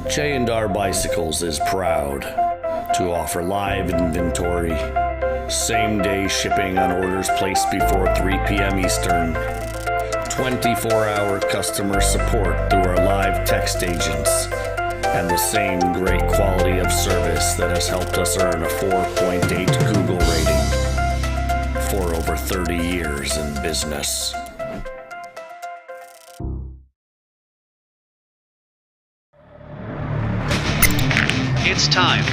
J&R Bicycles is proud to offer live inventory, same-day shipping on orders placed before 3 p.m. Eastern, 24-hour customer support through our live text agents, and the same great quality of service that has helped us earn a 4.8 Google rating for over 30 years in business. It's time.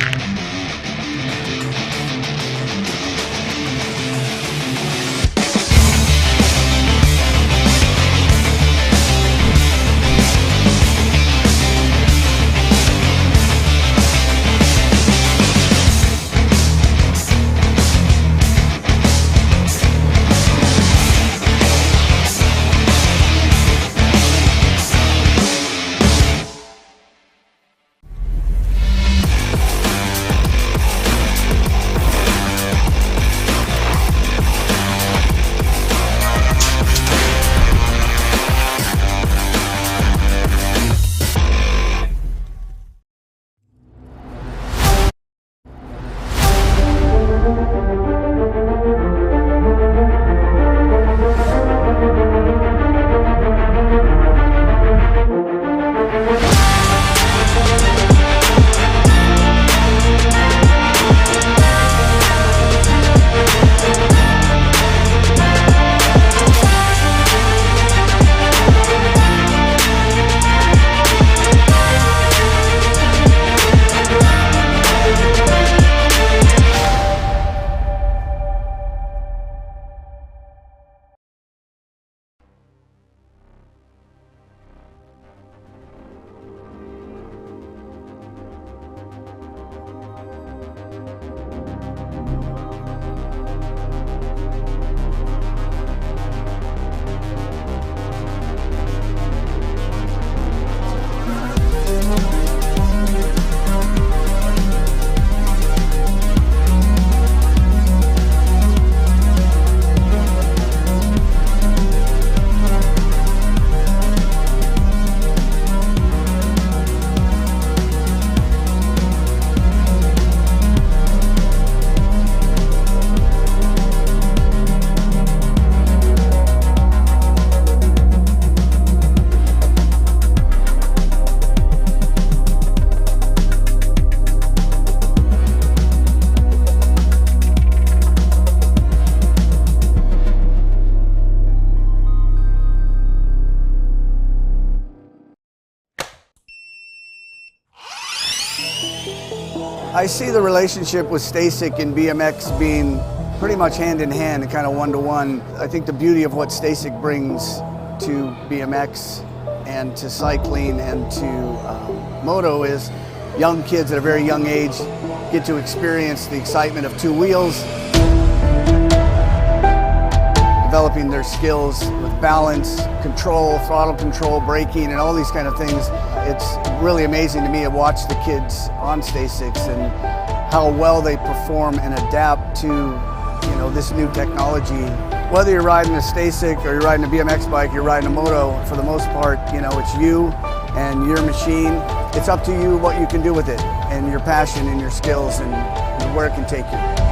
I see the relationship with T.R.A.C.K and BMX being pretty much hand in hand and kind of one-to-one. I think the beauty of what T.R.A.C.K brings to BMX and to cycling and to moto is young kids at a very young age get to experience the excitement of two wheels, developing their skills with balance, control, throttle control, braking, and all these kind of things. It's really amazing to me to watch the kids on T.R.A.C.K and how well they perform and adapt to, this new technology. Whether you're riding a T.R.A.C.K or you're riding a BMX bike, you're riding a moto, for the most part, it's you and your machine. It's up to you what you can do with it and your passion and your skills and where it can take you.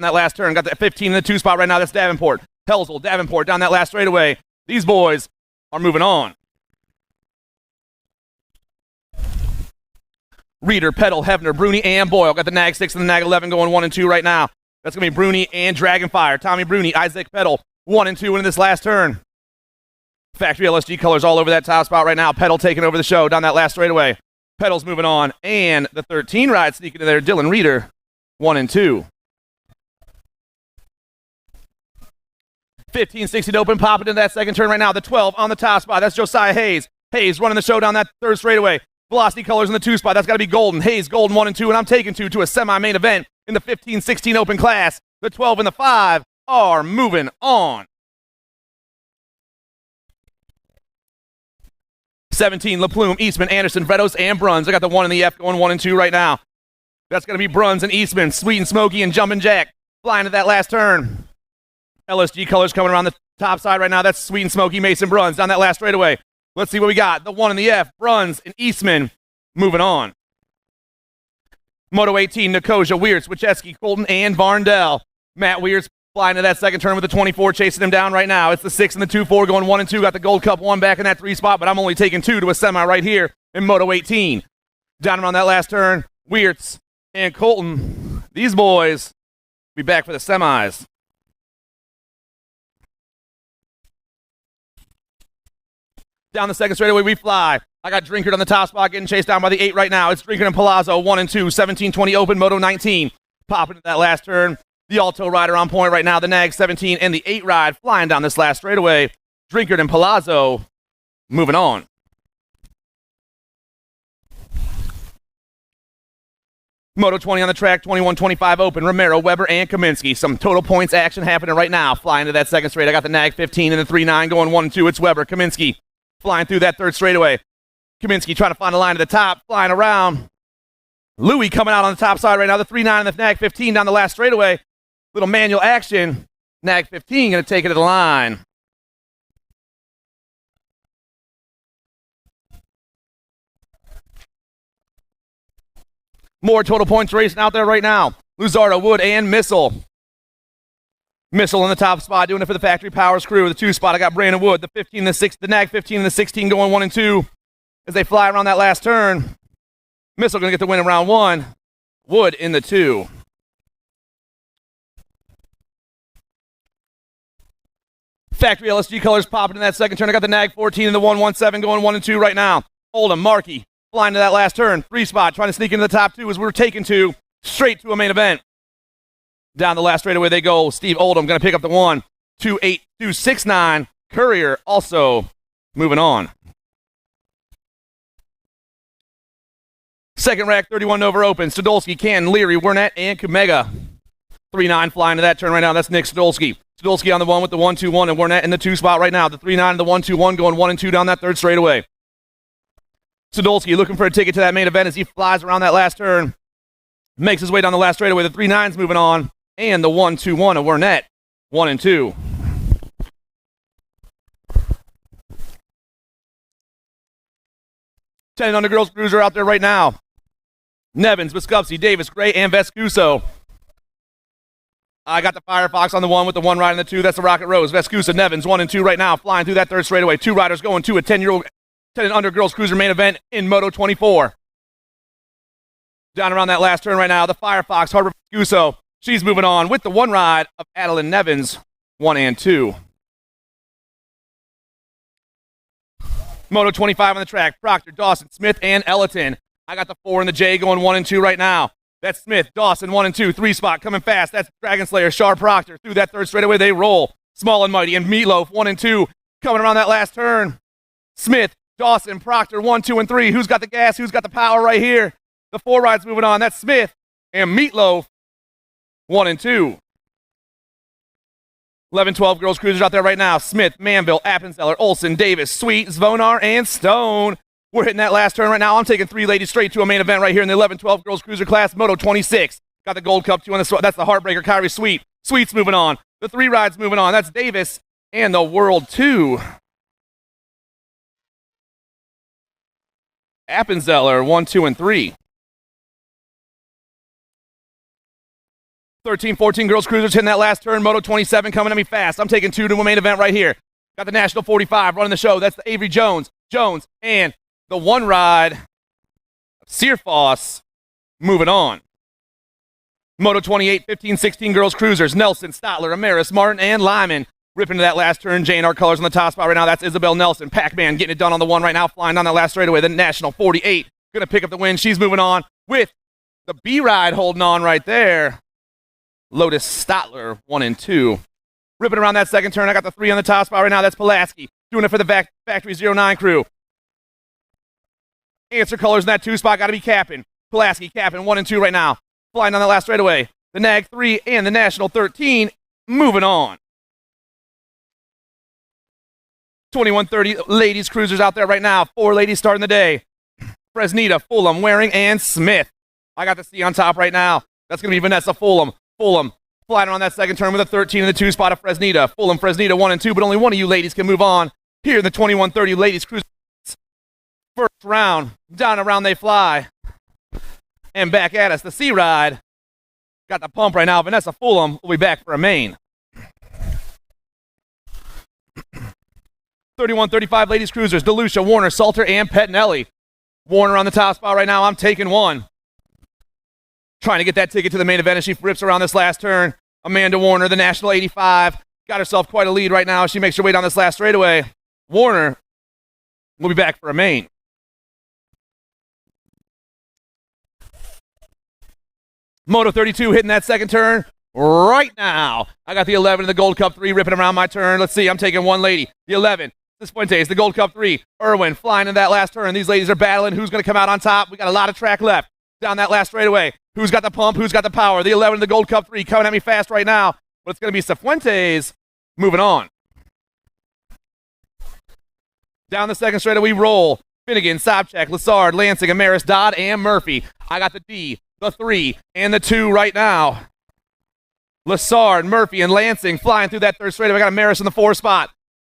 on that last turn. Got the 15 in the 2 spot right now. That's Davenport. Helsel, Davenport down that last straightaway. These boys are moving on. Reeder, Peddle, Hefner, Bruni, and Boyle. Got the Nag 6 and the Nag 11 going 1 and 2 right now. That's going to be Bruni and Dragonfire. Tommy Bruni, Isaac Peddle, 1 and 2 in this last turn. Factory LSG colors all over that top spot right now. Peddle taking over the show down that last straightaway. Peddle's moving on. And the 13 ride sneaking in there. Dylan Reeder, 1 and 2. 15-16 open, popping into that second turn right now. The 12 on the top spot. That's Josiah Hayes. Hayes running the show down that third straightaway. Velocity colors in the 2 spot. That's got to be Golden. Hayes, Golden, 1 and 2. And I'm taking 2 to a semi-main event in the 15-16 open class. The 12 and the 5 are moving on. 17, LaPlume, Eastman, Anderson, Vedos, and Bruns. I got the 1 and the F going 1 and 2 right now. That's going to be Bruns and Eastman. Sweet and Smoky and Jumpin' Jack flying to that last turn. LSG colors coming around the top side right now. That's Sweet and Smoky, Mason Bruns down that last straightaway. Let's see what we got. The 1 and the F, Bruns and Eastman moving on. Moto 18, Nicosia, Weirts, Wachetsky, Colton, and Varndell. Matt Weirts flying to that second turn with the 24, chasing him down right now. It's the 6 and the 2-4 going 1 and 2. Got the Gold Cup 1 back in that 3 spot, but I'm only taking 2 to a semi right here in Moto 18. Down around that last turn, Weirts and Colton. These boys be back for the semis. Down the second straightaway, we fly. I got Drinkard on the top spot, getting chased down by the 8 right now. It's Drinkard and Palazzo, 1 and 2, 17-20 open, Moto 19. Popping into that last turn. The Alto rider on point right now, the Nag 17 and the 8 ride flying down this last straightaway. Drinkard and Palazzo moving on. Moto 20 on the track, 21-25 open. Romero, Weber, and Kaminsky. Some total points action happening right now. Flying to that second straight. I got the Nag 15 and the 3-9 going 1 and 2. It's Weber, Kaminsky flying through that third straightaway. Kaminsky trying to find a line to the top, flying around. Louis coming out on the top side right now. The 3-9 and the Nag 15 down the last straightaway. Little manual action. Nag 15 going to take it to the line. More total points racing out there right now. Luzardo, Wood, and Missile. Missile in the top spot, doing it for the Factory Powers crew. The 2 spot, I got Brandon Wood. The 15 and the 6, the Nag 15 and the 16 going 1 and 2 as they fly around that last turn. Missile going to get the win in round 1. Wood in the 2. Factory LSG colors popping in that second turn. I got the Nag 14 and the 117 going 1 and 2 right now. Oldham, Markey flying to that last turn. 3 spot, trying to sneak into the top 2 as we're taking 2 straight to a main event. Down the last straightaway they go. Steve Oldham going to pick up the 1, 2, 8, 2, 6, 9. Courier also moving on. Second rack, 31 over open. Stodolski, Canton, Leary, Wernette, and Kumega. 3-9 flying to that turn right now. That's Nick Stodolski. Stodolski on the 1 with the 1-2-1 and Wernette in the 2 spot right now. The 3-9 and the 1-2-1 going 1 and 2 down that third straightaway. Stodolski looking for a ticket to that main event as he flies around that last turn. Makes his way down the last straightaway. The 3-9's moving on. And the 1-2-1 of Wernette. 1 and 2. Ten under girls cruiser out there right now. Nevins, Biskupski, Davis, Gray, and Vescuso. I got the Firefox on the 1 with the 1 ride and the 2. That's the Rocket Rose. Vescusa, Nevins, 1 and 2 right now. Flying through that third straightaway. 2 riders going to a 10 and under girls cruiser main event in Moto 24. Down around that last turn right now, the Firefox, Harbor Vescuso. She's moving on with the 1 ride of Adeline Nevins, 1 and 2. Moto 25 on the track. Proctor, Dawson, Smith, and Ellerton. I got the 4 and the J going 1 and 2 right now. That's Smith, Dawson, 1 and 2. 3 spot coming fast. That's Dragon Slayer, Shar Proctor. Through that third straightaway, they roll. Small and Mighty and Meatloaf, 1 and 2. Coming around that last turn. Smith, Dawson, Proctor, 1, 2, and 3. Who's got the gas? Who's got the power right here? The 4 rides moving on. That's Smith and Meatloaf, 1 and 2. 11-12 girls cruisers out there right now. Smith, Manville, Appenzeller, Olson, Davis, Sweet, Zvonar, and Stone. We're hitting that last turn right now. I'm taking 3 ladies straight to a main event right here in the 11-12 girls cruiser class, Moto 26. Got the Gold Cup 2 on the That's the Heartbreaker, Kyrie Sweet. Sweet's moving on. The 3 rides moving on. That's Davis and the World 2. Appenzeller, 1, 2, and 3. 13, 14 girls cruisers hitting that last turn. Moto 27 coming at me fast. I'm taking 2 to a main event right here. Got the National 45 running the show. That's the Avery Jones. And the one ride, Searfoss, moving on. Moto 28, 15, 16 girls cruisers. Nelson, Stotler, Amaris, Martin, and Lyman. Ripping to that last turn. J&R Colors on the top spot right now. That's Isabel Nelson. Pac-Man getting it done on the one right now. Flying down that last straightaway. The National 48. Going to pick up the win. She's moving on with the B-Ride holding on right there. Lotus Stotler, 1 and 2. Ripping around that second turn. I got the 3 on the top spot right now. That's Pulaski. Doing it for the Factory 09 crew. Answer Colors in that 2 spot. Got to be capping. Pulaski capping 1 and 2 right now. Flying down the last straightaway. The Nag 3 and the National 13 moving on. 2130 ladies cruisers out there right now. 4 ladies starting the day. Fresneda, Fulham, Waring, and Smith. I got the C on top right now. That's going to be Vanessa Fulham. Fulham flying on that second turn with a 13 in the 2 spot of Fresneda. Fulham, Fresneda 1 and 2, but only one of you ladies can move on. Here in the 2130 ladies cruisers. First round, down around they fly. And back at us, the C ride. Got the pump right now. Vanessa Fulham will be back for a main. 31-35 ladies cruisers. DeLucia, Warner, Salter, and Pettinelli. Warner on the top spot right now. I'm taking 1. Trying to get that ticket to the main event as she rips around this last turn. Amanda Warner, the National 85. Got herself quite a lead right now. She makes her way down this last straightaway. Warner will be back for a main. Moto 32 hitting that second turn right now. I got the 11 in the Gold Cup 3 ripping around my turn. Let's see, I'm taking 1 lady. The 11, Fuentes, the Gold Cup 3. Irwin flying in that last turn. These ladies are battling. Who's going to come out on top? We got a lot of track left down that last straightaway. Who's got the pump? Who's got the power? The 11 in the Gold Cup 3 coming at me fast right now. But it's going to be Fuentes moving on. Down the second straightaway we roll. Finnegan, Sobchak, Lassard, Lansing, Amaris, Dodd, and Murphy. I got the D, the 3, and the 2 right now. Lassard, Murphy, and Lansing flying through that third straightaway. I got Amaris in the 4 spot.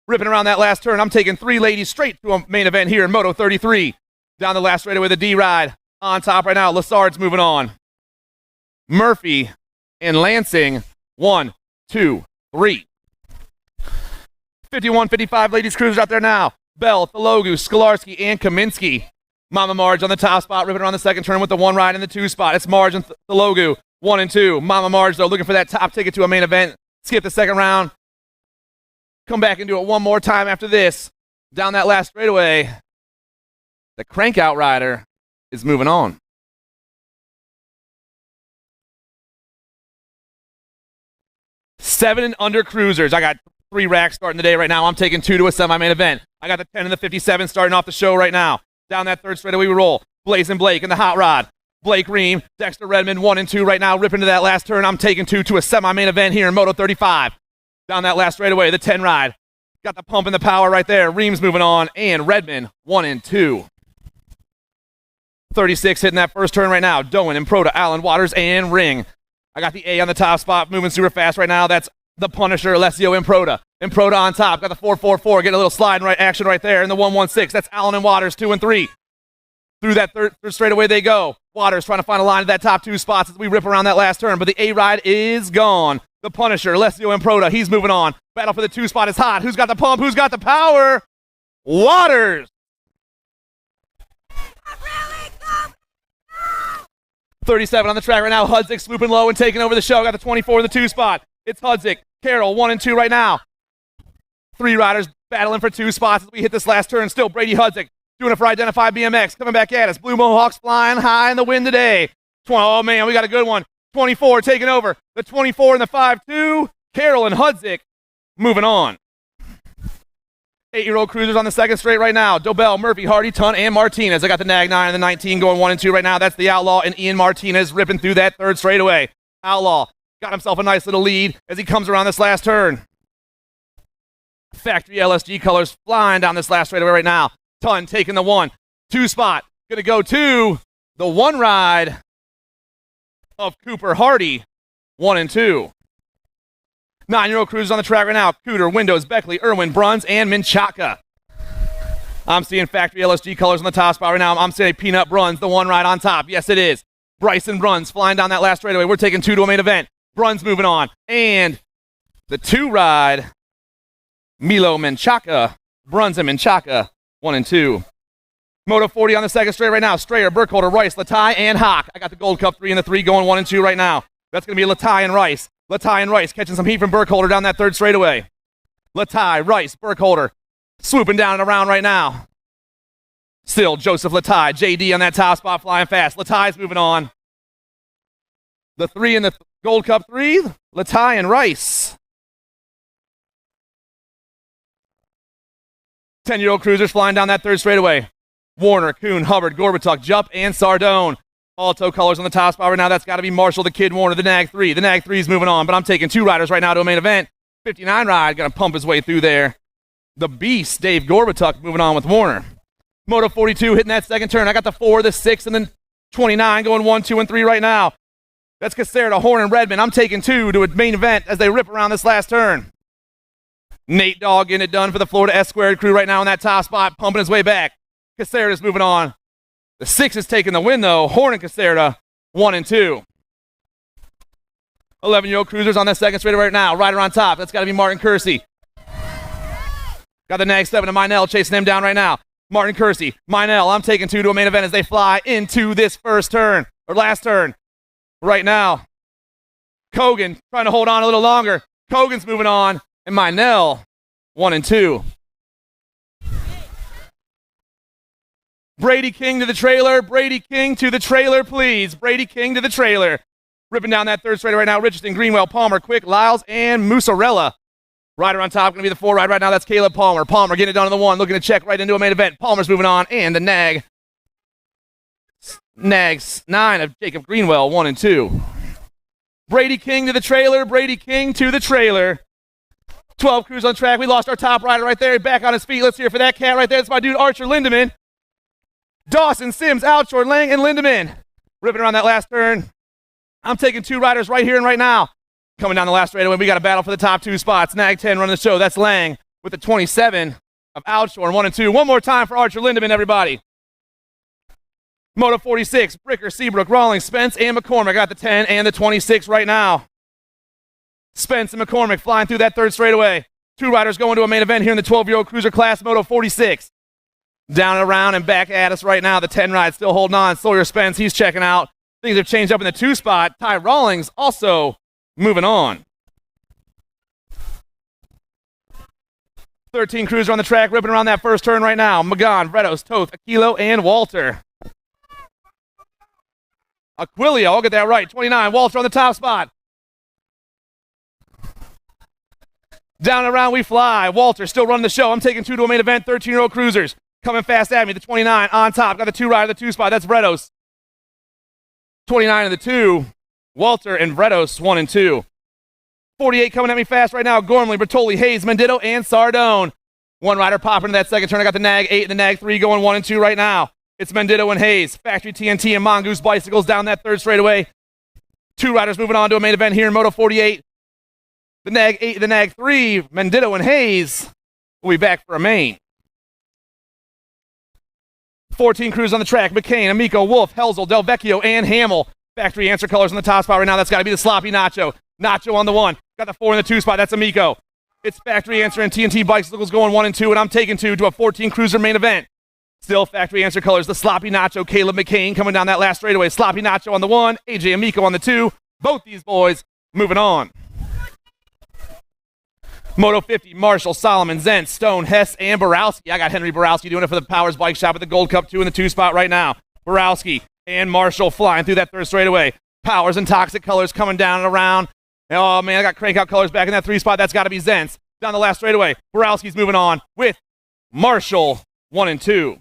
Ripping around that last turn. I'm taking 3 ladies straight to a main event here in Moto 33. Down the last straightaway, the D ride. On top right now, Lassard's moving on. Murphy and Lansing, 1, 2, 3. 51-55 ladies cruisers out there now. Bell, Thologu, Skolarski, and Kaminsky. Mama Marge on the top spot, ripping around the second turn with the 1 ride in the 2 spot. It's Marge and Thologu, 1 and 2. Mama Marge, though, looking for that top ticket to a main event. Skip the second round. Come back and do it one more time after this. Down that last straightaway, the Crankout rider is moving on. Seven and under cruisers. I got 3 racks starting the day right now. I'm taking 2 to a semi-main event. I got the 10 and the 57 starting off the show right now. Down that third straightaway we roll. Blazing Blake in the hot rod. Blake Ream, Dexter Redmond, 1 and 2 right now. Ripping to that last turn. I'm taking 2 to a semi-main event here in Moto 35. Down that last straightaway, the 10 ride. Got the pump and the power right there. Ream's moving on. And Redmond, 1 and 2. 36 hitting that first turn right now. Doan, Improda, Allen, Waters, and Ring. I got the A on the top spot, moving super fast right now. That's the Punisher, Alessio Improda. Improda on top. Got the 4-4-4. Getting a little slide right action right there. And the 1-1-6. That's Allen and Waters, 2 and 3. Through that third straightaway they go. Waters trying to find a line to that top 2 spots as we rip around that last turn. But the A ride is gone. The Punisher, Alessio Improda. He's moving on. Battle for the 2 spot is hot. Who's got the pump? Who's got the power? Waters. 37 on the track right now. Hudzik swooping low and taking over the show. Got the 24 in the 2 spot. It's Hudzik. Carroll, 1 and 2 right now. 3 riders battling for 2 spots as we hit this last turn. Still Brady Hudzik doing it for Identify BMX. Coming back at us. Blue Mohawks flying high in the wind today. Oh, man, we got a good one. 24 taking over. The 24 and the 5-2. Carroll and Hudzik moving on. 8-year-old cruisers on the second straight right now. Dobell, Murphy, Hardy, Tun, and Martinez. I got the Nag 9 and the 19 going 1 and 2 right now. That's the Outlaw and Ian Martinez ripping through that third straightaway. Outlaw got himself a nice little lead as he comes around this last turn. Factory LSG colors flying down this last straightaway right now. Tun taking the 1-2 spot. Gonna go to the 1 ride of Cooper Hardy, 1 and 2. 9-year-old cruisers on the track right now. Cooter, Windows, Beckley, Irwin, Bruns, and Minchaka. I'm seeing Factory LSG colors on the top spot right now. I'm seeing Peanut Bruns, the 1 ride on top. Yes, it is. Bryson Bruns flying down that last straightaway. We're taking 2 to a main event. Bruns moving on. And the 2 ride, Milo Menchaca, Bruns and Menchaca, 1 and 2. Moto 40 on the second straight right now. Strayer, Burkholder, Rice, Latai, and Hawk. I got the Gold Cup 3 and the 3 going 1 and 2 right now. That's going to be Latai and Rice. Latai and Rice catching some heat from Burkholder down that third straightaway. Latai, Rice, Burkholder swooping down and around right now. Still Joseph Latai, JD on that top spot flying fast. Latai's moving on. The 3 and the Gold Cup 3, Latai and Rice. 10-year-old cruisers flying down that third straightaway. Warner, Kuhn, Hubbard, Gorbatuk, Jupp, and Sardone. Alto colors on the top spot right now. That's got to be Marshall, the Kid Warner, the Nag 3. The Nag 3 is moving on, but I'm taking 2 riders right now to a main event. 59 ride, going to pump his way through there. The Beast, Dave Gorbatuk, moving on with Warner. Moto 42 hitting that second turn. I got the 4, the 6, and then 29 going 1, 2, and 3 right now. That's Caserta, Horn, and Redmond. I'm taking 2 to a main event as they rip around this last turn. Nate Dogg getting it done for the Florida S-Squared crew right now in that top spot, pumping his way back. Caserta's moving on. The 6 is taking the win, though. Horn and Caserta, 1 and 2. 11-year-old cruisers on that second straight right now. Rider on top. That's got to be Martin Kersey. Got the Nag 7 and Minell chasing him down right now. Martin Kersey, Minell, I'm taking 2 to a main event as they fly into this first turn, or last turn. Right now, Kogan trying to hold on a little longer. Kogan's moving on, and Minell, 1 and 2. Brady King to the trailer. Brady King to the trailer, please. Brady King to the trailer. Ripping down that third straight right now. Richardson, Greenwell, Palmer, Quick, Lyles, and Musarella. Rider on top, going to be the 4 ride right now. That's Caleb Palmer. Palmer getting it done on the 1, looking to check right into a main event. Palmer's moving on, and the Nags 9 of Jacob Greenwell, 1 and 2. Brady King to the trailer. Brady King to the trailer. 12 crews on track. We lost our top rider right there. Back on his feet. Let's hear for that cat right there. That's my dude, Archer Lindemann. Dawson, Sims, Outshore, Lang, and Lindemann. Ripping around that last turn. I'm taking 2 riders right here and right now. Coming down the last straightaway, we got a battle for the top 2 spots. Nag 10 running the show. That's Lang with the 27 of Outshore, 1 and 2. One more time for Archer Lindemann, everybody. Moto 46, Bricker, Seabrook, Rawlings, Spence, and McCormick. Got the 10 and the 26 right now. Spence and McCormick flying through that third straightaway. 2 riders going to a main event here in the 12-year-old cruiser class, Moto 46. Down and around and back at us right now. The 10 ride still holding on. Sawyer Spence, he's checking out. Things have changed up in the 2 spot. Ty Rawlings also moving on. 13 cruiser on the track, ripping around that first turn right now. Magan, Vredos, Toth, Aquilo, and Walter. Aquilio, I'll get that right. 29, Walter on the top spot. Down and around we fly. Walter still running the show. I'm taking 2 to a main event. 13-year-old cruisers coming fast at me. The 29 on top. Got the 2 rider, the 2 spot. That's Vredos. 29 of the 2. Walter and Vredos, 1 and 2. 48 coming at me fast right now. Gormley, Bertoli, Hayes, Menditto, and Sardone. 1 rider popping into that second turn. I got the Nag 8 and the Nag 3 going 1 and 2 right now. It's Menditto and Hayes. Factory TNT and Mongoose Bicycles down that third straightaway. 2 riders moving on to a main event here in Moto 48. The Nag 8 and the Nag 3, Menditto and Hayes, will be back for a main. 14 crews on the track. McCain, Amico, Wolf, Helzel, Del Vecchio, and Hamill. Factory answer colors on the top spot right now. That's got to be the sloppy Nacho. Nacho on the 1. Got the 4 in the 2 spot. That's Amico. It's Factory answer and TNT Bicycles going 1 and 2, and I'm taking 2 to a 14 cruiser main event. Still Factory answer colors. The sloppy Nacho, Caleb McCain coming down that last straightaway. Sloppy Nacho on the 1. AJ Amico on the 2. Both these boys moving on. Moto 50, Marshall, Solomon, Zen, Stone, Hess, and Borowski. I got Henry Borowski doing it for the Powers Bike Shop at the Gold Cup 2 in the 2 spot right now. Borowski and Marshall flying through that third straightaway. Powers and Toxic colors coming down and around. Oh, man, I got crank out colors back in that 3 spot. That's got to be Zentz. Down the last straightaway. Borowski's moving on with Marshall, 1 and 2.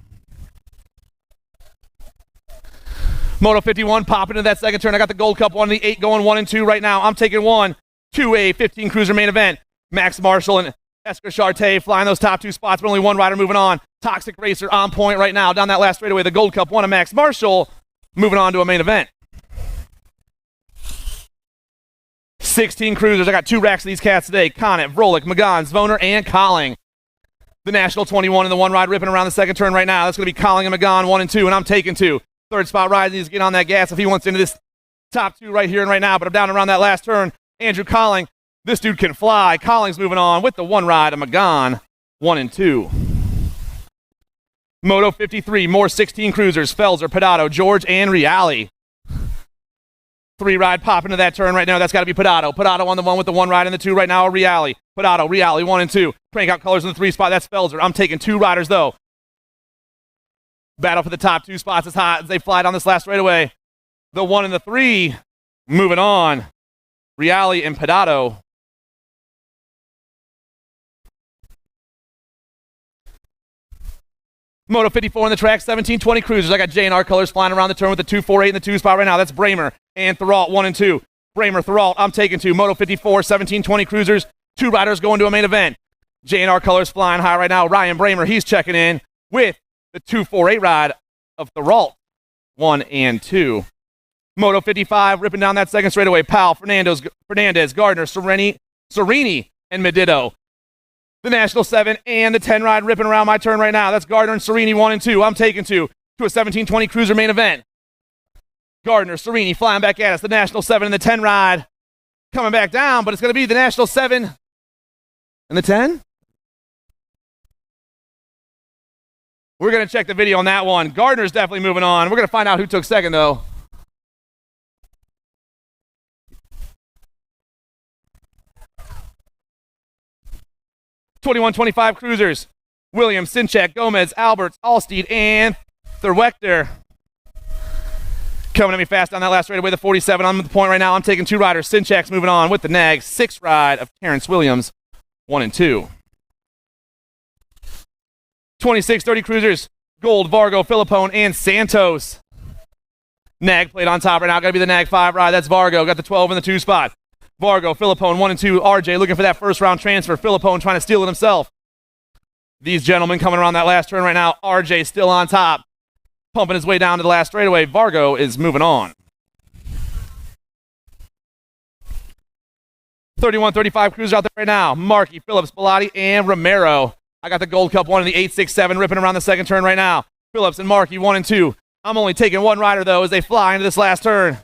Moto 51 popping into that second turn. I got the Gold Cup 1 and the 8 going 1 and 2 right now. I'm taking 1 to a 15 cruiser main event. Max Marshall and Esker Charte flying those top 2 spots, but only 1 rider moving on. Toxic Racer on point right now. Down that last straightaway, the Gold Cup 1 of Max Marshall moving on to a main event. 16 cruisers. I got 2 racks of these cats today. Conant, Vrolik, Magan, Zvoner, and Colling. The National 21 and the 1 ride ripping around the second turn right now. That's going to be Colling and Magan 1 and 2, and I'm taking 2. 3rd spot ride needs to get on that gas if he wants into this top 2 right here and right now, but I'm down around that last turn. Andrew Colling. This dude can fly. Colling's moving on with the one ride of Magan, 1 and 2. Moto 53, more 16 cruisers, Felser, Pedato, George, and Reale. 3 ride pop into that turn right now. That's got to be Pedato. Pedato on the 1 with the 1 ride and the 2 right now. Reale. Pedato, Reale, 1 and 2. Crank out colors in the 3 spot. That's Felser. I'm taking 2 riders, though. Battle for the top 2 spots is hot as they fly down this last straightaway. The 1 and the 3 moving on. Reale and Pedato. Moto 54 on the track, 1720 cruisers. I got J&R colors flying around the turn with the 248 in the 2 spot right now. That's Bramer and T.R.A.C.K 1 and 2. Bramer, T.R.A.C.K, I'm taking 2. Moto 54, 1720 cruisers. 2 riders going to a main event. J&R colors flying high right now. Ryan Bramer, he's checking in with the 248 ride of T.R.A.C.K 1 and 2. Moto 55, ripping down that second straightaway. Powell, Fernandez, Gardner, Serini, and Meditto. The National 7 and the 10 ride ripping around my turn right now. That's Gardner and Serini 1 and 2. I'm taking 2 to a 1720 cruiser main event. Gardner, Serini flying back at us. The National 7 and the 10 ride coming back down, but it's going to be the National 7 and the 10. We're going to check the video on that one. Gardner's definitely moving on. We're going to find out who took second, though. '21-25 cruisers. Williams, Sinchak, Gomez, Alberts, Allsteed, and Thurwechter. Coming at me fast down that last straightaway, the 47. I'm at the point right now. I'm taking 2 riders. Sinchak's moving on with the nag. 6 ride of Terrence Williams, 1 and 2. 26-30 cruisers. Gold, Vargo, Filippone, and Santos. Nag played on top right now. Got to be the nag 5 ride. That's Vargo. Got the 12 in the 2 spot. Vargo, Filippone, 1 and 2. RJ looking for that first round transfer. Filippone trying to steal it himself. These gentlemen coming around that last turn right now. RJ still on top. Pumping his way down to the last straightaway. Vargo is moving on. 31-35 cruisers out there right now. Markey, Phillips, Bellotti, and Romero. I got the Gold Cup 1 in the 867 ripping around the second turn right now. Phillips and Markey 1 and 2. I'm only taking 1 rider, though, as they fly into this last turn.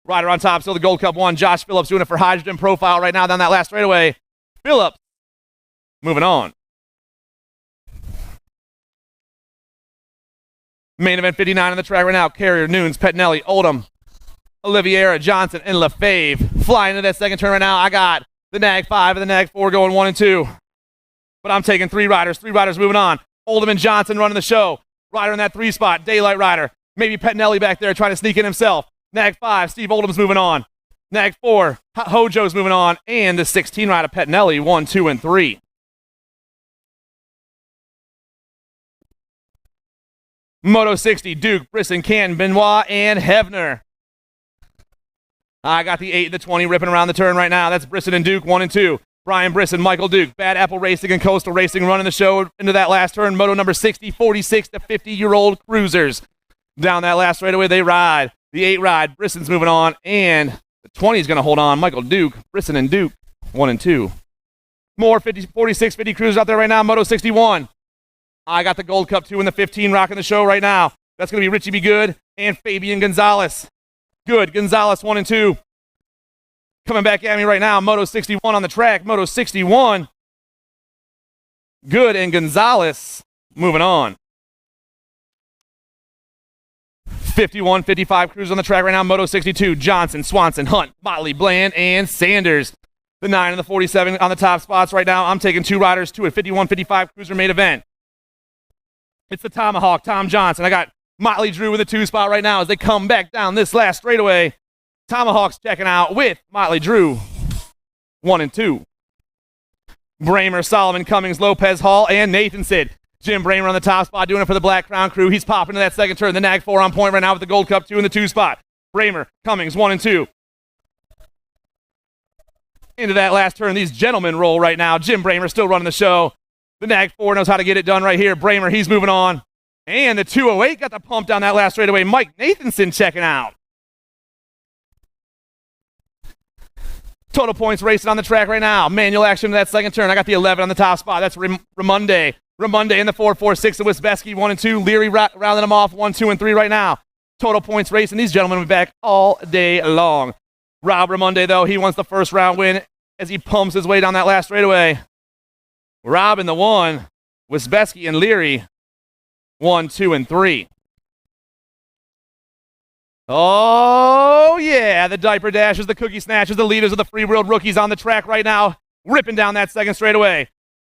Rider on top, still the Gold Cup 1. Josh Phillips doing it for Hydrogen Profile right now down that last straightaway. Phillips moving on. Main event 59 on the track right now. Carrier, Nunes, Pettinelli, Oldham, Oliveira, Johnson, and LaFave. Flying into that second turn right now. I got the nag 5 and the nag 4 going 1 and 2. But I'm taking 3 riders. 3 riders moving on. Oldham and Johnson running the show. Rider in that 3 spot. Daylight rider. Maybe Pettinelli back there trying to sneak in himself. Nag 5, Steve Oldham's moving on. Nag 4, Hojo's moving on. And the 16 rider Pettinelli, 1, 2, and 3. Moto 60, Duke, Brisson, Canton, Benoit, and Hevner. I got the 8 and the 20 ripping around the turn right now. That's Brisson and Duke, 1 and 2. Brian Brisson, Michael Duke, Bad Apple Racing and Coastal Racing running the show into that last turn. Moto number 60, 46 to 50-year-old cruisers. Down that last straightaway, they ride. The 8 ride, Brisson's moving on, and the 20 is going to hold on. Michael Duke, Brisson and Duke, 1 and 2. More 46, 50 cruisers out there right now. Moto 61. I got the Gold Cup 2 and the 15 rocking the show right now. That's going to be Richie B. Good and Fabian Gonzalez. Good, Gonzalez 1 and 2. Coming back at me right now, Moto 61 on the track. Moto 61. Good and Gonzalez moving on. 51, 55 cruisers on the track right now. Moto 62, Johnson, Swanson, Hunt, Motley, Bland, and Sanders. The 9 and the 47 on the top spots right now. I'm taking 2 riders to a 51, 55 cruiser main event. It's the Tomahawk, Tom Johnson. I got Motley Drew with a 2 spot right now as they come back down this last straightaway. Tomahawk's checking out with Motley Drew, 1 and 2. Bramer, Solomon, Cummings, Lopez, Hall, and Nathan Sid. Jim Bramer on the top spot doing it for the Black Crown crew. He's popping to that second turn. The nag 4 on point right now with the Gold Cup 2 in the 2 spot. Bramer, Cummings, 1 and 2. Into that last turn, these gentlemen roll right now. Jim Bramer still running the show. The nag 4 knows how to get it done right here. Bramer, he's moving on. And the 208 got the pump down that last straightaway. Mike Nathanson checking out. Total points racing on the track right now. Manual action to that second turn. I got the 11 on the top spot. That's Ramonde. Ramonde in the 4-4-6 of Wisbeski, 1 and 2. Leary rounding them off, 1, 2, and 3 right now. Total points racing. These gentlemen will be back all day long. Rob Ramonde, though, he wants the first round win as he pumps his way down that last straightaway. Rob in the 1, Wisbeski and Leary, 1, 2, and 3. Oh, yeah, the diaper dashers, the cookie snatchers, the leaders of the free world rookies on the track right now, ripping down that second straightaway.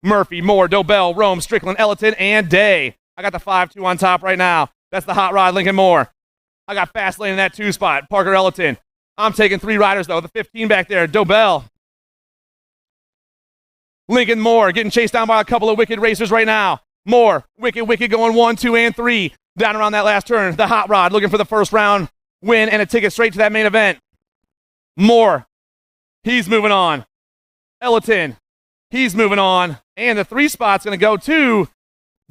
Murphy, Moore, Dobell, Rome, Strickland, Ellerton, and Day. I got the 5-2 on top right now. That's the hot rod, Lincoln Moore. I got fast lane in that 2 spot, Parker Ellerton. I'm taking 3 riders, though. The 15 back there, Dobell. Lincoln Moore getting chased down by a couple of wicked racers right now. Moore, wicked going 1, 2, and 3. Down around that last turn. The hot rod looking for the first round win and a ticket straight to that main event. Moore, he's moving on. Ellerton, he's moving on. And the 3 spot's going to go to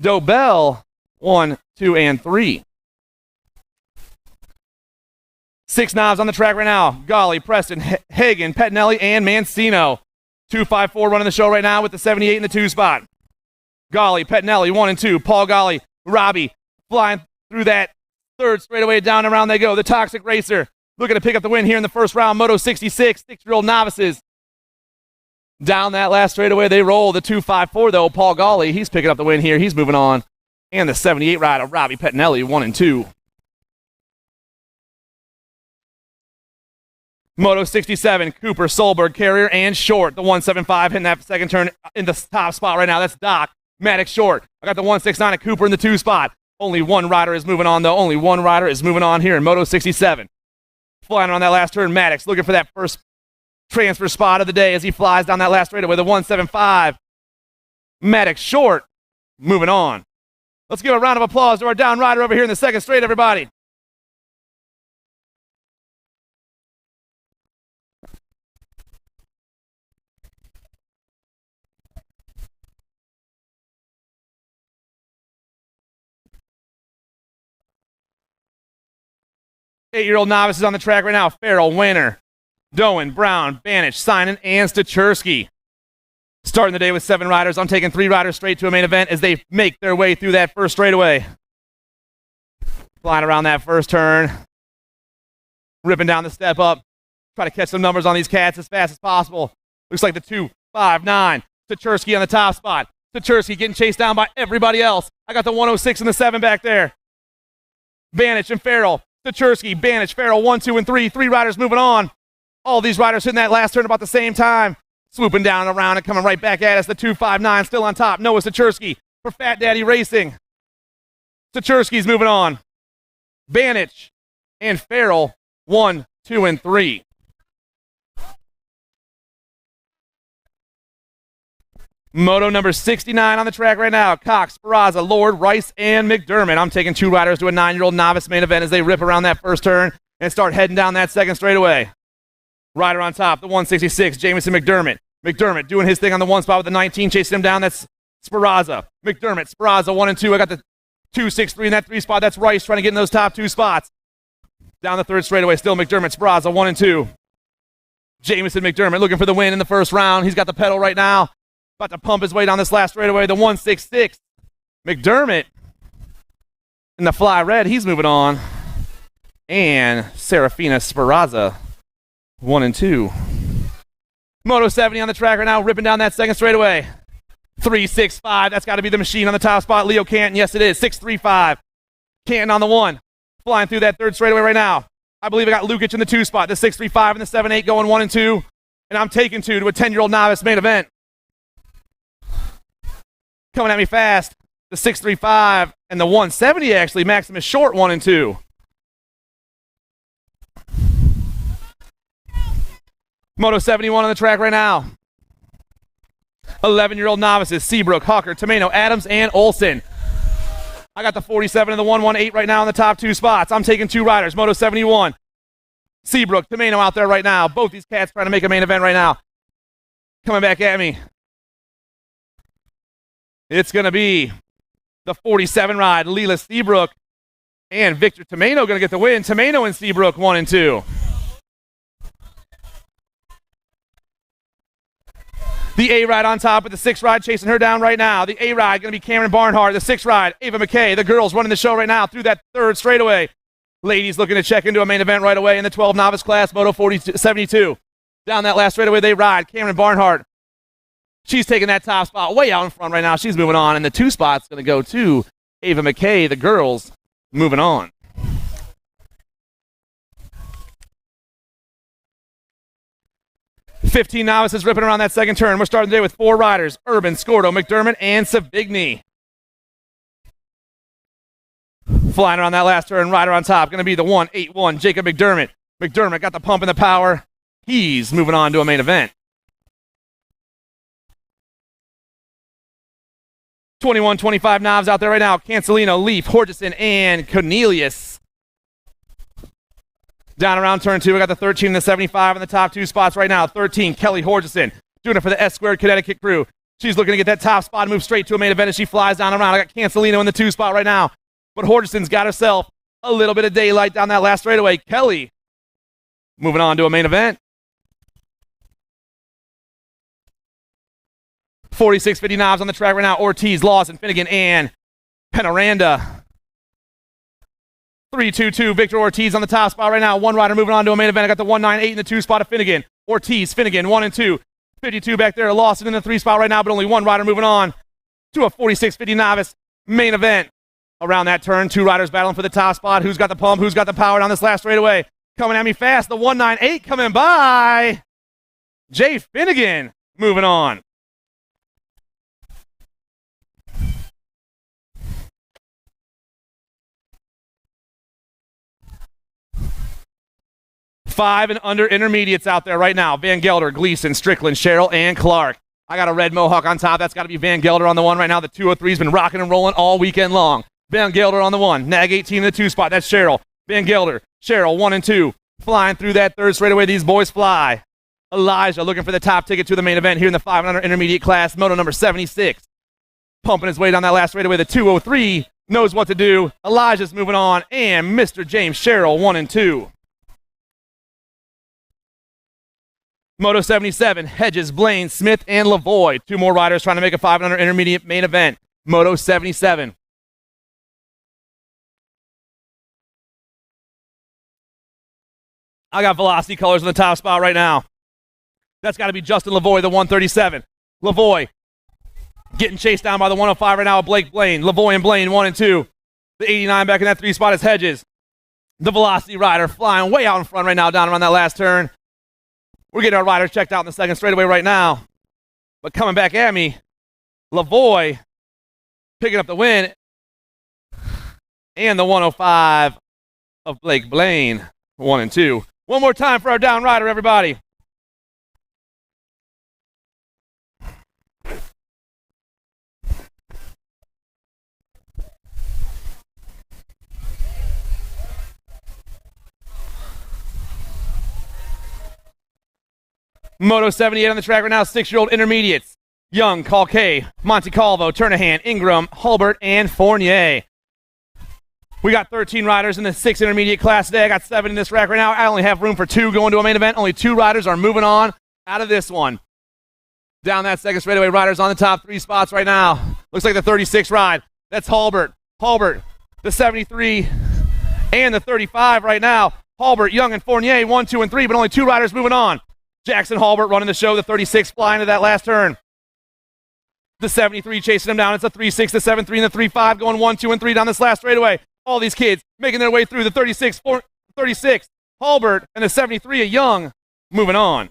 Dobell, 1, 2, and 3. 6 knobs on the track right now. Golly, Preston, Hagen, Pettinelli, and Mancino. 254 running the show right now with the 78 in the 2 spot. Golly, Pettinelli, 1 and 2. Paul Golly, Robbie, flying through that 3rd straightaway, down and around they go. The Toxic Racer looking to pick up the win here in the first round. Moto 66, 6-year-old novices. Down that last straightaway they roll. The 254, though, Paul Golly, he's picking up the win here. He's moving on. And the 78 rider, Robbie Pettinelli, 1 and 2. Moto 67, Cooper, Solberg, Carrier, and Short. The 175 hitting that second turn in the top spot right now. That's Doc, Maddox, Short. I got the 169 at Cooper in the 2 spot. Only 1 rider is moving on, though. Only 1 rider is moving on here in Moto 67. Flying on that last turn, Maddox looking for that first transfer spot of the day as he flies down that last straightaway. The 175. Maddox, Short, moving on. Let's give a round of applause to our down rider over here in the second straight, everybody. Eight-year-old novices on the track right now. Farrell, Winner, Doan, Brown, Banich, Sinan, and Stachersky. Starting the day with 7 riders. I'm taking 3 riders straight to a main event as they make their way through that first straightaway. Flying around that first turn. Ripping down the step up. Try to catch some numbers on these cats as fast as possible. Looks like the 259. Stachersky on the top spot. Stachersky getting chased down by everybody else. I got the 106 and the 7 back there. Banich and Farrell. Stachersky, Banich, Farrell, 1, 2, and 3. 3 riders moving on. All these riders hitting that last turn about the same time. Swooping down around and coming right back at us. The 259 still on top. Noah Stachersky for Fat Daddy Racing. Stachersky's moving on. Banich and Farrell, 1, 2, and 3. Moto number 69 on the track right now. Cox, Barraza, Lord, Rice, and McDermott. I'm taking 2 riders to a 9-year-old novice main event as they rip around that first turn and start heading down that second straightaway. Rider on top, the 166, Jamison McDermott. McDermott doing his thing on the 1 spot with the 19, chasing him down. That's Sparaza. McDermott, Sparaza, 1 and 2. I got the 263 in that 3 spot. That's Rice trying to get in those top 2 spots. Down the 3rd straightaway, still McDermott, Sparaza, 1 and 2. Jamison McDermott looking for the win in the first round. He's got the pedal right now. About to pump his way down this last straightaway. The 166. McDermott in the fly red. He's moving on. And Serafina Sparaza, 1 and 2. Moto 70 on the track right now, ripping down that second straightaway. 365. That's got to be the machine on the top spot. Leo Canton. Yes, it is. 635. Canton on the 1. Flying through that 3rd straightaway right now. I believe I got Lukic in the 2 spot. The 635 and the 78 going 1 and 2. And I'm taking 2 to a 10-year-old novice main event. Coming at me fast, the 635 and the 170 actually. Maximus Short, 1 and 2. Moto 71 on the track right now. 11-year-old novices, Seabrook, Hawker, Tomeno, Adams, and Olson. I got the 47 and the 118 right now in the top 2 spots. I'm taking 2 riders. Moto 71. Seabrook, Tomeno out there right now. Both these cats trying to make a main event right now. Coming back at me. It's going to be the 47 ride, Leela Seabrook and Victor Tomeno going to get the win. Tomeno and Seabrook, 1 and 2. The A-Ride on top with the 6 ride chasing her down right now. The A-Ride going to be Cameron Barnhart. The 6 ride, Ava McKay. The girls running the show right now through that 3rd straightaway. Ladies looking to check into a main event right away in the 12 novice class, Moto 72. Down that last straightaway they ride. Cameron Barnhart. She's taking that top spot way out in front right now. She's moving on, and the 2 spot's going to go to Ava McKay. The girls moving on. $15 novices ripping around that second turn. We're starting today with 4 riders: Urban, Scordo, McDermott, and Savigny. Flying around that last turn, rider on top, going to be the 181, Jacob McDermott. McDermott got the pump and the power. He's moving on to a main event. 21-25 knobs out there right now. Cancelino, Leaf, Horgeson, and Cornelius. Down around turn 2, we got the 13 and the 75 in the top 2 spots right now. 13, Kelly Horgeson, doing it for the S-Squared Connecticut crew. She's looking to get that top spot and move straight to a main event as she flies down around. I got Cancelino in the 2 spot right now. But Horgeson's got herself a little bit of daylight down that last straightaway. Kelly moving on to a main event. 46-50 knobs on the track right now. Ortiz, Lawson, Finnegan, and Penaranda. 3-2-2, Victor Ortiz on the top spot right now. 1 rider moving on to a main event. I got the 198 in the 2 spot of Finnegan. Ortiz, Finnegan, 1 and 2. 52 back there. Lawson in the 3 spot right now, but only 1 rider moving on to a 46-50 novice main event. Around that turn, 2 riders battling for the top spot. Who's got the pump? Who's got the power down this last straightaway? Coming at me fast. The 198 coming by. Jay Finnegan moving on. Five and under intermediates out there right now. Van Gelder, Gleason, Strickland, Sherrill, and Clark. I got a red mohawk on top. That's got to be Van Gelder on the 1 right now. The 203's been rocking and rolling all weekend long. Van Gelder on the 1. Nag 18 in the 2 spot. That's Sherrill. Van Gelder. Sherrill 1 and 2. Flying through that 3rd straightaway. These boys fly. Elijah looking for the top ticket to the main event here in the 5 and under intermediate class. Moto number 76. Pumping his way down that last straightaway. The 203 knows what to do. Elijah's moving on. And Mr. James Sherrill 1 and 2. Moto 77, Hedges, Blaine, Smith, and Lavoie. 2 more riders trying to make a 5 and under intermediate main event. Moto 77. I got Velocity Colors in the top spot right now. That's got to be Justin Lavoie, the 137. Lavoie getting chased down by the 105 right now. Blake Blaine. Lavoie and Blaine 1 and 2. The 89 back in that 3 spot is Hedges. The Velocity rider flying way out in front right now down around that last turn. We're getting our riders checked out in the 2nd straightaway right now. But coming back at me, Lavoie picking up the win. And the 105 of Blake Blaine, 1 and 2. One more time for our down rider, everybody. Moto 78 on the track right now, 6-year-old intermediates. Young, Calque, Monte Calvo, Turnahan, Ingram, Hulbert, and Fournier. We got 13 riders in the 6 intermediate class today. I got 7 in this rack right now. I only have room for 2 going to a main event. Only 2 riders are moving on out of this one. Down that 2nd straightaway, riders on the top 3 spots right now. Looks like the 36 ride. That's Hulbert. Hulbert, the 73, and the 35 right now. Hulbert, Young, and Fournier, 1, 2, and 3, but only 2 riders moving on. Jackson Hulbert running the show, the 36 flying to that last turn. The 73 chasing him down. It's a 3-6, the 7-3, and the 3-5 going 1, 2, and 3 down this last straightaway. All these kids making their way through the 36, 36. Hulbert and the 73, a Young, moving on.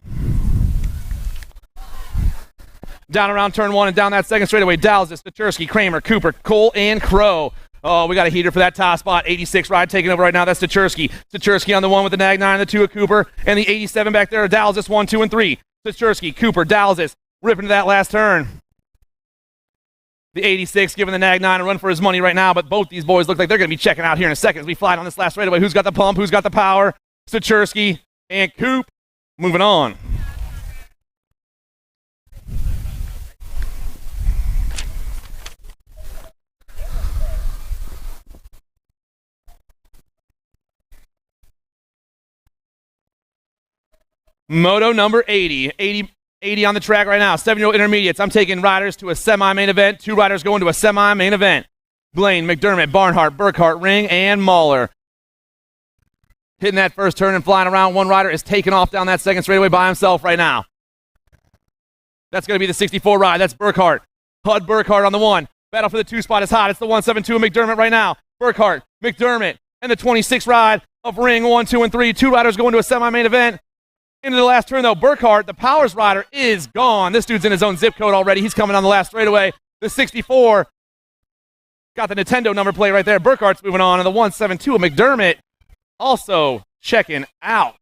Down around turn 1 and down that 2nd straightaway. Dalzis, Stachersky, Kramer, Cooper, Cole, and Crow. Oh, we got a heater for that top spot. 86 ride taking over right now. That's Stachersky. Stachersky on the 1 with the Nag 9 and the 2 of Cooper. And the 87 back there. Dalzis 1, 2, and 3. Stachersky, Cooper, Dalzis ripping to that last turn. The 86 giving the Nag 9 a run for his money right now, but both these boys look like they're going to be checking out here in a second as we fly on this last straightaway. Who's got the pump? Who's got the power? Stachersky and Coop moving on. Moto number 80 on the track right now. 7-year-old intermediates. I'm taking riders to a semi-main event. 2 riders going to a semi-main event. Blaine, McDermott, Barnhart, Burkhart, Ring, and Mahler. Hitting that first turn and flying around. One rider is taking off down that second straightaway by himself right now. That's going to be the 64 ride. That's Burkhart. Hud Burkhart on the 1. Battle for the 2 spot is hot. It's the 172 of McDermott right now. Burkhart, McDermott, and the 26 ride of ring 1, 2, and 3. 2 riders going to a semi-main event. Into the last turn, though, Burkhart, the Powers rider, is gone. This dude's in his own zip code already. He's coming on the last straightaway. The 64 got the Nintendo number plate right there. Burkhart's moving on, and the 172 of McDermott also checking out.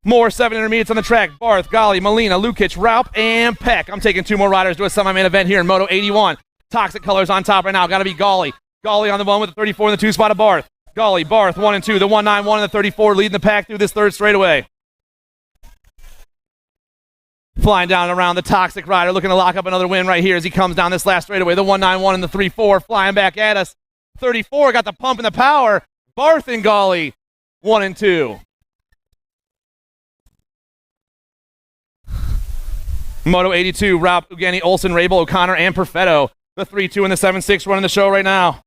More 7 intermediates on the track. Barth, Golly, Molina, Lukic, Raup, and Peck. I'm taking 2 more riders to a semi-main event here in Moto 81. Toxic Colors on top right now. Got to be Golly. Golly on the 1 with the 34 in the 2 spot of Barth. Golly, Barth, 1 and 2. The 191 and the 34 leading the pack through this third straightaway. Flying down around the Toxic rider, looking to lock up another win right here as he comes down this last straightaway. The 191 and the 34 flying back at us. 34 got the pump and the power. Barth and Golly, 1 and 2. Moto 82, Raup, Ugani, Olsen, Rabel, O'Connor, and Perfetto. The 3-2 and the 7-6 running the show right now.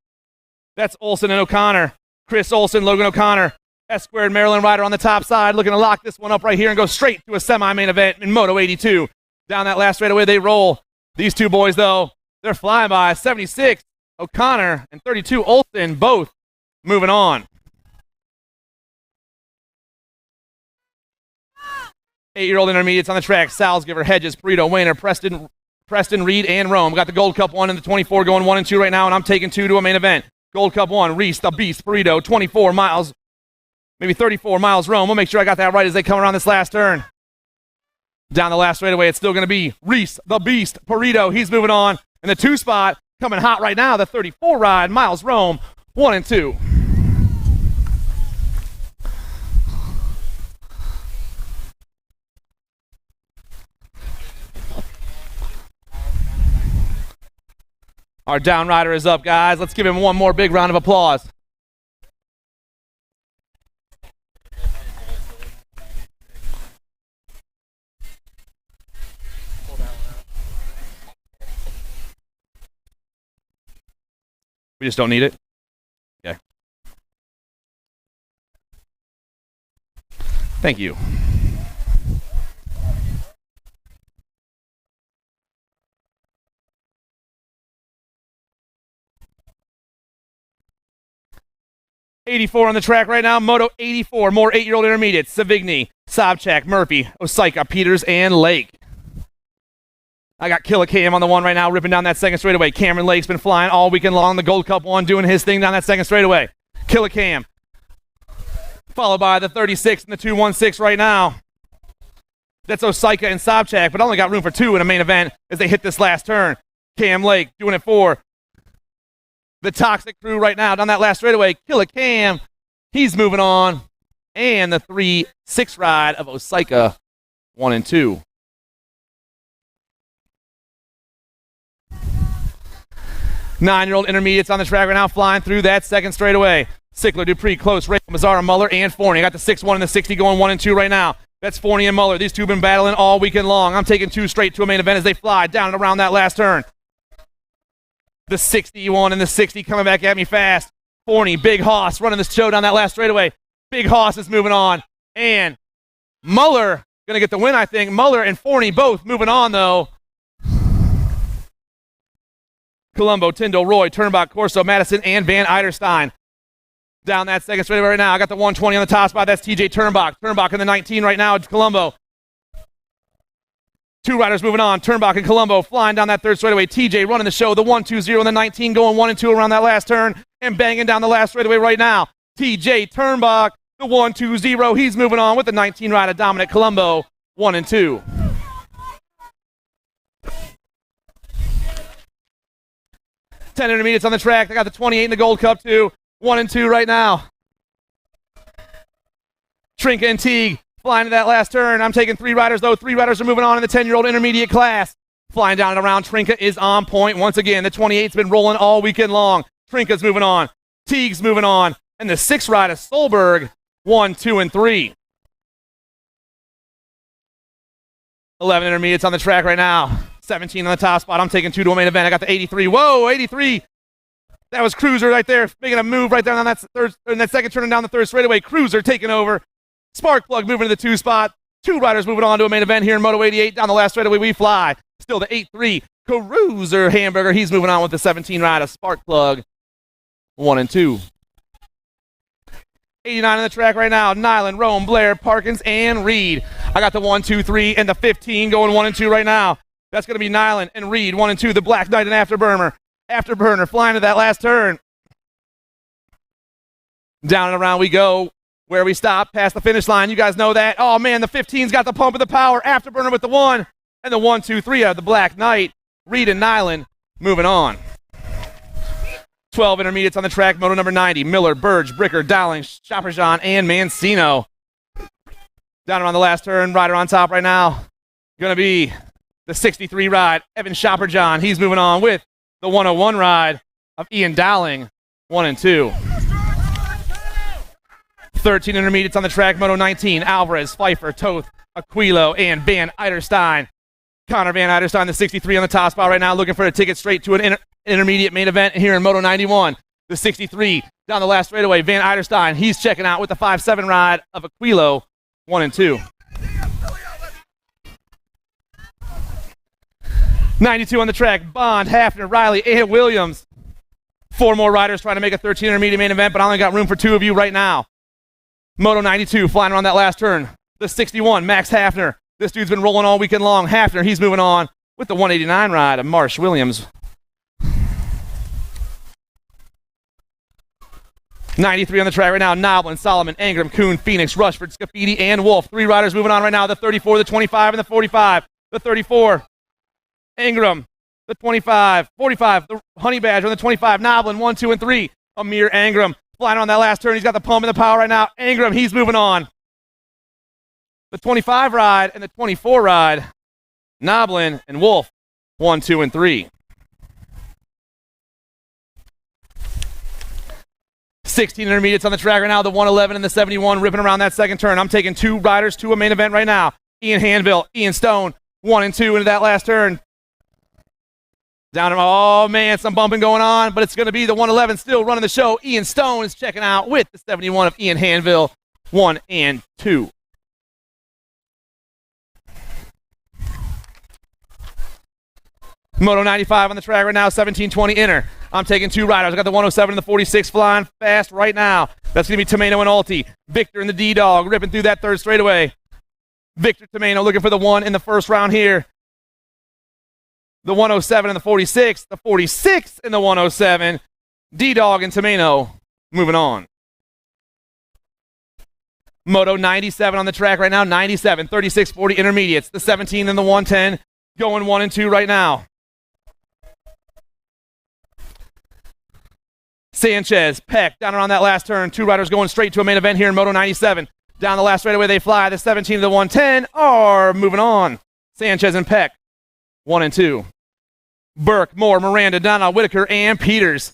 That's Olsen and O'Connor. Chris Olsen, Logan O'Connor. S-squared Maryland rider on the top side, looking to lock this one up right here and go straight to a semi-main event in Moto 82. Down that last straightaway they roll. These two boys, though, they're flying by. 76, O'Connor, and 32, Olsen, both moving on. 8-year-old intermediates on the track. Salzgiver, Hedges, Perito, Wayner, Preston, Reed, and Rome. Got the Gold Cup 1 and the 24 going 1 and 2 right now, and I'm taking 2 to a main event. Gold Cup 1, Reese, the Beast, Perito, 24 miles, maybe 34 miles, Rome. We'll make sure I got that right as they come around this last turn. Down the last straightaway, it's still going to be Reese, the Beast, Perito. He's moving on. And the 2 spot, coming hot right now, the 34 ride, Miles Rome, 1 and 2. Our down rider is up, guys. Let's give him one more big round of applause. We just don't need it? Okay. Thank you. '84 on the track right now. Moto 84. More 8-year-old intermediates. Savigny, Sobchak, Murphy, Osika, Peters, and Lake. I got Killa Cam on the 1 right now, ripping down that second straightaway. Cameron Lake's been flying all weekend long. The Gold Cup 1 doing his thing down that second straightaway. Killa Cam. Followed by the 36 and the 216 right now. That's Osika and Sobchak, but only got room for 2 in a main event as they hit this last turn. Cam Lake doing it for the Toxic crew right now down that last straightaway. Killa Cam, he's moving on. And the 3-6 ride of Osika, 1 and 2. Nine-year-old intermediates on the track right now, flying through that second straightaway. Sickler, Dupree, Close, Ray, Mazzara, Muller, and Forney. Got the 6-1 and the 60 going 1 and 2 right now. That's Forney and Muller. These two have been battling all weekend long. I'm taking 2 straight to a main event as they fly down and around that last turn. The 61 and the 60 coming back at me fast. Forney, Big Hoss running the show down that last straightaway. Big Hoss is moving on. And Muller going to get the win, I think. Muller and Forney both moving on, though. Colombo, Tyndall, Roy, Turnbach, Corso, Madison, and Van Eiderstein. Down that second straightaway right now. I got the 120 on the top spot. That's TJ Turnbach. Turnbach in the 19 right now. It's Colombo. 2 riders moving on. Turnbach and Colombo flying down that third straightaway. TJ running the show. The 120 and the 19 going 1 and 2 around that last turn and banging down the last straightaway right now. TJ Turnbach, the 120. He's moving on with the 19 ride of Dominic Colombo, 1 and 2. Ten intermediates on the track. They got the 28 in the Gold Cup too. 1 and 2 right now. Trinka and Teague flying to that last turn. I'm taking 3 riders, though. 3 riders are moving on in the 10-year-old intermediate class. Flying down and around. Trinka is on point once again. The 28's been rolling all weekend long. Trinka's moving on. Teague's moving on. And the 6 ride of Solberg, 1, 2, and 3. 11 intermediates on the track right now. 17 on the top spot. I'm taking 2 to a main event. I got the 83. Whoa, 83. That was Cruiser right there, making a move right down on that second turning down the third straightaway. Cruiser taking over. Sparkplug moving to the 2 spot. 2 riders moving on to a main event here in Moto 88. Down the last straightaway we fly. Still the 8-3 Cruiser Hamburger. He's moving on with the 17 ride of Sparkplug. 1 and 2. 89 on the track right now. Nyland, Rome, Blair, Parkins, and Reed. I got the 1, 2, 3, and the 15 going 1 and 2 right now. That's going to be Nyland and Reed, 1 and 2. The Black Knight and Afterburner. Afterburner flying to that last turn. Down and around we go. Where we stop, past the finish line. You guys know that. Oh, man, the 15's got the pump of the power. Afterburner with the 1. And the 1, 2, 3 of the Black Knight. Reed and Nyland moving on. 12 intermediates on the track. Moto number 90. Miller, Burge, Bricker, Dowling, Shopperjean, and Mancino. Down around the last turn. Rider on top right now. Going to be the 63 ride. Evan Shopperjean. He's moving on with the 101 ride of Ian Dowling. 1 and 2. 13 intermediates on the track. Moto 19. Alvarez, Pfeiffer, Toth, Aquilo, and Van Eiderstein. Connor Van Eiderstein, the 63 on the top spot right now, looking for a ticket straight to an intermediate main event here in Moto 91. The 63 down the last straightaway. Van Eiderstein, he's checking out with the 5-7 ride of Aquilo. 1 and 2. 92 on the track. Bond, Hafner, Riley, and Williams. 4 more riders trying to make a 13 intermediate main event, but I only got room for 2 of you right now. Moto 92 flying around that last turn. The 61, Max Hafner. This dude's been rolling all weekend long. Hafner, he's moving on with the 189 ride of Marsh Williams. 93 on the track right now. Noblin, Solomon, Ingram, Kuhn, Phoenix, Rushford, Scafidi, and Wolf. 3 riders moving on right now. The 34, the 25, and the 45. The 34, Ingram. The 25, 45, the Honey Badger on the 25. Noblin, 1, 2, and 3. Amir Ingram. Flying on that last turn. He's got the pump and the power right now. Ingram, he's moving on. The 25 ride and the 24 ride. Noblin and Wolf. 1, 2, and 3. 16 intermediates on the track right now. The 111 and the 71 ripping around that second turn. I'm taking 2 riders to a main event right now. Ian Hanville, Ian Stone. 1 and 2 into that last turn. Down, oh man, some bumping going on, but it's going to be the 111 still running the show. Ian Stone is checking out with the 71 of Ian Hanville. 1 and 2. Moto 95 on the track right now, 1720 inner. I'm taking 2 riders. I got the 107 and the 46 flying fast right now. That's going to be Tomeno and Alti. Victor and the D-Dog ripping through that third straightaway. Victor Tomeno looking for the 1 in the first round here. The 107 and the 46. The 46 and the 107. D-Dog and Tomeno moving on. Moto 97 on the track right now. 97, 36, 40 intermediates. The 17 and the 110 going 1 and 2 right now. Sanchez, Peck, down around that last turn. 2 riders going straight to a main event here in Moto 97. Down the last straightaway they fly. The 17 to the 110 are moving on. Sanchez and Peck, 1 and 2. Burke, Moore, Miranda, Donna, Whitaker, and Peters.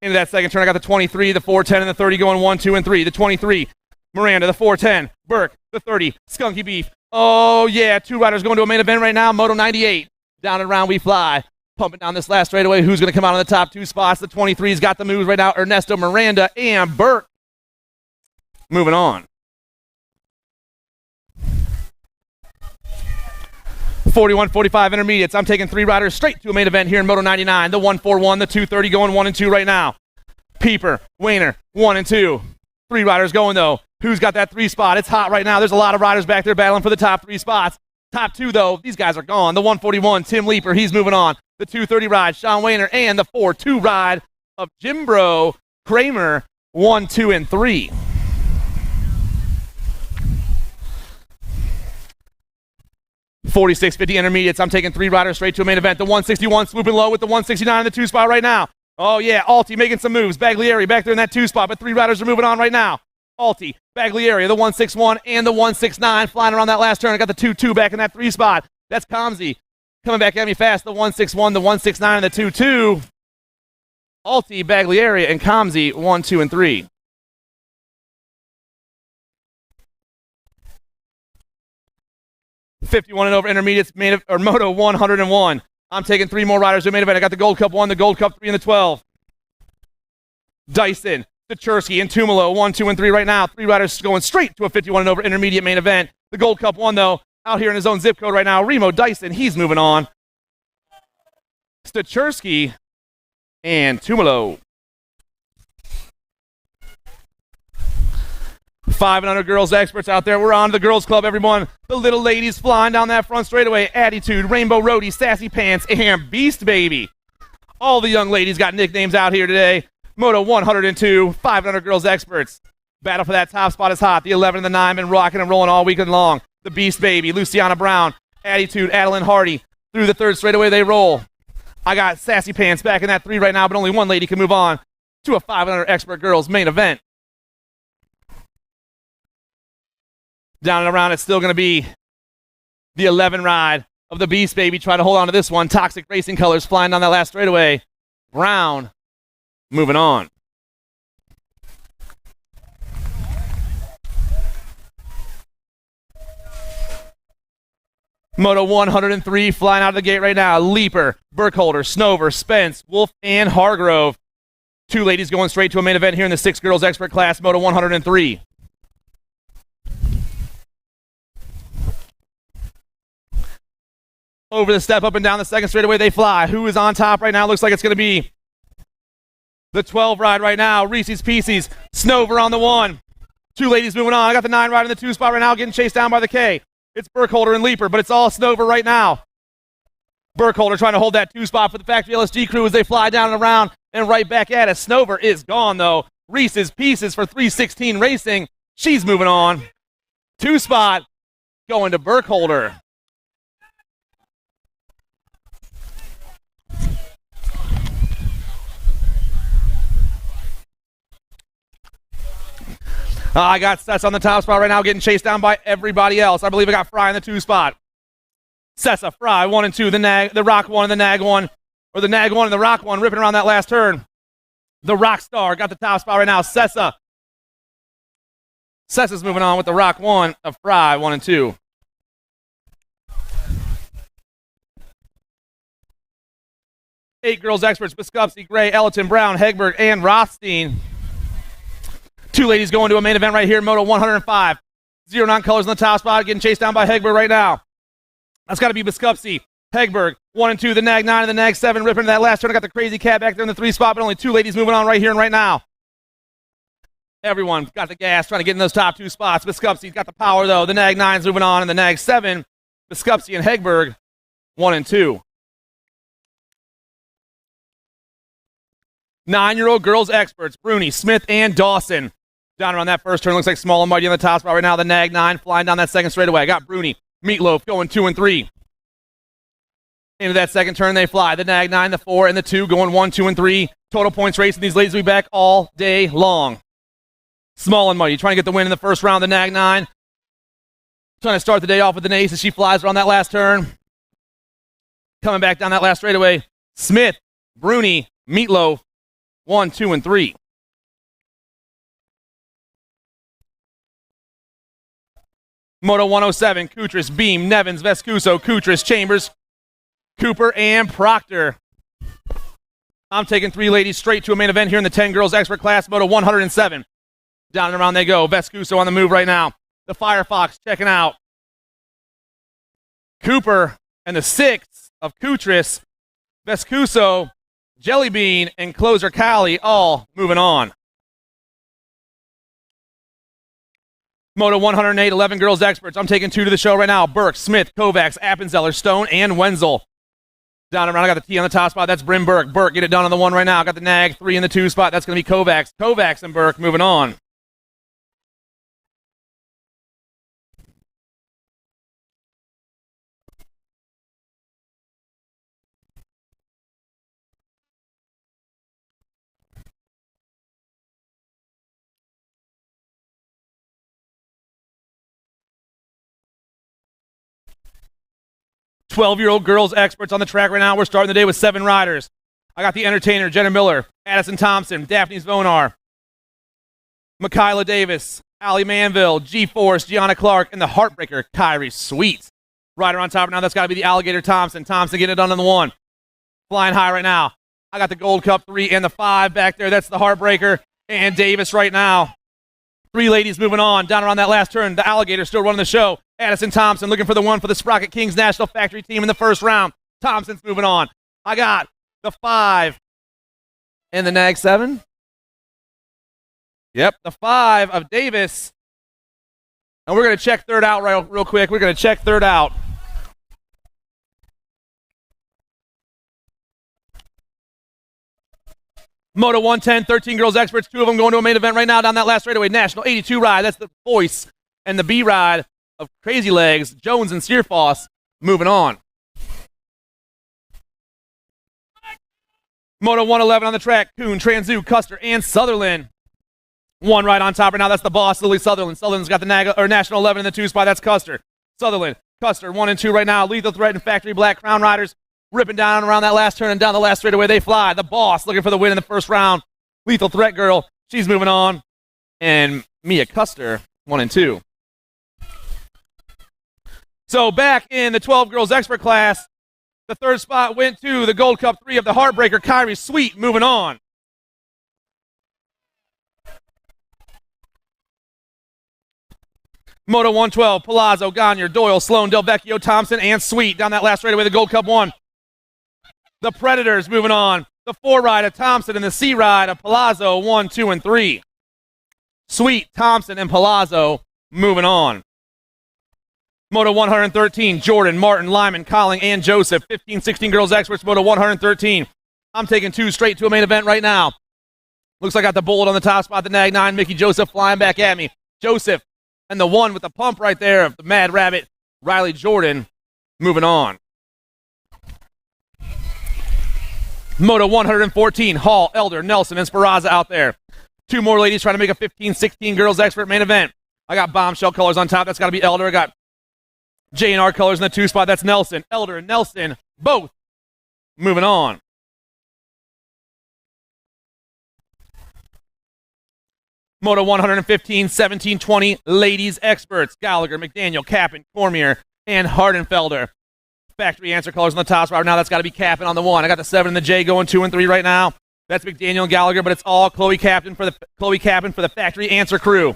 Into that second turn, I got the 23, the 410, and the 30 going 1, 2, and 3. The 23, Miranda, the 410, Burke, the 30, Skunky Beef. Oh, yeah, 2 riders going to a main event right now. Moto 98, down and around we fly. Pumping down this last straightaway. Who's going to come out on the top 2 spots? The 23's got the moves right now. Ernesto Miranda and Burke. Moving on. 41, 45 intermediates. I'm taking 3 riders straight to a main event here in Moto 99. The 141, the 230 going 1 and 2 right now. Pieper, Wayner, 1 and 2. 3 riders going though. Who's got that 3 spot? It's hot right now. There's a lot of riders back there battling for the top 3 spots. Top 2 though, these guys are gone. The 141, Tim Leeper, he's moving on. The 230 ride, Sean Wayner, and the 4-2 ride of Jimbro Kramer, 1, 2, and 3. $46.50 intermediates. I'm taking 3 riders straight to a main event. The 161 swooping low with the 169 in the 2 spot right now. Oh yeah, Alti making some moves. Baglieri back there in that 2 spot, but 3 riders are moving on right now. Alti, Baglieri, the 161 and the 169 flying around that last turn. I got the 2-2 back in that 3 spot. That's Comsey coming back at me fast. The 161, the 169, and the 2-2. Alti, Baglieri, and Comsey, 1, 2, and 3. $51 and over intermediates, Moto 101. I'm taking 3 more riders to main event. I got the Gold Cup 1, the Gold Cup 3, and the 12. Dyson, T.R.A.C.K, and Trumbull, 1, 2, and 3 right now. 3 riders going straight to a 51 and over intermediate main event. The Gold Cup 1, though, out here in his own zip code right now. Remo Dyson, he's moving on. T.R.A.C.K and Trumbull. 5 and under girls experts out there. We're on to the girls club, everyone. The little ladies flying down that front straightaway. Attitude, Rainbow Roadie, Sassy Pants, and Beast Baby. All the young ladies got nicknames out here today. Moto 102, 5 and under girls experts. Battle for that top spot is hot. The 11 and the 9 been rocking and rolling all weekend long. The Beast Baby, Luciana Brown, Attitude, Adeline Hardy. Through the third straightaway they roll. I got Sassy Pants back in that 3 right now, but only one lady can move on to a 5 and under expert girls main event. Down and around, it's still going to be the 11 ride of the Beast Baby. Try to hold on to this one. Toxic Racing colors flying down that last straightaway. Brown moving on. Moto 103 flying out of the gate right now. Leaper, Burkholder, Snover, Spence, Wolf, and Hargrove. 2 ladies going straight to a main event here in the 6 girls expert class, Moto 103. Over the step, up and down the second straightaway they fly. Who is on top right now? Looks like it's going to be the 12 ride right now. Reese's Pieces, Snover on the 1. 2 ladies moving on. I got the 9 ride in the 2 spot right now, getting chased down by the K. It's Burkholder and Leaper, but it's all Snover right now. Burkholder trying to hold that 2 spot for the Factory LSG crew as they fly down and around and right back at us. Snover is gone, though. Reese's Pieces for 316 Racing. She's moving on. 2 spot going to Burkholder. I got Sess on the top spot right now, getting chased down by everybody else. I believe I got Fry in the 2 spot. Sessa, Fry, 1 and 2, the Rock 1 and the Nag 1, or the Nag 1 and the Rock 1, ripping around that last turn. The Rock Star got the top spot right now. Sessa's moving on with the Rock 1 of Fry, 1 and 2. Eight girls experts, Biskupski, Gray, Ellerton, Brown, Hegberg, and Rothstein. 2 ladies going to a main event right here, Moto 105. 09 colors on the top spot, getting chased down by Hegberg right now. That's got to be Biskupski. Hegberg, 1 and 2, the Nag 9 and the Nag 7, ripping that last turn. I got the Crazy Cat back there in the 3 spot, but only 2 ladies moving on right here and right now. Everyone got the gas, trying to get in those top 2 spots. Biskupski's got the power, though. The Nag 9's moving on, and the Nag 7, Biskupski and Hegberg, 1 and 2. 9-year-old girls experts, Bruni, Smith, and Dawson. Down around that first turn, looks like Small and Mighty on the top spot right now. The Nag 9 flying down that second straightaway. I got Bruni, Meatloaf going 2 and 3. Into that second turn they fly. The Nag 9, the 4, and the 2 going 1, 2, and 3. Total points racing. These ladies will be back all day long. Small and Mighty trying to get the win in the first round. The Nag 9 trying to start the day off with an ace as she flies around that last turn. Coming back down that last straightaway. Smith, Bruni, Meatloaf, 1, 2, and 3. Moto 107, Kutris, Beam, Nevins, Vescuso, Kutris, Chambers, Cooper, and Proctor. I'm taking 3 ladies straight to a main event here in the 10 girls expert class, Moto 107. Down and around they go. Vescuso on the move right now. The Firefox checking out. Cooper and the 6 of Kutris, Vescuso, Jellybean, and Closer Cali all moving on. Moto 108, 11 girls experts. I'm taking 2 to the show right now. Burke, Smith, Kovacs, Appenzeller, Stone, and Wenzel. Down and around, I got the T on the top spot. That's Brim Burke. Burke, get it done on the 1 right now. Got the Nag 3 in the 2 spot. That's going to be Kovacs. Kovacs and Burke moving on. 12-year-old girls experts on the track right now. We're starting the day with 7 riders. I got the Entertainer, Jenna Miller, Addison Thompson, Daphne Zvonar, Michaela Davis, Allie Manville, G-Force, Gianna Clark, and the Heartbreaker, Kyrie Sweet. Rider on top right now, that's got to be the Alligator Thompson. Thompson getting it done on the 1. Flying high right now. I got the Gold Cup 3 and the 5 back there. That's the Heartbreaker and Davis right now. 3 ladies moving on. Down around that last turn. The Alligator still running the show. Addison Thompson looking for the 1 for the Sprocket Kings National Factory team in the first round. Thompson's moving on. I got the 5 and the Nag 7. Yep, the 5 of Davis. And we're going to check third out real quick. We're going to check third out. Moto 110, 13 girls experts, 2 of them going to a main event right now down that last straightaway. National 82 ride, that's the voice and the B ride of Crazy Legs, Jones and Searfoss moving on. Moto 111 on the track, Kuhn, Transu, Custer, and Sutherland. 1 right on top right now, that's the boss, Lily Sutherland. Sutherland's got the National 11 in the 2 spot, that's Custer. Sutherland, Custer, 1 and 2 right now. Lethal Threat and Factory Black Crown Riders ripping down around that last turn and down the last straightaway they fly. The boss looking for the win in the first round. Lethal Threat Girl, she's moving on. And Mia Custer, 1 and 2. So back in the 12 girls expert class, the 3rd spot went to the Gold Cup 3 of the Heartbreaker, Kyrie Sweet, moving on. Moto 112, Palazzo, Gagne, Doyle, Sloan, Del Vecchio, Thompson, and Sweet down that last straightaway, the Gold Cup 1. The Predators moving on. The 4 ride of Thompson and the C ride of Palazzo, 1, 2, and 3. Sweet, Thompson, and Palazzo moving on. Moto 113, Jordan, Martin, Lyman, Colling, and Joseph. 15, 16 girls experts, Moto 113. I'm taking 2 straight to a main event right now. Looks like I got the bullet on the top spot, the Nag 9, Mickey Joseph flying back at me. Joseph and the 1 with the pump right there of the Mad Rabbit, Riley Jordan, moving on. Moto 114, Hall, Elder, Nelson, and Speranza out there. 2 more ladies trying to make a 15, 16 girls expert main event. I got bombshell colors on top. That's got to be Elder. I got J&R colors in the 2 spot. That's Nelson. Elder and Nelson, both moving on. Moto 115, 17, 20 ladies experts. Gallagher, McDaniel, Kappen, Cormier, and Hardenfelder. Factory answer colors on the top spot. Now that's got to be Kappen on the 1. I got the 7 and the J going 2 and 3 right now. That's McDaniel and Gallagher, but it's all Chloe Kappen for the factory answer crew.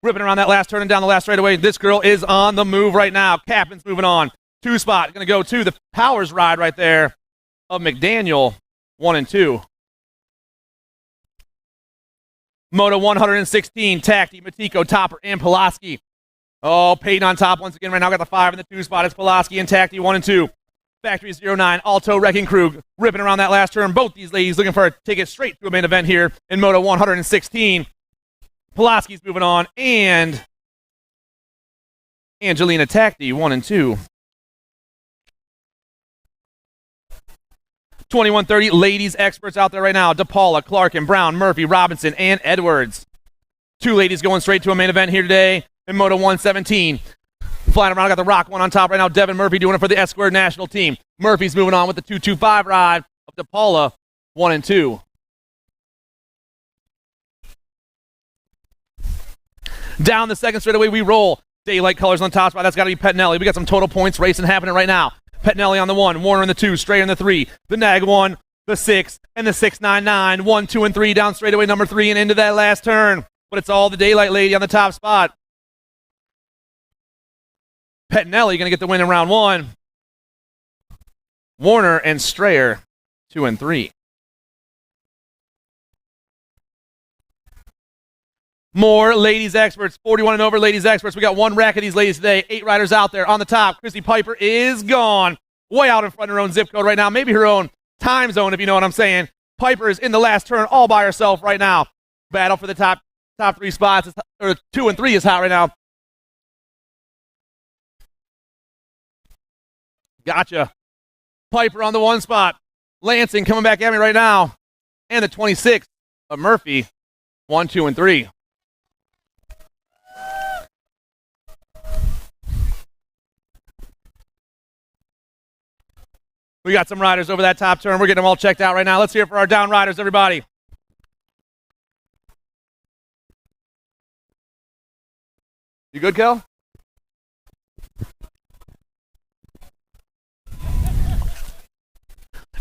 Ripping around that last turn and down the last straightaway. This girl is on the move right now. Kappen's moving on. 2 spot. Going to go to the Powers ride right there of McDaniel, 1 and 2. Moto 116, Tacti, Matiko, Topper, and Pulaski. Oh, Peyton on top once again right now. Got the 5 in the 2 spot. It's Pulaski and Tacti, 1 and 2. Factory 09, Alto Wrecking Crew, ripping around that last turn. Both these ladies looking for a ticket straight to a main event here in Moto 116. Pulaski's moving on, and Angelina Tacti, 1 and 2. 2130 ladies experts out there right now. DePaula, Clark, and Brown, Murphy, Robinson, and Edwards. 2 ladies going straight to a main event here today in Moto 117. Flying around, I got the Rock 1 on top right now. Devin Murphy doing it for the S-Squared national team. Murphy's moving on with the 225 ride of DePaula, 1 and 2. Down the second straightaway we roll. Daylight colors on top spot. That's got to be Pettinelli. We got some total points racing happening right now. Pettinelli on the 1, Warner in the 2, Strayer in the 3, the Nag 1, the 6, and the 699. 1, 2, and 3 down straightaway number 3 and into that last turn. But it's all the Daylight lady on the top spot. Pettinelli going to get the win in round 1. Warner and Strayer, 2 and 3. More ladies experts, 41 and over ladies experts. We got 1 rack of these ladies today. 8 riders out there on the top. Chrissy Piper is gone. Way out in front of her own zip code right now. Maybe her own time zone, if you know what I'm saying. Piper is in the last turn all by herself right now. Battle for the top 3 spots. Or 2 and 3 is hot right now. Gotcha. Piper on the 1 spot. Lansing coming back at me right now. And the 26 of Murphy. 1, 2, and 3. We got some riders over that top turn. We're getting them all checked out right now. Let's hear it for our down riders, everybody. You good, Kel?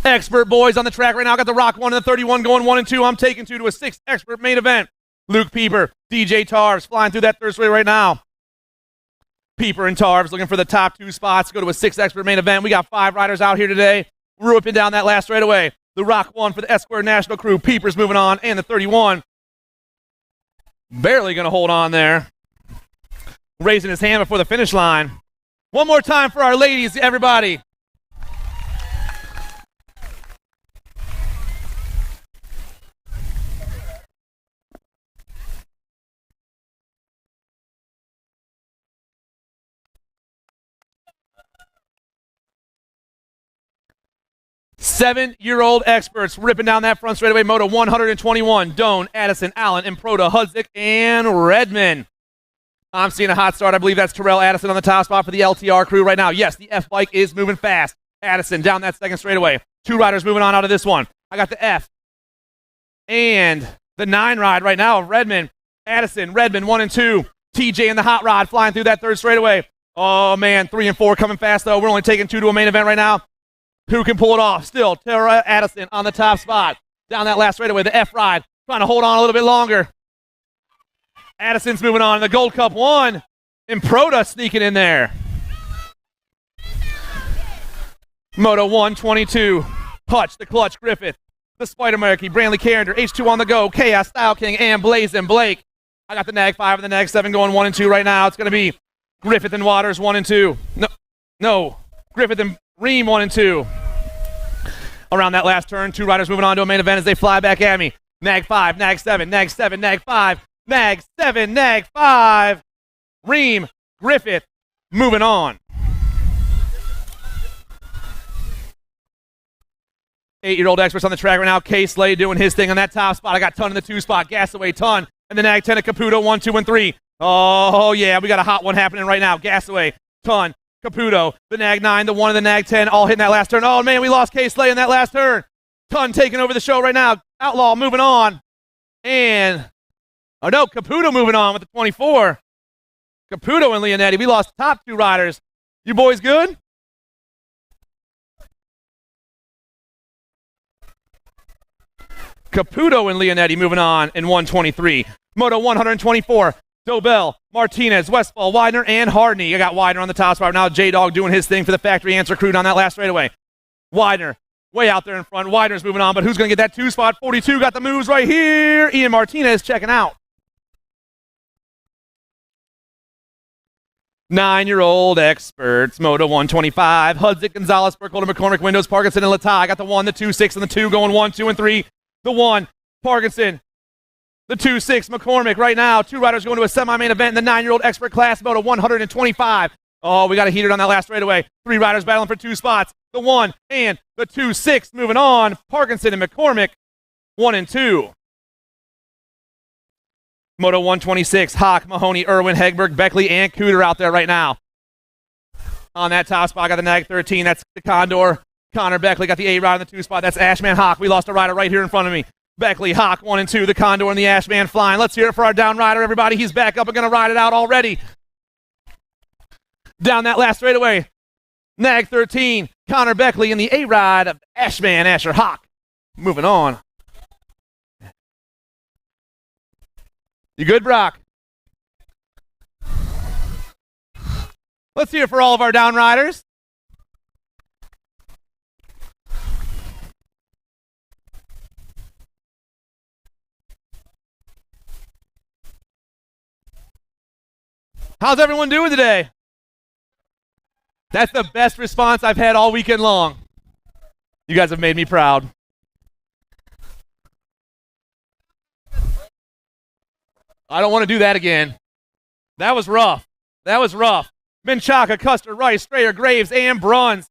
Expert boys on the track right now. Got the Rock 1 and the 31 going 1 and 2. I'm taking 2 to a 6th expert main event. Luke Pieper, DJ Tarves flying through that third straight right now. Pieper and Tarves looking for the top 2 spots. Go to a 6th expert main event. We got 5 riders out here today. Ripping down that last straightaway. The Rock 1 for the S-Square National crew. Pieper's moving on. And the 31. Barely going to hold on there. Raising his hand before the finish line. One more time for our ladies, everybody. Seven-year-old experts ripping down that front straightaway. Moto 121. Doan, Addison, Allen, Improda, Hudzik, and Redmond. I'm seeing a hot start. I believe that's Terrell Addison on the top spot for the LTR crew right now. Yes, the F bike is moving fast. Addison down that second straightaway. 2 riders moving on out of this one. I got the F and the 9 ride right now of Redmond. Addison, Redmond 1 and 2. TJ and the hot rod flying through that third straightaway. Oh, man, 3 and 4 coming fast, though. We're only taking 2 to a main event right now. Who can pull it off? Still, Tara Addison on the top spot. Down that last straightaway, the F ride, trying to hold on a little bit longer. Addison's moving on. The Gold Cup 1. Improda sneaking in there. Moto 122. Hutch, the Clutch, Griffith, the Spider Murky, Brantley Carringer, H2 on the go, Chaos, Style King, and Blazin' Blake. I got the Nag 5 and the Nag 7 going 1 and 2 right now. It's going to be Griffith and Waters 1 and 2. No. Griffith and Ream 1 and 2. Around that last turn, 2 riders moving on to a main event as they fly back at me. Nag 5, Nag 7, Nag 7, Nag 5, Nag 7, Nag 5. Ream, Griffith, moving on. 8-year-old experts on the track right now. K. Slay doing his thing on that top spot. I got Ton in the 2 spot. Gasaway, Ton, and the Nag 10 of Caputo, 1, 2, and 3. Oh, yeah, we got a hot one happening right now. Gasaway, Ton, Caputo, the Nag 9, the 1, and the Nag 10, all hitting that last turn. Oh, man, we lost K. Slay in that last turn. Ton taking over the show right now. Outlaw moving on. And, oh, no, Caputo moving on with the 24. Caputo and Leonetti. We lost the top 2 riders. You boys good? Caputo and Leonetti moving on in 123. Moto 124. Dobell, Martinez, Westfall, Widener, and Hardney. I got Widener on the top spot now. J-Dog doing his thing for the factory answer crew on that last straightaway. Widener way out there in front. Widener's moving on, but who's going to get that 2 spot? 42 got the moves right here. Ian Martinez checking out. 9-year-old experts. Moto 125. Hudzik, Gonzalez, Burkholder, McCormick, Windows, Parkinson, and Latai. I got the 1, the 2, 6, and the 2 going 1, 2, and 3. The 1, Parkinson. The 2, 6, McCormick right now. 2 riders going to a semi-main event in the 9-year-old expert class, Moto 125. Oh, we got a heater on that last straightaway. 3 riders battling for 2 spots. The 1 and the 2, 6 moving on. Parkinson and McCormick, 1 and 2. Moto 126, Hawk, Mahoney, Irwin, Hegberg, Beckley, and Cooter out there right now. On that top spot, got the Nag 13. That's the Condor. Connor Beckley got the A ride on the 2 spot. That's Ashman Hawk. We lost a rider right here in front of me. Beckley, Hawk, 1 and 2. The Condor and the Ashman flying. Let's hear it for our down rider, everybody. He's back up and going to ride it out already. Down that last straightaway. Nag 13, Connor Beckley in the A ride of Ashman, Asher Hawk. Moving on. You good, Brock? Let's hear it for all of our down riders. How's everyone doing today? That's the best response I've had all weekend long. You guys have made me proud. I don't want to do that again. That was rough. That was rough. Menchaca, Custer, Rice, Strayer, Graves, and Bruns.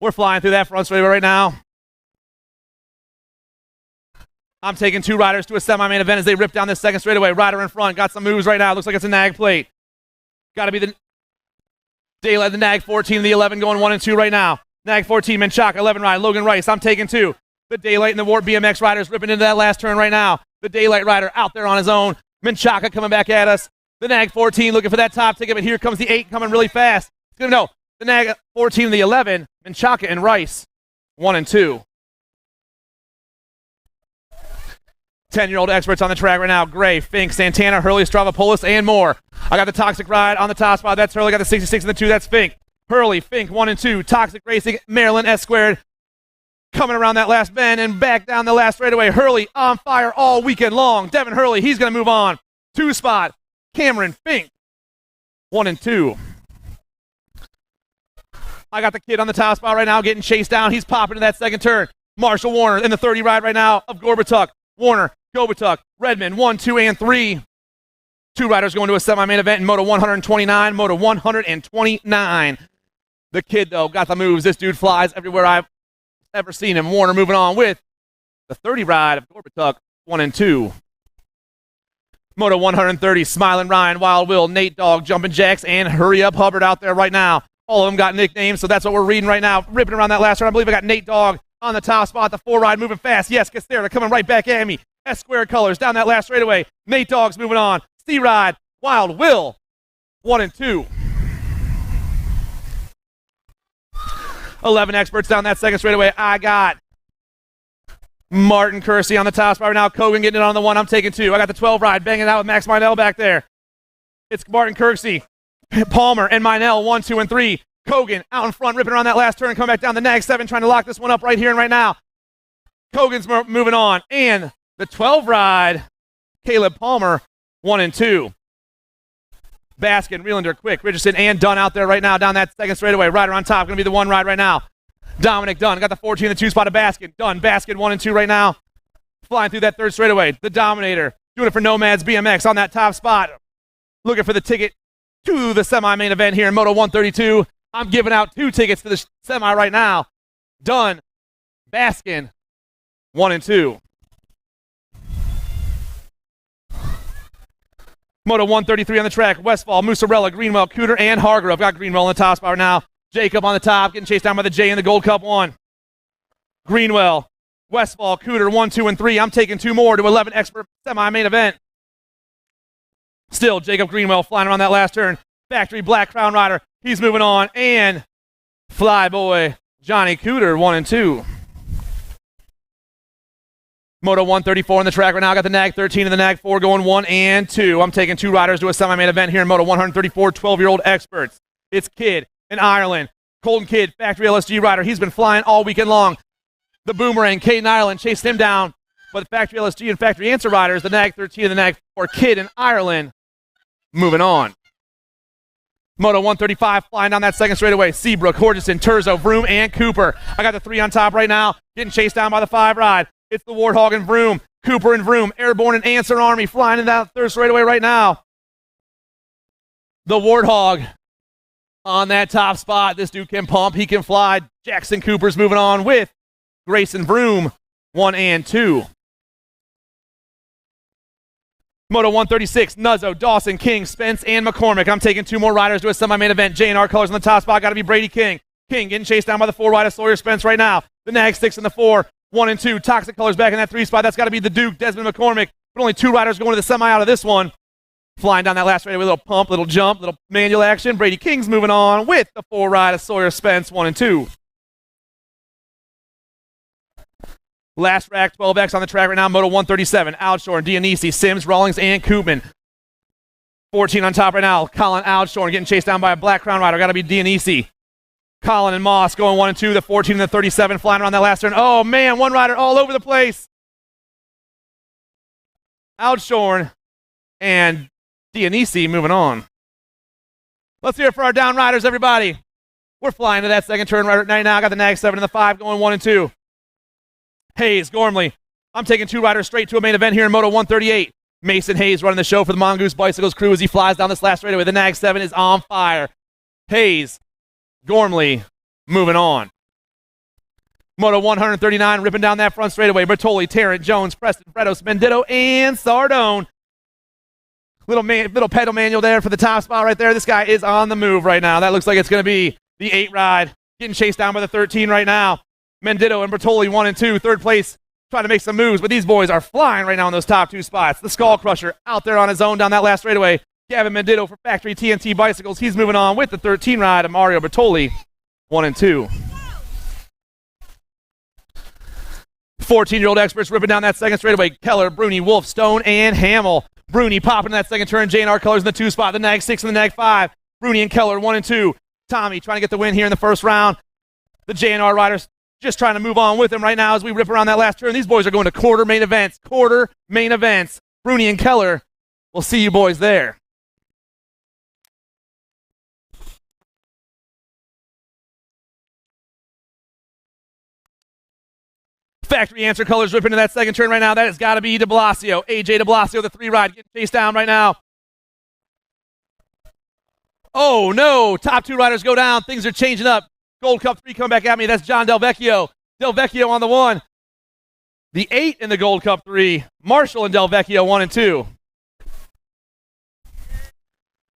We're flying through that front straightaway right now. I'm taking 2 riders to a semi-main event as they rip down this second straightaway. Rider in front, got some moves right now. Looks like it's a Nag plate. Got to be the Daylight, the Nag 14, the 11 going 1 and 2 right now. Nag 14, Menchaca, 11 ride, Logan Rice. I'm taking 2. The Daylight and the Warp BMX riders ripping into that last turn right now. The Daylight rider out there on his own. Menchaca coming back at us. The Nag 14 looking for that top ticket, but here comes the 8 coming really fast. No, the Nag 14 and the 11, Menchaca and Rice. 1 and 2. 10-year-old experts on the track right now. Gray, Fink, Santana, Hurley, Stravopoulos, and more. I got the Toxic ride on the top spot. That's Hurley. Got the 66 and the 2. That's Fink. Hurley, Fink, 1 and 2. Toxic Racing, Maryland, S squared. Coming around that last bend and back down the last straightaway. Hurley on fire all weekend long. Devin Hurley, he's going to move on. 2 spot. Cameron Fink, 1 and 2. I got the kid on the top spot right now getting chased down. He's popping to that second turn. Marshall Warner in the 30 ride right now of Gorbatuk. Warner, Gobatuk, Redmond, 1, 2, and 3. 2 riders going to a semi-main event in Moto 129, Moto 129. The kid, though, got the moves. This dude flies everywhere I've ever seen him. Warner moving on with the 30 ride of Gorbatuk, 1 and 2. Moto 130, Smiling Ryan, Wild Will, Nate Dogg, Jumpin' Jacks, and Hurry Up Hubbard out there right now. All of them got nicknames, so that's what we're reading right now. Ripping around that last turn. I believe I got Nate Dogg on the top spot. The 4 ride moving fast. Yes, gets there. They're coming right back at me. S squared colors down that last straightaway. Nate Dogg's moving on. C ride, Wild Will, 1 and 2. 11 experts down that second straightaway. I got Martin Kersey on the top spot right now. Kogan getting it on the 1. I'm taking 2. I got the 12 ride banging out with Max Minell back there. It's Martin Kersey, Palmer, and Minell, 1, 2, and 3. Kogan out in front, ripping around that last turn, coming back down the nag 7, trying to lock this one up right here and right now. Kogan's moving on. And the 12 ride, Caleb Palmer, 1 and 2. Baskin, Reelander, Quick, Richardson, and Dunn out there right now down that second straightaway. Rider on top, going to be the 1 ride right now. Dominic Dunn got the 14 and the 2 spot of Baskin. Dunn, Baskin, 1 and 2 right now. Flying through that third straightaway. The Dominator doing it for Nomads BMX on that top spot. Looking for the ticket to the semi-main event here in Moto 132. I'm giving out 2 tickets to the semi right now. Dunn, Baskin, 1 and 2. Moto 133 on the track. Westfall, Musarella, Greenwell, Cooter, and Hargrove. Got Greenwell on the top spot right now. Jacob on the top, getting chased down by the J in the Gold Cup 1. Greenwell, Westfall, Cooter, 1, 2, and 3. I'm taking 2 more to 11 expert semi-main event. Still, Jacob Greenwell flying around that last turn. Factory Black Crown Rider, he's moving on. And Flyboy, Johnny Cooter, 1 and 2. Moto 134 on the track right now. I got the Nag 13 and the Nag 4 going 1 and 2. I'm taking 2 riders to a semi-main event here in Moto 134, 12-year-old experts. It's Kidd in Ireland. Colton Kidd, Factory LSG rider. He's been flying all weekend long. The Boomerang, Caden Ireland, chased him down. But the Factory LSG and Factory Answer riders, the Nag 13 and the Nag 4, Kidd in Ireland, moving on. Moto 135 flying down that second straightaway. Seabrook, Horgeson, Terzo, Vroom, and Cooper. I got the 3 on top right now. Getting chased down by the 5 ride. It's the Warthog and Vroom. Cooper and Vroom. Airborne and Answer Army flying in that third straightaway right now. The Warthog on that top spot. This dude can pump. He can fly. Jackson Cooper's moving on with Grayson Vroom, 1 and 2. Moto 136, Nuzzo, Dawson, King, Spence, and McCormick. I'm taking 2 more riders to a semi-main event. J&R colors on the top spot. Got to be Brady King. King getting chased down by the 4 rider Sawyer Spence right now. The Nag 6 and the 4, 1 and 2. Toxic colors back in that 3 spot. That's got to be the Duke, Desmond McCormick. But only 2 riders going to the semi out of this one. Flying down that last straightaway, little pump, little jump, little manual action. Brady King's moving on with the 4 rider Sawyer Spence, 1 and 2. Last rack, 12X on the track right now. Moto 137, Outshore, Dionisi, Sims, Rawlings, and Koopman. 14 on top right now. Colin Outshore getting chased down by a Black Crown rider. Got to be Dionisi. Colin and Moss going 1 and 2. The 14 and the 37 flying around that last turn. Oh, man, 1 rider all over the place. Outshore and Dionisi moving on. Let's hear it for our down riders, everybody. We're flying to that second turn right now. I got the Nag 7 and the 5 going 1 and 2. Hayes, Gormley. I'm taking 2 riders straight to a main event here in Moto 138. Mason Hayes running the show for the Mongoose Bicycles crew as he flies down this last straightaway. The Nag 7 is on fire. Hayes, Gormley, moving on. Moto 139, ripping down that front straightaway. Bertoli, Tarrant, Jones, Preston, Fredos, Mendito, and Sardone. Little pedal manual there for the top spot right there. This guy is on the move right now. That looks like it's going to be the 8 ride. Getting chased down by the 13 right now. Mendito and Bertoli 1 and 2. Third place, trying to make some moves, but these boys are flying right now in those top 2 spots. The Skull Crusher out there on his own down that last straightaway. Gavin Mendito for Factory TNT Bicycles. He's moving on with the 13 ride of Mario Bertoli, 1 and 2. 14-year-old experts ripping down that second straightaway. Keller, Bruni, Wolf, Stone, and Hamill. Bruni popping in that second turn. J&R Colors in the 2 spot. The nag 6 and the nag 5. Bruni and Keller 1 and 2. Tommy trying to get the win here in the first round. The J&R riders just trying to move on with him right now as we rip around that last turn. These boys are going to quarter main events. Quarter main events. Bruni and Keller, we'll see you boys there. Factory Answer Colors ripping into that second turn right now. That has got to be De Blasio. AJ De Blasio, the 3 ride, getting chased down right now. Oh, no. Top 2 riders go down. Things are changing up. Gold Cup 3 come back at me. That's John Del Vecchio. Del Vecchio on the 1. The 8 in the Gold Cup 3. Marshall and Del Vecchio 1 and 2.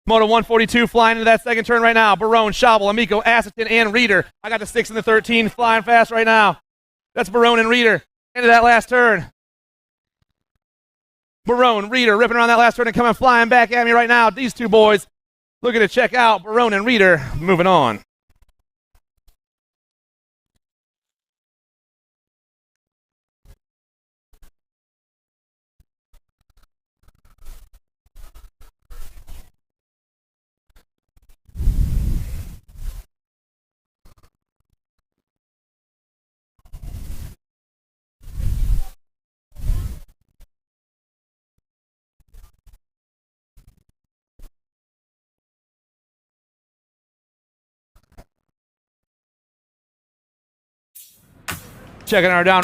Moto 142 flying into that second turn right now. Barone, Schabel, Amico, Asseton, and Reeder. I got the 6 and the 13 flying fast right now. That's Barone and Reeder. Into that last turn. Barone, Reeder ripping around that last turn and coming flying back at me right now. These 2 boys looking to check out. Barone and Reeder moving on. Checking her down.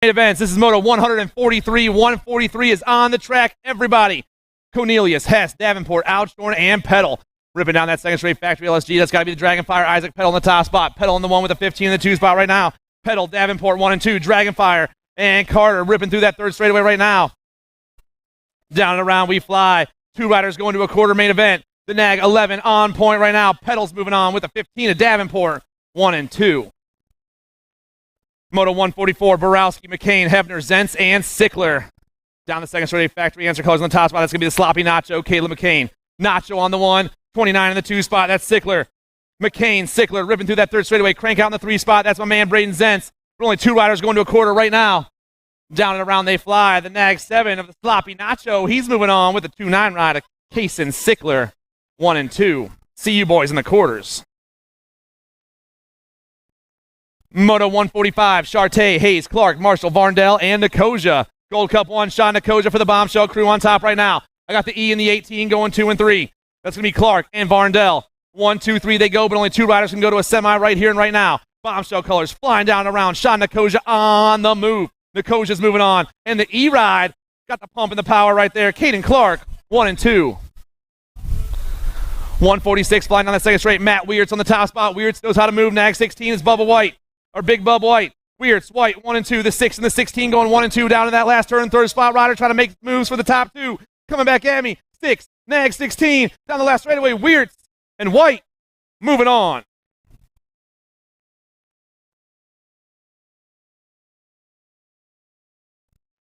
Events. This is Moto 143. 143 is on the track. Everybody. Cornelius, Hess, Davenport, Outshorn, and Peddle. Ripping down that second straight factory LSG. That's got to be the Dragonfire. Isaac Peddle in the top spot. Peddle in the 1 with the 15 in the 2 spot right now. Peddle, Davenport 1 and 2. Dragonfire and Carter ripping through that third straightaway right now. Down and around we fly. 2 riders going to a quarter main event. The nag 11 on point right now. Peddle's moving on with the 15 of Davenport 1 and 2. Moto 144, Borowski, McCain, Hebner, Zentz, and Sickler. Down the second straightaway, factory answer colors on the top spot. That's going to be the sloppy Nacho, Caleb McCain. Nacho on the 1, 29 in the 2 spot. That's Sickler. McCain, Sickler ripping through that third straightaway. Crank out in the 3 spot. That's my man, Braden Zentz. But only 2 riders going to a quarter right now. Down and around they fly. The Nag 7 of the Sloppy Nacho. He's moving on with the 2-9 ride of Kaysen Sickler, 1 and 2. See you boys in the quarters. Moto 145, Charte, Hayes, Clark, Marshall, Varndell, and Nicosia. Gold Cup 1, Sean Nicosia for the Bombshell crew on top right now. I got the E and the 18 going 2 and 3. That's going to be Clark and Varndell. 1, 2, 3 they go, but only 2 riders can go to a semi right here and right now. Bombshell colors flying down and around. Sean Nicosia on the move. Nicosia's moving on. And the E-Ride got the pump and the power right there. Caden Clark, 1 and 2. 146 flying down that second straight. Matt Weirt's on the top spot. Weirt's knows how to move. Nag 16 is Bubba White, or Big Bub White. Weirt's White, 1 and 2. The 6 and the 16 going 1 and 2 down in that last turn. Third spot rider trying to make moves for the top 2. Coming back at me. 6, Nag 16 down the last straightaway. Weirt's and White moving on.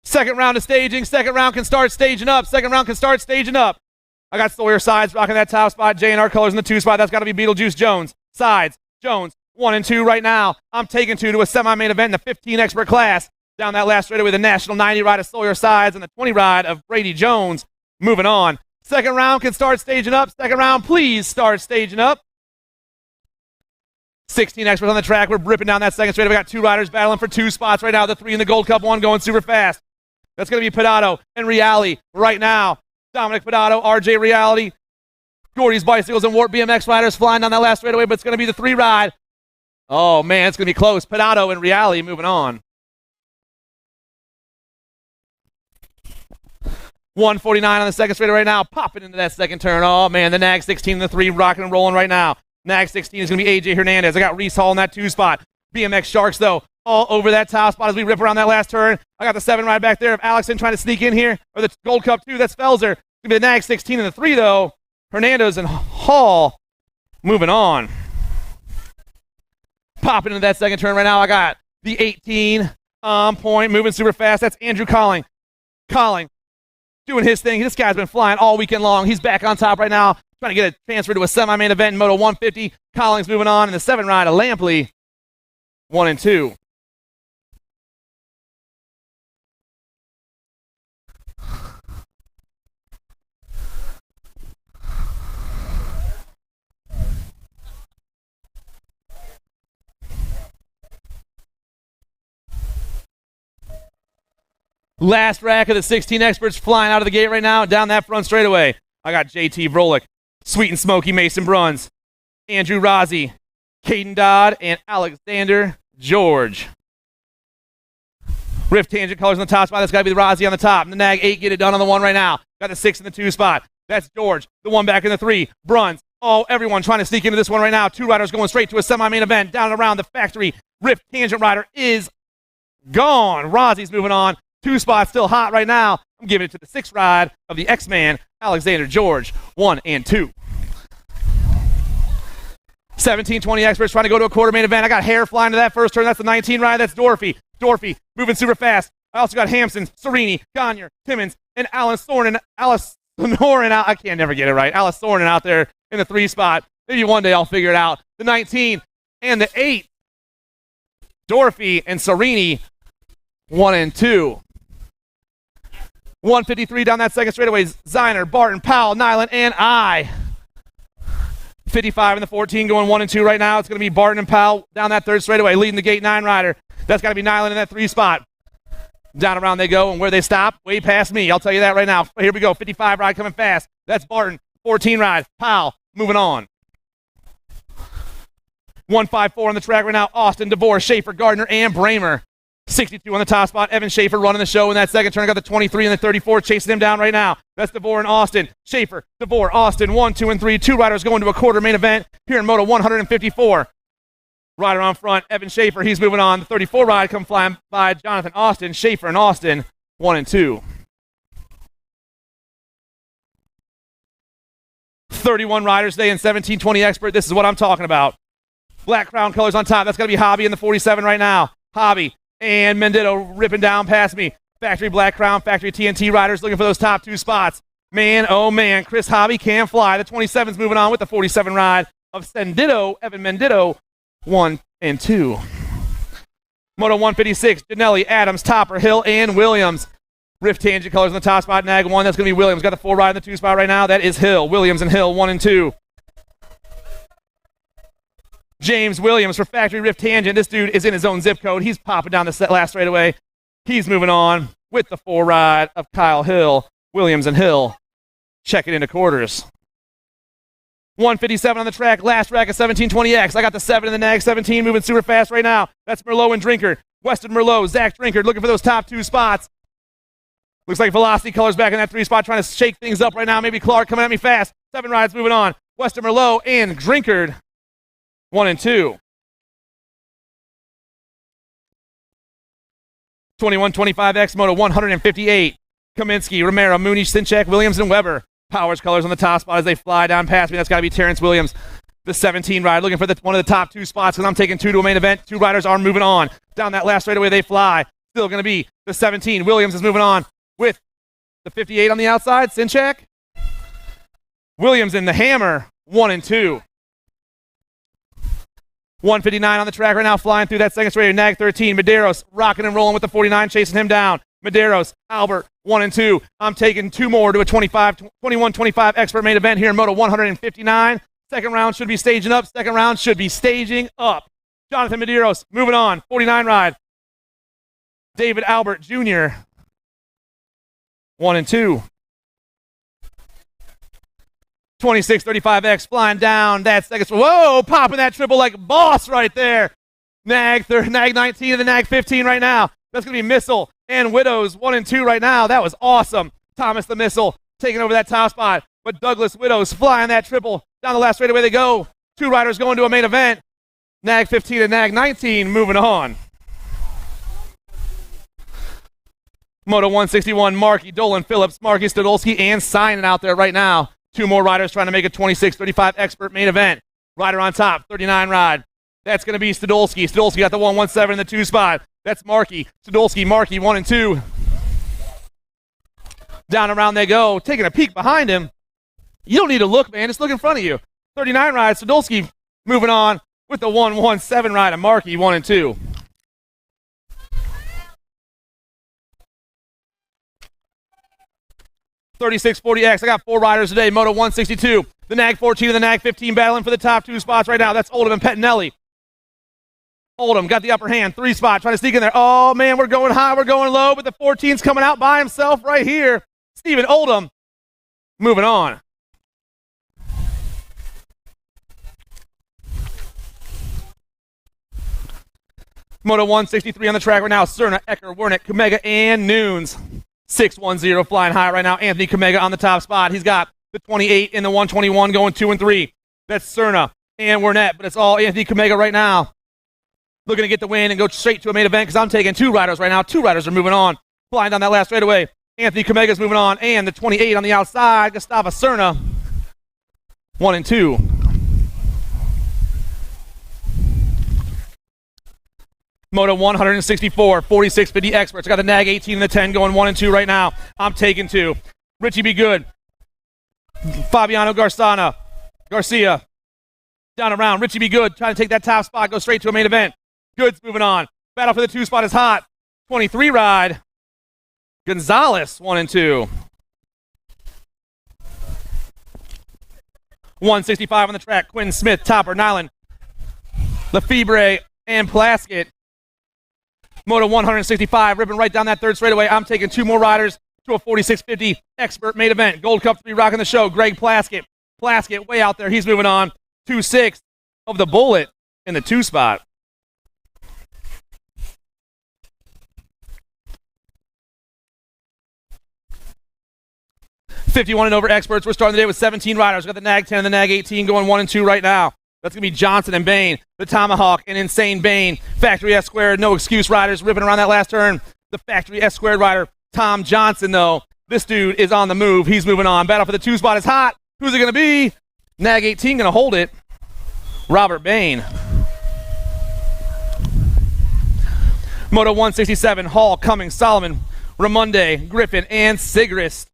Second round of staging. Second round can start staging up. Second round can start staging up. I got Sawyer Sides rocking that top spot. J&R colors in the 2 spot. That's got to be Beetlejuice Jones. Sides, Jones, 1 and 2 right now. I'm taking 2 to a semi-main event in the 15 expert class. Down that last straightaway, the National 90 ride of Sawyer Sides and the 20 ride of Brady Jones. Moving on. Second round can start staging up. Second round, please start staging up. 16 experts on the track. We're ripping down that second straightaway. We got 2 riders battling for 2 spots right now. The 3 in the Gold Cup 1 going super fast. That's going to be Pedato and Reality right now. Dominic Pedato, RJ Reality, Gordy's Bicycles and Warp BMX riders flying down that last straightaway, but it's going to be the 3 ride. Oh, man, it's going to be close. Pedato and Reality moving on. 149 on the second straightaway right now, popping into that second turn. Oh, man, the Nag 16 and the 3 rocking and rolling right now. Nag 16 is going to be AJ Hernandez. I got Reese Hall in that 2 spot. BMX Sharks, though, all over that top spot as we rip around that last turn. I got the 7 ride back there of Alexson trying to sneak in here. Or the Gold Cup 2, that's Felser. It's going to be the Nag 16 and the 3, though. Hernandez and Hall moving on. Popping into that second turn right now. I got the 18 on point, moving super fast. That's Andrew Colling. Colling doing his thing. This guy's been flying all weekend long. He's back on top right now, trying to get a transfer to a semi-main event in Moto 150. Collins moving on in the 7 ride of Lampley, 1 and 2. Last rack of the 16 experts flying out of the gate right now, down that front straightaway. I got JT Vrolik, Sweet and Smoky Mason Bruns, Andrew Rozzi, Caden Dodd, and Alexander George. Rift Tangent colors on the top spot. That's got to be the Rozzi on the top. And the Nag 8 get it done on the 1 right now. Got the 6 in the 2 spot. That's George. The 1 back in the 3. Bruns. Oh, everyone trying to sneak into this one right now. 2 riders going straight to a semi-main event. Down and around the factory. Rift Tangent rider is gone. Rozzi's moving on. 2 spots still hot right now. I'm giving it to the 6th ride of the X-Man, Alexander George, 1 and 2. 17-20 experts trying to go to a quarter main event. I got Hare flying to that first turn. That's the 19 ride. That's Dorfy. Dorfy moving super fast. I also got Hampson, Serini, Gagne, Timmons, and Alice Soren. I can't never get it right. Alice Soren out there in the 3 spot. Maybe one day I'll figure it out. The 19 and the 8. Dorfy and Serini, 1 and 2. 153 down that second straightaway. Ziner, Barton, Powell, Nyland, and I. 55 in the 14 going 1 and 2 right now. It's going to be Barton and Powell down that 3rd straightaway, leading the gate 9 rider. That's got to be Nyland in that 3 spot. Down around they go, and where they stop, way past me. I'll tell you that right now. Here we go. 55 ride coming fast. That's Barton. 14 ride. Powell moving on. 154 on the track right now. Austin, DeVore, Schaefer, Gardner, and Bramer. 62 on the top spot. Evan Schaefer running the show in that second turn. Got the 23 and the 34 chasing him down right now. That's DeVore and Austin. Schaefer, DeVore, Austin, 1, 2, and 3. 2 riders going to a quarter main event here in Moto 154. Rider on front, Evan Schaefer. He's moving on. The 34 ride come flying by Jonathan Austin. Schaefer and Austin, 1 and 2. 31 riders today in 17-20 expert. This is what I'm talking about. Black crown colors on top. That's going to be Hobby in the 47 right now. Hobby and Mendito ripping down past me. Factory Black Crown, Factory TNT riders looking for those top 2 spots. Man, oh man, Chris Hobby can fly. The 27's moving on with the 47 ride of Sendito, Evan Mendito, 1 and 2. Moto 156, Janelli, Adams, Topper, Hill, and Williams. Rift Tangent colors in the top spot, nag 1. That's going to be Williams. Got the 4 ride in the 2 spot right now. That is Hill. Williams and Hill, 1 and 2. James Williams for Factory Rift Tangent. This dude is in his own zip code. He's popping down the last straightaway. He's moving on with the 4 ride of Kyle Hill. Williams and Hill checking into quarters. 157 on the track. Last rack of 1720X. I got the 7 in the nag 17 moving super fast right now. That's Merlot and Drinkard. Weston Merlot, Zach Drinkard looking for those top 2 spots. Looks like Velocity Colors back in that 3 spot trying to shake things up right now. Maybe Clark coming at me fast. 7 rides moving on. Weston Merlot and Drinkard, 1 and 2. 2125X Moto 158. Kaminsky, Romero, Mooney, Sinchek, Williams, and Weber. Powers colors on the top spot as they fly down past me. That's got to be Terrence Williams. The 17 ride looking for one of the top 2 spots because I'm taking 2 to a main event. 2 riders are moving on. Down that last straightaway they fly. Still going to be the 17. Williams is moving on with the 58 on the outside. Sinchek. Williams in the hammer. 1 and 2. 159 on the track right now, flying through that second straightaway. Nag 13. Medeiros rocking and rolling with the 49, chasing him down. Medeiros, Albert, 1 and 2. I'm taking 2 more to a 21-25 expert main event here in Moto 159. Second round should be staging up. Second round should be staging up. Jonathan Medeiros moving on. 49 ride. David Albert Jr. 1 and 2. 2635X flying down that second. Whoa, popping that triple like a boss right there. Nag 19 and the Nag 15 right now. That's going to be Missile and Widows 1 and 2 right now. That was awesome. Thomas the Missile taking over that top spot. But Douglas Widows flying that triple down the last straightaway they go. 2 riders going to a main event. Nag 15 and Nag 19 moving on. Moto 161, Markey, Dolan, Phillips, Markey, Stodolski, and Simon out there right now. 2 more riders trying to make a 26-35 expert main event. Rider on top, 39 ride. That's going to be Stodolski. Stodolski got the 117 in the 2 spot. That's Markey. Stodolski, Markey, 1 and 2. Down around they go. Taking a peek behind him. You don't need to look, man. Just look in front of you. 39 ride. Stodolski moving on with the 117 ride of Markey, 1 and 2. $36.40X. I got 4 riders today. Moto 162. The Nag 14 and the Nag 15 battling for the top 2 spots right now. That's Oldham and Pettinelli. Oldham got the upper hand. 3 spot. Trying to sneak in there. Oh, man, we're going high. We're going low. But the 14's coming out by himself right here. Stephen Oldham moving on. Moto 163 on the track right now. Cerna, Ecker, Wernick, Kamega, and Nunes. 610 flying high right now. Anthony Kamega on the top spot. He's got the 28 in the 121 going 2 and 3. That's Cerna and Wernick, but it's all Anthony Kamega right now. Looking to get the win and go straight to a main event because I'm taking 2 riders right now. 2 riders are moving on. Flying down that last straightaway. Anthony Kamega's moving on, and the 28 on the outside. Gustavo Cerna, 1 and 2. Moto 164, 4650 experts. I got the Nag 18 and the 10 going 1 and 2 right now. I'm taking 2. Richie Be Good. Fabiano Garcia. Down around. Richie Be Good trying to take that top spot, go straight to a main event. Good's moving on. Battle for the 2 spot is hot. 23 ride. Gonzalez, 1 and 2. 165 on the track. Quinn Smith, Topper, Nyland, Lefebvre, and Plaskett. Moto 165, ripping right down that 3rd straightaway. I'm taking 2 more riders to a 4650 expert main event. Gold Cup 3 rocking the show. Greg Plaskett. Plaskett way out there. He's moving on. 2-6 of the Bullet in the 2 spot. $51 and over experts. We're starting the day with 17 riders. We've got the Nag 10 and the Nag 18 going 1 and 2 right now. That's going to be Johnson and Bain, the Tomahawk and Insane Bain. Factory S squared, no excuse riders ripping around that last turn. The Factory S squared rider, Tom Johnson, though. This dude is on the move. He's moving on. Battle for the 2 spot is hot. Who's it going to be? Nag 18 going to hold it. Robert Bain. Moto 167, Hall, Cummings, Solomon, Ramonde, Griffin, and Sigrist.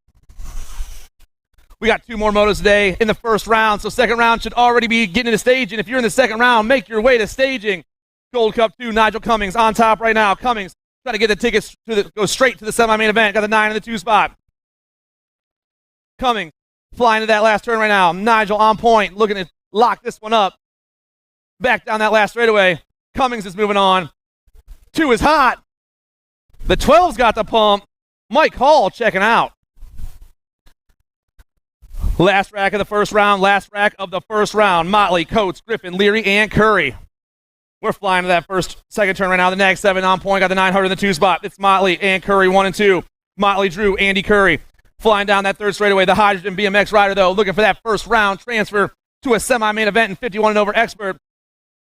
We got 2 more motos today in the first round, so second round should already be getting into staging. If you're in the second round, make your way to staging. Gold Cup 2, Nigel Cummings on top right now. Cummings trying to get the tickets go straight to the semi-main event. Got the 9 in the 2 spot. Cummings flying to that last turn right now. Nigel on point, looking to lock this one up. Back down that last straightaway. Cummings is moving on. 2 is hot. The 12's got the pump. Mike Hall checking out. Last rack of the first round. Last rack of the first round. Motley, Coates, Griffin, Leary, and Curry. We're flying to that second turn right now. The Nag 7 on point. Got the 900 in the 2 spot. It's Motley and Curry 1 and 2. Motley, Drew, Andy Curry. Flying down that third straightaway. The Hydrogen BMX rider, though, looking for that first round transfer to a semi-main event and 51 and over expert.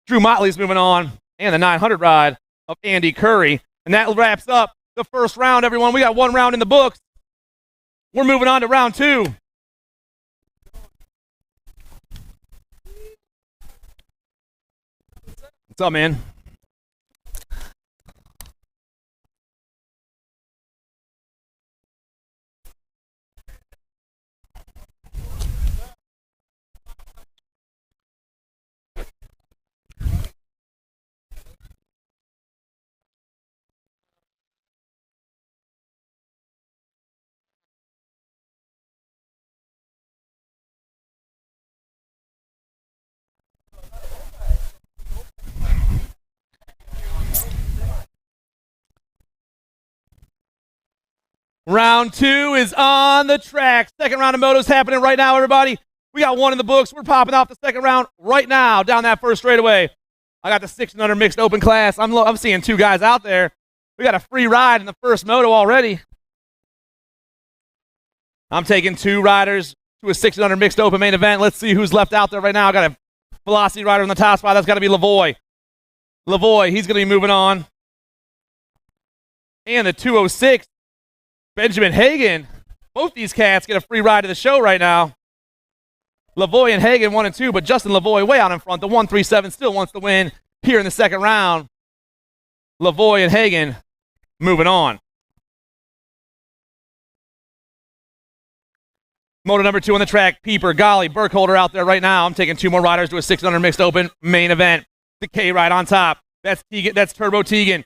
Drew Motley's moving on. And the 900 ride of Andy Curry. And that wraps up the first round, everyone. We got 1 round in the books. We're moving on to round 2. What's up, man? Round 2 is on the track. Second round of motos happening right now, everybody. We got 1 in the books. We're popping off the second round right now down that first straightaway. I got the 6 and under mixed open class. I'm seeing 2 guys out there. We got a free ride in the first moto already. I'm taking 2 riders to a 6 and under mixed open main event. Let's see who's left out there right now. I got a velocity rider in the top spot. That's got to be Lavoie. Lavoie, he's going to be moving on. And the 206. Benjamin Hagan. Both these cats get a free ride to the show right now. Lavoie and Hagan 1 and 2, but Justin Lavoie way out in front. The 137 still wants to win here in the second round. Lavoie and Hagan moving on. Moto number 2 on the track. Pieper, Golly, Burkholder out there right now. I'm taking 2 more riders to a 600 mixed open main event. The K ride on top. That's Tegan. That's Turbo Tegan.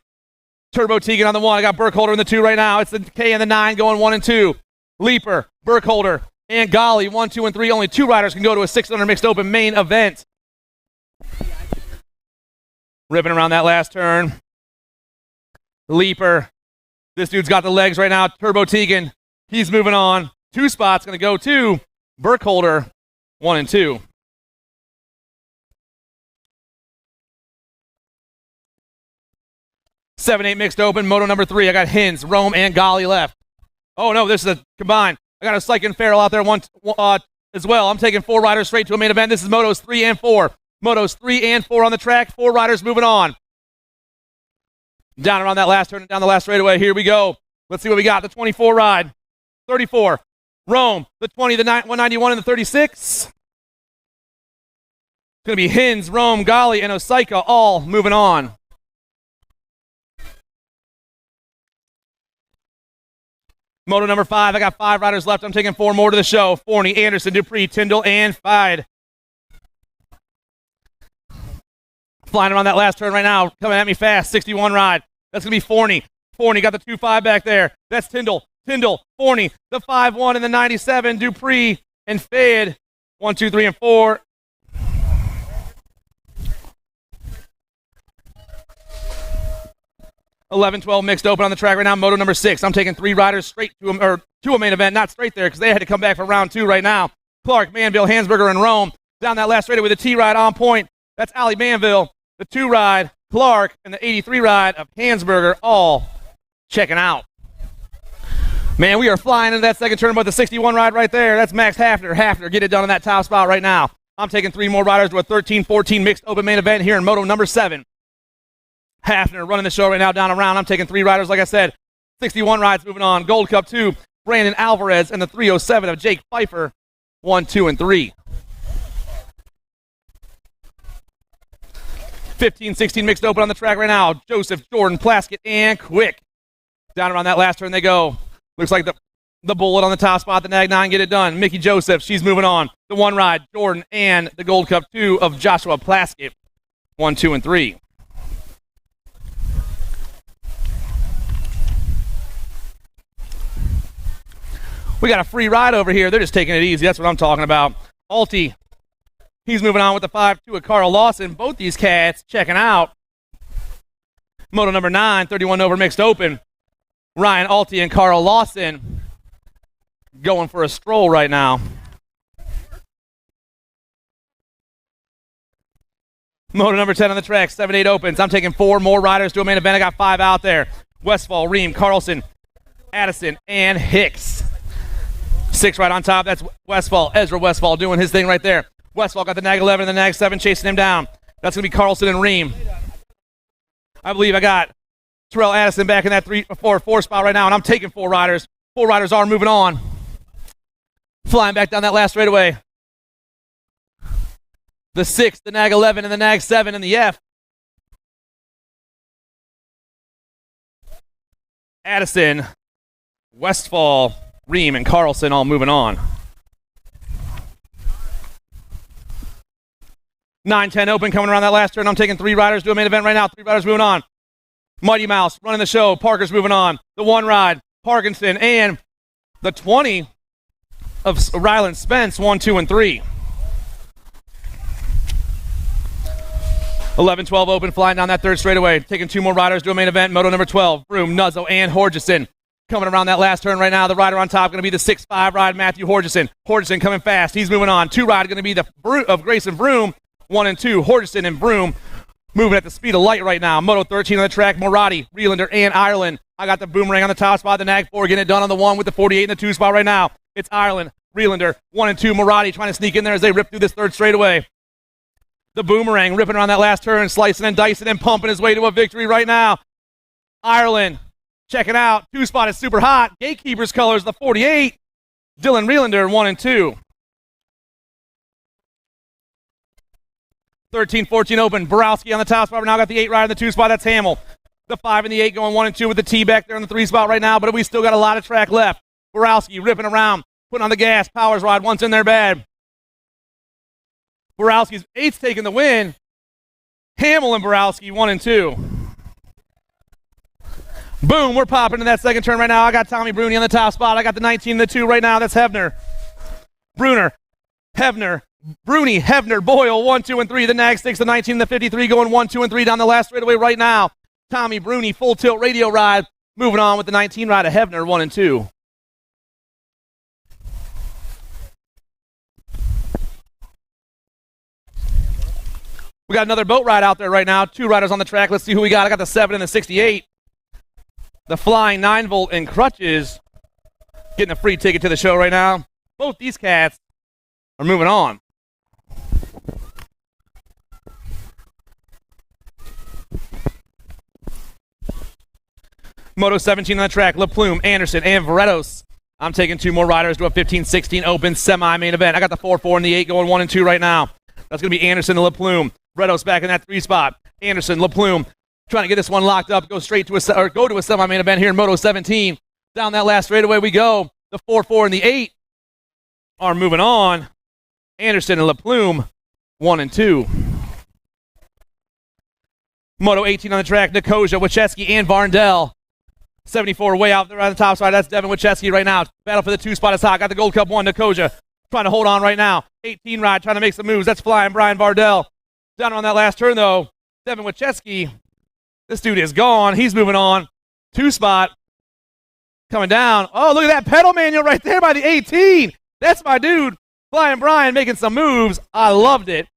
Turbo Tegan on the 1. I got Burkholder in the 2 right now. It's the K and the 9 going 1 and 2. Leaper, Burkholder, and Golly 1, 2, and 3. Only 2 riders can go to a 600 mixed open main event. Ripping around that last turn. Leaper. This dude's got the legs right now. Turbo Tegan. He's moving on. 2 spots going to go to Burkholder 1 and 2. 7-8 mixed open, moto number 3. I got Hins, Rome, and Golly left. Oh, no, this is a combined. I got a Psych and Farrell out there as well. I'm taking 4 riders straight to a main event. This is motos 3 and 4. Motos 3 and 4 on the track. 4 riders moving on. Down around that last turn, down the last straightaway. Here we go. Let's see what we got. The 24 ride. 34. Rome. The 20, the 191, and the 36. It's going to be Hins, Rome, Golly, and Osaika all moving on. Moto number 5, I got 5 riders left. I'm taking 4 more to the show. Forney, Anderson, Dupree, Tyndall, and Fide. Flying around that last turn right now. Coming at me fast. 61 ride. That's going to be Forney. Forney got the 2.5 back there. That's Tyndall. Tyndall, Forney, the 5.1 and the 97. Dupree and Fade. 1, 2, 3, and 4. $11-12 mixed open on the track right now. Moto number 6. I'm taking 3 riders straight to a main event. Not straight there because they had to come back for round 2 right now. Clark, Manville, Hansberger, and Rome. Down that last straightaway with a T ride on point. That's Ali Manville. The 2 ride, Clark, and the 83 ride of Hansberger all checking out. Man, we are flying into that second turn with the 61 ride right there. That's Max Hafner. Hafner, get it done in that top spot right now. I'm taking 3 more riders to a 13-14 mixed open main event here in Moto number 7. Hafner running the show right now down around. I'm taking 3 riders, like I said. 61 rides moving on. Gold Cup 2, Brandon Alvarez, and the 307 of Jake Pfeiffer. 1, 2, and 3. 15-16 mixed open on the track right now. Joseph, Jordan, Plaskett, and Quick. Down around that last turn they go. Looks like the bullet on the top spot, the Nag 9, get it done. Mickey Joseph, she's moving on. The 1 ride, Jordan, and the Gold Cup 2 of Joshua Plaskett. 1, 2, and 3. We got a free ride over here. They're just taking it easy. That's what I'm talking about. Alti, he's moving on with the 5-2 with Carl Lawson. Both these cats checking out. Moto number 9, 31 over mixed open. Ryan Alti and Carl Lawson going for a stroll right now. Moto number 10 on the track, 7-8 opens. I'm taking 4 more riders to a main event. I got 5 out there. Westfall, Ream, Carlson, Addison, and Hicks. 6 right on top. That's Westfall. Ezra Westfall doing his thing right there. Westfall got the nag 11 and the nag 7 chasing him down. That's going to be Carlson and Ream. I believe I got Terrell Addison back in that 3-4 spot right now, and I'm taking 4 riders. 4 riders are moving on. Flying back down that last straightaway. The 6, the nag 11, and the nag 7 in the F. Addison, Westfall, Ream, and Carlson all moving on. 9-10 open coming around that last turn. I'm taking 3 riders to a main event right now. 3 riders moving on. Mighty Mouse running the show. Parker's moving on. The 1 ride, Parkinson, and the 20 of Ryland Spence, 1, 2, and 3. 11-12 open, flying down that third straightaway. Taking 2 more riders to a main event. Moto number 12, Broom, Nuzzo, and Horgeson. Coming around that last turn right now. The rider on top going to be the 6-5 ride, Matthew Horgeson. Horgeson coming fast. He's moving on. 2 ride going to be the of Grayson Broom. 1 and 2, Horgeson and Broom. Moving at the speed of light right now. Moto 13 on the track, Morati, Reelander, and Ireland. I got the Boomerang on the top spot. The nag 4 getting it done on the 1 with the 48 in the 2 spot right now. It's Ireland, Reelander, 1 and 2, Morati trying to sneak in there as they rip through this third straightaway. The Boomerang ripping around that last turn, slicing and dicing and pumping his way to a victory right now. Ireland checking out. 2 spot is super hot. Gatekeeper's colors, the 48. Dylan Reelander, 1 and 2. 13-14 open. Borowski on the top spot. Now got the 8 rider in the 2 spot. That's Hamill. The 5 and the 8 going 1 and 2 with the T back there in the 3 spot right now. But we still got a lot of track left. Borowski ripping around, putting on the gas. Powers rod once in there bad. Borowski's 8's taking the win. Hamill and Borowski 1 and 2. Boom, we're popping in that second turn right now. I got Tommy Bruni on the top spot. I got the 19 and the 2 right now. That's Hebner. Bruner, Hebner, Bruni, Hebner, Boyle, 1, 2, and 3. The nag 6, the 19, the 53 going 1, 2, and 3 down the last straightaway right now. Tommy Bruni, full tilt radio ride. Moving on with the 19 ride of Hebner, 1 and 2. We got another boat ride out there right now. 2 riders on the track. Let's see who we got. I got the 7 and the 68. The Flying 9-volt and Crutches getting a free ticket to the show right now. Both these cats are moving on. Moto 17 on the track. LaPlume, Anderson, and Veretos. I'm taking 2 more riders to a 15-16 open semi-main event. I got the 4-4 and the 8 going 1 and 2 right now. That's going to be Anderson and LaPlume. Veretos back in that 3 spot. Anderson, LaPlume trying to get this one locked up. Go to a semi-main event here in Moto 17. Down that last straightaway we go. The 4-4 and the 8 are moving on. Anderson and LaPlume, 1 and 2. Moto 18 on the track. Nicosia, Wachecki, and Varndell. 74 way out there on the top side. That's Devin Wachecki right now. Battle for the 2 spot is hot. Got the Gold Cup 1. Nicosia trying to hold on right now. 18 ride trying to make some moves. That's Flying Brian Vardell. Down on that last turn though. Devin Wachecki. This dude is gone. He's moving on. 2 spot. Coming down. Oh, look at that pedal manual right there by the 18. That's my dude. Flying Brian making some moves. I loved it.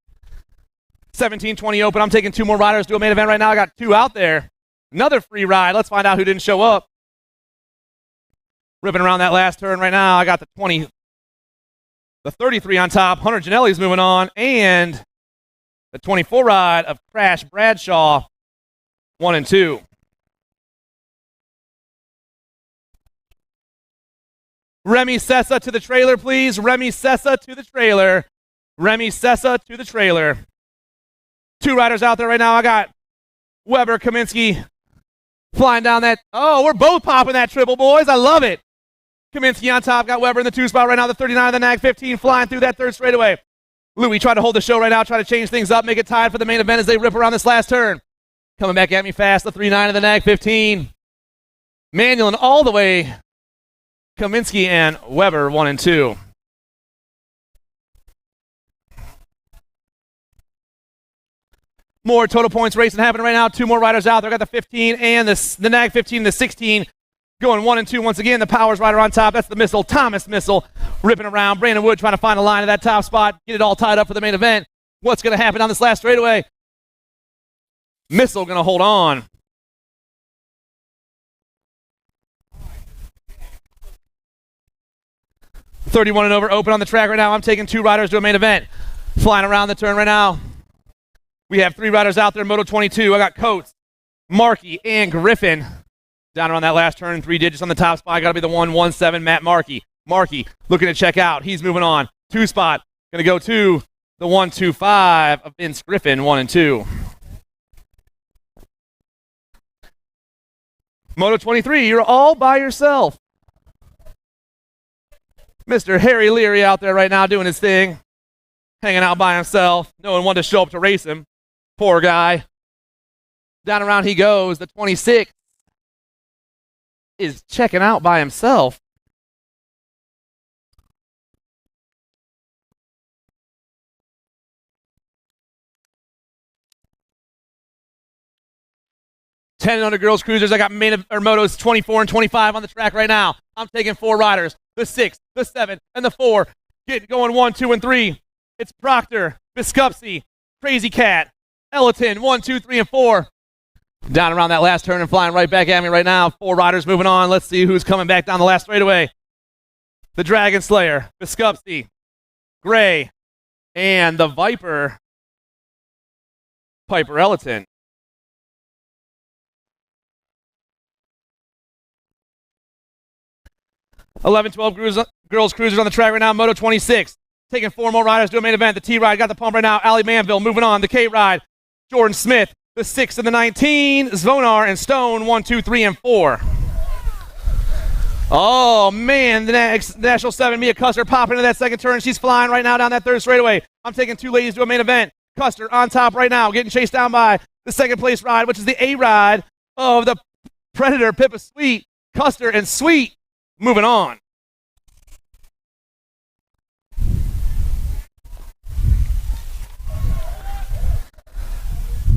17-20 open. I'm taking 2 more riders to a main event right now. I got 2 out there. Another free ride. Let's find out who didn't show up. Ripping around that last turn right now. I got the 20, the 33 on top. Hunter Janelli's moving on. And the 24 ride of Crash Bradshaw, 1 and 2. Remy Sessa to the trailer, please. Remy Sessa to the trailer. Remy Sessa to the trailer. 2 riders out there right now. I got Weber, Kaminsky flying down that. Oh, we're both popping that triple, boys. I love it. Kaminsky on top. Got Weber in the 2 spot right now. The 39 of the nag 15 flying through that third straightaway. Louis trying to hold the show right now, trying to change things up, make it tied for the main event as they rip around this last turn. Coming back at me fast, the 39 of the nag 15. Manualing all the way Kaminsky and Weber 1 and 2. More total points racing happening right now. 2 more riders out there. Got the 15 and the nag 15 and the 16 going 1 and 2 once again. The Powers rider on top. That's the Missile. Thomas Missile ripping around. Brandon Wood trying to find a line of that top spot. Get it all tied up for the main event. What's going to happen on this last straightaway? Missile going to hold on. .31 and over open on the track right now. I'm taking 2 riders to a main event. Flying around the turn right now. We have 3 riders out there in Moto 22. I got Coates, Markey, and Griffin. Down around that last turn, 3 digits on the top spot. Got to be the 117, Matt Markey. Markey looking to check out. He's moving on. 2 spot. Going to go to the 125 of Vince Griffin, 1 and 2. Moto 23, you're all by yourself. Mr. Harry Leary out there right now doing his thing. Hanging out by himself. No one wanted to show up to race him. Poor guy. Down around he goes. The 26 is checking out by himself. Ten under girls cruisers. I got motos 24 and 25 on the track right now. I'm taking 4 riders. The 6, the 7, and the 4. Get going 1, 2, and 3. It's Proctor, Biskupski, Crazy Cat, Ellerton, 1, 2, 3, and 4. Down around that last turn and flying right back at me right now. 4 riders moving on. Let's see who's coming back down the last straightaway. The Dragon Slayer, Biskupski, Gray, and the Viper, Piper Ellerton. (11-12) girls cruisers on the track right now. Moto 26. Taking 4 more riders to a main event. The T-Ride got the pump right now. Allie Manville moving on. The K-Ride. Jordan Smith. The 6 and the 19. Zvonar and Stone. 1, 2, 3, and 4. Oh, man. The National 7. Mia Custer popping into that second turn. She's flying right now down that third straightaway. I'm taking 2 ladies to a main event. Custer on top right now. Getting chased down by the second place ride, which is the A-Ride of the Predator, Pippa Sweet. Custer and Sweet moving on.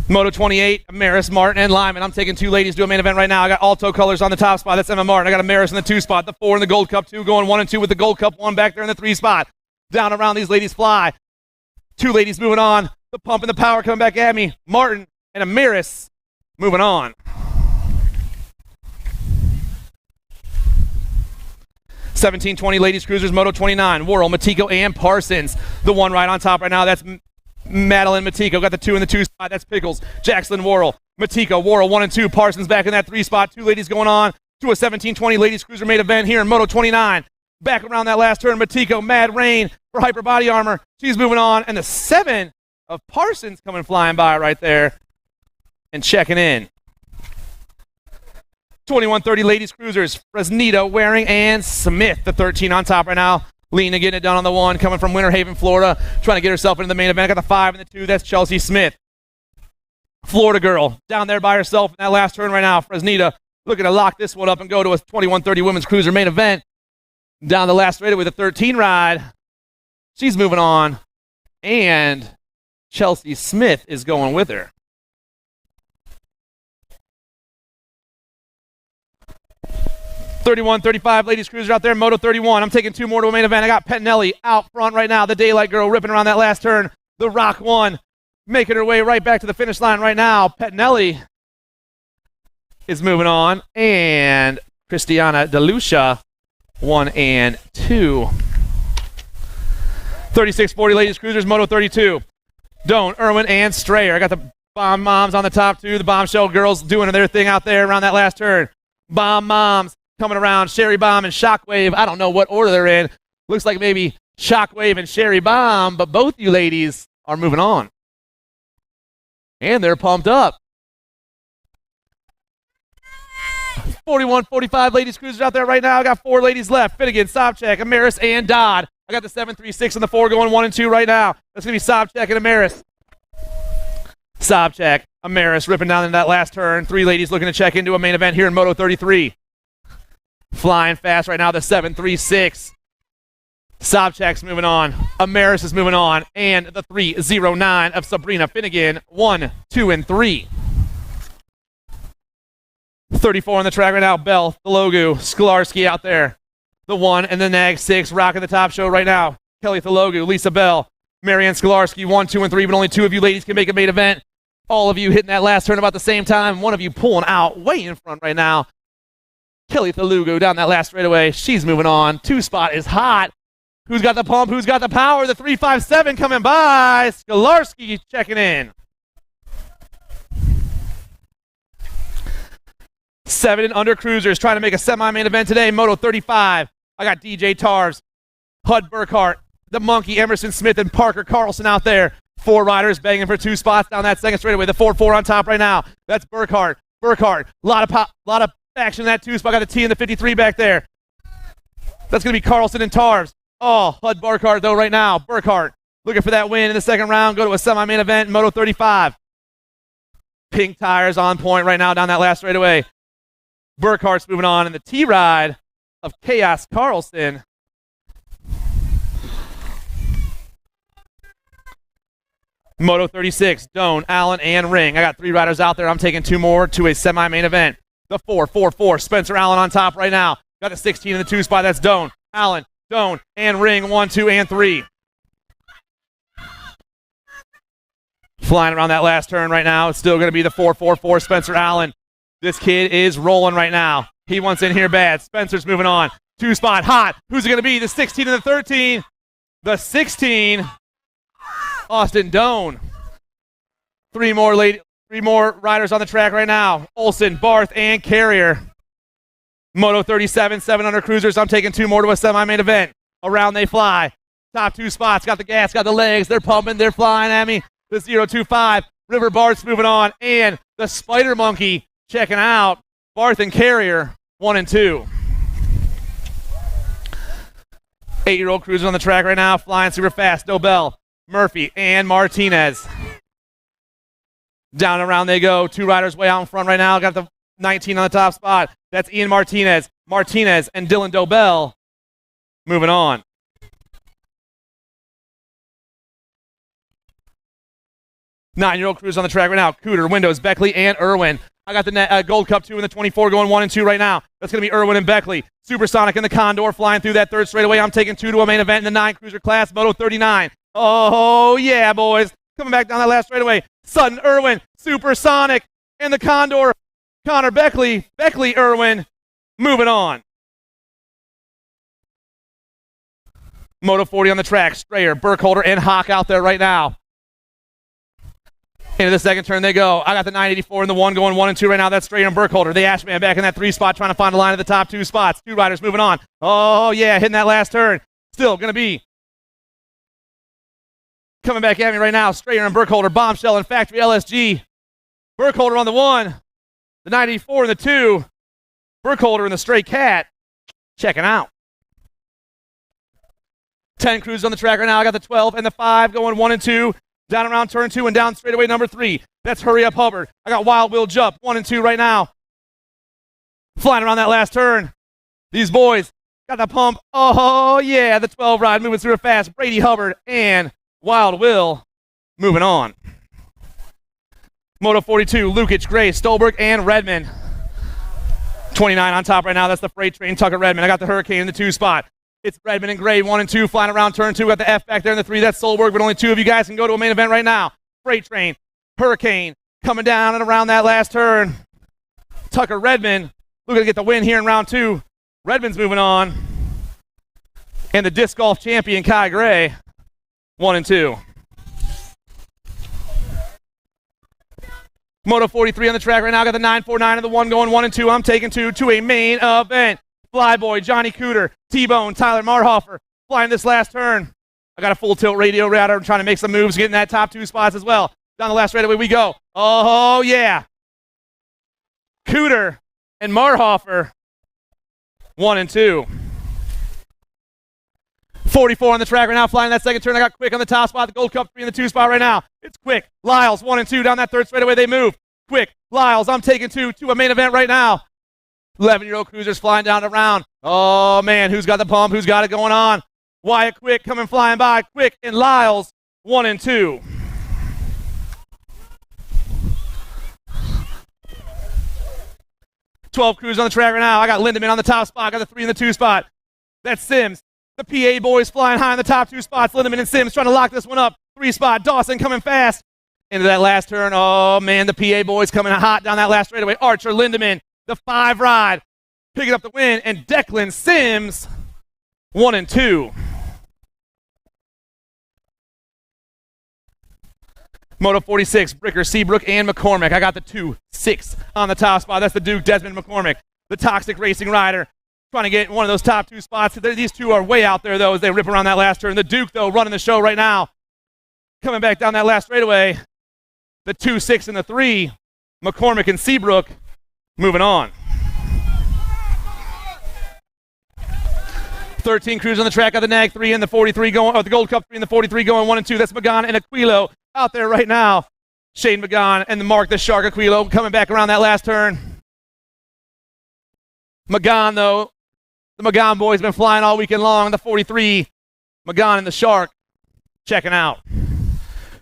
Moto 28, Amaris, Martin, and Lyman. I'm taking 2 ladies to a main event right now. I got Alto Colors on the top spot. That's Emma Martin. I got Amaris in the 2 spot. The 4 in the Gold Cup 2 going 1 and 2 with the Gold Cup 1 back there in the 3 spot. Down around these ladies fly. 2 ladies moving on. The pump and the power coming back at me. Martin and Amaris moving on. 17-20 ladies cruisers, Moto 29. Worrell, Matiko, and Parsons. The 1 right on top right now. That's Madeline Matiko. Got the 2 in the 2 spot. That's Pickles. Jackson Worrell. Matiko, Worrell 1 and 2. Parsons back in that 3 spot. 2 ladies going on to a 17-20 ladies cruiser main event here in Moto 29. Back around that last turn. Matiko, Mad Rain for Hyper Body Armor. She's moving on. And the 7 of Parsons coming flying by right there and checking in. 21-30 ladies cruisers, Fresnito, Waring, and Smith. The 13 on top right now. Lena getting it done on the 1, coming from Winter Haven, Florida, trying to get herself into the main event. I got the 5 and the 2. That's Chelsea Smith. Florida girl down there by herself in that last turn right now. Fresnita looking to lock this one up and go to a 21-30 women's cruiser main event. Down the last straightaway with a 13 ride. She's moving on. And Chelsea Smith is going with her. 31-35 ladies cruiser out there, Moto 31. I'm taking 2 more to a main event. I got Pettinelli out front right now. The Daylight Girl ripping around that last turn. The Rock 1 making her way right back to the finish line right now. Pettinelli is moving on. And Christiana DeLucia, 1 and 2. 36-40 ladies cruisers, Moto 32. Doan, Irwin, and Strayer. I got the Bomb Moms on the top 2. The Bombshell Girls doing their thing out there around that last turn. Bomb Moms coming around, Sherry Bomb and Shockwave. I don't know what order they're in. Looks like maybe Shockwave and Sherry Bomb, but both you ladies are moving on. And they're pumped up. 41-45 ladies cruisers out there right now. I got 4 ladies left. Finnegan, Sobchak, Amaris, and Dodd. I got the 7-3-6 and the 4 going 1 and 2 right now. That's going to be Sobchak and Amaris. Sobchak, Amaris ripping down in that last turn. 3 ladies looking to check into a main event here in Moto 33. Flying fast right now, the 736. Sobchak's moving on. Amaris is moving on. And the 309 of Sabrina Finnegan. 1, 2, and 3. 34 on the track right now. Bell, Thelogu, Skolarski out there. The 1 and the nag 6 rocking the top show right now. Kelly Thelogu, Lisa Bell, Marianne Skolarski, 1, 2, and 3, but only 2 of you ladies can make a main event. All of you hitting that last turn about the same time. One of you pulling out way in front right now. Kelly Thelogu down that last straightaway. She's moving on. 2 spot is hot. Who's got the pump? Who's got the power? The 357 coming by. Skolarski checking in. 7 and under cruisers trying to make a semi-main event today. Moto 35. I got DJ Tarves, Hud Burkhart, the Monkey, Emerson Smith, and Parker Carlson out there. 4 riders begging for 2 spots down that second straightaway. The 4-4 on top right now. That's Burkhart. Burkhart. Lot of action in that 2 spot. Got the T and the 53 back there. That's going to be Carlson and Tarves. Oh, Hud Burkhart though right now. Burkhart looking for that win in the second round. Go to a semi-main event in Moto 35. Pink tires on point right now down that last straightaway. Burkhart's moving on in the T-ride of Chaos Carlson. Moto 36, Doan, Allen, and Ring. I got 3 riders out there. I'm taking 2 more to a semi-main event. The 4-4-4, Spencer Allen on top right now. Got the 16 in the 2 spot. That's Doan, Allen, Doan, and Ring. 1, 2, and 3. Flying around that last turn right now. It's still going to be the 4-4-4, Spencer Allen. This kid is rolling right now. He wants in here bad. Spencer's moving on. 2 spot hot. Who's it going to be? The 16 and the 13. The 16. Austin Doan. 3 more riders on the track right now. Olson, Barth, and Carrier. Moto 37, 7 under cruisers. I'm taking 2 more to a semi-main event. Around they fly. Top 2 spots. Got the gas, got the legs. They're pumping. They're flying at me. The 025. River Barth's moving on. And the Spider Monkey checking out. Barth and Carrier, 1 and 2. 8-year-old cruisers on the track right now. Flying super fast. Dobell, Murphy, and Martinez. Down and around they go. 2 riders way out in front right now. Got the 19 on the top spot. That's Ian Martinez. Martinez and Dylan Dobell moving on. Nine-year-old cruise on the track right now. Cooter, Windows, Beckley, and Irwin. I got the Gold Cup 2 and the 24 going 1 and 2 right now. That's going to be Irwin and Beckley. Supersonic and the Condor flying through that third straightaway. I'm taking 2 to a main event in the 9 cruiser class, Moto 39. Oh, yeah, boys. Coming back down that last straightaway. Sutton, Irwin, Supersonic, and the Condor. Connor Beckley, Irwin, moving on. Moto 40 on the track. Strayer, Burkholder, and Hawk out there right now. Into the second turn they go. I got the 984 and the 1 going 1 and 2 right now. That's Strayer and Burkholder. The Ashman back in that 3 spot trying to find a line of the top 2 spots. 2 riders moving on. Oh, yeah, hitting that last turn. Still going to be coming back at me right now. Strayer and Burkholder, Bombshell and Factory LSG. Burkholder on the 1. The 94 and the 2. Burkholder and the Stray Cat checking out. 10 cruisers on the track right now. I got the 12 and the 5 going 1 and 2. Down around turn 2 and down straightaway number 3. That's Hurry Up Hubbard. I got Wild Will Jump 1 and 2 right now. Flying around that last turn. These boys got the pump. Oh, yeah, the 12 ride moving through it fast. Brady Hubbard and Wild Will moving on. Moto 42, Lukic, Gray, Stolberg, and Redmond. 29 on top right now. That's the Freight Train, Tucker Redmond. I got the Hurricane in the 2 spot. It's Redmond and Gray, 1 and 2, flying around turn 2. Got the F back there in the 3. That's Solberg, but only 2 of you guys can go to a main event right now. Freight Train, Hurricane, coming down and around that last turn. Tucker Redmond, looking to get the win here in round 2. Redmond's moving on. And the disc golf champion, Kai Gray, 1 and 2. Moto 43 on the track right now. Got the 949 and the 1 going 1 and 2. I'm taking 2 to a main event. Flyboy, Johnny Cooter, T-Bone, Tyler Marhofer flying this last turn. I got a full tilt radio router. I'm trying to make some moves, getting that top 2 spots as well. Down the last straightaway we go. Oh, yeah. Cooter and Marhofer, 1 and 2. 44 on the track right now, flying that second turn. I got Quick on the top spot, the Gold Cup 3 in the 2 spot right now. It's Quick, Lyles, 1 and 2 down that third straightaway they move. Quick, Lyles, I'm taking 2 to a main event right now. 11-year-old cruisers flying down the round. Oh, man, who's got the pump? Who's got it going on? Wyatt Quick coming flying by. Quick and Lyles, 1 and 2. "12 crews on the track right now. I got Lindemann on the top spot. I got the 3 in the 2 spot. That's Sims. The PA boys flying high in the top 2 spots. Lindemann and Sims trying to lock this one up. 3 spot. Dawson coming fast into that last turn. Oh, man, the PA boys coming hot down that last straightaway. Archer, Lindemann, the 5 ride, picking up the win. And Declan Sims, 1 and 2. Moto 46, Bricker, Seabrook, and McCormick. I got the 2-6 on the top spot. That's the Duke, Desmond McCormick, the Toxic Racing rider, trying to get one of those top 2 spots. These two are way out there, though, as they rip around that last turn. The Duke, though, running the show right now. Coming back down that last straightaway. The 2-6 and the 3, McCormick and Seabrook, moving on. 13 crews on the track of the NAG 3 and the 43 going, the Gold Cup 3 and the 43 going 1 and 2. That's Magan and Aquilo out there right now. Shane Magan and the Mark the Shark Aquilo coming back around that last turn. Magan, though, the Magan boys been flying all weekend long. The 43, Magan and the Shark checking out.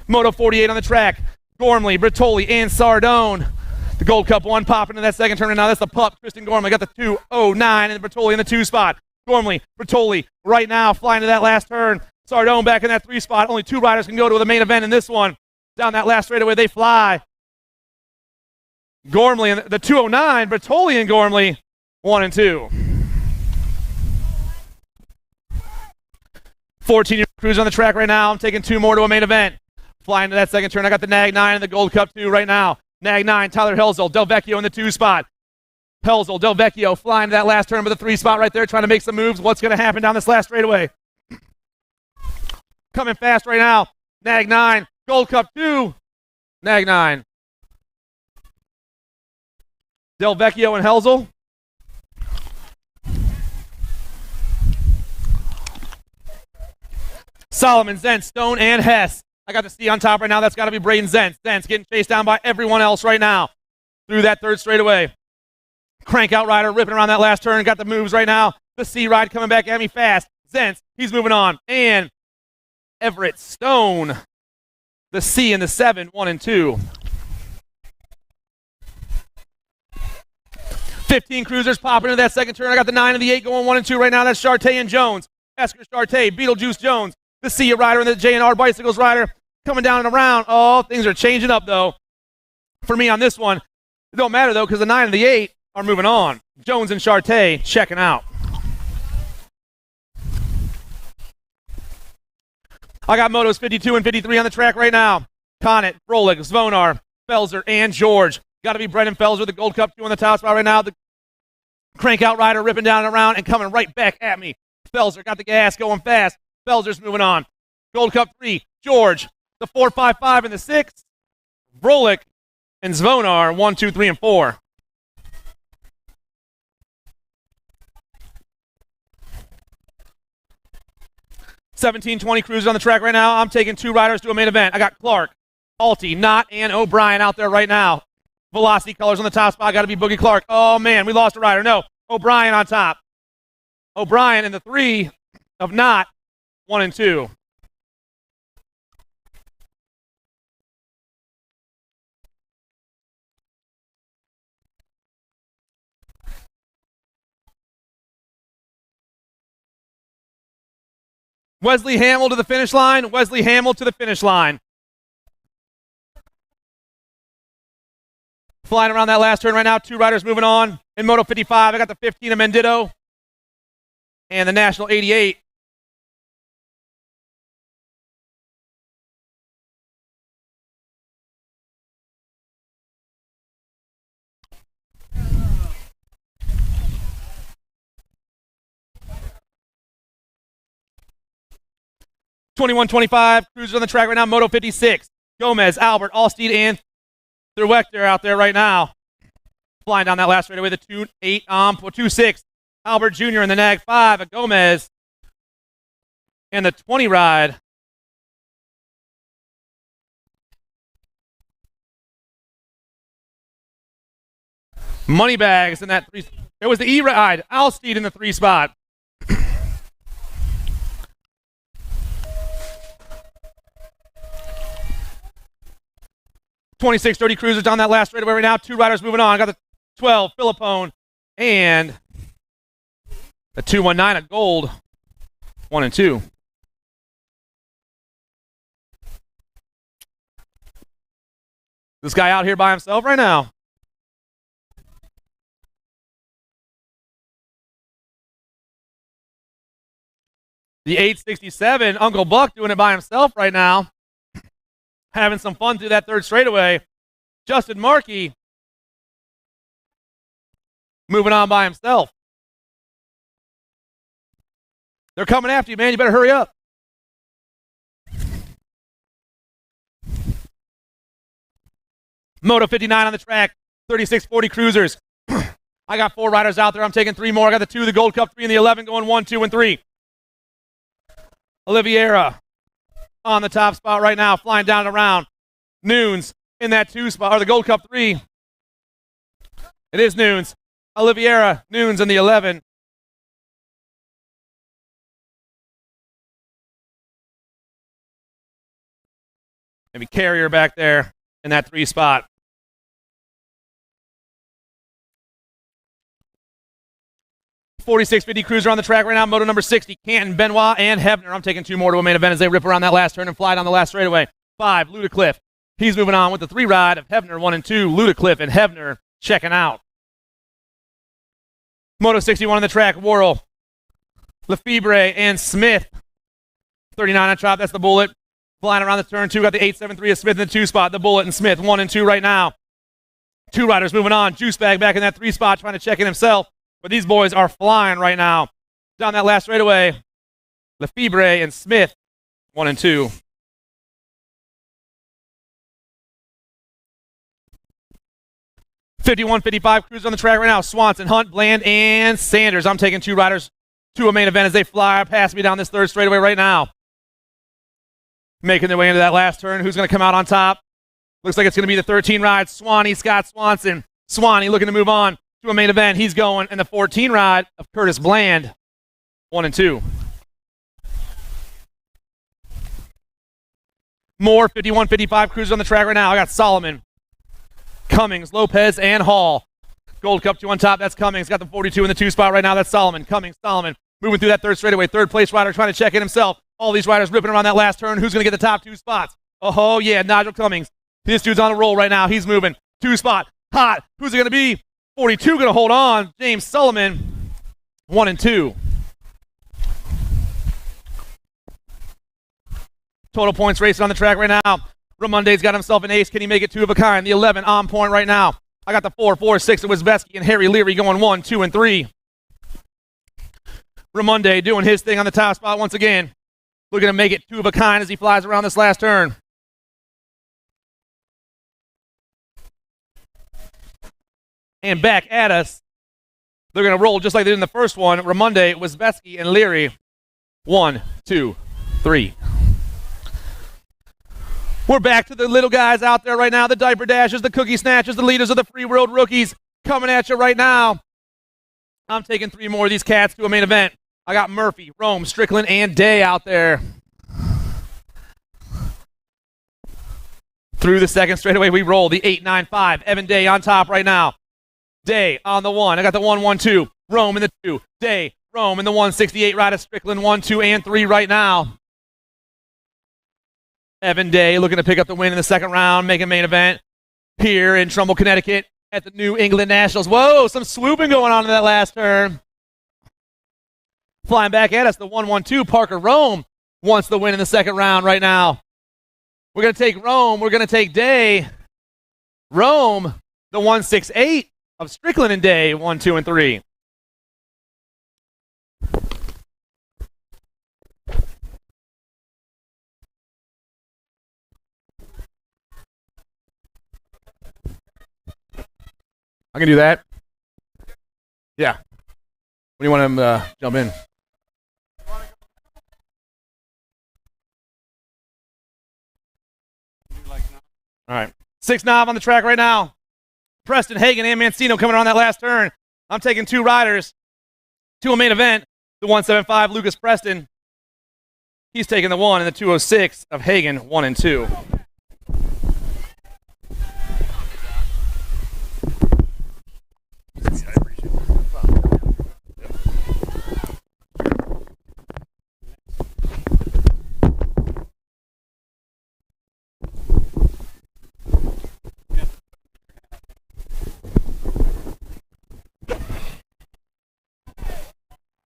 Moto 48 on the track. Gormley, Bertoli, and Sardone. The Gold Cup 1 popping in that second turn. And now that's the pup, Tristan Gormley. Got the 2:09 and Bertoli in the 2 spot. Gormley, Bertoli right now flying to that last turn. Sardone back in that 3 spot. Only 2 riders can go to the main event in this one. Down that last straightaway, they fly. Gormley and the 2:09, Bertoli and Gormley, 1 and 2. 14 crews on the track right now. I'm taking 2 more to a main event. Flying to that second turn. I got the NAG 9 and the Gold Cup 2 right now. NAG 9, Tyler Helzel, Del Vecchio in the 2 spot. Helzel, Del Vecchio flying to that last turn with the 3 spot right there, trying to make some moves. What's going to happen down this last straightaway? Coming fast right now. NAG 9, Gold Cup 2, NAG 9. Del Vecchio and Helzel. Solomon, Zentz, Stone, and Hess. I got the C on top right now. That's got to be Braden Zentz. Zentz getting chased down by everyone else right now through that 3rd straightaway. Crank out rider ripping around that last turn. Got the moves right now. The C ride coming back at me fast. Zentz, he's moving on. And Everett Stone, the C and the 7, 1 and 2. 15 cruisers popping into that second turn. I got the 9 and the 8 going 1 and 2 right now. That's Charte and Jones. Esker Charte, Beetlejuice Jones, the C rider and the J&R Bicycles rider coming down and around. Oh, things are changing up, though, for me on this one. It don't matter, though, because the 9 and the 8 are moving on. Jones and Charte checking out. I got motos 52 and 53 on the track right now. Connet, Brolik, Zvonar, Felser, and George. Got to be Brendan Felser, the Gold Cup 2 on the top spot right now. The crank out rider ripping down and around and coming right back at me. Felser got the gas going fast. Felser's moving on. Gold Cup 3, George, the 4.55 and the 6. Brolik and Zvonar, 1, 2, 3, and 4. $17.20 cruisers on the track right now. I'm taking 2 riders to a main event. I got Clark, Alty, Knott, and O'Brien out there right now. Velocity colors on the top spot. Got to be Boogie Clark. Oh, man, we lost a rider. No, O'Brien on top. O'Brien in the 3 of Knott, 1 and 2. Wesley Hamill to the finish line. Wesley Hamill to the finish line. Flying around that last turn right now. 2 riders moving on. In Moto 55, I got the 15 of Mendito and the National 88. $21.25 cruisers on the track right now. Moto 56. Gomez, Albert, Allsteed, and Thurwechter out there right now. Flying down that last straightaway. The 2.8 2.6. Albert Jr. in the NAG 5 of Gomez. And the 20 ride. Moneybags in that 3. It was the E-Ride. Alsteed in the 3 spot. .26-30 Cruisers down that last straightaway right now. 2 riders moving on. I got the 12, Philippone, and the 219 at gold. 1 and 2. This guy out here by himself right now. The 867, Uncle Buck doing it by himself right now. Having some fun through that 3rd straightaway. Justin Markey moving on by himself. They're coming after you, man. You better hurry up. Moto 59 on the track. 3640 Cruisers. I got 4 riders out there. I'm taking 3 more. I got the 2, the Gold Cup 3, and the 11 going 1, 2, and 3. Oliveira on the top spot right now, flying down and around. Noons in that 2 spot, or the Gold Cup 3. It is Noons. Oliveira, Noons in the 11. Maybe Carrier back there in that 3 spot. .4650 Cruiser on the track right now. Moto number 60, Canton, Benoit, and Hebner. I'm taking 2 more to a main event as they rip around that last turn and fly down the last straightaway. 5, Ludacliffe. He's moving on with the 3 ride of Hebner, 1 and 2. Ludacliffe and Hebner checking out. Moto 61 on the track. Worrell, Lefebvre, and Smith. 39 on top. That's the Bullet. Flying around the turn 2. Got the 873 of Smith in the 2 spot. The Bullet and Smith, 1 and 2 right now. 2 riders moving on. Juicebag back in that 3 spot trying to check in himself. But these boys are flying right now. Down that last straightaway, Lefebvre and Smith, 1 and 2. .51-55 Cruisers on the track right now. Swanson, Hunt, Bland, and Sanders. I'm taking 2 riders to a main event as they fly past me down this 3rd straightaway right now. Making their way into that last turn. Who's going to come out on top? Looks like it's going to be the 13 ride. Swanee, Scott Swanson. Swanee looking to move on to a main event. He's going in the 14 ride of Curtis Bland, 1 and 2. More .51-55 Cruisers on the track right now. I got Solomon, Cummings, Lopez, and Hall. Gold Cup 2 on top. That's Cummings. Got the 42 in the 2 spot right now. That's Solomon. Cummings, Solomon. Moving through that 3rd straightaway. 3rd place rider trying to check in himself. All these riders ripping around that last turn. Who's going to get the top 2 spots? Oh, yeah, Nigel Cummings. This dude's on a roll right now. He's moving. 2 spot. Hot. Who's it going to be? 42 going to hold on. James Sullivan, 1 and 2. Total points racing on the track right now. Ramonde's got himself an ace. Can he make it 2 of a kind? The 11 on point right now. I got the 4, 4, 6 of Wisbeski and Harry Leary going 1, 2, and 3. Ramonde doing his thing on the top spot once again. Looking to make it 2 of a kind as he flies around this last turn. And back at us. They're going to roll just like they did in the first one. Ramonde, Wisbeski, and Leary. 1, 2, 3. We're back to the little guys out there right now. The diaper dashers, the cookie snatchers, the leaders of the free world rookies coming at you right now. I'm taking 3 more of these cats to a main event. I got Murphy, Rome, Strickland, and Day out there. Through the 2nd straightaway, we roll the 895. Evan Day on top right now. Day on the 1. I got the 1, 1, 2. Rome in the 2. Day, Rome in the 168. Right of Strickland, 1, 2, and 3 right now. Evan Day looking to pick up the win in the 2nd round, making main event here in Trumbull, Connecticut at the New England Nationals. Whoa, some swooping going on in that last turn. Flying back at us, the 1, 1, 2. Parker Rome wants the win in the 2nd round right now. We're going to take Rome. We're going to take Day. Rome, the 168 of Strickland and Day, 1, 2, and 3. I can do that. Yeah. When do you want him to jump in? All right. 6 knob on the track right now. Preston, Hagan, and Mancino coming around that last turn. I'm taking 2 riders to a main event. The 175, Lucas Preston. He's taking the 1 and the 206 of Hagen, 1 and 2.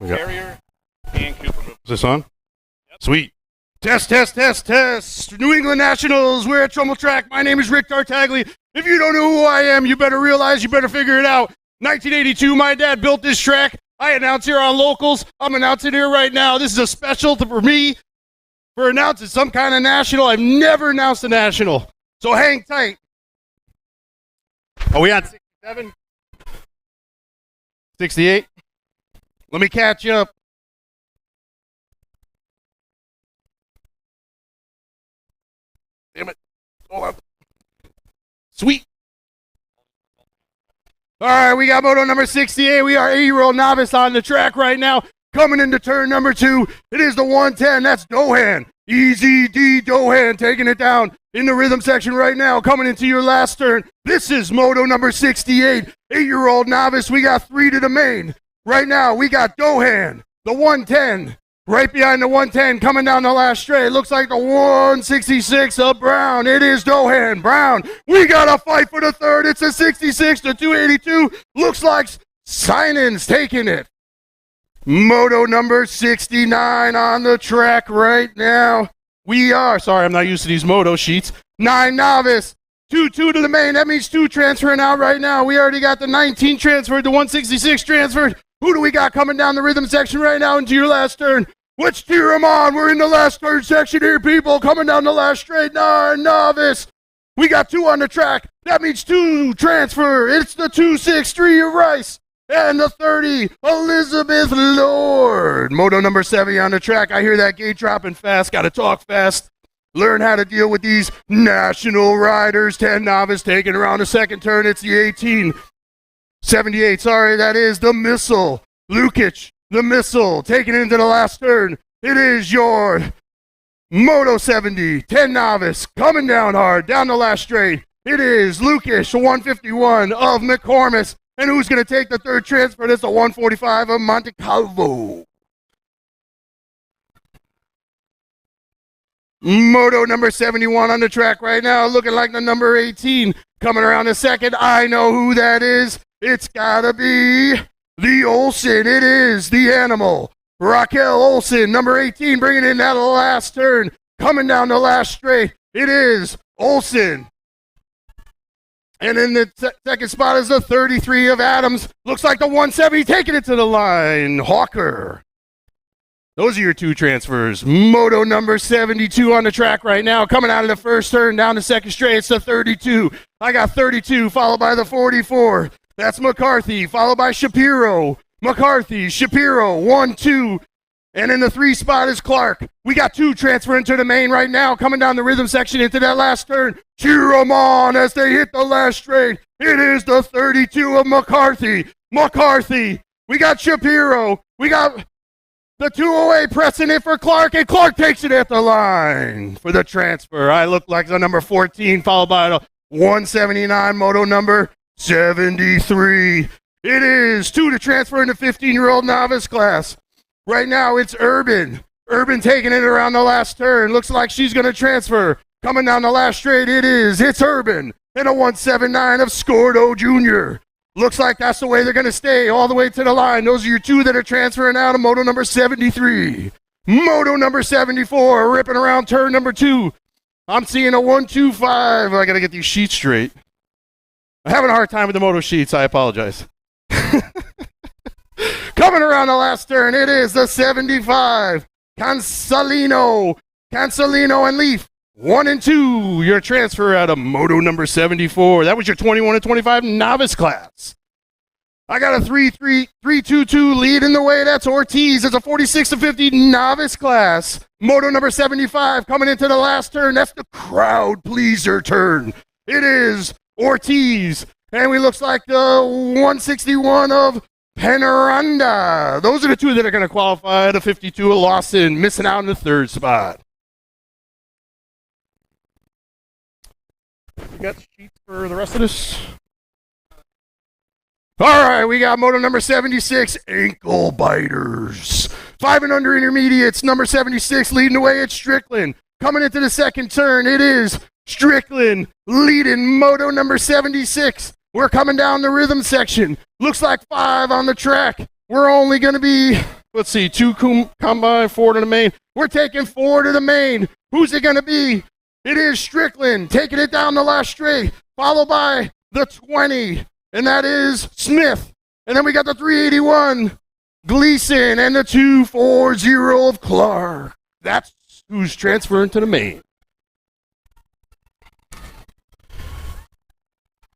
Carrier and Cooper. Is this on? Yep. Sweet. Test. New England Nationals. We're at Trumbull Track. My name is Rick Tartaglia. If you don't know who I am, you better realize, you better figure it out. 1982, my dad built this track. I announce here on Locals. I'm announcing here right now. This is a special for me for announcing some kind of national. I've never announced a national. So hang tight. Are we on 67? 68? Let me catch you up. Damn it. Hold on. Sweet. All right, we got moto number 68. We are 8-year-old novice on the track right now. Coming into turn number 2. It is the 110. That's Dohan. Easy D Dohan taking it down in the rhythm section right now. Coming into your last turn. This is moto number 68. 8-year-old novice. We got 3 to the main. Right now, we got Dohan, the 110, right behind the 110, coming down the last straight. Looks like the 166 of Brown. It is Dohan. Brown, we got a fight for the third. It's a 66 to 282. Looks like Sinan's taking it. Moto number 69 on the track right now. We are, sorry, I'm not used to these moto sheets. 9 novice. 2 to the main. That means 2 transferring out right now. We already got the 19 transferred, the 166 transferred. Who do we got coming down the rhythm section right now into your last turn? Let's cheer them on. We're in the last third section here, people. Coming down the last straight. 9 novice. We got 2 on the track. That means 2 transfer. It's the 263 of Rice. And the 30, Elizabeth Lord. Moto number 70 on the track. I hear that gate dropping fast. Got to talk fast. Learn how to deal with these national riders. 10 novice taking around the second turn. It's the 18. 78, sorry, that is the Missile. Lukic, the Missile, taking it into the last turn. It is your Moto 70, 10 novice, coming down hard, down the last straight. It is Lukic, the 151 of McCormick. And who's going to take the third transfer? That's the 145 of Monte Calvo. Moto number 71 on the track right now, looking like the number 18. Coming around the second, I know who that is. It's gotta be the Olsen. It is the animal. Raquel Olsen, number 18, bringing in that last turn. Coming down the last straight. It is Olsen. And in the second spot is the 33 of Adams. Looks like the 170 taking it to the line. Hawker. Those are your 2 transfers. Moto number 72 on the track right now. Coming out of the first turn down the second straight. It's the 32. I got 32 followed by the 44. That's McCarthy, followed by Shapiro. McCarthy, Shapiro, 1, 2. And in the 3 spot is Clark. We got 2 transferring to the main right now, coming down the rhythm section into that last turn. Cheer them on as they hit the last straight. It is the 32 of McCarthy. McCarthy. We got Shapiro. We got the 208 pressing it for Clark, and Clark takes it at the line for the transfer. I look like the number 14, followed by the 179 moto number 73. It is 2 to transfer in the 15-year-old novice class. Right now, it's Urban. Urban taking it around the last turn. Looks like she's going to transfer. Coming down the last straight, it's Urban. And a 179 of Scordo Jr. Looks like that's the way they're going to stay all the way to the line. Those are your 2 that are transferring out of moto number 73. Moto number 74, ripping around turn number 2. I'm seeing a 125. I got to get these sheets straight. I'm having a hard time with the moto sheets. I apologize. Coming around the last turn, it is the 75. Cancelino and Leaf. 1 and 2, your transfer out of moto number 74. That was your 21 and 25 novice class. I got a 3-2-2 lead in the way. That's Ortiz. It's a 46 to 50 novice class. Moto number 75 coming into the last turn. That's the crowd pleaser turn. It is Ortiz. And we looks like the 161 of Penaranda. Those are the two that are going to qualify. The 52 of Lawson missing out in the third spot. We got sheets for the rest of this. All right, we got moto number 76, Ankle Biters. 5 and under intermediates, number 76 leading the way at Strickland. Coming into the second turn, it is Strickland leading moto number 76. We're coming down the rhythm section. Looks like 5 on the track. We're only going to be, let's see, 2 combine, 4 to the main. We're taking 4 to the main. Who's it going to be? It is Strickland taking it down the last straight, followed by the 20, and that is Smith. And then we got the 381, Gleason, and the 240 of Clark. That's who's transferring to the main.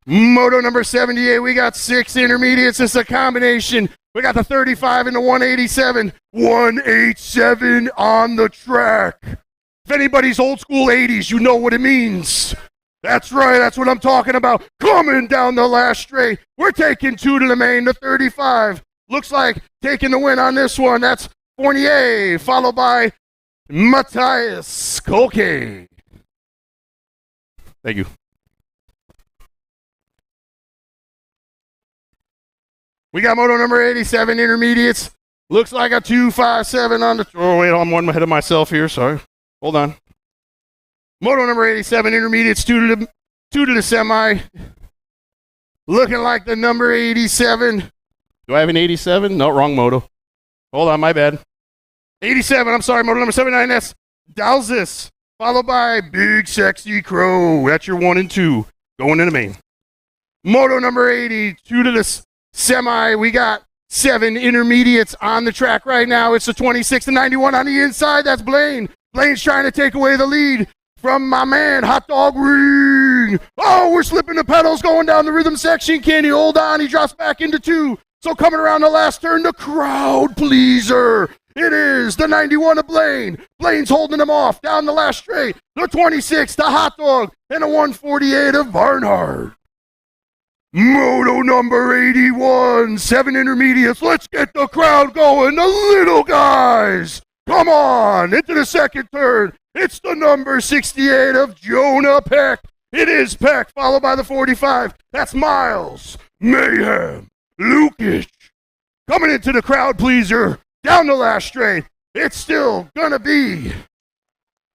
Moto number 78, we got 6 intermediates. It's a combination. We got the 35 and the 187. 187 on the track. If anybody's old school 80s, you know what it means. That's right, that's what I'm talking about. Coming down the last straight. We're taking 2 to the main, the 35. Looks like taking the win on this one. That's Fournier, followed by T.R.A.C.K. Thank you. We got moto number 87, intermediates. Looks like a 257 on the... Oh, wait, I'm one ahead of myself here, sorry. Hold on. Moto number 87, intermediates, 2 to the semi. Looking like the number 87. Do I have an 87? No, wrong moto. Hold on, my bad. 87, I'm sorry, moto number 79, that's Dowsis. Followed by Big Sexy Crow. That's your 1 and 2. Going in the main. Moto number 80, 2 to the semi. We got 7 intermediates on the track right now. It's the 26 and 91 on the inside. That's Blaine. Blaine's trying to take away the lead from my man, Hot Dog Ring. Oh, we're slipping the pedals going down the rhythm section. Can he hold on? He drops back into 2. So coming around the last turn, the crowd pleaser. It is the 91 of Blaine. Blaine's holding him off down the last straight. The 26, the Hot Dog, and the 148 of Barnhart. Moto number 81, 7 intermediates. Let's get the crowd going. The little guys. Come on, into the second turn. It's the number 68 of Jonah Peck. It is Peck, followed by the 45. That's Miles, Mayhem, Lukic. Coming into the crowd pleaser, down the last straight. It's still gonna be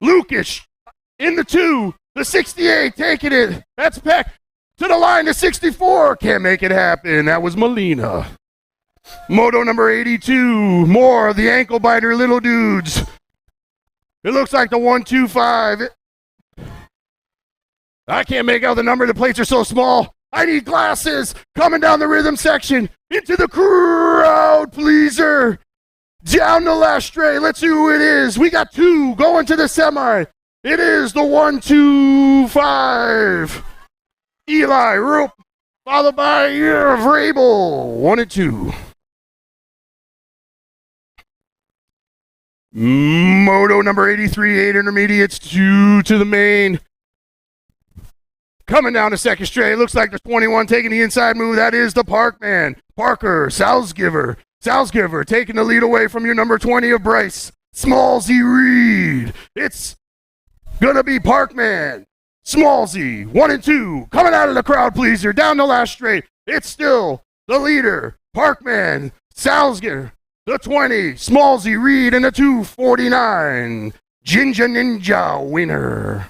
Lukic in the 2, the 68 taking it. That's Peck to the line, the 64. Can't make it happen. That was Molina. Moto number 82, more of the ankle biter little dudes. It looks like the 125. I can't make out the number. The plates are so small. I need glasses. Coming down the rhythm section into the crowd pleaser. Down the last straight. Let's see who it is. We got 2 going to the semi. It is the 125. Eli Rope, followed by Vrabel. 1 and 2. Moto number 83, 8 intermediates, 2 to the main. Coming down the second straight. Looks like the 21 taking the inside move. That is the Parkman. Parker, Salzgiver. Salzgiver taking the lead away from your number 20 of Bryce. Smallsy Reed. It's going to be Parkman. Smallsy, 1 and 2. Coming out of the crowd pleaser. Down the last straight. It's still the leader. Parkman, Salzgiver. The 20, Smallsy Reed, and the 249, Ginger Ninja winner.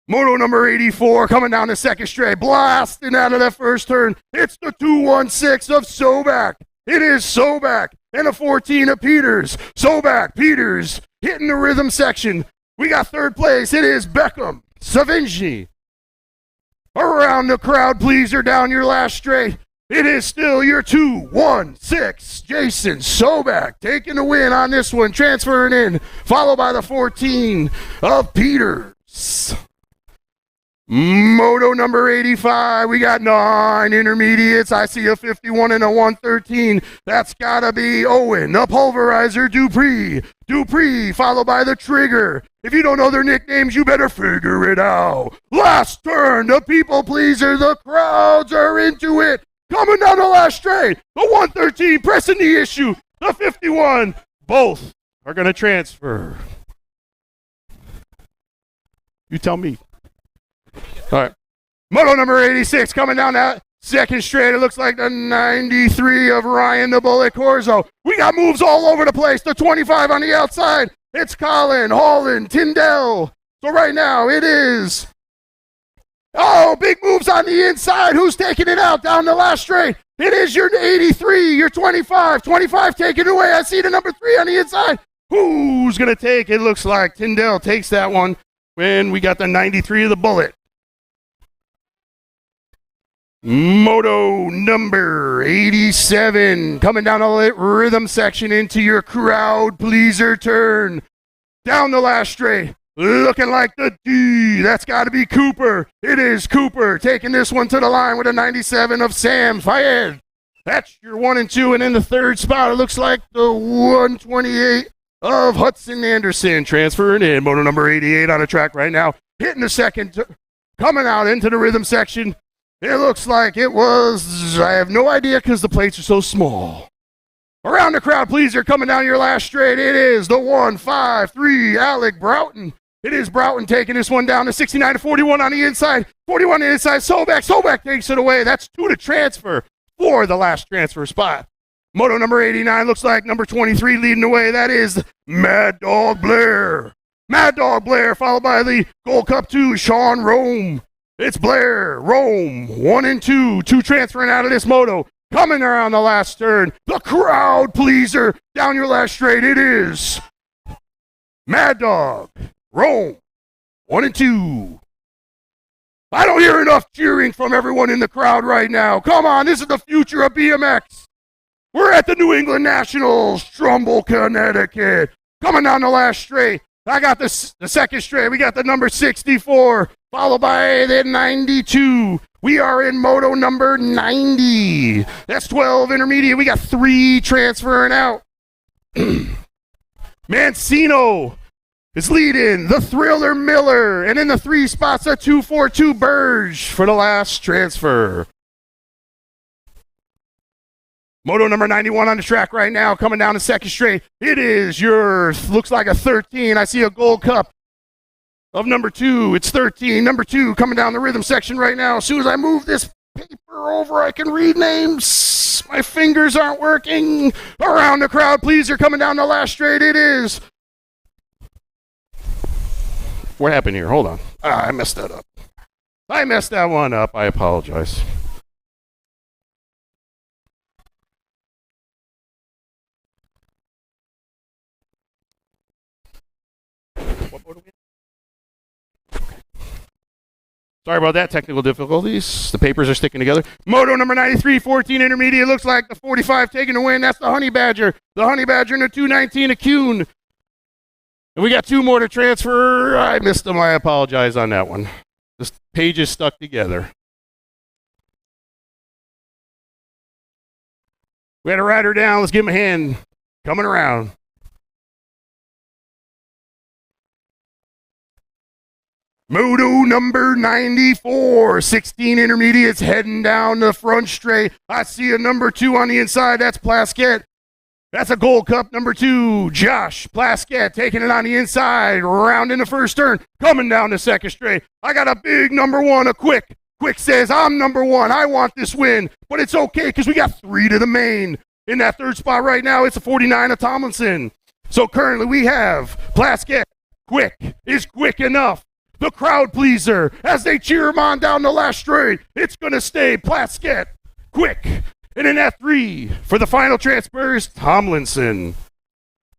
Moto number 84 coming down the second straight, blasting out of that first turn. It's the 216 of Sobak. It is Sobak and a 14 of Peters. Sobak, Peters hitting the rhythm section. We got third place. It is Beckham, Savinci. Around the crowd pleaser down your last straight. It is still your 216, Jason Sobak, taking the win on this one, transferring in, followed by the 14 of Peters. Moto number 85, we got 9 intermediates. I see a 51 and a 113. That's gotta be Owen, the Pulverizer, Dupree. Dupree, followed by the Trigger. If you don't know their nicknames, you better figure it out. Last turn, the people pleaser, the crowds are into it. coming down the last straight. The 113 pressing the issue. The 51. Both are going to transfer. You tell me. All right. Moto number 86 coming down that second straight. It looks like the 93 of Ryan the Bullet Corzo. We got moves all over the place. The 25 on the outside. It's Colin, Holland, Tyndall. So right now it is. Oh, big moves on the inside. Who's taking it out down the last straight? It is your 83, your 25. 25 taking it away. I see the number 3 on the inside. Who's going to take? It looks like Tyndall takes that one when we got the 93 of the Bullet. Moto number 87 coming down the rhythm section into your crowd pleaser turn. Down the last straight. Looking like the D. That's got to be Cooper. It is Cooper taking this one to the line with a 97 of Sam Fayed. That's your 1 and 2. And in the third spot, it looks like the 128 of Hudson Anderson transferring in. Moto number 88 on the track right now. Hitting the second, coming out into the rhythm section. It looks like it was, I have no idea because the plates are so small. Around the crowd pleaser coming down your last straight. It is the 153 Alec Broughton. It is Broughton taking this one down to 69 to 41 on the inside. 41 on the inside. Sobek takes it away. That's 2 to transfer for the last transfer spot. Moto number 89 looks like number 23 leading the way. That is Mad Dog Blair. Mad Dog Blair followed by the Gold Cup 2, Sean Rome. It's Blair, Rome, 1 and 2. 2 transferring out of this moto. Coming around the last turn. The crowd pleaser down your last straight. It is Mad Dog, Rome, 1 and 2. I don't hear enough cheering from everyone in the crowd right now. Come on, this is the future of BMX. We're at the New England Nationals, Trumbull, Connecticut. Coming down the last straight. I got the second straight. We got the number 64, followed by the 92. We are in moto number 90. That's 12 intermediate. We got 3 transferring out. Mancino is leading. The Thriller Miller. And in the 3 spots, a 242 Burge for the last transfer. Moto number 91 on the track right now, coming down the second straight. It is your, looks like a 13. I see a Gold Cup of number 2. It's 13. Number 2 coming down the rhythm section right now. As soon as I move this paper over, I can read names. My fingers aren't working. Around the crowd pleaser coming down the last straight. It is. What happened here? Hold on. I messed that up. I messed that one up. I apologize. Sorry about that, technical difficulties. The papers are sticking together. Moto number 93, 14 intermediate. Looks like the 45 taking the win. That's the Honey Badger. The Honey Badger and the 219 of Kuhn. And we got 2 more to transfer. I missed them. I apologize on that one. This page is stuck together. We had to ride her down. Let's give him a hand. Coming around. Moto number 94, 16 intermediates heading down the front straight. I see a number 2 on the inside. That's Plaskett. That's a Gold Cup number 2. Josh Plaskett taking it on the inside, round in the first turn, coming down the second straight. I got a big number 1, a Quick. Quick says, I'm number 1. I want this win, but it's okay because we got 3 to the main. In that third spot right now, it's a 49 of Tomlinson. So currently we have Plaskett. Quick is quick enough. The crowd pleaser, as they cheer him on down the last straight. It's going to stay Plaskett, Quick. And in that 3, for the final transfers, Tomlinson.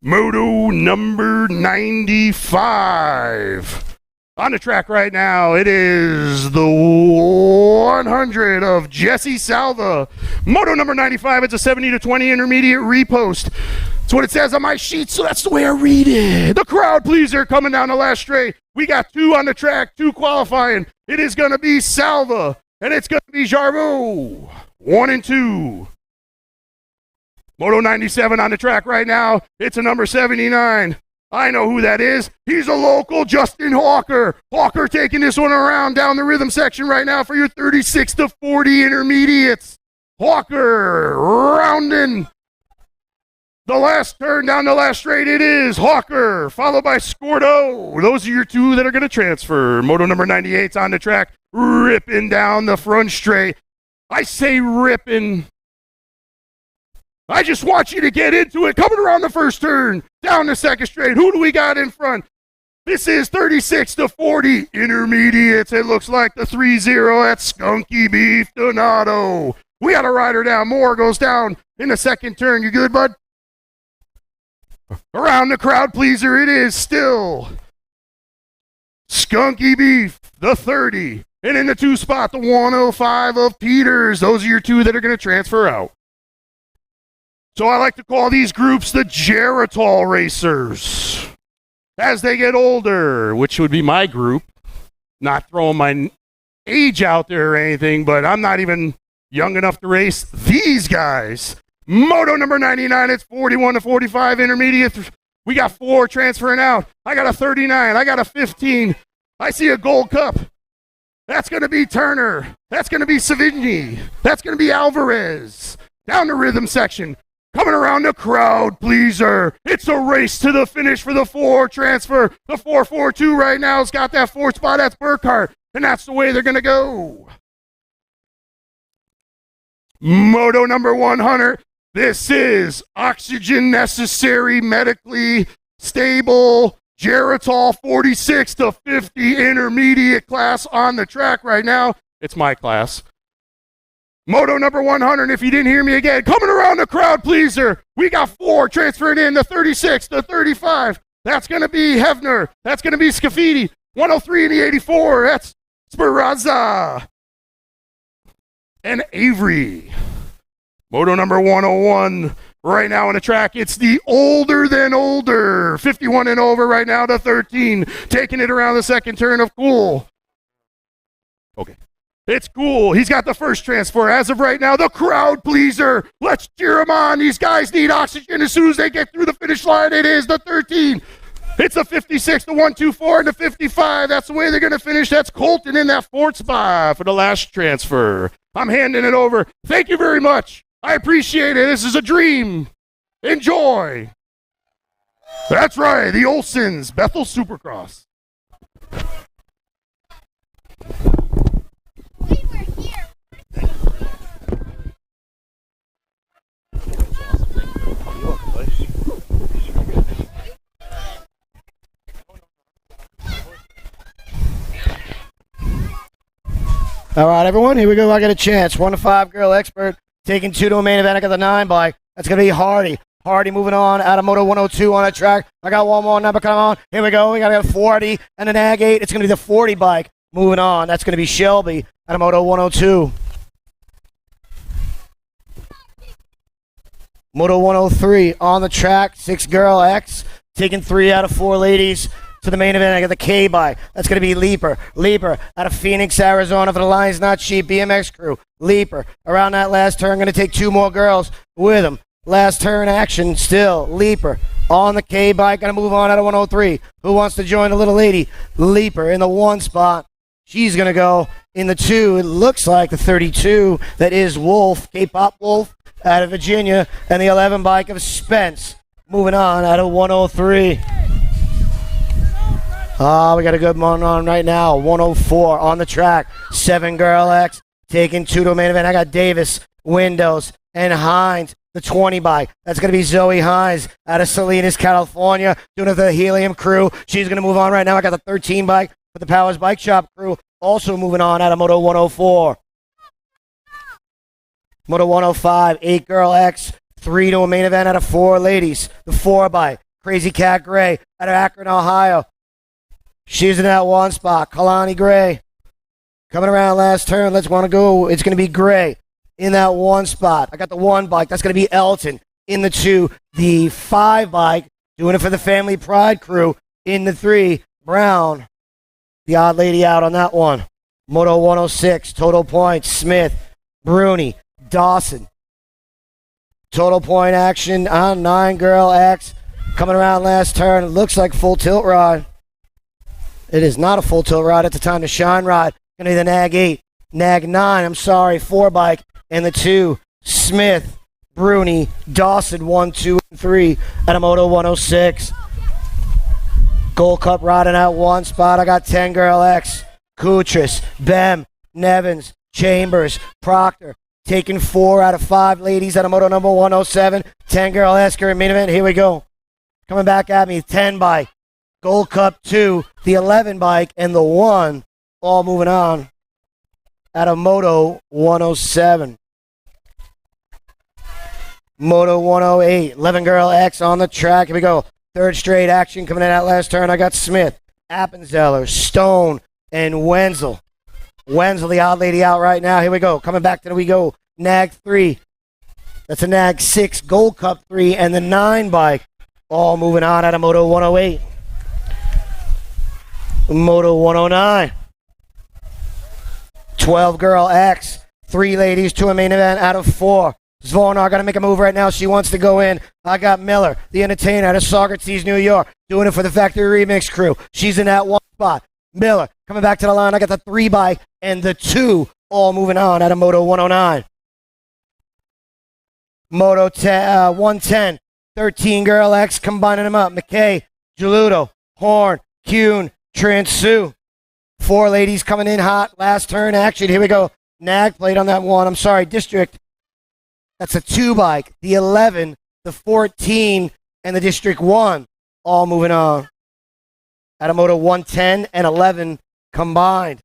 Moto number 95. On the track right now, it is the 100 of Jesse Salva. Moto number 95, it's a 70 to 20 intermediate repost. That's what it says on my sheet, so that's the way I read it. The crowd pleaser coming down the last straight. We got 2 on the track, 2 qualifying. It is going to be Salva, and it's going to be Jarveau. 1 and 2. Moto 97 on the track right now. It's a number 79. I know who that is. He's a local Justin Hawker. Hawker taking this one around down the rhythm section right now for your 36 to 40 intermediates. Hawker rounding the last turn down the last straight. It is Hawker, followed by Scordo. Those are your two that are going to transfer. Moto number 98's on the track, ripping down the front straight. I say ripping. I just want you to get into it. Coming around the first turn, down the second straight. Who do we got in front? This is 36 to 40 intermediates. It looks like the 3-0 at Skunky Beef Donato. We got a rider down. Moore goes down in the second turn. You good, bud? Around the crowd pleaser, it is still Skunky Beef, the 30. And in the 2 spot, the 105 of Peters. Those are your two that are going to transfer out. So I like to call these groups the Geritol Racers. As they get older, which would be my group, not throwing my age out there or anything, but I'm not even young enough to race these guys. Moto number 99, it's 41 to 45 intermediate. We got 4 transferring out. I got a 39. I got a 15. I see a gold cup. That's going to be Turner. That's going to be Savigny. That's going to be Alvarez. Down the rhythm section. Coming around the crowd pleaser. It's a race to the finish for the 4 transfer. The 4-4-2 right now has got that 4th spot. That's Burkhart. And that's the way they're going to go. Moto number 100. This is oxygen necessary, medically stable, Geritol 46 to 50 intermediate class on the track right now. It's my class. Moto number 100, if you didn't hear me again, coming around the crowd pleaser. We got 4 transferring in, the 36, the 35. That's going to be Hefner. That's going to be Scafidi. 103 and the 84. That's Speranza. And Avery. Moto number 101 right now on the track. It's the older than older. 51 and over right now to 13. Taking it around the second turn of Cool. Okay. It's Cool. He's got the first transfer. As of right now, the crowd pleaser. Let's cheer him on. These guys need oxygen as soon as they get through the finish line. It is the 13. It's the 56, the 124, and the 55. That's the way they're going to finish. That's Colton in that 4th spot for the last transfer. I'm handing it over. Thank you very much. I appreciate it. This is a dream. Enjoy. That's right. The Olsons, Bethel Supercross. All right, everyone, here we go. I got a chance. 1 to 5 girl expert taking 2 to a main event. I got the 9 bike. That's going to be Hardy. Hardy moving on out of Moto 102 on that track. I got one more number coming on. Here we go. We got a 40 and an Ag 8. It's going to be the 40 bike moving on. That's going to be Shelby out of Moto 102. Moto 103 on the track. 6 girl X taking 3 out of 4 ladies. To the main event, I got the K bike. That's going to be Leaper. Leaper out of Phoenix, Arizona for the Lions Not Cheap BMX crew. Leaper around that last turn. Going to take 2 more girls with him. Last turn action still. Leaper on the K bike. Going to move on out of 103. Who wants to join the little lady? Leaper in the 1 spot. She's going to go in the 2. It looks like the 32. That is Wolf. K-Pop Wolf out of Virginia. And the 11 bike of Spence. Moving on out of 103. We got a good one on right now. 104 on the track. 7 girl X taking 2 to a main event. I got Davis, Windows, and Hines, the 20 bike. That's going to be Zoe Hines out of Salinas, California, doing it for the Helium crew. She's going to move on right now. I got the 13 bike for the Powers Bike Shop crew, also moving on out of Moto 104. Moto 105, 8 girl X, 3 to a main event out of 4 ladies. The 4 bike, Crazy Cat Gray out of Akron, Ohio. She's in that 1 spot. Kalani Gray. Coming around last turn. Let's want to go. It's going to be Gray in that 1 spot. I got the 1 bike. That's going to be Elton in the 2. The 5 bike. Doing it for the Family Pride crew in the 3. Brown. The odd lady out on that one. Moto 106. Total points. Smith. Bruni. Dawson. Total point action on 9 girl X. Coming around last turn. It looks like full tilt rod. It is not a full tilt rod. It's a time to shine rod. Going to be the Nag 8. Nag 9, 4 bike. And the 2. Smith, Bruni, Dawson, 1, 2, and 3 at a Moto 106. Gold Cup riding out one spot. I got 10 Girl X, Kutris, Bem, Nevins, Chambers, Proctor. Taking 4 out of 5 ladies at a Moto number 107. 10 Girl Esker in main event. Here we go. Coming back at me. 10 bike. Gold Cup 2. The 11 bike. And the 1. All moving on. At a Moto 107. Moto 108. 11 Girl X on the track. Here we go. Third straight action coming in that last turn. I got Smith, Appenzeller, Stone, and Wenzel. Wenzel, the odd lady, out right now. Here we go. Coming back to the we go. Nag 3. That's a Nag 6. Gold Cup 3. And the 9 bike. All moving on at a Moto 108. Moto 109. 12 Girl X. 3 ladies to a main event out of 4. Zvornar got to make a move right now. She wants to go in. I got Miller, the entertainer out of Socrates, New York, doing it for the Factory Remix crew. She's in that one spot. Miller coming back to the line. I got the 3 bike and the 2 all moving on at a Moto 109. Moto 110, 13 Girl X combining them up. McKay, Geluto, Horn, Kuhn, Transu. 4 ladies coming in hot. Last turn action. Here we go. Nag played on that one. I'm sorry, District. That's a 2 bike. The 11, the 14, and the District 1 all moving on. At a Moto 110 and 11 combined.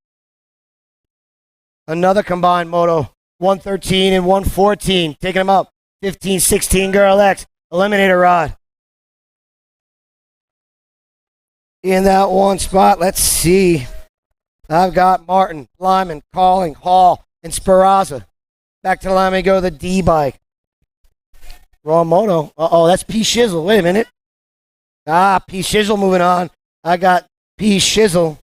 Another combined Moto 113 and 114. Taking them up. 15, 16 Girl X. Eliminator rod. In that one spot, let's see. I've got Martin, Lyman, Calling, Hall, and Speraza. Back to the line we go, the D bike. Raw Moto. Uh-oh, that's P Shizzle. Wait a minute. P Shizzle moving on. I got P Shizzle,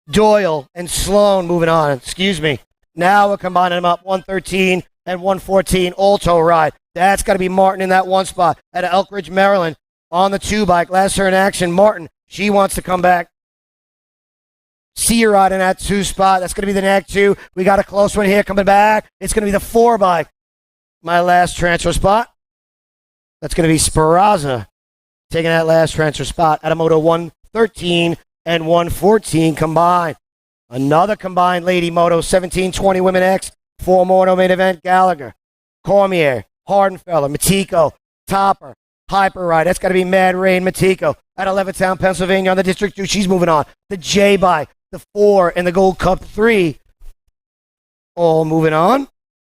Doyle, and Sloan moving on. Excuse me. Now we're combining them up. 113 and 114 Alto ride. That's got to be Martin in that one spot at Elk Ridge, Maryland. On the 2 bike. Last turn action. Martin, she wants to come back. See you ride in that 2 spot. That's going to be the Nag 2. We got a close one here coming back. It's going to be the 4 bike. My last transfer spot. That's going to be Speraza taking that last transfer spot at a Moto 113 and 114 combined. Another combined lady Moto 17-20 Women X. 4 Moto main event. Gallagher, Cormier, Hardenfeller, Matiko, Topper, Hyper Ride. That's got to be Mad Rain Matiko at Levittown, Pennsylvania on the District 2. She's moving on. The J bike. The 4 and the Gold Cup 3 all moving on.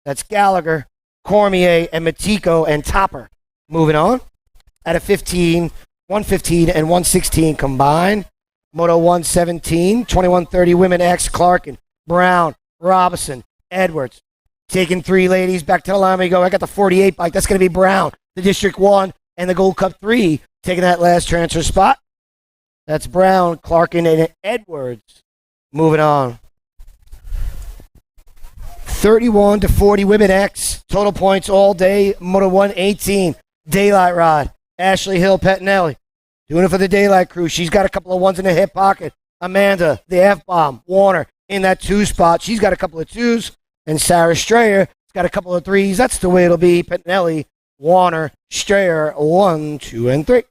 That's Gallagher, Cormier, and Matiko and Topper moving on. At a 15, 115, and 116 combined. Moto 117, 2130 Women X, Clarkin, Brown, Robinson, Edwards. Taking 3 ladies back to the line we go. I got the 48 bike. That's going to be Brown, the District 1, and the Gold Cup 3 taking that last transfer spot. That's Brown, Clarkin, and Edwards. Moving on. 31-40 Women X. Total points all day. Moto 118. Daylight rod. Ashley Hill Pettinelli. Doing it for the Daylight crew. She's got a couple of ones in the hip pocket. Amanda, the F-bomb. Warner in that 2 spot. She's got a couple of 2s. And Sarah Strayer has got a couple of 3s. That's the way it'll be. Pettinelli, Warner, Strayer, 1, 2, and 3.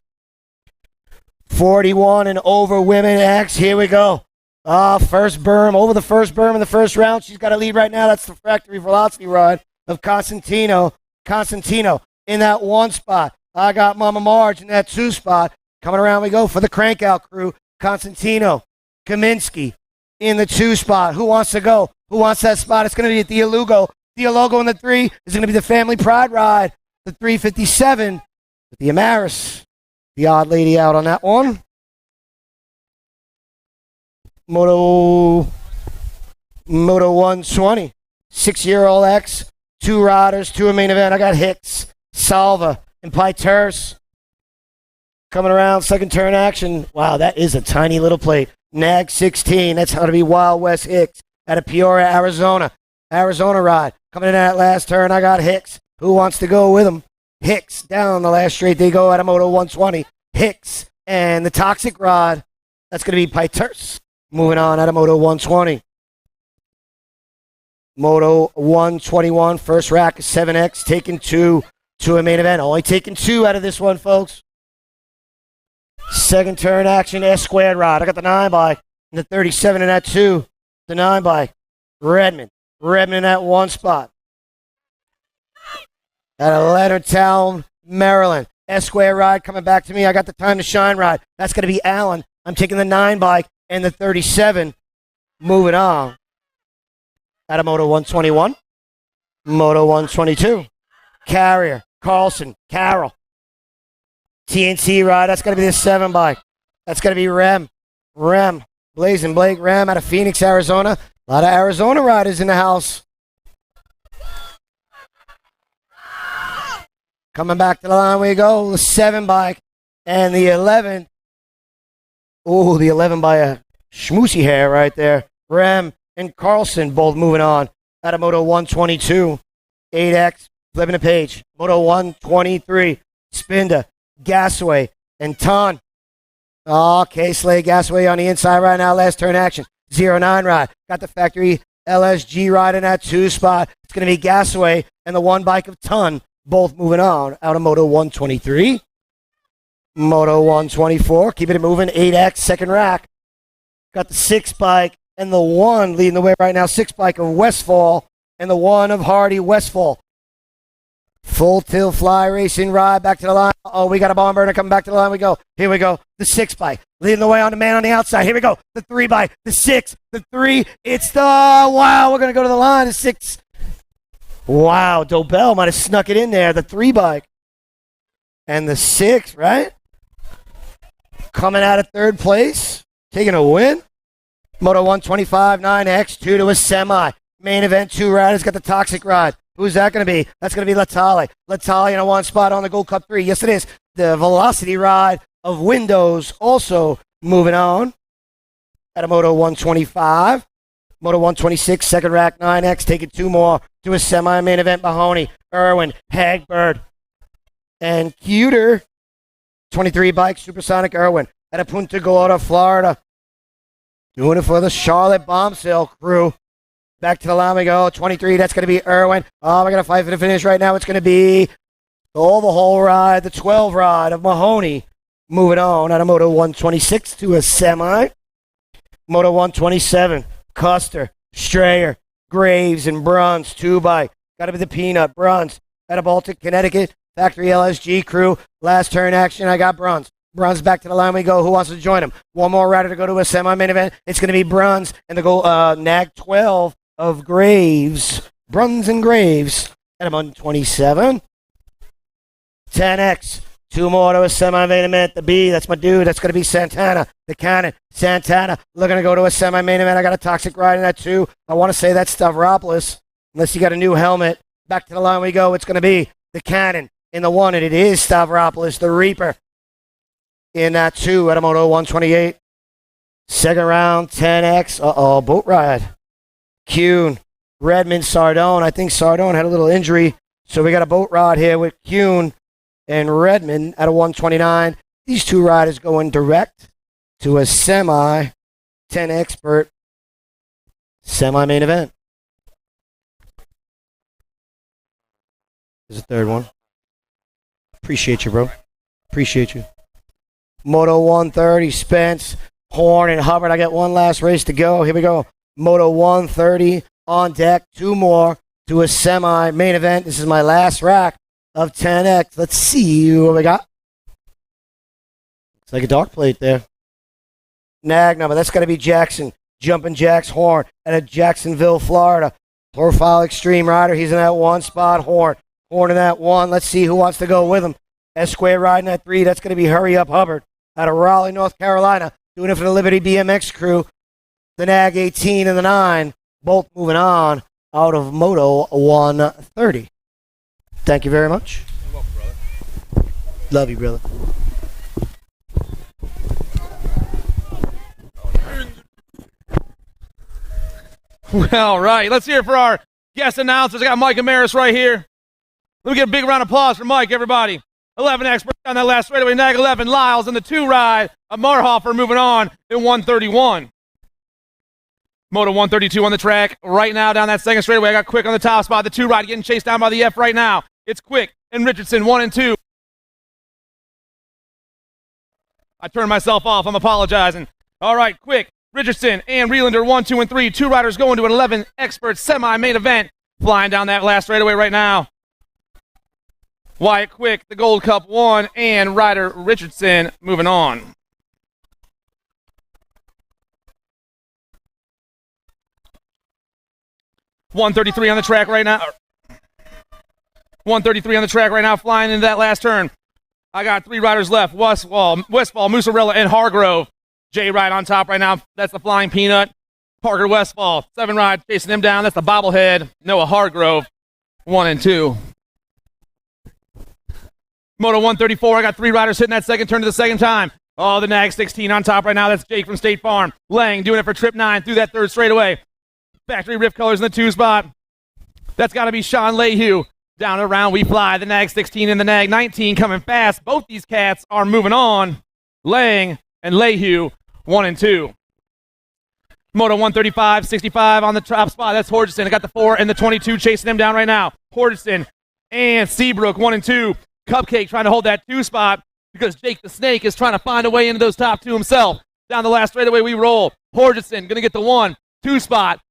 41 and over Women X. Here we go. First berm, over the first berm in the first round. She's got a lead right now. That's the Factory Velocity ride of Constantino. Constantino in that 1 spot. I got Mama Marge in that 2 spot. Coming around we go for the Crankout crew. Constantino, Kaminsky in the 2 spot. Who wants to go? Who wants that spot? It's going to be Dialogo. Dialogo in the 3 is going to be the Family Pride ride. The 357 with the Amaris. The odd lady out on that one. Moto 120. 6-year-old X. 2 riders, 2 in main event. I got Hicks, Salva, and Pyters. Coming around, second turn action. Wow, that is a tiny little plate. Nag 16. That's how to be Wild West Hicks out of Peoria, Arizona. Arizona ride. Coming in that last turn, I got Hicks. Who wants to go with him? Hicks down the last straight. They go at a Moto 120. Hicks and the Toxic rod. That's going to be Pyters. Moving on at a Moto 120. Moto 121, first rack is 7X, taking 2 to a main event. Only taking 2 out of this one, folks. Second turn action, S squared rod. I got the 9 bike and the 37 in that 2. The 9 bike. Redmond in that 1 spot. Out of Leonardtown, Maryland. S squared ride coming back to me. I got the time to shine ride. That's going to be Allen. I'm taking the 9 bike and the 37. Moving on. Out of Moto 121. Moto 122. Carrier, Carlson, Carroll. TNT ride. That's going to be the 7 bike. That's going to be Rem. Blazing Blake Rem out of Phoenix, Arizona. A lot of Arizona riders in the house. Coming back to the line we go. The 7 bike and the 11. Oh, the 11 by a schmoosy hair right there. Rem and Carlson both moving on. Out of Moto 122. 8X. Flipping the page. Moto 123. Spinda, Gasaway, and Ton. Oh, K-Slay, Gasaway on the inside right now. Last turn action. 09 ride. Got the factory LSG ride in that 2 spot. It's going to be Gasaway and the 1 bike of Ton. Both moving on. Out of Moto 123. Moto 124. Keeping it moving. 8X, second rack. Got the 6 bike and the 1 leading the way right now. 6 bike of Westfall and the 1 of Hardy Westfall. Full tilt fly racing ride back to the line. Oh, we got a bomb burner coming back to the line. We go. Here we go. The 6 bike leading the way on the man on the outside. Here we go. The 3 bike. The 6. The 3. It's the wow. We're gonna go to the line. The 6. Wow. Dobell might have snuck it in there. The 3 bike and the 6. Right. Coming out of 3rd place, taking a win. Moto 125 9X 2 to a semi. Main event 2 riders got the Toxic ride. Who's that going to be? That's going to be Latale. Latale in a 1 spot on the Gold Cup 3. Yes, it is. The Velocity ride of Windows also moving on. At a Moto 125. Moto 126, second rack 9X, taking 2 more to a semi-main event. Mahoney, Irwin, Hagbird, and Cuter. 23 bike, Supersonic Irwin. At a Punta Gorda, Florida. Doing it for the Charlotte Bombshell crew. Back to the line we go. 23, that's going to be Irwin. Oh, we're going to fight for the finish right now. It's going to be the overhaul ride, the 12 ride of Mahoney. Moving on out of Moto 126 to a semi. Moto 127, Custer, Strayer, Graves, and Bruns. 2 bike. Got to be the Peanut. Bruns out of Baltic, Connecticut. Factory LSG crew. Last turn action. I got Bruns. Bruns back to the line we go. Who wants to join him? 1 more rider to go to a semi-main event. It's going to be Bruns and the go NAG 12 of Graves. Bruns and Graves. At a 127. 10X. 2 more to a semi-main event. The B, that's my dude. That's going to be Santana. The Cannon. Santana looking to go to a semi-main event. I got a Toxic ride in that too. I want to say that's Stavropoulos. Unless you got a new helmet. Back to the line we go. It's going to be the Cannon in the 1, and it is Stavropoulos, the Reaper. In that 2 at a Moto 128. Second round, 10X. Boat ride. Kuhn, Redmond, Sardone. I think Sardone had a little injury. So we got a boat ride here with Kuhn and Redmond at a 129. These 2 riders going direct to a semi 10 expert semi-main event. There's a 3rd one. Appreciate you, bro. Appreciate you. Moto 130, Spence, Horn, and Hubbard. I got 1 last race to go. Here we go. Moto 130 on deck. 2 more to a semi-main event. This is my last rack of 10X. Let's see what we got. It's like a dark plate there. Nag number. That's got to be Jackson. Jumping Jacks Horn out of Jacksonville, Florida. Profile Extreme Rider. He's in that 1 spot. Horn in that 1. Let's see who wants to go with him. S-Square riding that 3. That's going to be Hurry Up Hubbard out of Raleigh, North Carolina. Doing it for the Liberty BMX crew. The Nag 18 and the 9. Both moving on out of Moto 130. Thank you very much. You're welcome, brother. Love you, brother. All right, let's hear it for our guest announcers. I got Mike Amaris right here. Let me get a big round of applause for Mike, everybody. 11 expert on that last straightaway. Nag 11, Lyles in the 2 ride. A Marhofer moving on in 131. Moto 132 on the track right now down that second straightaway. I got Quick on the top spot. The 2 ride getting chased down by the F right now. It's Quick and Richardson, 1 and 2. I turned myself off. I'm apologizing. All right, Quick, Richardson, and Reelander, 1, 2, and 3. 2 riders going to an 11 expert semi-main event. Flying down that last straightaway right now. Wyatt Quick, the Gold Cup 1, and Ryder Richardson moving on. .133 on the track right now. 133 on the track right now, flying into that last turn. I got 3 riders left. Westfall, Musarella, and Hargrove. J ride on top right now. That's the Flying Peanut. Parker Westfall, 7 ride, chasing him down. That's the bobblehead. Noah Hargrove, 1 and 2. Moto 134, I got 3 riders hitting that second turn to the second time. Oh, the Nag 16 on top right now. That's Jake from State Farm. Lang doing it for Trip 9 through that third straightaway. Factory Rift Colors in the 2 spot. That's got to be Sean Lehue. Down and around we fly. The Nag 16 and the Nag 19 coming fast. Both these cats are moving on. Lang and Lehue, 1 and 2. Moto 135, 65 on the top spot. That's Horgeson. I got the 4 and the 22 chasing him down right now. Horgeson and Seabrook, 1 and 2. Cupcake trying to hold that 2 spot because Jake the Snake is trying to find a way into those top 2 himself. Down the last straightaway we roll. Horgeson going to get the 1, 2 spot.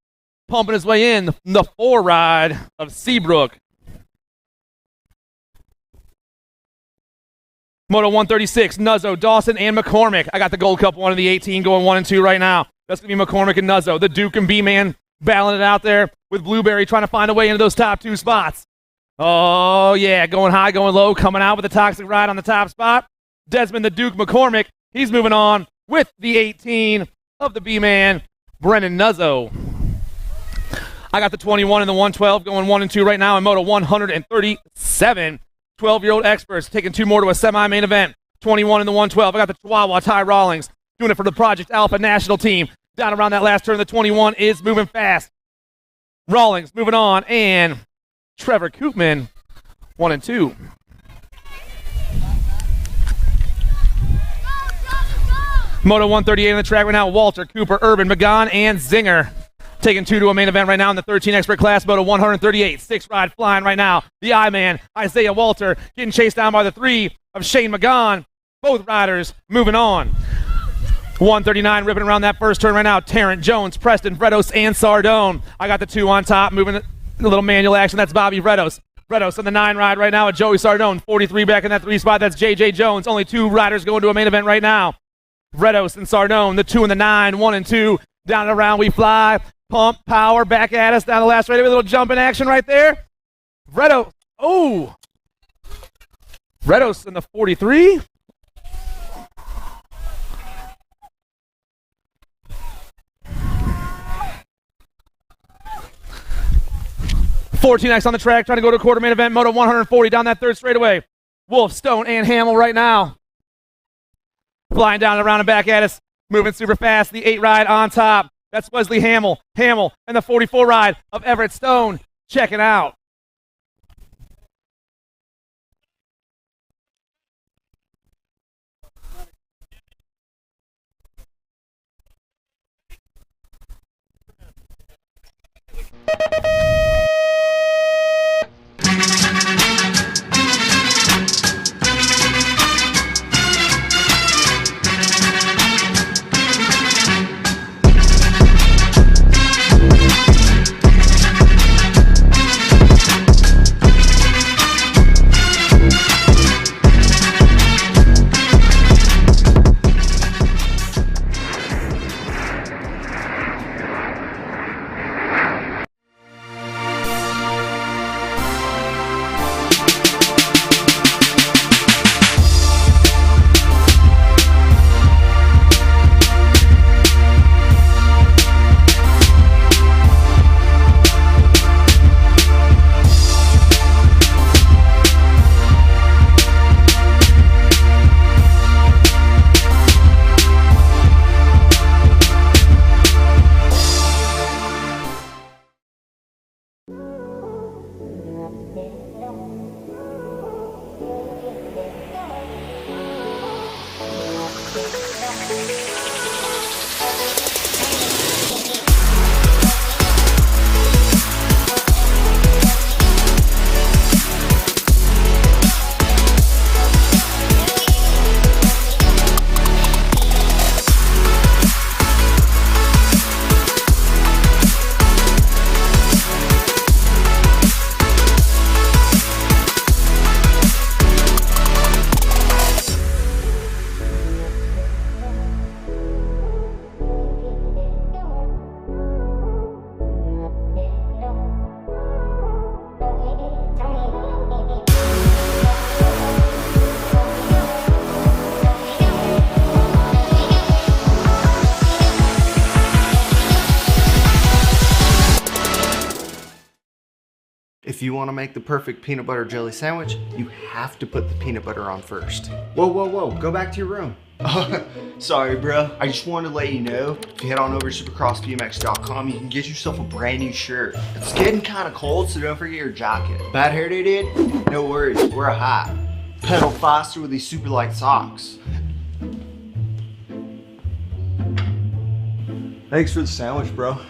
Pumping his way in. The 4 ride of Seabrook. Moto 136, Nuzzo, Dawson, and McCormick. I got the Gold Cup 1 of the 18 going 1 and 2 right now. That's going to be McCormick and Nuzzo. The Duke and B-Man battling it out there with Blueberry trying to find a way into those top 2 spots. Oh, yeah, going high, going low, coming out with a toxic ride on the top spot. Desmond the Duke McCormick, he's moving on with the 18 of the B-Man, Brennan Nuzzo. I got the 21 and the 112 going 1 and 2 right now in Moto 137. 12-year-old experts taking 2 more to a semi-main event. 21 and the 112. I got the Chihuahua Ty Rawlings doing it for the Project Alpha national team. Down around that last turn, the 21 is moving fast. Rawlings moving on, and Trevor Koopman, 1 and 2. Moto 138 on the track right now. Walter, Cooper, Urban, McGon, and Zinger. Taking 2 to a main event right now in the 13 expert class. Moto 138. 6 ride flying right now. The I-Man, Isaiah Walter, getting chased down by the 3 of Shane McGon. Both riders moving on. 139 ripping around that first turn right now. Terrence Jones, Preston Vredos, and Sardone. I got the 2 on top, moving a little manual action. That's Bobby Vredos. Vredos on the 9 ride right now with Joey Sardone. 43 back in that 3 spot. That's J.J. Jones. Only 2 riders going to a main event right now. Vredos and Sardone, the 2 and the 9, 1 and 2. Down and around we fly. Pump, power, back at us down the last straightaway. A little jumping action right there. Vredos. Oh. Vredos in the 43. $14X on the track, trying to go to a quarter main event. Moto 140 down that third straightaway. Wolf, Stone, and Hamill right now. Flying down and around and back at us. Moving super fast. The 8 ride on top. That's Wesley Hamill. Hamill and the 44 ride of Everett Stone. Check it out. If you want to make the perfect peanut butter jelly sandwich, you have to put the peanut butter on first. Whoa, whoa, whoa, go back to your room. Sorry, bro. I just wanted to let you know, if you head on over to supercrossbmx.com, you can get yourself a brand new shirt. It's getting kind of cold, so don't forget your jacket. Bad hair day, dude? No worries, wear a hat. Pedal faster with these super light socks. Thanks for the sandwich, bro.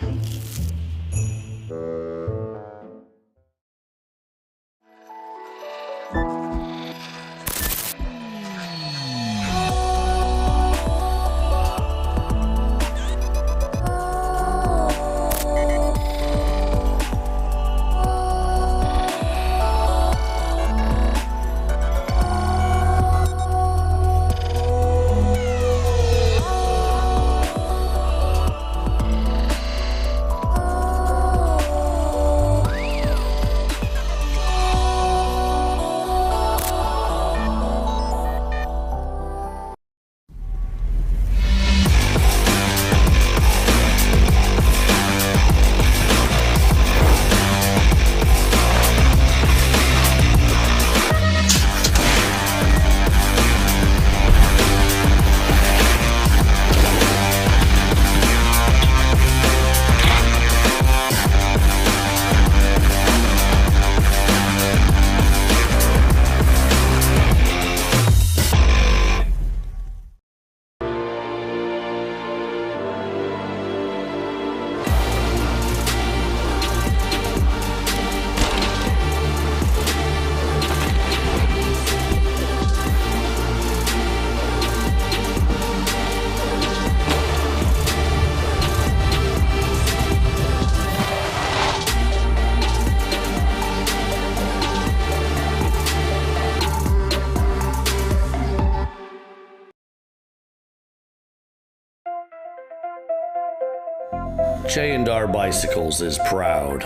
J&R Bicycles is proud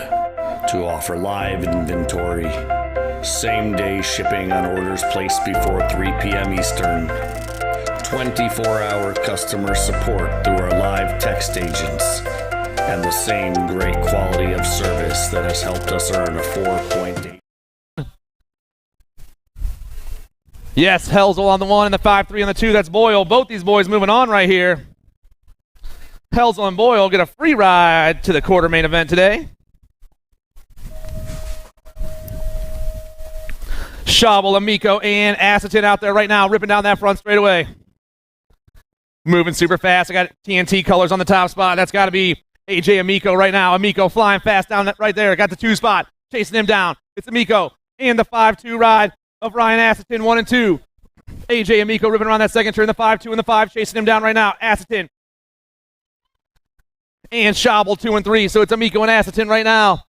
to offer live inventory, same-day shipping on orders placed before 3 p.m. Eastern, 24-hour customer support through our live text agents, and the same great quality of service that has helped us earn a 4.8. Yes, Hellsel on the 1 and the 5-3 on the 2. That's Boyle. Both these boys moving on right here. Hellsel and Boyle get a free ride to the quarter main event today. Shabel, Amico, and Acetin out there right now, ripping down that front straightaway. Moving super fast. I got TNT colors on the top spot. That's got to be AJ Amico right now. Amico flying fast down that right there. Got the 2 spot, chasing him down. It's Amico and the 5-2 ride of Ryan Acetin, 1 and 2. AJ Amico ripping around that second turn, the 5-2 and the 5, chasing him down right now. Acetin and Shabel 2 and 3, so it's Amico and Acetin right now.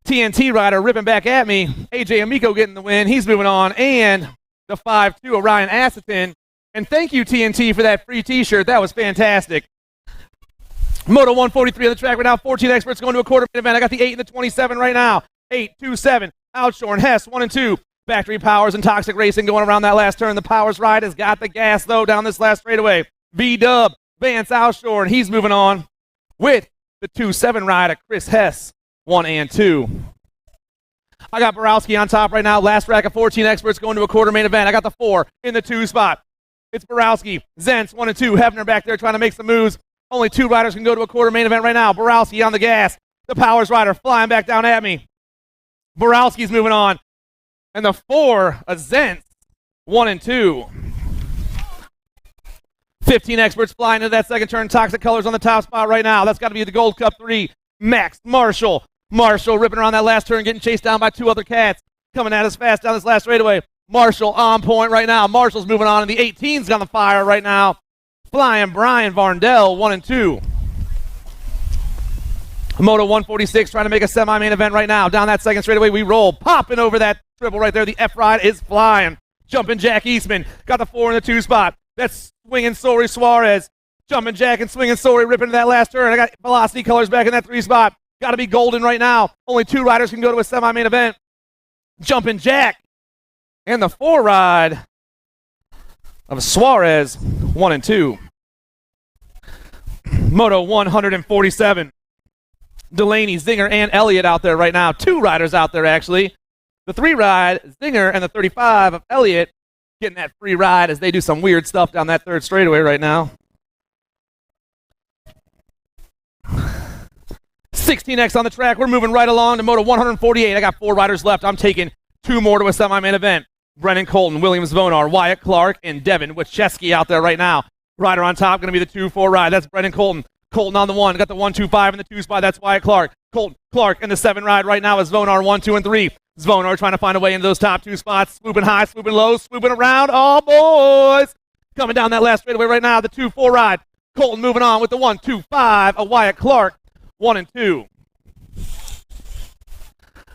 TNT rider ripping back at me. AJ Amico getting the win. He's moving on, and the 5-2 of Ryan Acetin. And thank you, TNT, for that free t-shirt. That was fantastic. Moto 143 on the track right now. 14 experts going to a quarter main event. I got the 8 and the 27 right now. 8, 2, 7. Outshore and Hess 1 and 2. Factory Powers and Toxic Racing going around that last turn. The Powers ride has got the gas, though, down this last straightaway. V-Dub, Vance Outshore, and he's moving on with the 2-7 ride of Chris Hess, 1 and 2. I got Borowski on top right now. Last rack of 14 experts going to a quarter main event. I got the 4 in the 2 spot. It's Borowski, Zentz, 1 and 2. Hefner back there trying to make some moves. Only 2 riders can go to a quarter main event right now. Borowski on the gas. The Powers rider flying back down at me. Borowski's moving on. And the 4, a Zentz, 1 and 2. 15 experts flying into that second turn. Toxic colors on the top spot right now. That's got to be the Gold Cup 3. Max Marshall. Marshall ripping around that last turn, getting chased down by 2 other cats. Coming at us fast down this last straightaway. Marshall on point right now. Marshall's moving on, and the 18's on the fire right now. Flying Brian Varndell, 1 and 2. Moto 146 trying to make a semi-main event right now. Down that second straightaway we roll. Popping over that triple right there. The F-Ride is flying. Jumping Jack Eastman. Got the 4 in the 2 spot. That's swinging Sori Suarez. Jumping Jack and swinging Sori ripping to that last turn. I got Velocity colors back in that 3 spot. Got to be golden right now. Only 2 riders can go to a semi-main event. Jumping Jack. And the 4 ride of Suarez, 1 and 2. Moto 147. Delaney, Zinger, and Elliott out there right now. 2 riders out there, actually. The 3 ride, Zinger, and the 35 of Elliott getting that free ride as they do some weird stuff down that 3rd straightaway right now. 16X on the track. We're moving right along to Moto 148. I got 4 riders left. I'm taking 2 more to a semi-main event. Brennan Colton, Williams Vonar, Wyatt Clark, and Devin Wachewski out there right now. Rider on top, going to be the 2-4 ride. That's Brennan Colton. Colton on the 1. Got the 1-2-5 in the 2 spot. That's Wyatt Clark. Colton, Clark in the 7 ride right now is Vonar 1, 2, and 3. Vonar trying to find a way into those top 2 spots. Swooping high, swooping low, swooping around. Oh, boys. Coming down that last straightaway right now, the 2-4 ride. Colton moving on with the 1-2-5 of Wyatt Clark. 1 and 2.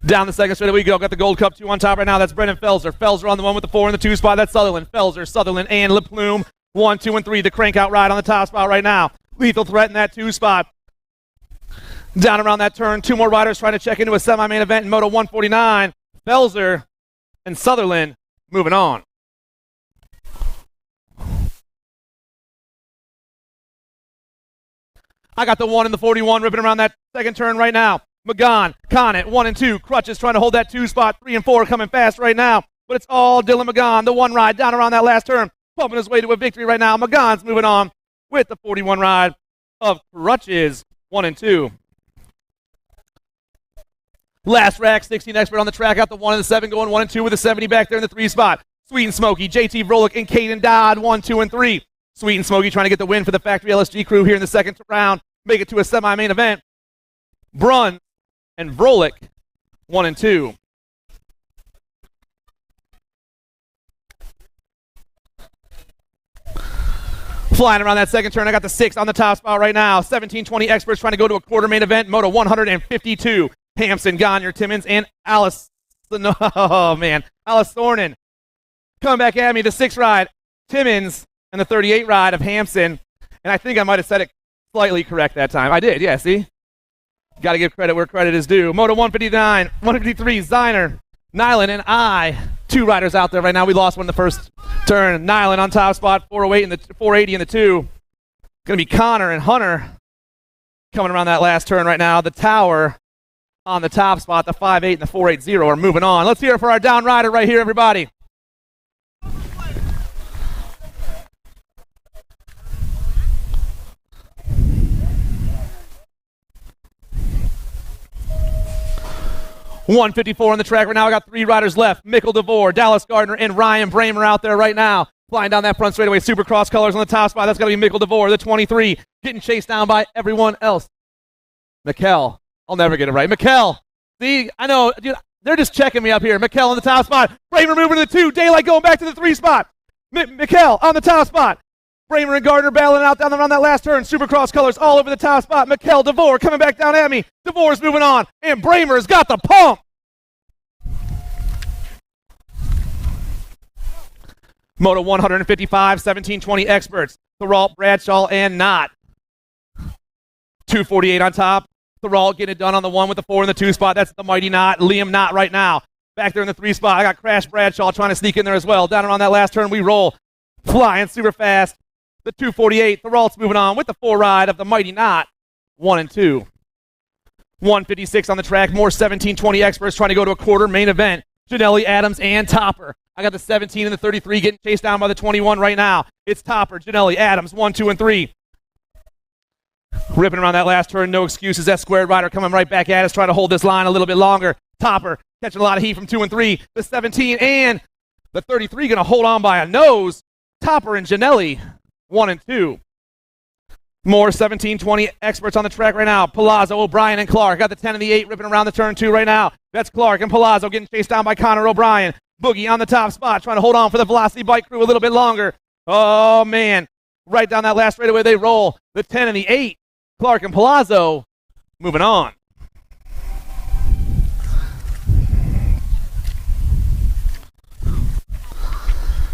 Down the second straightaway we go. Got the Gold Cup 2 on top right now. That's Brendan Felser. Felser on the 1 with the 4 in the 2 spot. That's Sutherland. Felser, Sutherland, and LePlume. 1, 2, and 3. The crank out ride on the top spot right now. Lethal threat in that 2 spot. Down around that turn. 2 more riders trying to check into a semi-main event in Moto 149. Felser and Sutherland moving on. I got the 1 and the 41 ripping around that second turn right now. McGon, Conant, 1 and 2. Crutches trying to hold that 2 spot. 3 and 4 coming fast right now. But it's all Dylan McGon. The 1 ride down around that last turn. Pumping his way to a victory right now. McGon's moving on with the 41 ride of Crutches. 1 and 2. Last rack, 16 expert on the track. Out the 1 and the 7 going 1 and 2 with the 70 back there in the 3 spot. Sweet and Smoky, JT Vrolick, and Caden Dodd. 1, 2, and 3. Sweet and Smoky trying to get the win for the Factory LSG crew here in the second round. Make it to a semi-main event. Brun and Vrolick, 1 and 2. Flying around that second turn, I got the 6 on the top spot right now. 17-20 experts trying to go to a quarter main event. Moto 152. Hampson, Gagne, Timmons, and Alice. Oh, man. Alice Thornan. Coming back at me, the 6 ride. Timmons and the 38 ride of Hampson. And I think I might have said it slightly correct that time. I did, yeah, see? Got to give credit where credit is due. Moto 159, 153, Ziner, Nyland, and I. 2 riders out there right now. We lost one in the first turn. Nyland on top spot, 408 and the 480 in the 2. Going to be Connor and Hunter coming around that last turn right now. The Tower on the top spot, the 5.8 and the 4.80 are moving on. Let's hear it for our down rider right here, everybody. .154 on the track right now. I got 3 riders left. Mikkel DeVore, Dallas Gardner, and Ryan Bramer out there right now. Flying down that front straightaway. Supercross colors on the top spot. That's going to be Mikkel DeVore, the 23. Getting chased down by everyone else. Mikkel. I'll never get it right. Mikkel. See, I know. Dude, they're just checking me up here. Mikkel on the top spot. Bramer moving to the 2. Daylight going back to the 3 spot. Mikkel on the top spot. Bramer and Gardner battling out down around that last turn. Supercross colors all over the top spot. Mikkel DeVore coming back down at me. DeVore's moving on. And Bramer's got the pump. Moto 155, 17-20 experts. Thoralt, Bradshaw, and Knott. 248 on top. Thoralt getting it done on the 1 with the 4 in the 2 spot. That's the mighty Knott. Liam Knott right now. Back there in the 3 spot. I got Crash Bradshaw trying to sneak in there as well. Down around that last turn, we roll. Flying super fast. The 248. Thoralt's moving on with the 4 ride of the mighty Knott. 1 and 2. 156 on the track. More 17-20 experts trying to go to a quarter main event. Janelli, Adams, and Topper. I got the 17 and the 33 getting chased down by the 21 right now. It's Topper, Janelli, Adams, 1, 2, and 3. Ripping around that last turn, no excuses. That squared rider coming right back at us, trying to hold this line a little bit longer. Topper catching a lot of heat from 2 and 3. The 17 and the 33 going to hold on by a nose. Topper and Janelli, 1 and 2. More 17-20 experts on the track right now. Palazzo, O'Brien, and Clark. Got the 10 and the 8 ripping around the turn 2 right now. That's Clark and Palazzo getting chased down by Connor O'Brien. Boogie on the top spot, trying to hold on for the Velocity Bike crew a little bit longer. Oh, man. Right down that last straightaway they roll. The 10 and the 8. Clark and Palazzo moving on.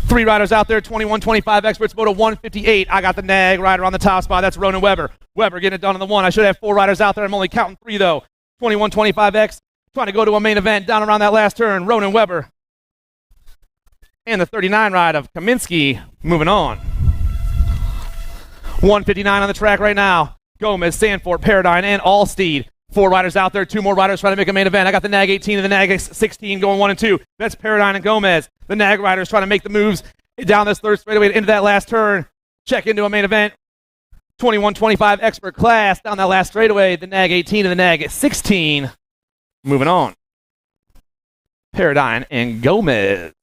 Three riders out there, 21-25 experts, Moto 158. I got the nag rider on the top spot. That's Ronan Weber. Weber getting it done on the 1. I should have 4 riders out there. I'm only counting 3, though. 21-25X, trying to go to a main event down around that last turn. Ronan Weber. And the 39 ride of Kaminsky moving on. 159 on the track right now. Gomez, Sanford, Paradine, and Allsteed. 4 riders out there, 2 more riders trying to make a main event. I got the NAG 18 and the NAG 16 going 1 and 2. That's Paradigm and Gomez. The NAG riders trying to make the moves down this third straightaway into that last turn. Check into a main event. 21-25 expert class down that last straightaway. The NAG 18 and the NAG 16. Moving on. Paradigm and Gomez.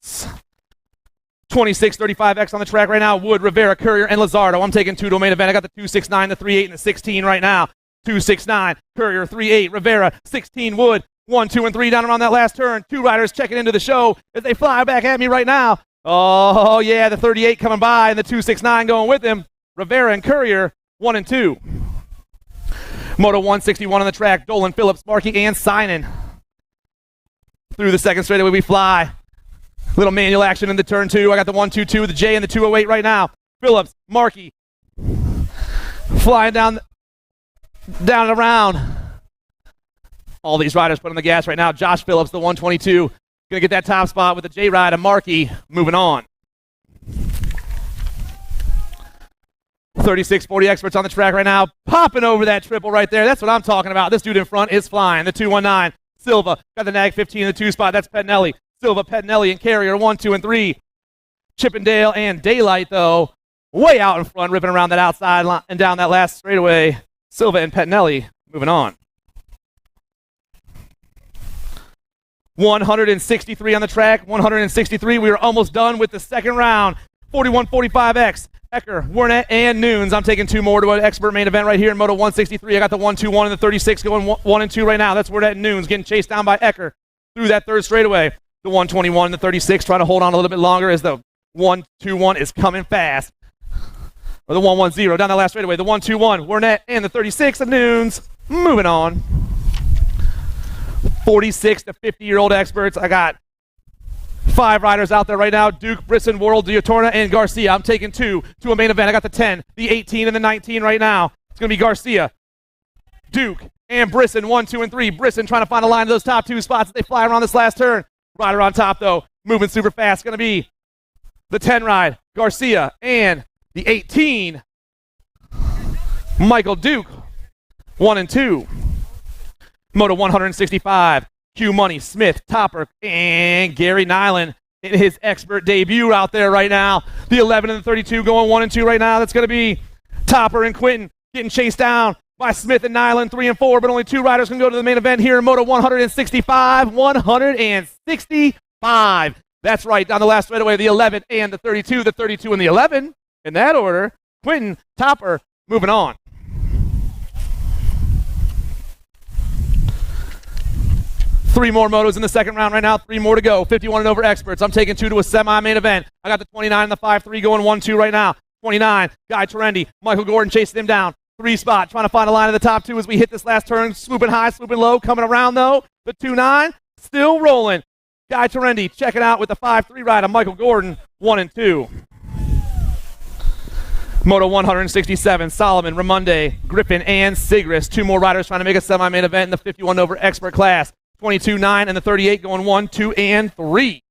26-35X on the track right now. Wood, Rivera, Courier, and Lizardo. I'm taking 2 to a main event. I got the 269, the 38, and the 16 right now. 269, Courier, 38, Rivera, 16, Wood. 1, 2, and 3 down around that last turn. 2 riders checking into the show as they fly back at me right now. Oh, yeah, the 38 coming by and the 269 going with him. Rivera and Courier, 1 and 2. Moto 161 on the track. Dolan, Phillips, Markey, and Sinan. Through the second straightaway we fly. Little manual action in the turn 2. I got the 122, the J, and the 208 right now. Phillips, Markey, flying down and around. All these riders put on the gas right now. Josh Phillips, the 122, gonna get that top spot with the J ride and Markey moving on. 36-40 experts on the track right now, popping over that triple right there. That's what I'm talking about. This dude in front is flying. The 219, Silva, got the NAG 15 in the 2 spot. That's Pettinelli. Silva, Pettinelli, and Carrier, 1, 2, and 3. Chippendale and Daylight, though, way out in front, ripping around that outside line and down that last straightaway. Silva and Pettinelli moving on. 163 on the track, 163. We are almost done with the second round. 41-45X, Ecker, Wernet, and Nunes. I'm taking 2 more to an expert main event right here in Moto 163. I got the 121 and the 36 going 1 and 2 right now. That's Wernet and Nunes getting chased down by Ecker through that third straightaway. The 121 and the 36 trying to hold on a little bit longer as the 121 is coming fast. Or the 110 down that last straightaway. The 121, Wernet, and the 36 of Nunes. Moving on. 46 to 50-year-old experts. I got 5 riders out there right now. Duke, Brisson, Worrell, Diotorna, and Garcia. I'm taking 2 to a main event. I got the 10, the 18, and the 19 right now. It's going to be Garcia, Duke, and Brisson, 1, 2, and 3. Brisson trying to find a line of those top 2 spots as they fly around this last turn. Rider on top, though, moving super fast. Going to be the 10 ride, Garcia, and the 18, Michael Duke, 1 and 2. Moto 165, Q Money, Smith, Topper, and Gary Nyland in his expert debut out there right now. The 11 and the 32 going 1 and 2 right now. That's going to be Topper and Quinton getting chased down by Smith and Nyland, 3 and 4, but only 2 riders can go to the main event here in Moto 165. 165. That's right, down the last straightaway, the 11 and the 32 and the 11. In that order, Quinton, Topper, moving on. Three more motos in the second round right now. 3 more to go. 51 and over experts. I'm taking 2 to a semi-main event. I got the 29 and the 5-3 going 1-2 right now. 29, Guy Terendi. Michael Gordon chasing him down. 3 spot, trying to find a line in the top 2 as we hit this last turn. Swooping high, swooping low. Coming around, though. The 2-9, still rolling. Guy Terendi checking out with the 5-3 ride on Michael Gordon. 1 and 2. Moto 167, Solomon, Ramonde, Griffin, and Sigrist. 2 more riders trying to make a semi-main event in the 51 over expert class. 22-9 and the 38 going 1, 2, and 3.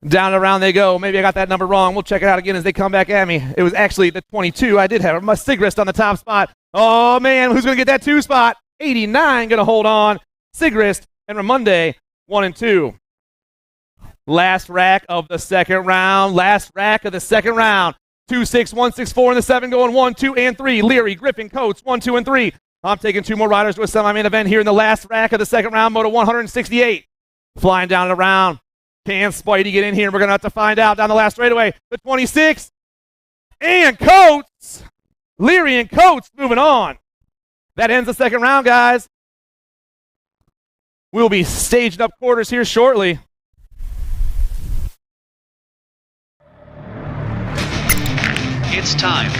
Down and around they go. Maybe I got that number wrong. We'll check it out again as they come back at me. It was actually the 22. I did have my Sigrist on the top spot. Oh, man, who's going to get that 2 spot? 89 going to hold on. Sigrist and Ramonde, 1 and 2. Last rack of the second round. 2-6, 1-6-4 in the 7 going 1, 2, and 3. Leary, Griffin, Coates, 1, 2, and 3. I'm taking 2 more riders to a semi-main event here in the last rack of the second round, Moto 168. Flying down and around. Can Spidey get in here? We're going to have to find out down the last straightaway. The 26. And Coates. Leary and Coates moving on. That ends the second round, guys. We'll be staging up quarters here shortly. It's time.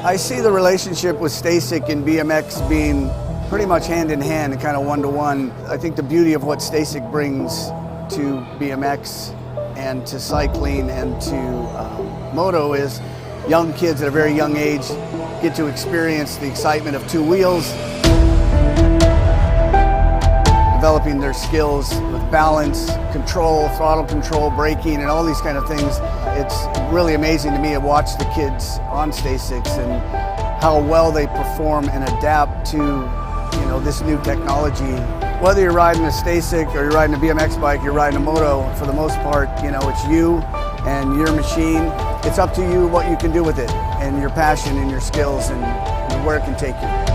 I see the relationship with T.R.A.C.K and BMX being pretty much hand in hand and kind of one-to-one. I think the beauty of what T.R.A.C.K brings to BMX and to cycling and to moto is young kids at a very young age get to experience the excitement of two wheels, developing their skills with balance, control, throttle control, braking, and all these kind of things. It's really amazing to me to watch the kids on T.R.A.C.K and how well they perform and adapt to this new technology. Whether you're riding a T.R.A.C.K or you're riding a BMX bike, you're riding a moto, for the most part, it's you and your machine. It's up to you what you can do with it and your passion and your skills and where it can take you.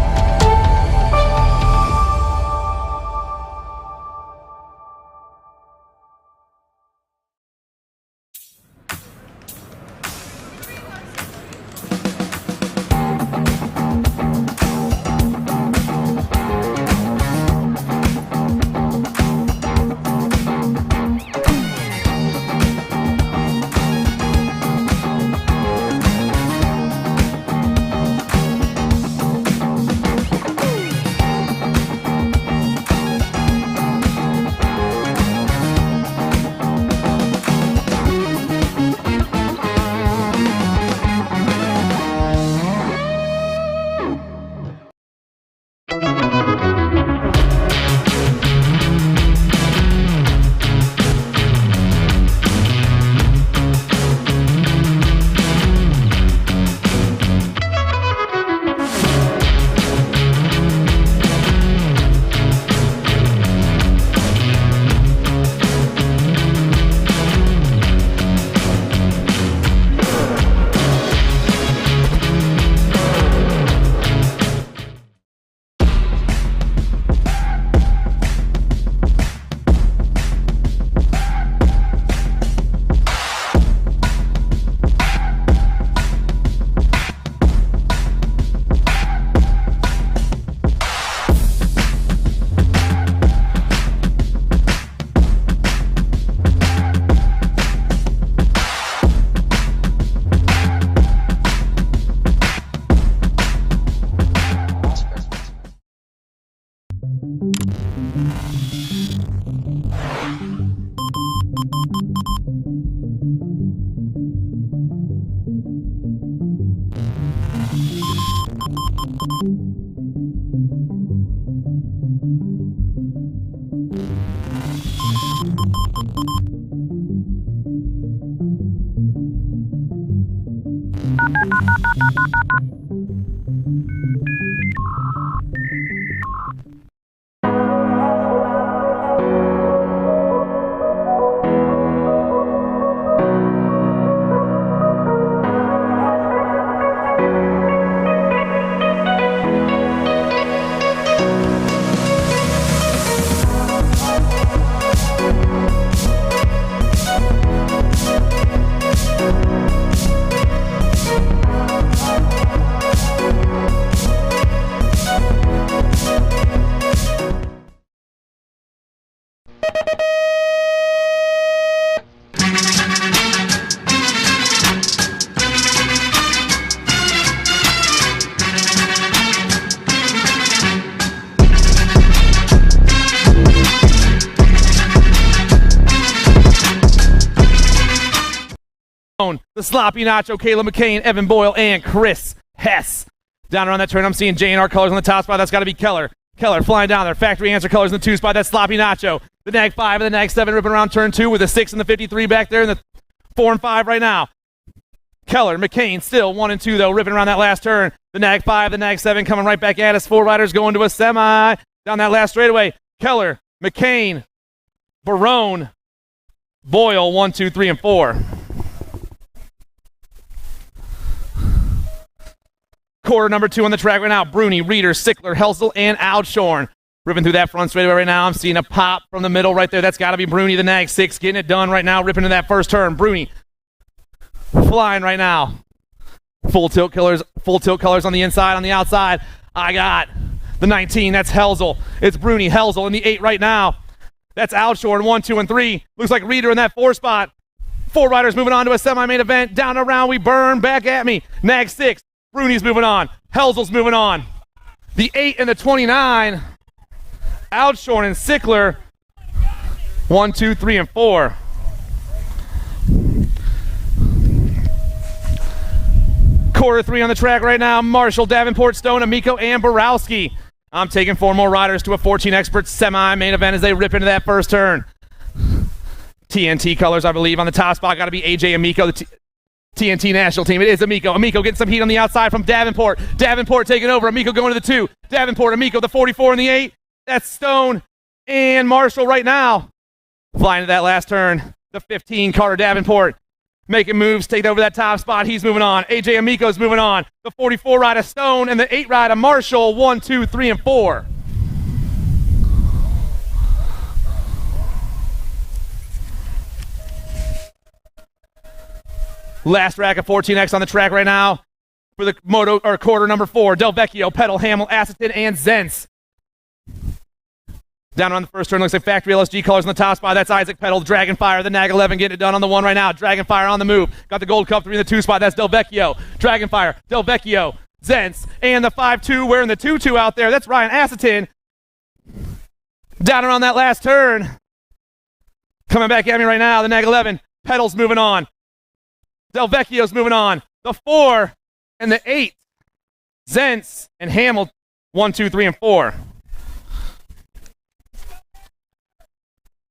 The Sloppy Nacho, Caleb McCain, Evan Boyle, and Chris Hess. Down around that turn, I'm seeing J&R colors on the top spot. That's got to be Keller. Keller flying down there. Factory answer colors in the 2 spot. That's Sloppy Nacho. The nag 5 and the nag 7 ripping around turn 2 with the 6 and the 53 back there and the 4 and 5 right now. Keller, McCain still 1 and 2 though, ripping around that last turn. The nag 5, the nag 7 coming right back at us. 4 riders going to a semi down that last straightaway. Keller, McCain, Barone, Boyle 1, 2, 3, and 4. Quarter number 2 on the track right now. Bruni, Reeder, Sickler, Helsel, and Outshorn. Ripping through that front straightaway right now. I'm seeing a pop from the middle right there. That's got to be Bruni, the nag 6, getting it done right now. Ripping into that first turn. Bruni flying right now. Full tilt colors on the inside, on the outside. I got the 19. That's Helsel. It's Bruni, Helsel in the 8 right now. That's Outshorn, 1, 2, and 3. Looks like Reeder in that 4 spot. 4 riders moving on to a semi-main event. Down around we burn. Back at me. Nag 6. Bruni's moving on. Helzel's moving on. The 8 and the 29. Outshorn and Sickler. 1, 2, 3, and 4. Quarter 3 on the track right now. Marshall, Davenport, Stone, Amico, and Borowski. I'm taking 4 more riders to a 14 expert semi-main event as they rip into that first turn. TNT colors, I believe, on the top spot. Got to be AJ Amico, the TNT national team. It is Amico. Amico getting some heat on the outside from Davenport. Davenport taking over. Amico going to the 2. Davenport, Amico, the 44 and the 8. That's Stone and Marshall right now. Flying to that last turn. The 15, Carter Davenport. Making moves, taking over that top spot. He's moving on. AJ Amico's moving on. The 44 ride of Stone and the 8 ride of Marshall. 1, 2, 3, and 4. Last rack of 14X on the track right now for the quarter number 4. Del Vecchio, Pedal, Hamill, Acetin, and Zentz. Down on the first turn, looks like factory LSG colors on the top spot. That's Isaac Pedal, Dragonfire, the Nag 11 getting it done on the 1 right now. Dragonfire on the move. Got the Gold Cup 3 in the 2 spot. That's Del Vecchio, Dragonfire, Del Vecchio, Zentz, and the 5-2 wearing the 2-2 out there. That's Ryan Acetin. Down around that last turn. Coming back at me right now, the Nag 11. Pedal's moving on. Del Vecchio's moving on. The 4 and the 8. Zentz and Hamill. 1, 2, 3, and 4.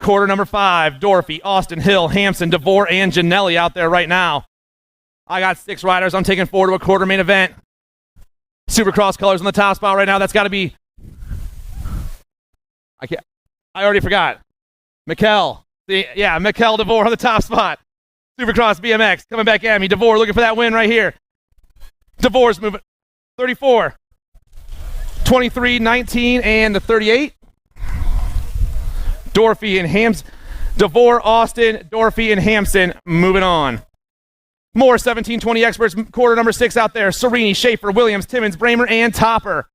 Quarter number 5, Dorothy, Austin, Hill, Hampson, DeVore, and Janelli out there right now. I got 6 riders. I'm taking 4 to a quarter main event. Supercross colors on the top spot right now. That's got to be... I already forgot. Mikkel. Mikkel DeVore on the top spot. Supercross BMX coming back at me. DeVore looking for that win right here. DeVore's moving. 34. 23, 19, and the 38. Dorothy and DeVore, Austin, Dorothy, and Hampson moving on. More 1720 experts, quarter number 6 out there. Serini, Schaefer, Williams, Timmons, Bramer, and Topper.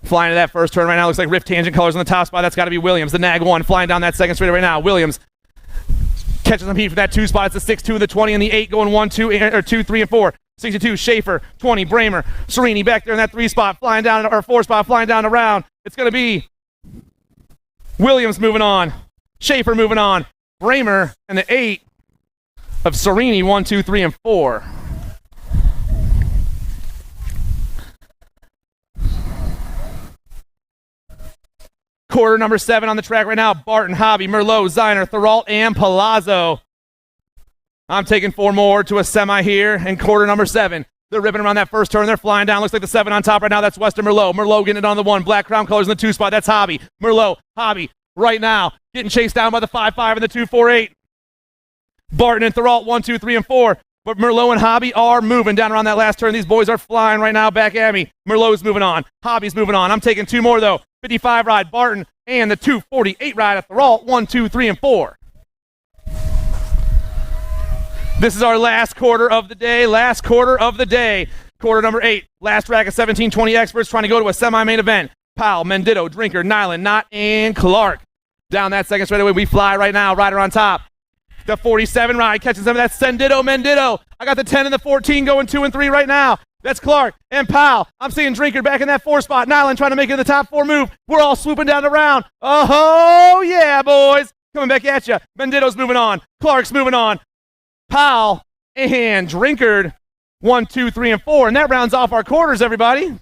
Flying to that first turn right now. Looks like Rift Tangent colors on the top spot. That's got to be Williams. The Nag 1 flying down that second straight right now. Williams catches some heat for that 2 spot. It's the 6-2, the 20, and the 8 going 1, 2, or 2, 3, and 4. 62, Schaefer, 20, Bramer, Serini back there in that 3 spot, flying down, or 4 spot, flying down around. It's going to be Williams moving on. Schaefer moving on. Bramer and the 8 of Serini, 1, 2, 3, and 4. Quarter number 7 on the track right now. Barton, Hobby, Merlot, Ziner, Thoralt, and Palazzo. I'm taking 4 more to a semi here in quarter number 7. They're ripping around that first turn. They're flying down. Looks like the 7 on top right now. That's Weston Merlot. Merlot getting it on the 1. Black Crown colors in the 2 spot. That's Hobby. Merlot, Hobby right now. Getting chased down by the 5-5 and the 2-4-8. Barton and Thoralt, 1, 2, 3, and 4. But Merlot and Hobby are moving down around that last turn. These boys are flying right now back at me. Merlot's moving on. Hobby's moving on. I'm taking 2 more, though. 55 ride Barton and the 248 ride at Thoralt, 1, 2, 3, and 4. This is our last quarter of the day. Last quarter of the day. Quarter number 8. Last rack of 1720 experts trying to go to a semi-main event. Powell, Mendito, Drinker, Nyland, Knott, and Clark. Down that second straightaway, we fly right now. Rider on top. The 47 ride catching some of that Sendito, Mendito. I got the 10 and the 14 going 2 and 3 right now. That's Clark and Powell. I'm seeing Drinker back in that 4 spot. Nyland trying to make it in the top 4 move. We're all swooping down the round. Oh, yeah, boys. Coming back at you. Mendito's moving on. Clark's moving on. Powell and Drinkard, 1, 2, 3, and 4. And that rounds off our quarters, everybody.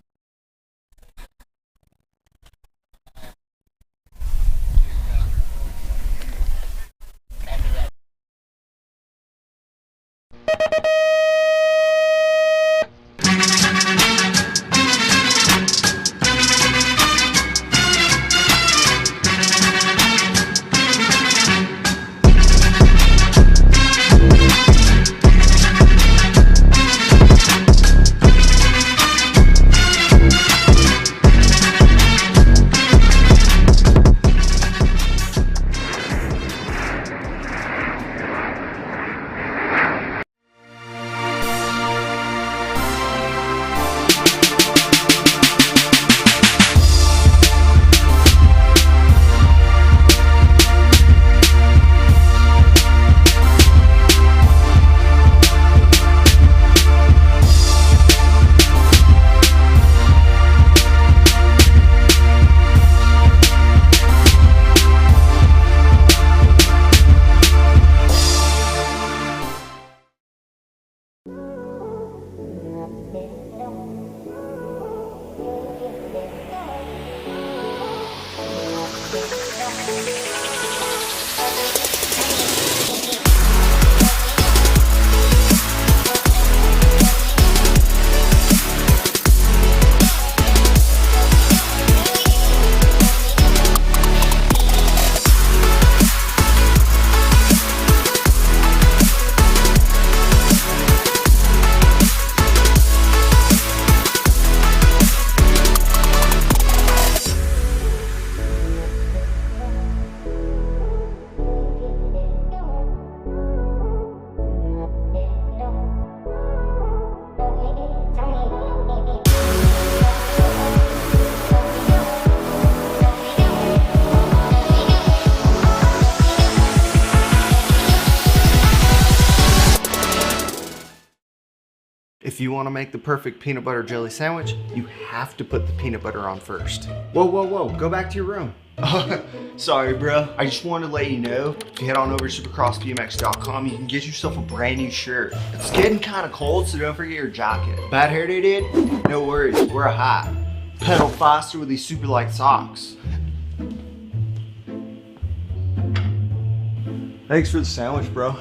If you want to make the perfect peanut butter jelly sandwich, you have to put the peanut butter on first. Whoa, whoa, whoa, go back to your room. Sorry, bro. I just wanted to let you know, if you head on over to supercrossbmx.com, you can get yourself a brand new shirt. It's getting kind of cold, so don't forget your jacket. Bad hair day, dude? No worries, wear a hat. Pedal faster with these super light socks. Thanks for the sandwich, bro.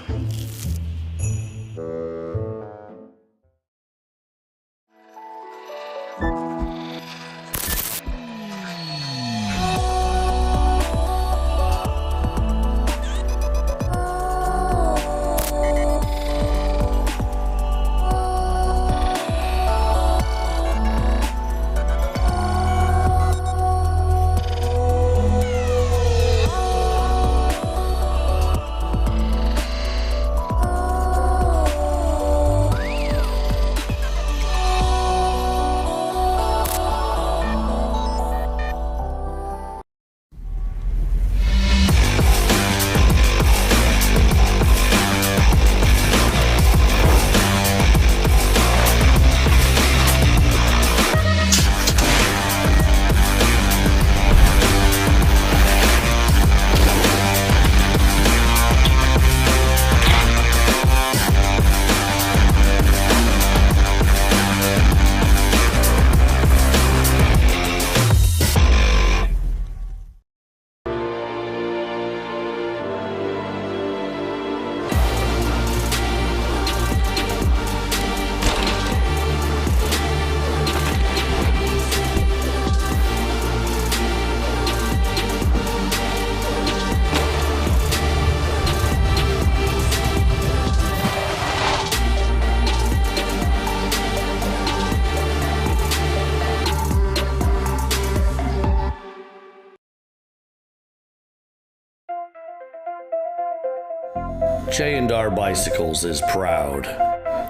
J&R Bicycles is proud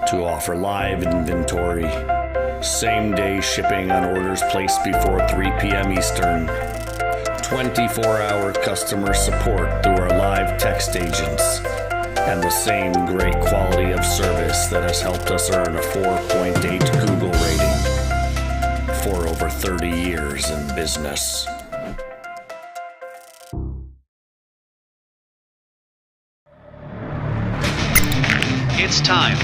to offer live inventory, same-day shipping on orders placed before 3 p.m. Eastern, 24-hour customer support through our live text agents, and the same great quality of service that has helped us earn a 4.8 Google rating for over 30 years in business. It's time.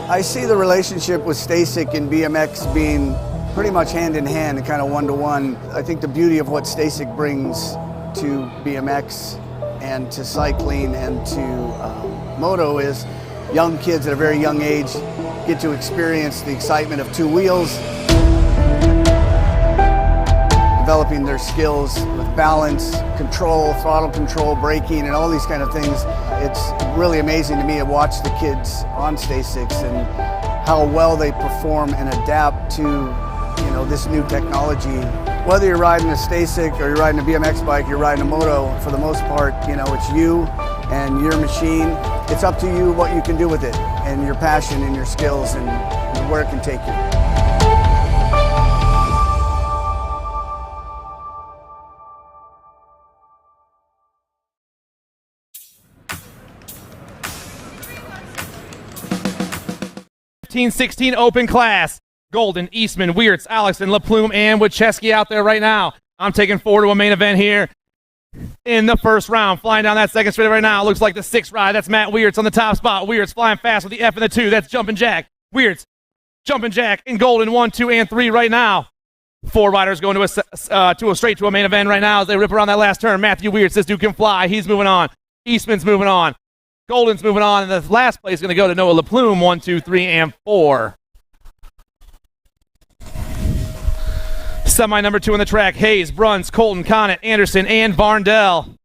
I see the relationship with T.R.A.C.K and BMX being pretty much hand in hand and kind of one-to-one. I think the beauty of what T.R.A.C.K brings to BMX and to cycling and to moto is young kids at a very young age get to experience the excitement of two wheels, developing their skills with balance, control, throttle control, braking, and all these kind of things. It's really amazing to me to watch the kids on T.R.A.C.K and how well they perform and adapt to this new technology. Whether you're riding a T.R.A.C.K or you're riding a BMX bike, you're riding a moto, for the most part, it's you and your machine. It's up to you what you can do with it and your passion and your skills and where it can take you. '16 open class. Golden, Eastman, Weirtz, Allison, LaPlume, and Wachowski out there right now. I'm taking forward to a main event here in the first round. Flying down that second straight right now. Looks like the 6th ride. That's Matt Weirtz on the top spot. Weirtz flying fast with the F and the 2. That's Jumpin' Jack. Weirtz, Jumpin' Jack in Golden 1, 2, and 3 right now. 4 riders going to a straight to a main event right now as they rip around that last turn. Matthew Weirtz, this dude can fly. He's moving on. Eastman's moving on. Golden's moving on, and the last place is going to go to Noah LaPlume, 1, 2, 3, and 4. Semi number 2 on the track, Hayes, Bruns, Colton, Connett, Anderson, and Varndell.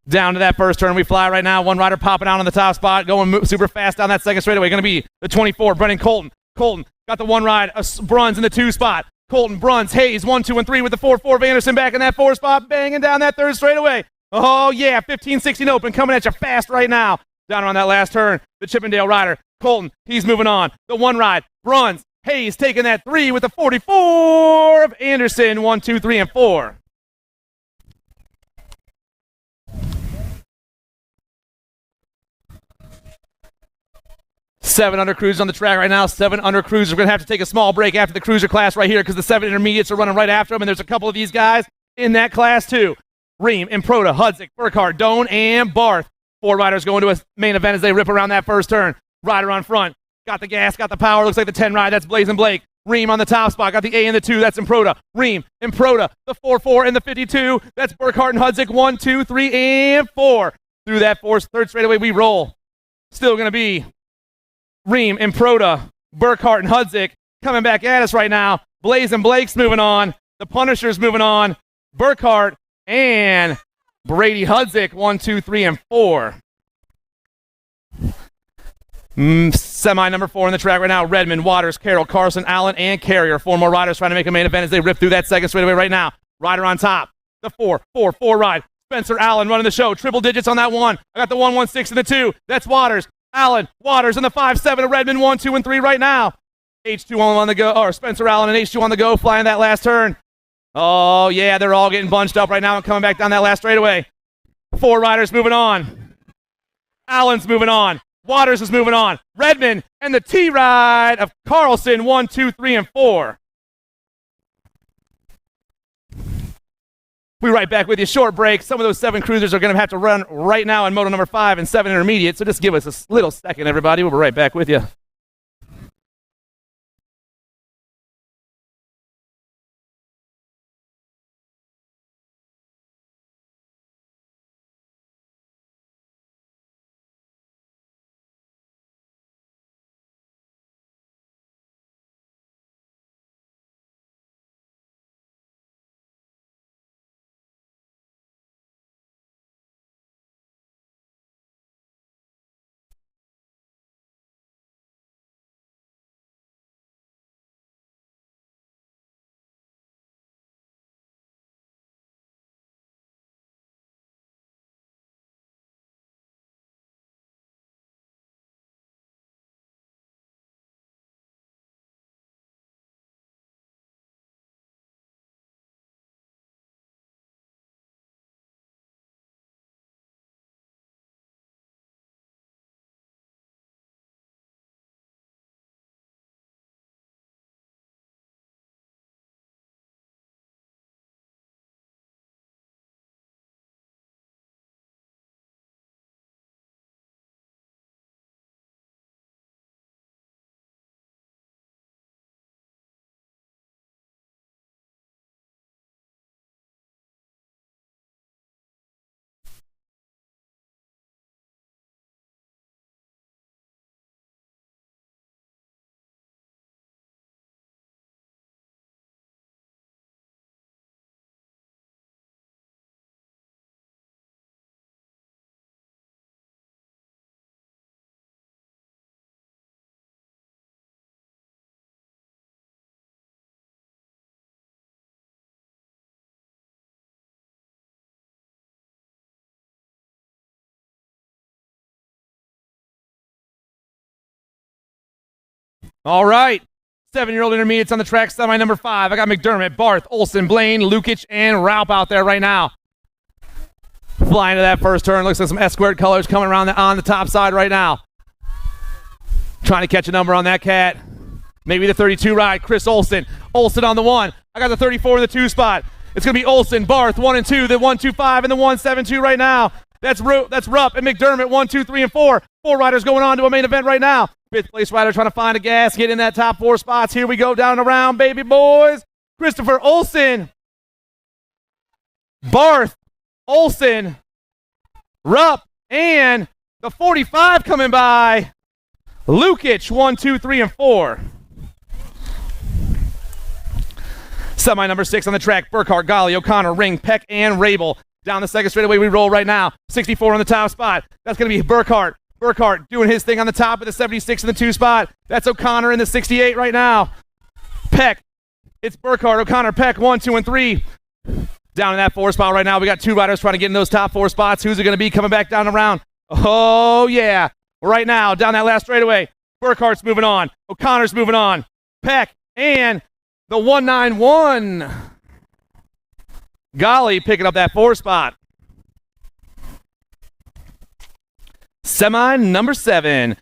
Down to that first turn we fly right now. One rider popping out on the top spot, going super fast down that second straightaway. Going to be the 24, Brennan Colton. Colton got the one ride, Bruns in the 2 spot. Colton, Bruns, Hayes, 1, 2, and 3 with the 4-4 of Anderson back in that 4 spot, banging down that third straightaway. Oh yeah, 15-16 open, coming at you fast right now. Down around that last turn, the Chippendale rider, Colton, he's moving on. The one ride, Bruns, Hayes taking that 3 with the 44 of Anderson, 1, 2, 3, and 4. Seven under cruisers on the track right now. 7 under cruisers. We're going to have to take a small break after the cruiser class right here because the 7 intermediates are running right after them, and there's a couple of these guys in that class too. Ream, Improta, Hudzik, Burkhardt, Doan, and Barth. 4 riders going to a main event as they rip around that first turn. Rider on front. Got the gas, got the power. Looks like the 10 ride. That's Blazin' Blake. Ream on the top spot. Got the A and the 2. That's Improta. Ream, Improta, the 4-4 and the 52. That's Burkhardt and Hudzik. 1, 2, 3, and 4. Through that third straightaway we roll. Still going to be Ream, Improta, Burkhardt, and Hudzik coming back at us right now. Blazin' Blake's moving on. The Punisher's moving on. Burkhardt and Brady Hudzik, 1, 2, 3, and 4. Semi number 4 on the track right now. Redmond, Waters, Carroll, Carson, Allen, and Carrier. 4 more riders trying to make a main event as they rip through that second straightaway right now. Rider on top. The 4 ride. Spencer Allen running the show. Triple digits on that 1. I got the 1-1-6 and the 2. That's Waters. Allen, Waters, and the 5-7 of Redmond, 1, 2, and 3 right now. H2 on the go, or Spencer Allen and H2 on the go, flying that last turn. Oh, yeah, they're all getting bunched up right now and coming back down that last straightaway. 4 riders moving on. Allen's moving on. Waters is moving on. Redmond and the T-Ride of Carlson, 1, 2, 3, and 4. We'll be right back with you. Short break. Some of those 7 cruisers are going to have to run right now in moto number 5 and 7 intermediate, so just give us a little second, everybody. We'll be right back with you. All right. 7-year-old intermediates on the track, semi number 5. I got McDermott, Barth, Olson, Blaine, Lukic, and Raup out there right now. Flying to that first turn. Looks like some S-squared colors coming around on the top side right now. Trying to catch a number on that cat. Maybe the 32 ride. Chris Olson. Olson on the 1. I got the 34 in the 2 spot. It's going to be Olson, Barth, 1 and 2, the 1, 2, 5, and the 1, 7, 2 right now. That's Rupp and McDermott, 1, 2, 3, and 4. 4 riders going on to a main event right now. 5th place rider trying to find a gas, get in that top 4 spots. Here we go, down and around, baby boys. Christopher Olson, Barth, Olson, Rupp, and the 45 coming by. Lukic, 1, 2, 3, and 4. Semi number 6 on the track. Burkhart, Golly, O'Connor, Ring, Peck, and Rabel. Down the second straightaway we roll right now. 64 on the top spot. That's going to be Burkhart. Burkhart doing his thing on the top with the 76 in the 2 spot. That's O'Connor in the 68 right now. Peck. It's Burkhart, O'Connor, Peck, 1, 2, and 3. Down in that 4 spot right now. We got 2 riders trying to get in those top 4 spots. Who's it going to be coming back down around? Oh, yeah. Right now, down that last straightaway. Burkhart's moving on. O'Connor's moving on. Peck and the 191. Golly picking up that 4 spot. Semi number 7.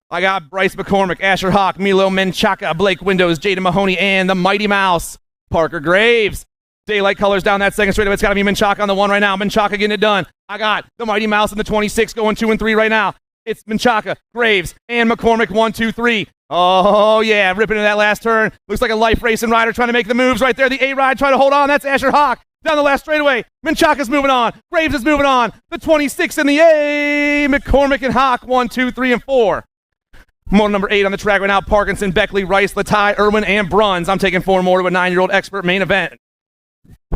I got Bryce McCormick, Asher Hawk, Milo Menchaca, Blake Windows, Jaden Mahoney, and the Mighty Mouse, Parker Graves. Daylight colors down that second straightaway. It's got to be Menchaca on the 1 right now. Menchaca getting it done. I got the Mighty Mouse in the 26 going 2 and 3 right now. It's Menchaca, Graves, and McCormick, 1, 2, 3. Oh, yeah, ripping into that last turn. Looks like a life racing rider trying to make the moves right there. The A-Ride trying to hold on. That's Asher Hawk. Down the last straightaway. Menchaca's moving on. Graves is moving on. The 26 in the A. McCormick and Hawk, 1, 2, 3, and 4. Motor number 8 on the track right now. Parkinson, Beckley, Rice, Latai, Irwin, and Bruns. I'm taking 4 more to a 9-year-old expert main event.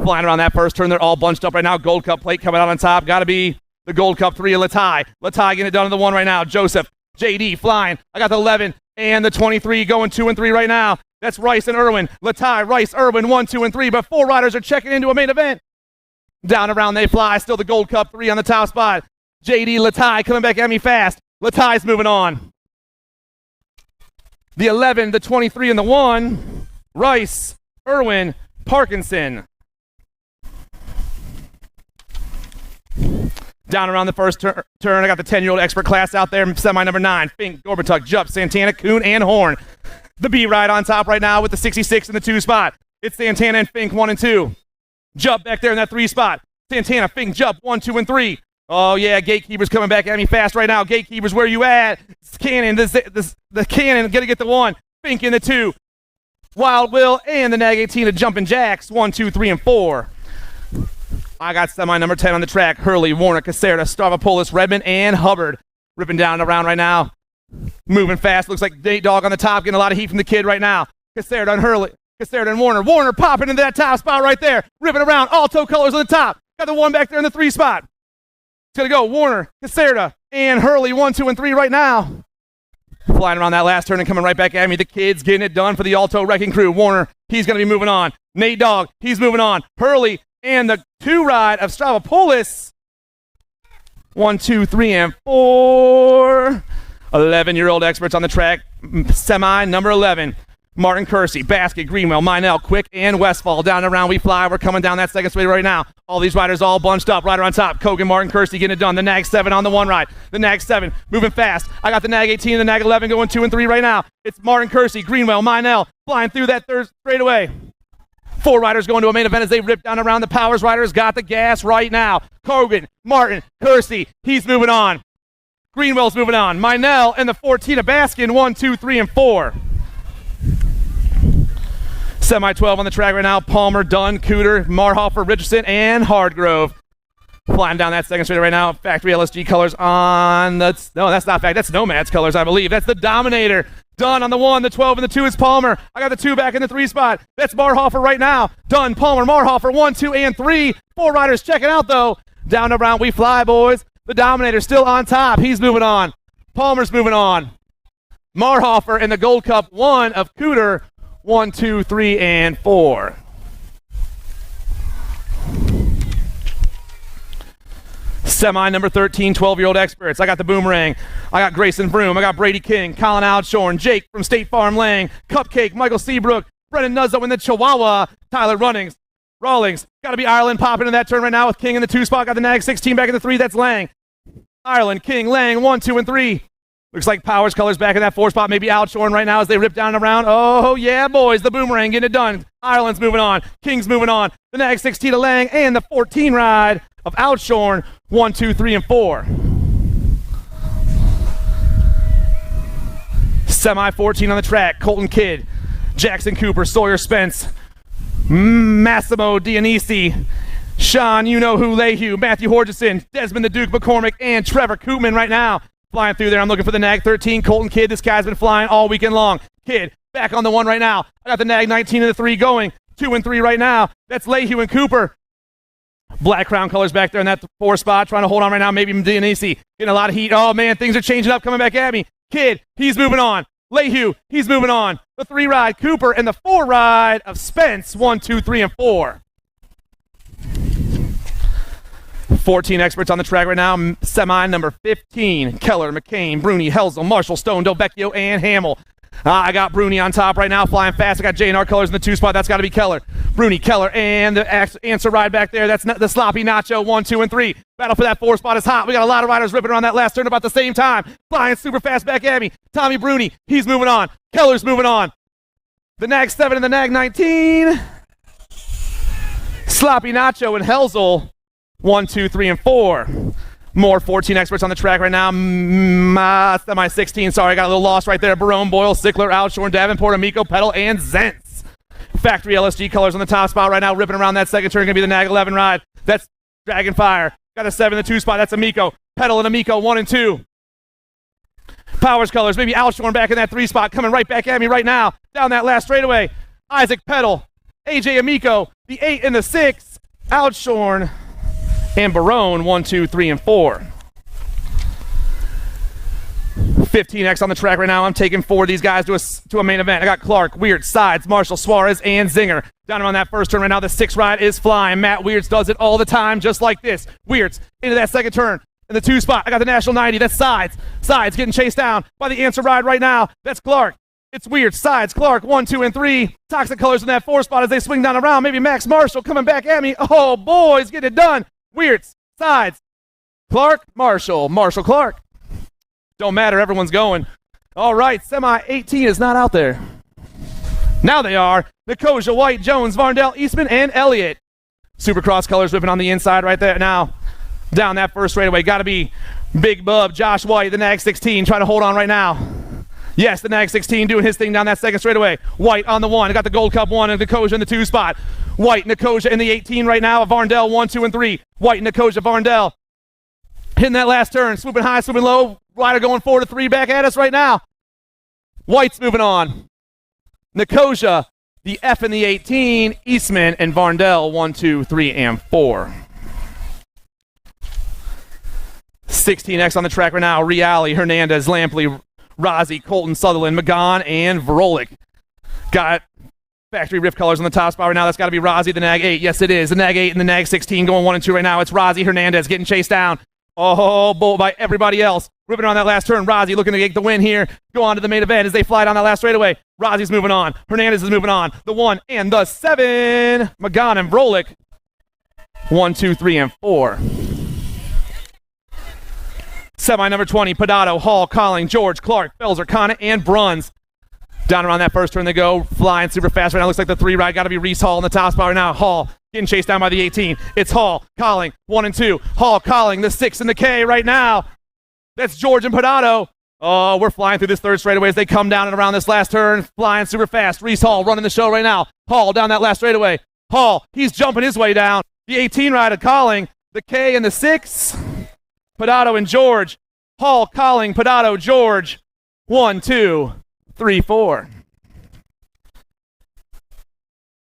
Flying around that first turn. They're all bunched up right now. Gold Cup plate coming out on top. Got to be the Gold Cup 3 of Latai. Latai getting it done on the 1 right now. Joseph, JD flying. I got the 11 and the 23 going 2 and 3 right now. That's Rice and Irwin. Latai, Rice, Irwin, 1, 2, and 3. But 4 riders are checking into a main event. Down around they fly. Still the Gold Cup 3 on the top spot. JD, Latai coming back at me fast. Latai's moving on. The 11, the 23, and the 1. Rice, Irwin, Parkinson. Down around the first turn, I got the 10-year-old expert class out there. Semi number 9. Fink, Gorbatuk, Jupp, Santana, Kuhn, and Horn. The B ride on top right now with the 66 in the 2 spot. It's Santana and Fink, 1 and 2. Jupp back there in that 3 spot. Santana, Fink, Jupp, 1, 2, and 3. Oh, yeah, Gatekeeper's coming back at me fast right now. Gatekeeper's where you at? It's Cannon, the Cannon, gonna get the 1. Fink in the 2. Wild Will and the Nag 18 of Jumpin' Jacks, 1, 2, 3, and 4. I got semi number 10 on the track. Hurley, Warner, Caserta, Stavropoulos, Redmond, and Hubbard. Ripping down around right now. Moving fast. Looks like Nate Dogg on the top. Getting a lot of heat from the kid right now. Caserta and Hurley. Caserta and Warner. Warner popping into that top spot right there. Ripping around. Alto colors on the top. Got the 1 back there in the 3 spot. It's going to go Warner, Caserta, and Hurley. 1, 2, and 3 right now. Flying around that last turn and coming right back at me. The kid's getting it done for the Alto wrecking crew. Warner, he's going to be moving on. Nate Dogg, he's moving on. Hurley and the 2 ride of Stavropoulos. 1, 2, 3, and 4. 11-year-old experts on the track. Semi number 11. Martin Kersey, Basket, Greenwell, Minell, Quick, and Westfall. Down and around we fly. We're coming down that second straight right now. All these riders all bunched up. Rider on top. Kogan, Martin Kersey getting it done. The Nag 7 on the 1 ride. The Nag 7 moving fast. I got the Nag 18 and the Nag 11 going 2 and 3 right now. It's Martin Kersey, Greenwell, Minell flying through that third straightaway. 4 riders going to a main event as they rip down around. The Powers riders got the gas right now. Kogan, Martin, Kersey, he's moving on. Greenwell's moving on. Minell and the 14 of Baskin, 1, 2, 3, and 4. Semi 12 on the track right now. Palmer, Dunn, Cooter, Marhofer, Richardson, and Hardgrove. Flying down that second straight right now. Factory LSG colors on the... No, that's not Factory. That's Nomad's colors, I believe. That's the Dominator. Dunn on the 1, the 12, and the 2 is Palmer. I got the 2 back in the 3 spot. That's Marhofer right now. Dunn, Palmer, Marhofer, 1, 2, and 3. 4 riders checking out, though. Down around we fly, boys. The Dominator still on top. He's moving on. Palmer's moving on. Marhofer in the Gold Cup 1 of Cooter. 1, 2, 3, and 4. Semi number 13, 12-year-old experts. I got the Boomerang. I got Grayson Broom. I got Brady King, Colin Outshorn, Jake from State Farm Lang, Cupcake, Michael Seabrook, Brennan Nuzzo in the Chihuahua, Tyler Rawlings. Got to be Ireland popping in that turn right now with King in the 2 spot. Got the Nag 16 back in the 3. That's Lang. Ireland, King, Lang, 1, 2, and 3. Looks like Powers Colors back in that 4 spot. Maybe Outshorn right now as they rip down and around. Oh, yeah, boys. The Boomerang getting it done. Ireland's moving on. King's moving on. The Nag 16 to Lang and the 14 ride of Outshorn. 1, 2, 3, and 4. Semi 14 on the track. Colton Kidd, Jackson Cooper, Sawyer Spence, Massimo Dionisi, Sean, you know who, Lehue, Matthew Horgeson, Desmond the Duke McCormick, and Trevor Koopman right now. Flying through there. I'm looking for the Nag 13. Colton Kidd. This guy's been flying all weekend long. Kidd back on the 1 right now. I got the Nag 19 and the 3 going. 2 and 3 right now. That's Lehue and Cooper. Black Crown Colors back there in that 4 spot. Trying to hold on right now. Maybe Dionisi getting a lot of heat. Oh, man. Things are changing up. Coming back at me. Kidd. He's moving on. Lehue. He's moving on. The 3 ride. Cooper. And the 4 ride of Spence. 1, 2, 3, and 4. 14 experts on the track right now. Semi number 15. Keller, McCain, Bruni, Helsel, Marshall, Stone, Delvecchio, and Hamill. I got Bruni on top right now, flying fast. I got J&R Colors in the 2 spot. That's got to be Keller. Bruni, Keller, and the answer ride back there. That's the Sloppy Nacho. 1, 2, and 3. Battle for that 4 spot is hot. We got a lot of riders ripping around that last turn about the same time. Flying super fast back at me. Tommy Bruni, he's moving on. Keller's moving on. The Nag 7 and the Nag 19. Sloppy Nacho and Helsel. 1, 2, 3, and 4. More 14 experts on the track right now. Semi 16. Sorry, I got a little lost right there. Barone, Boyle, Sickler, Outshorn, Davenport, Amico, Pedal, and Zentz. Factory LSG Colors on the top spot right now, ripping around that second turn. Going to be the Nag 11 ride. That's Dragonfire. Got a 7 in the 2 spot. That's Amico. Pedal and Amico, 1 and 2. Powers Colors. Maybe Outshorn back in that 3 spot. Coming right back at me right now. Down that last straightaway. Isaac Pedal. AJ Amico. The 8 and the 6. Outshorn. And Barone, 1, 2, 3, and 4. 15X on the track right now. I'm taking 4 of these guys to a main event. I got Clark, Weird, Sides, Marshall, Suarez, and Zinger. Down around that first turn right now. The 6 ride is flying. Matt Weirds does it all the time, just like this. Weirds into that second turn. In the 2 spot, I got the National 90. That's Sides. Sides getting chased down by the answer ride right now. That's Clark. It's Weird, Sides, Clark, 1, 2, and 3. Toxic Colors in that 4 spot as they swing down around. Maybe Max Marshall coming back at me. Oh, boys, get it done. Weirds, Sides, Clark, Marshall, Clark. Don't matter, everyone's going. All right, Semi 18 is not out there. Now they are. Nicosia, White, Jones, Varndell, Eastman, and Elliott. Supercross Colors ripping on the inside right there now. Down that first straightaway. Got to be Big Bub, Josh White, the Nag 16. Trying to hold on right now. Yes, the Nag 16 doing his thing down that second straightaway. White on the 1. I got the Gold Cup 1 and Nicosia in the 2 spot. White, Nicosia in the 18 right now. Varndell, 1, 2, and 3. White, Nicosia, Varndell. Hitting that last turn. Swooping high, swooping low. Rider going 4 to 3 back at us right now. White's moving on. Nicosia, the F in the 18. Eastman and Varndell, 1, 2, 3, and 4. 16X on the track right now. Reale, Hernandez, Lampley, Rozzi, Colton, Sutherland, McGon, and Vrolik. Got Factory Rift Colors on the top spot right now. That's got to be Rozzi, the Nag 8. Yes, it is. The Nag 8 and the Nag 16 going 1 and 2 right now. It's Rozzi, Hernandez getting chased down. Oh, boy, by everybody else. Ripping on that last turn. Rozzi looking to get the win here. Go on to the main event as they fly down that last straightaway. Rozzi's moving on. Hernandez is moving on. The 1 and the 7. McGon and Vrolik. 1, 2, 3, and 4. Semi number 20, Pedato, Hall, Colling, George, Clark, Felser, Connett, and Bruns. Down around that first turn they go, flying super fast right now. Looks like the 3 ride got to be Reese Hall in the top spot right now. Hall getting chased down by the 18. It's Hall, Colling, 1 and 2. Hall, Colling, the 6 and the K right now. That's George and Pedato. Oh, we're flying through this third straightaway as they come down and around this last turn, flying super fast. Reese Hall running the show right now. Hall down that last straightaway. Hall, he's jumping his way down. The 18 ride of Colling, the K and the 6. Pedato and George. Hall, Colling, Pedato, George. 1, 2, 3, 4.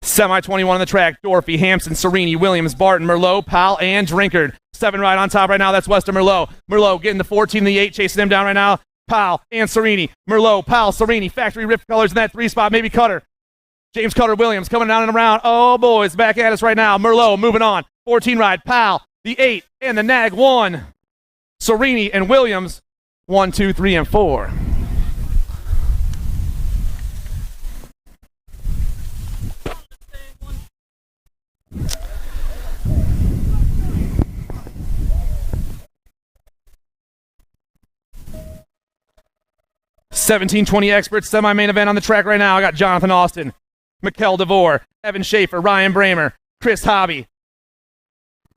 Semi 21 on the track. Dorfy, Hampson, Serini, Williams, Barton, Merlot, Powell, and Drinkard. 7 right on top right now. That's Weston Merlot. Merlot getting the 14, the 8, chasing him down right now. Powell and Serini. Merlot, Powell, Serini. Factory Rift Colors in that 3 spot. Maybe Cutter. James Cutter Williams coming down and around. Oh, boys, back at us right now. Merlot moving on. 14 ride. Powell the 8, and the nag 1. Serini and Williams, 1, 2, 3, and 4. $17.20 experts, semi-main event on the track right now. I got Jonathan Austin, Mikkel DeVore, Evan Schaefer, Ryan Bramer, Chris Hobby,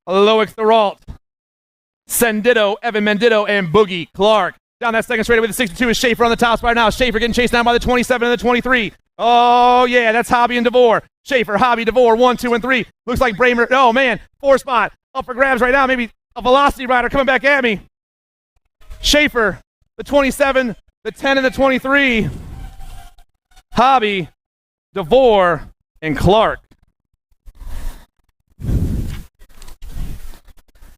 Loic Thoralt, Sendito, Evan Mendito, and Boogie Clark. Down that second straightaway, the 62 is Schaefer on the top spot now. Schaefer getting chased down by the 27 and the 23. Oh, yeah, that's Hobby and DeVore. Schaefer, Hobby, DeVore, 1, 2, and 3. Looks like Bramer, oh, man, 4 spot. Up for grabs right now. Maybe a velocity rider coming back at me. Schaefer, the 27, the 10, and the 23. Hobby, DeVore, and Clark.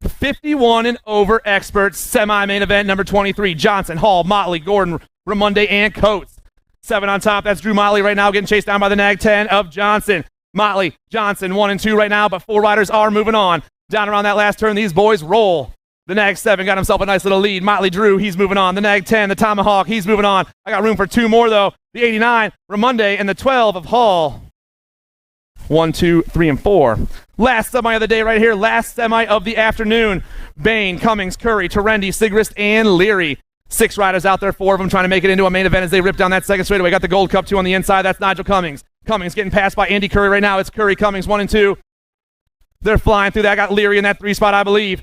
51 and over experts, semi-main event number 23. Johnson, Hall, Motley, Gordon, Ramonde, and Coates. 7 on top. That's Drew Motley right now getting chased down by the nag 10 of Johnson. Motley, Johnson, 1 and 2 right now, but 4 riders are moving on. Down around that last turn, these boys roll. The nag 7 got himself a nice little lead. Motley Drew, he's moving on. The nag 10, the Tomahawk, he's moving on. I got room for 2 more, though. The 89, Ramonde, and the 12 of Hall. 1, 2, 3, and 4. Last semi of the day right here. Last semi of the afternoon. Bain, Cummings, Curry, Terendi, Sigrist, and Leary. 6 riders out there, 4 of them trying to make it into a main event as they rip down that second straightaway. Got the Gold Cup 2 on the inside. That's Nigel Cummings. Cummings getting passed by Andy Curry right now. It's Curry, Cummings, 1 and 2. They're flying through that. I got Leary in that 3 spot, I believe.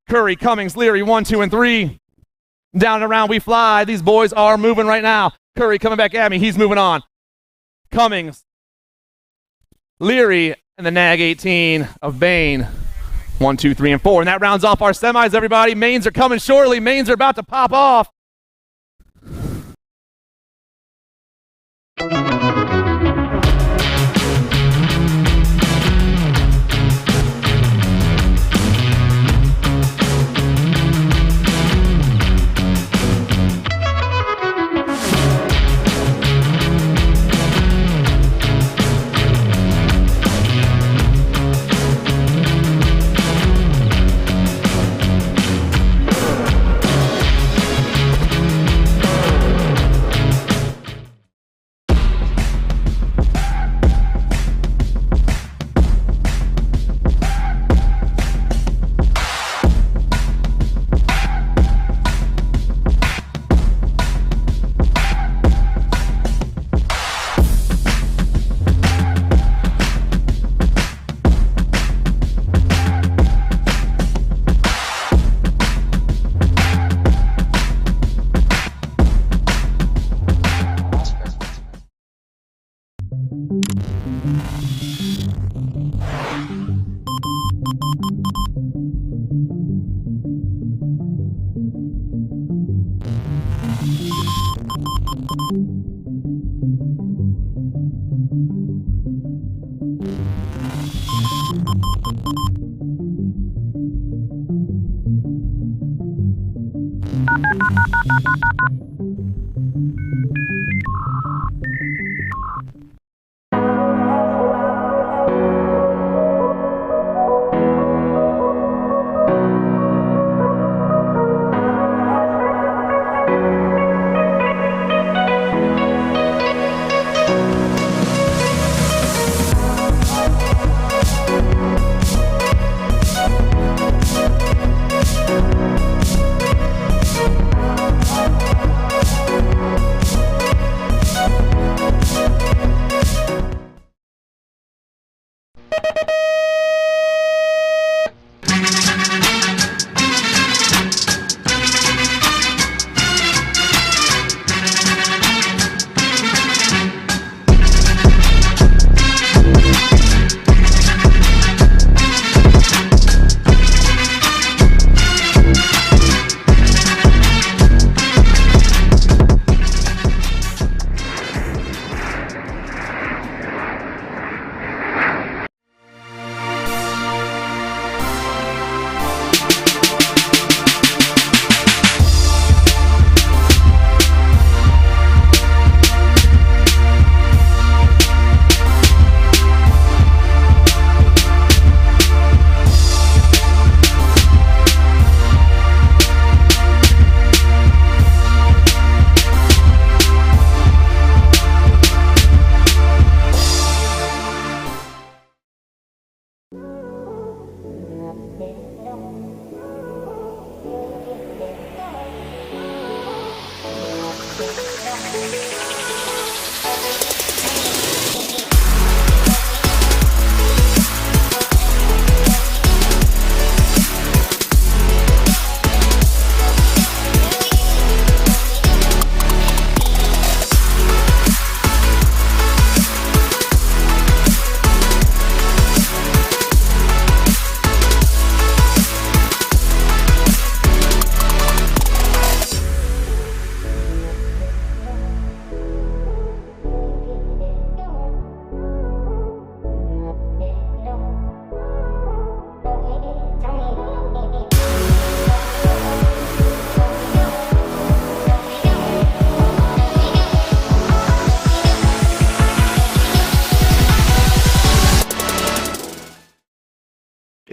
Curry, Cummings, Leary, 1, 2, and 3. Down and around we fly. These boys are moving right now. Curry coming back at me. He's moving on. Cummings, Leary, and the nag 18 of Bain. 1, 2, 3, and 4. And that rounds off our semis, everybody. Mains are coming shortly. Mains are about to pop off.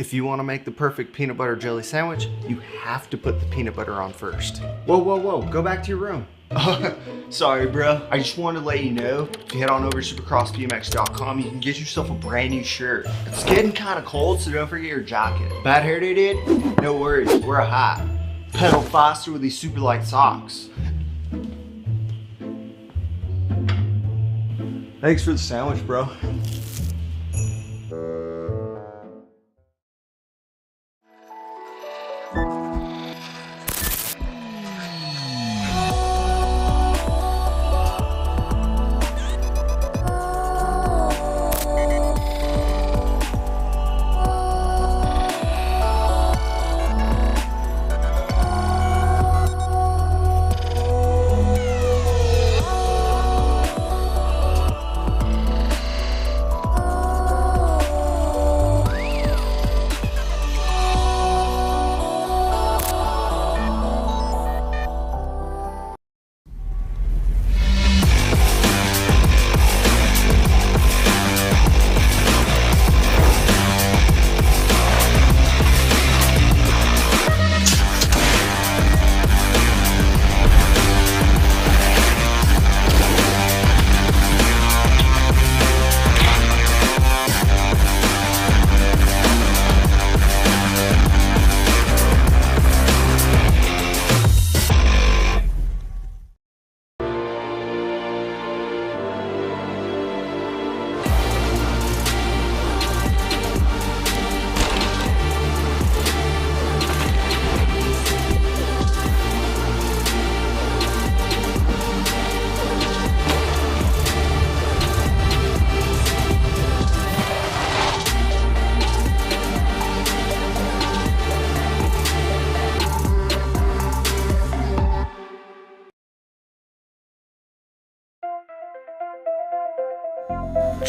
If you want to make the perfect peanut butter jelly sandwich, you have to put the peanut butter on first. Whoa, whoa, whoa, go back to your room. Sorry, bro. I just wanted to let you know, if you head on over to supercrossbmx.com, you can get yourself a brand new shirt. It's getting kind of cold, so don't forget your jacket. Bad hair day, dude? No worries, wear a hat. Pedal faster with these super light socks. Thanks for the sandwich, bro.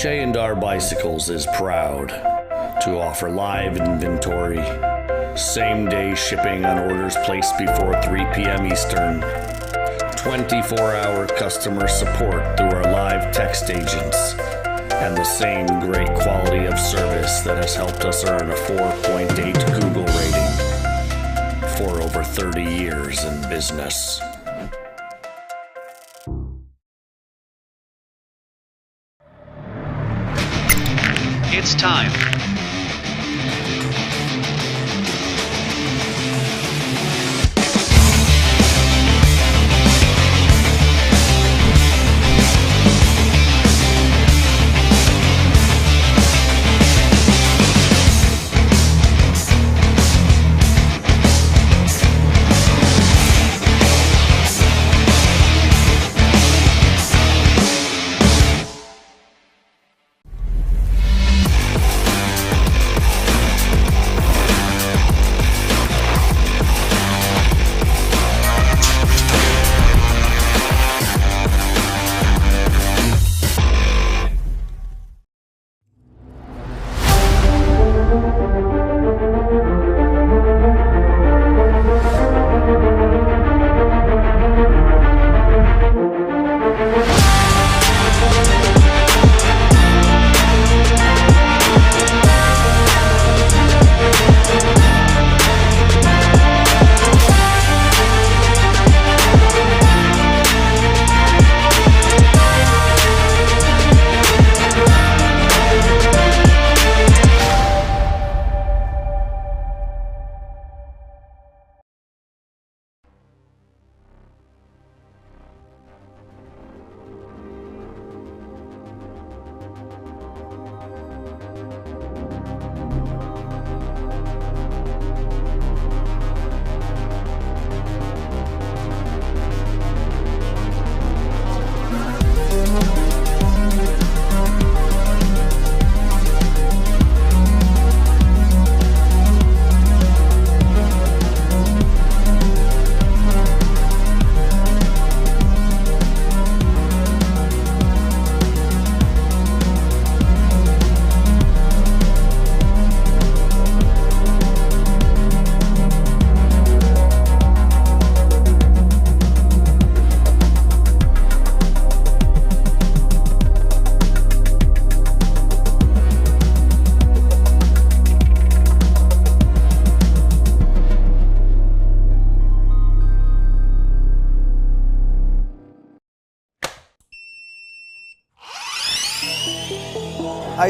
J&R Bicycles is proud to offer live inventory, same-day shipping on orders placed before 3 p.m. Eastern, 24-hour customer support through our live text agents, and the same great quality of service that has helped us earn a 4.8 Google rating for over 30 years in business. It's time.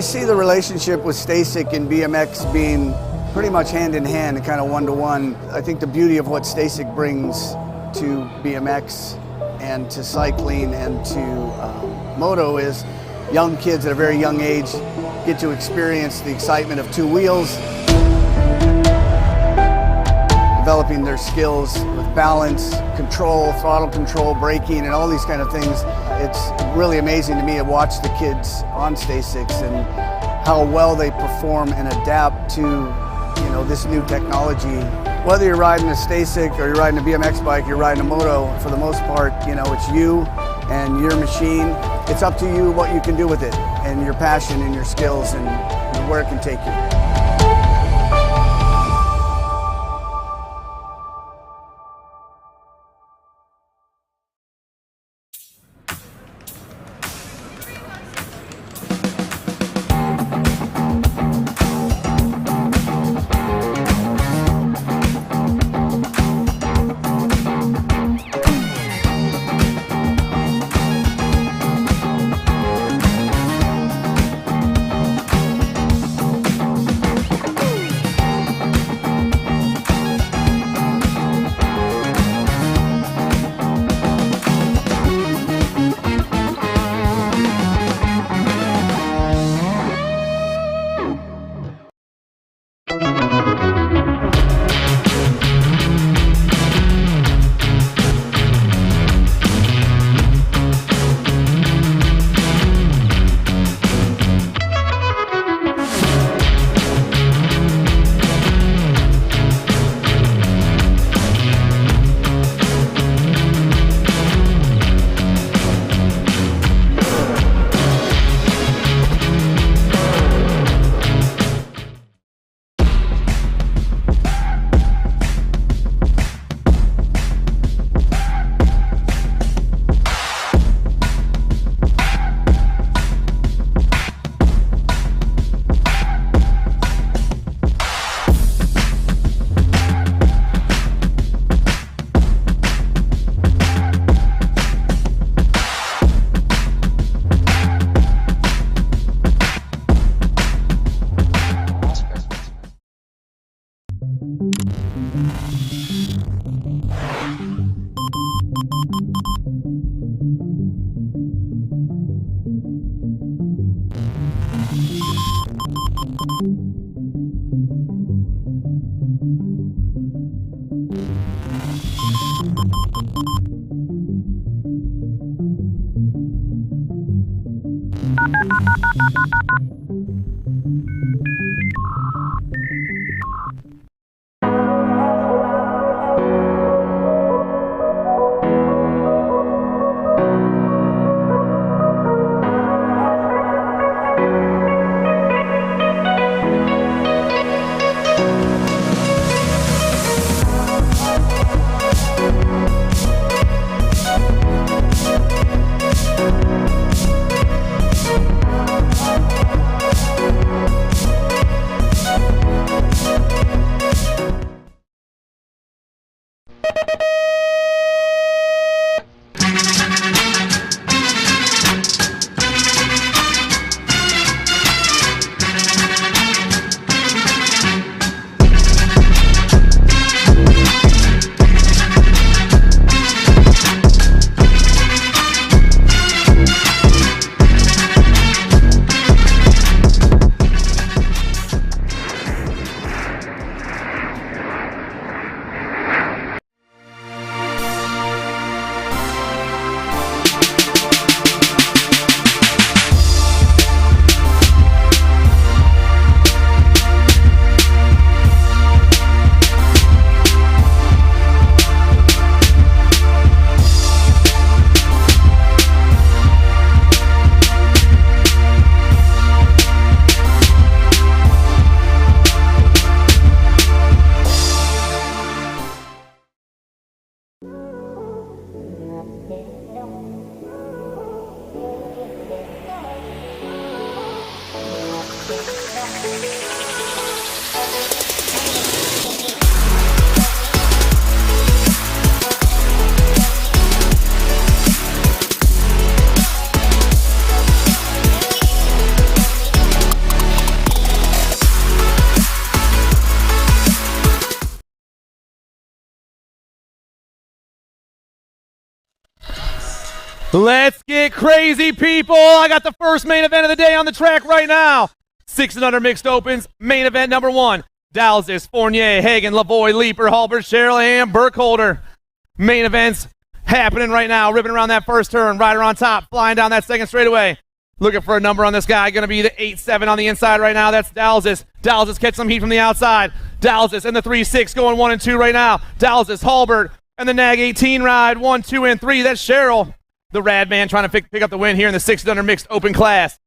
see the relationship with T.R.A.C.K and BMX being pretty much hand in hand and kind of one-to-one. I think the beauty of what T.R.A.C.K brings to BMX and to cycling and to moto is young kids at a very young age get to experience the excitement of two wheels, developing their skills with balance, control, throttle control, braking, and all these kind of things. It's really amazing to me to watch the kids on T.R.A.C.K and how well they perform and adapt to this new technology. Whether you're riding a T.R.A.C.K or you're riding a BMX bike, you're riding a moto, for the most part, it's you and your machine. It's up to you what you can do with it and your passion and your skills and where it can take you. Let's get crazy, people. I got the first main event of the day on the track right now. 6 and under mixed opens. Main event number 1. Dalzis, Fournier, Hagen, Lavoie, Leeper, Halbert, Sherrill, and Burkholder. Main events happening right now. Ripping around that first turn. Rider on top. Flying down that second straightaway. Looking for a number on this guy. Going to be the 8-7 on the inside right now. That's Dalzis. Dalzis catch some heat from the outside. Dalzis and the 3-6 going 1 and 2 right now. Dalzis, Halbert, and the Nag 18 ride 1, 2, and 3. That's Sherrill. The Rad Man trying to pick up the win here in the 6 and under mixed open class.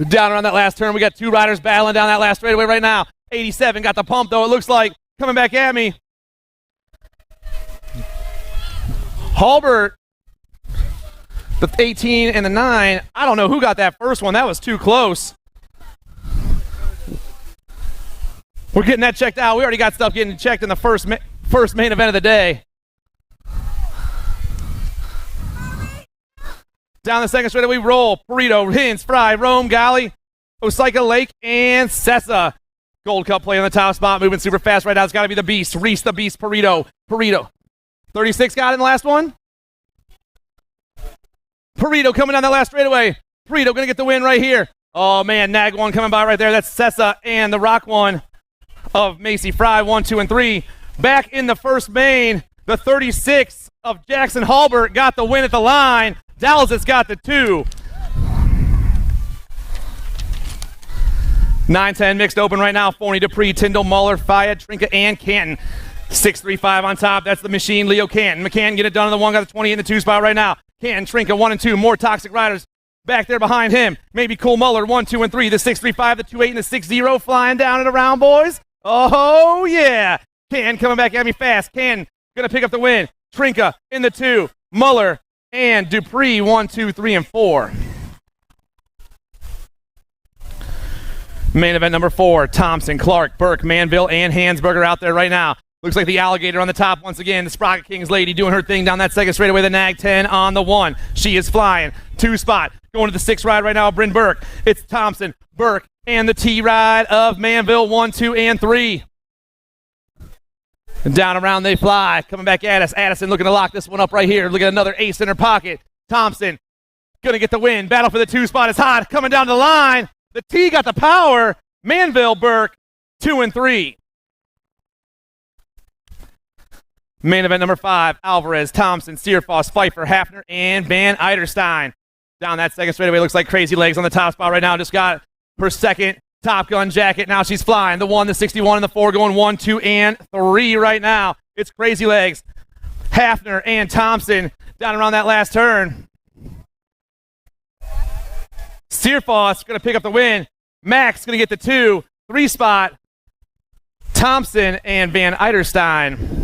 Down around that last turn, we got 2 riders battling down that last straightaway right now. 87 got the pump, though, it looks like. Coming back at me. Halbert, the 18 and the 9. I don't know who got that first one. That was too close. We're getting that checked out. We already got stuff getting checked in the first main event of the day. Down the second straightaway, we roll. Burrito, Hins, Fry, Rome, Gali, Osaka, Lake, and Sessa. Gold Cup play on the top spot, moving super fast right now. It's got to be the Beast. Reese the Beast, Burrito. 36 got it in the last one. Burrito coming down that last straightaway. Burrito going to get the win right here. Oh, man, Nag 1 coming by right there. That's Sessa and the Rock 1 of Macy Fry, 1, 2, and 3. Back in the first main, the 36 of Jackson Halbert got the win at the line. Dalzis got the 2. 9-10 mixed open right now. Forney, Dupree, Tyndall, Muller, Fayed, Trinka, and Canton. 6-3-5 on top. That's the machine, Leo Canton. McCann get it done on the 1, got the 20 in the 2 spot right now. Canton, Trinka, 1 and 2. More Toxic riders back there behind him. Maybe Cole Muller, 1, 2, and 3. The 6-3-5, the 2-8, and the 6-0 flying down and around, boys. Oh, yeah. Canton coming back at me fast. Canton going to pick up the win. Trinka in the 2. Muller and Dupree, 1, 2, 3, and 4. Main event number 4, Thompson, Clark, Burke, Manville, and Hansberger out there right now. Looks like the Alligator on the top once again. The Sprocket King's lady doing her thing down that second straightaway. The Nag 10 on the 1. She is flying. 2 spot. Going to the 6 ride right now, Bryn Burke. It's Thompson, Burke, and the T ride of Manville, 1, 2, and 3. And down around they fly. Coming back at us. Addison looking to lock this one up right here. Look at another ace in her pocket. Thompson going to get the win. Battle for the 2 spot is hot. Coming down the line. The T got the power. Manville, Burke, 2 and 3. Main event number 5, Alvarez, Thompson, Searfoss, Pfeiffer, Hafner, and Van Eiderstein. Down that second straightaway, looks like Crazy Legs on the top spot right now. Just got her second Top Gun jacket. Now she's flying. The 1, the 61, and the 4 going 1, 2, and 3 right now. It's Crazy Legs, Hafner, and Thompson down around that last turn. Searfoss going to pick up the win. Max going to get the 2. 3 spot, Thompson and Van Eiderstein.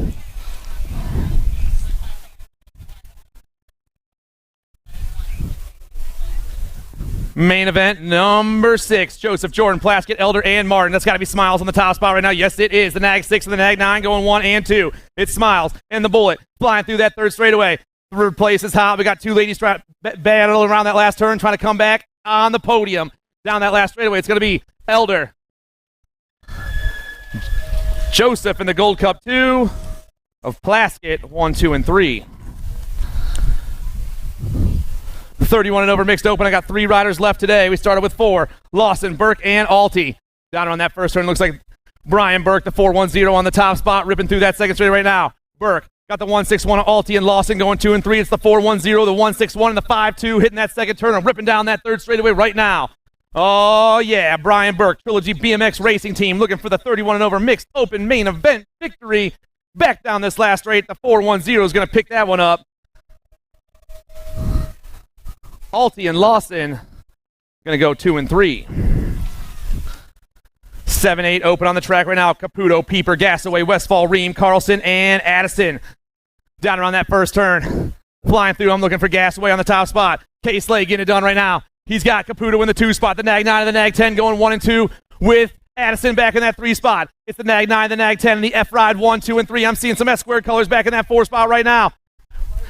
Main event number 6, Joseph, Jordan, Plaskett, Elder, and Martin. That's got to be Smiles on the top spot right now. Yes, it is. The Nag 6 and the Nag 9 going 1 and 2. It's Smiles and the Bullet flying through that third straightaway. Third place is hot. We got 2 ladies battle around that last turn, trying to come back on the podium. Down that last straightaway, it's going to be Elder, Joseph in the Gold Cup 2 of Plaskett, 1, 2, and 3. 31 and over mixed open. I got 3 riders left today. We started with 4, Lawson, Burke, and Alty. Down on that first turn, looks like Brian Burke, the 4-1-0 on the top spot, ripping through that second straight right now. Burke got the 1-6-1 of Alty and Lawson going 2 and 3. It's the 4-1-0, the 1-6-1, and the 5-2 hitting that second turn and ripping down that third straightaway right now. Oh, yeah, Brian Burke, Trilogy BMX Racing Team, looking for the 31 and over mixed open main event victory. Back down this last straight, the 4-1-0 is going to pick that one up. Alty and Lawson going to go 2 and 3. 7-8 open on the track right now. Caputo, Pieper, Gasaway, Westfall, Ream, Carlson, and Addison. Down around that first turn. Flying through, I'm looking for Gasaway on the top spot. K-Slay getting it done right now. He's got Caputo in the 2 spot. The Nag 9 and the Nag 10 going 1 and 2 with Addison back in that 3 spot. It's the Nag 9, the Nag 10, and the F-Ride 1, 2, and 3. I'm seeing some S-squared colors back in that 4 spot right now.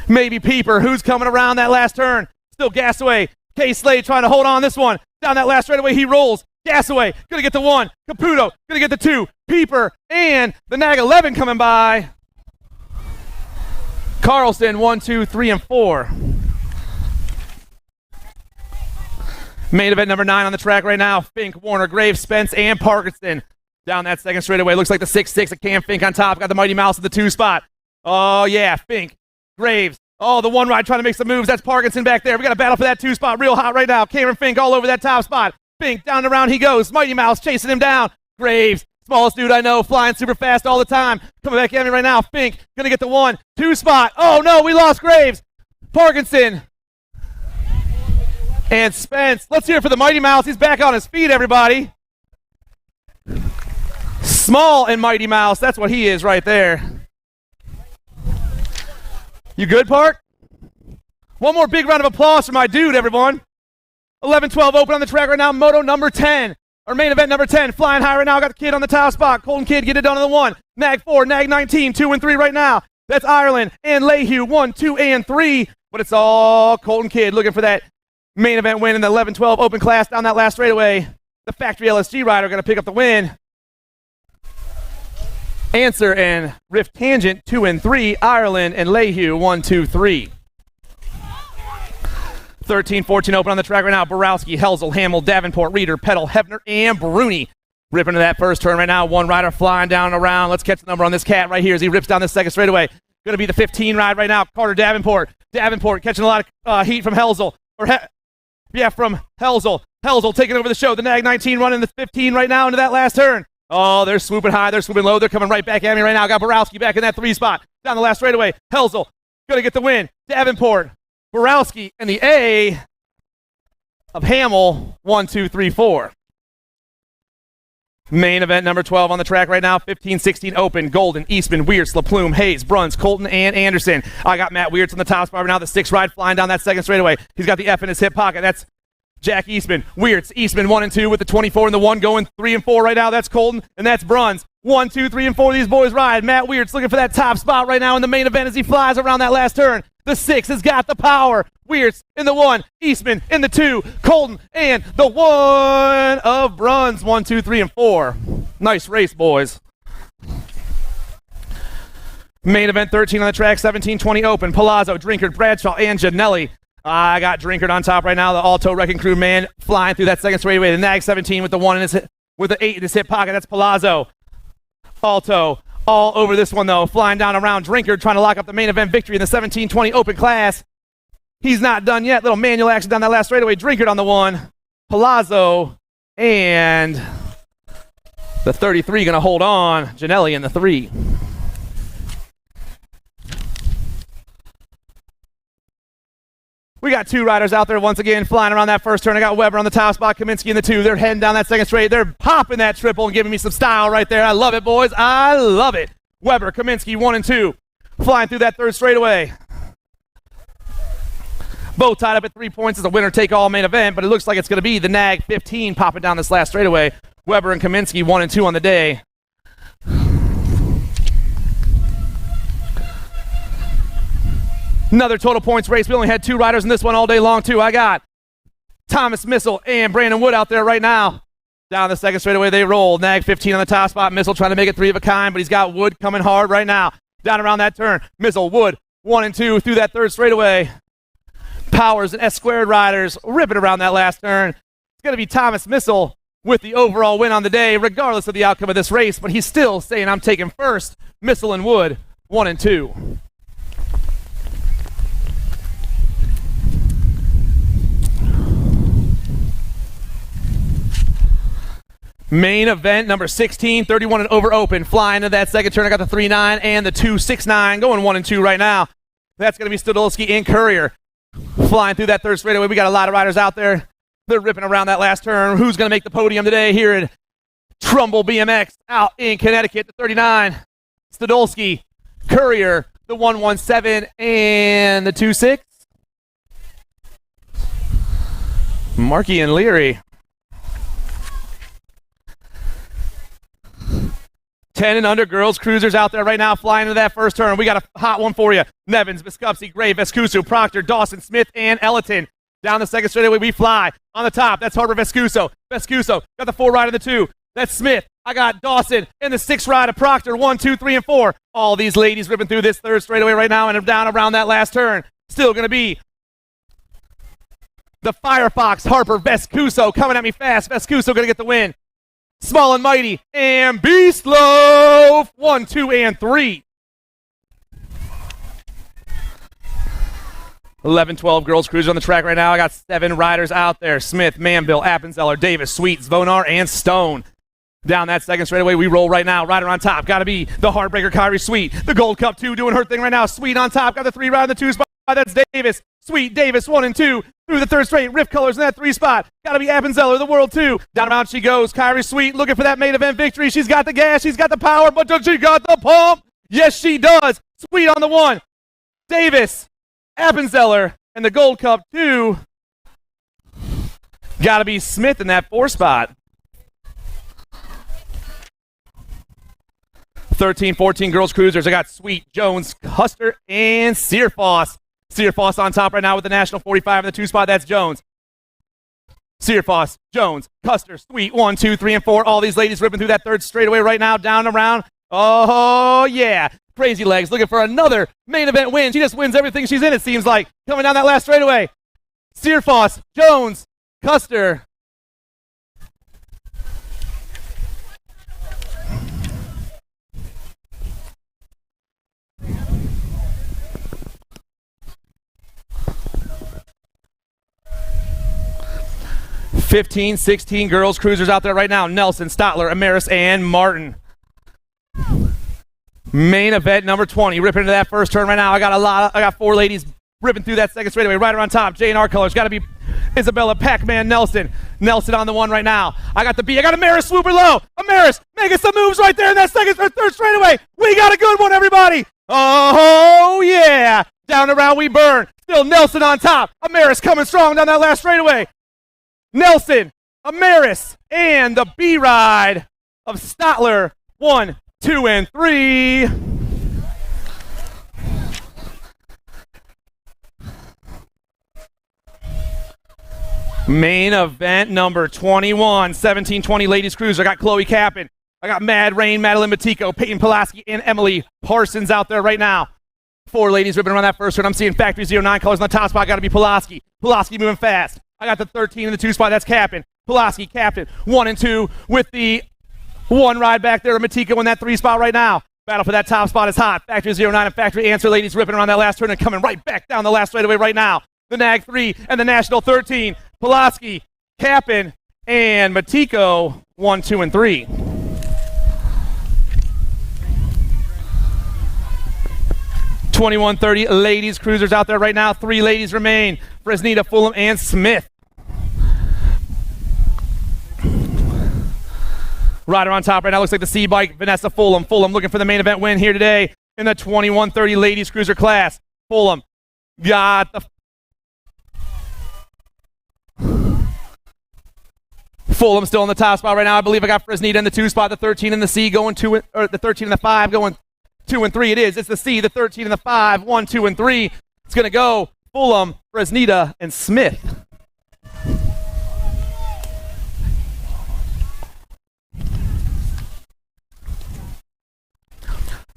Maybe Pieper, who's coming around that last turn. Still Gasaway. K-Slade trying to hold on this one. Down that last straightaway, he rolls. Gasaway, gonna get the 1. Caputo, gonna get the 2. Pieper, and the Nag 11 coming by. Carlson, 1, 2, 3, and 4. Main event number 9 on the track right now. Fink, Warner, Graves, Spence, and Parkinson. Down that second straightaway. Looks like the 6'6" of Cam Fink on top. Got the Mighty Mouse at the 2 spot. Oh, yeah. Fink, Graves. Oh, the one ride trying to make some moves. That's Parkinson back there. We got a battle for that 2 spot. Real hot right now. Cameron Fink all over that top spot. Fink down and around he goes. Mighty Mouse chasing him down. Graves, smallest dude I know, flying super fast all the time. Coming back at me right now. Fink going to get the 1-2 spot. Oh, no. We lost Graves. Parkinson. And Spence. Let's hear it for the Mighty Mouse. He's back on his feet, everybody. Small and Mighty Mouse. That's what he is right there. You good, Park? One more big round of applause for my dude, everyone. 11-12 open on the track right now. Moto number 10. Or main event number 10. Flying high right now. Got the kid on the top spot. Colton Kidd get it done on the 1. Nag 4, Nag 19, 2 and 3 right now. That's Ireland and Lehue, 1, 2, and 3. But it's all Colton Kidd looking for that main event win in the 11-12 open class down that last straightaway. The factory LSG rider going to pick up the win. Answer and Rift Tangent, 2 and 3. Ireland and Lehue, 1, 2, 3. 13-14 open on the track right now. Borowski, Helzel, Hamill, Davenport, Reeder, Petal, Hefner, and Bruni. Ripping to that first turn right now. One rider flying down and around. Let's catch the number on this cat right here as he rips down this second straightaway. Going to be the 15 ride right now. Carter Davenport. Davenport catching a lot of heat from Helzel. From Helzel. Helzel taking over the show. The Nag 19 running the 15 right now into that last turn. Oh, they're swooping high. They're swooping low. They're coming right back at me right now. Got Borowski back in that 3 spot. Down the last straightaway. Helzel going to get the win. Davenport. Borowski and the A of Hamill. 1, 2, 3, 4. Main event number 12 on the track right now. 15-16 open. Golden, Eastman, Weirts, LaPlume, Hayes, Bruns, Colton, and Anderson. I got Matt Weirts on the top spot right now. The 6 ride flying down that second straightaway. He's got the F in his hip pocket. That's Jack Eastman. Weirts, Eastman 1 and 2 with the 24 and the 1 going 3 and 4 right now. That's Colton, and that's Bruns. 1, 2, 3, and 4. These boys ride. Matt Weirts looking for that top spot right now in the main event as he flies around that last turn. The 6 has got the power. Weirts in the 1, Eastman in the 2, Colton, and the 1 of Bruns. 1, 2, 3, and 4. Nice race, boys. Main event 13 on the track, 17-20 open. Palazzo, Drinkard, Bradshaw, and Janelli. I got Drinkard on top right now. The Alto Wrecking Crew man flying through that second straightaway. The Nag 17 with the 1 in his with the 8 in his hip pocket. That's Palazzo. Alto all over this one though, flying down around Drinkard, trying to lock up the main event victory in the 17-20 open class. He's not done yet. Little manual action down that last straightaway. Drinkard on the 1. Palazzo and the 33 going to hold on. Janelli in the 3. We got 2 riders out there once again flying around that first turn. I got Weber on the top spot, Kaminsky in the 2. They're heading down that second straight. They're popping that triple and giving me some style right there. I love it, boys. I love it. Weber, Kaminsky, 1 and 2. Flying through that third straightaway. Both tied up at 3 points as a winner-take-all main event, but it looks like it's going to be the Nag 15 popping down this last straightaway. Weber and Kaminsky 1 and 2 on the day. Another total points race. We only had 2 riders in this one all day long, too. I got Thomas Missile and Brandon Wood out there right now. Down the second straightaway they roll. Nag 15 on the top spot. Missile trying to make it 3 of a kind, but he's got Wood coming hard right now. Down around that turn. Missile, Wood, 1 and 2 through that third straightaway. Powers and S-squared riders ripping around that last turn. It's going to be Thomas Missile with the overall win on the day, regardless of the outcome of this race, but he's still saying I'm taking first. Missile and Wood, 1 and 2. Main event number 16, 31 and over open. Flying into that second turn. I got the 3-9 and the 2-6-9 going 1 and 2 right now. That's going to be Stodolski and Courier. Flying through that third straightaway. We got a lot of riders out there. They're ripping around that last turn. Who's going to make the podium today here in Trumbull BMX out in Connecticut? The 39, Stodolski, Courier, the 117, and the 26. Markey and Leary. 10 and under girls cruisers out there right now flying into that first turn. We got a hot one for you. Nevins, Biskupski, Gray, Vescuso, Proctor, Dawson, Smith, and Ellerton. Down the second straightaway we fly. On the top, that's Harbor Vescuso. Vescuso got the 4 ride of the 2. That's Smith. I got Dawson and the 6 ride of Proctor. 1, 2, 3, and 4. All these ladies ripping through this third straightaway right now and down around that last turn. Still going to be The Firefox, Harper, Vescuso coming at me fast. Vescuso gonna get the win. Small and Mighty, and Beast Loaf. 1, 2, and 3. 11, 12 girls cruising on the track right now. I got 7 riders out there. Smith, Manville, Appenzeller, Davis, Sweet, Zvonar, and Stone. Down that second straightaway, we roll right now. Rider on top, got to be the Heartbreaker, Kyrie Sweet. The Gold Cup 2 doing her thing right now. Sweet on top, got the 3 ride in the 2 spot. That's Davis. Sweet, Davis, 1 and 2. Through the third straight, Rift Colors in that 3 spot. Got to be Appenzeller, the World 2. Down around she goes. Kyrie Sweet looking for that main event victory. She's got the gas, she's got the power, but does she got the pump? Yes, she does. Sweet on the 1. Davis, Appenzeller, and the Gold Cup 2. Got to be Smith in that 4 spot. 13, 14 girls cruisers. I got Sweet, Jones, Custer, and Searfoss. Searfoss on top right now with the National 45 in the 2 spot. That's Jones. Searfoss, Jones, Custer, Sweet, 1, 2, 3, and 4. All these ladies ripping through that third straightaway right now, down around. Oh, yeah. Crazy Legs looking for another main event win. She just wins everything she's in, it seems like. Coming down that last straightaway. Searfoss, Jones, Custer. Fifteen, 16 girls cruisers out there right now. Nelson, Stotler, Amaris, and Martin. Main event number 20. Ripping into that first turn right now. I got 4 ladies ripping through that second straightaway. Rider on top. J&R colors. Got to be Isabella, Pac-Man, Nelson. Nelson on the 1 right now. I got the B. I got Amaris swooper low. Amaris making some moves right there in that second or third straightaway. We got a good one, everybody. Oh, yeah. Down around we burn. Still Nelson on top. Amaris coming strong down that last straightaway. Nelson, Amaris, and the B ride of Stotler. 1, 2, and 3. Main event number 21. 17-20 ladies cruiser. I got Chloe Kappen. I got Mad Rain, Madeline Matiko, Peyton Pulaski, and Emily Parsons out there right now. 4 ladies ripping around that first turn. I'm seeing Factory 09 colors on the top spot. Got to be Pulaski. Pulaski moving fast. I got the 13 in the 2 spot. That's Kappen. Pulaski, Captain. 1 and 2 with the 1 ride back there. Matiko in that 3 spot right now. Battle for that top spot is hot. Factory 09 and Factory Answer ladies ripping around that last turn and coming right back down the last straightaway right now. The Nag 3 and the National 13. Pulaski, Kappen, and Matiko. 1, 2, and 3. $21.30 ladies cruisers out there right now. 3 ladies remain. Fresneda, Fulham, and Smith. Rider on top right now looks like the C-Bike, Vanessa Fulham. Fulham looking for the main event win here today in the 21-30 ladies cruiser class. Fulham got the... Fulham still in the top spot right now. I believe I got Fresneda in the 2 spot, the 13 and the C going 2, or the 13 and the 5 going 2 and 3. It is. It's the C, the 13 and the 5, 1, 2, and 3. It's going to go Fulham, Fresneda, and Smith.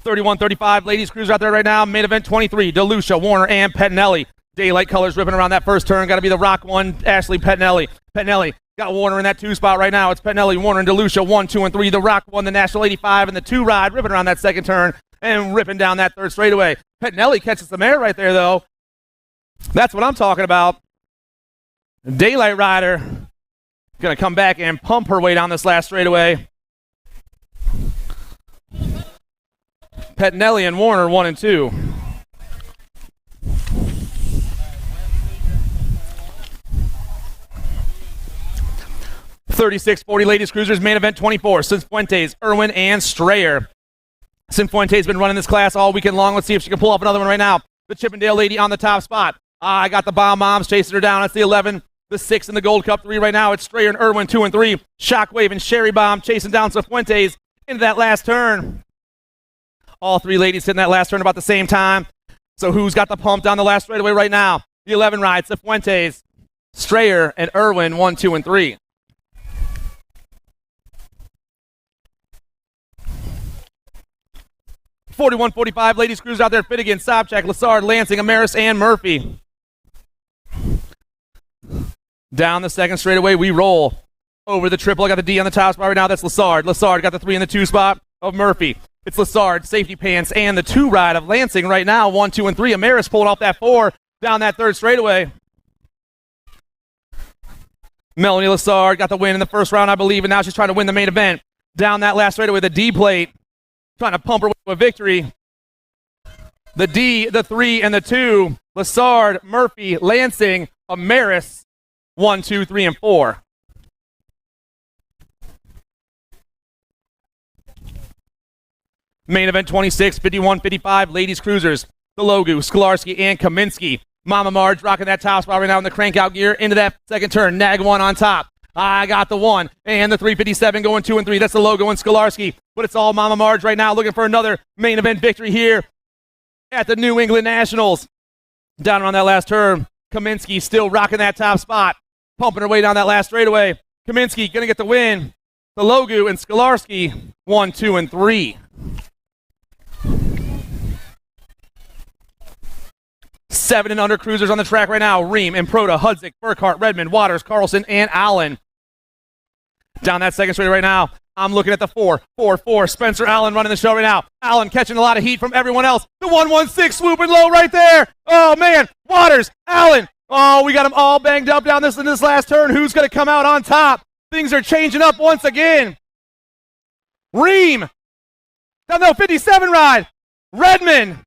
$31.35 ladies cruiser out there right now. Main event 23. DeLucia, Warner, and Pettinelli. Daylight colors ripping around that first turn. Got to be the Rock 1, Ashley Pettinelli. Pettinelli got Warner in that 2 spot right now. It's Pettinelli, Warner, and DeLucia. 1, 2, and 3. The Rock 1, the National 85, and the 2 ride ripping around that second turn and ripping down that third straightaway. Pettinelli catches some air right there, though. That's what I'm talking about. Daylight rider going to come back and pump her way down this last straightaway. Pettinelli and Warner 1 and 2. $36.40 ladies cruisers, main event 24. Cifuentes, Irwin, and Strayer. Cifuentes been running this class all weekend long. Let's see if she can pull off another one right now. The Chippendale lady on the top spot. I got the Bomb Moms chasing her down. That's the 11, the 6 in the Gold Cup 3 right now. It's Strayer and Irwin 2 and 3. Shockwave and Sherry Bomb chasing down Cifuentes into that last turn. All 3 ladies hitting that last turn about the same time. So who's got the pump down the last straightaway right now? The 11 ride, Cifuentes, Strayer, and Irwin 1, 2, and 3. $41.45 ladies cruise out there. Finnegan, Sobchak, Lassard, Lansing, Amaris, and Murphy. Down the second straightaway, we roll. Over the triple, I got the D on the top spot right now. That's Lassard. Lassard got the 3 in the 2 spot of Murphy. It's Lassard, safety pants, and the 2 ride of Lansing right now. 1, 2, and 3. Amaris pulling off that 4 down that third straightaway. Melanie Lassard got the win in the first round, I believe, and now she's trying to win the main event. Down that last straightaway, the D plate, trying to pump her way to a victory. The D, the 3, and the 2. Lassard, Murphy, Lansing, Amaris. 1, 2, 3, and 4. Main event 26, 51, 55, ladies cruisers. Dologu, Sklarski, and Kaminsky. Mama Marge rocking that top spot right now in the crank out gear into that second turn. Nag 1 on top. I got the 1 and the 357 going 2 and 3. That's the logo and Sklarski. But it's all Mama Marge right now looking for another main event victory here at the New England Nationals. Down around that last turn, Kaminsky still rocking that top spot. Pumping her way down that last straightaway. Kaminsky going to get the win. The Logu and Sklarski 1, 2, and 3. 7 and under cruisers on the track right now. Ream, Improda, Hudzik, Burkhart, Redmond, Waters, Carlson, and Allen. Down that second straight right now. I'm looking at the 4. Spencer Allen running the show right now. Allen catching a lot of heat from everyone else. The 116 swooping low right there. Oh, man. Waters, Allen. Oh, we got them all banged up down this in this last turn. Who's going to come out on top? Things are changing up once again. Ream. No, 57 ride. Redmond,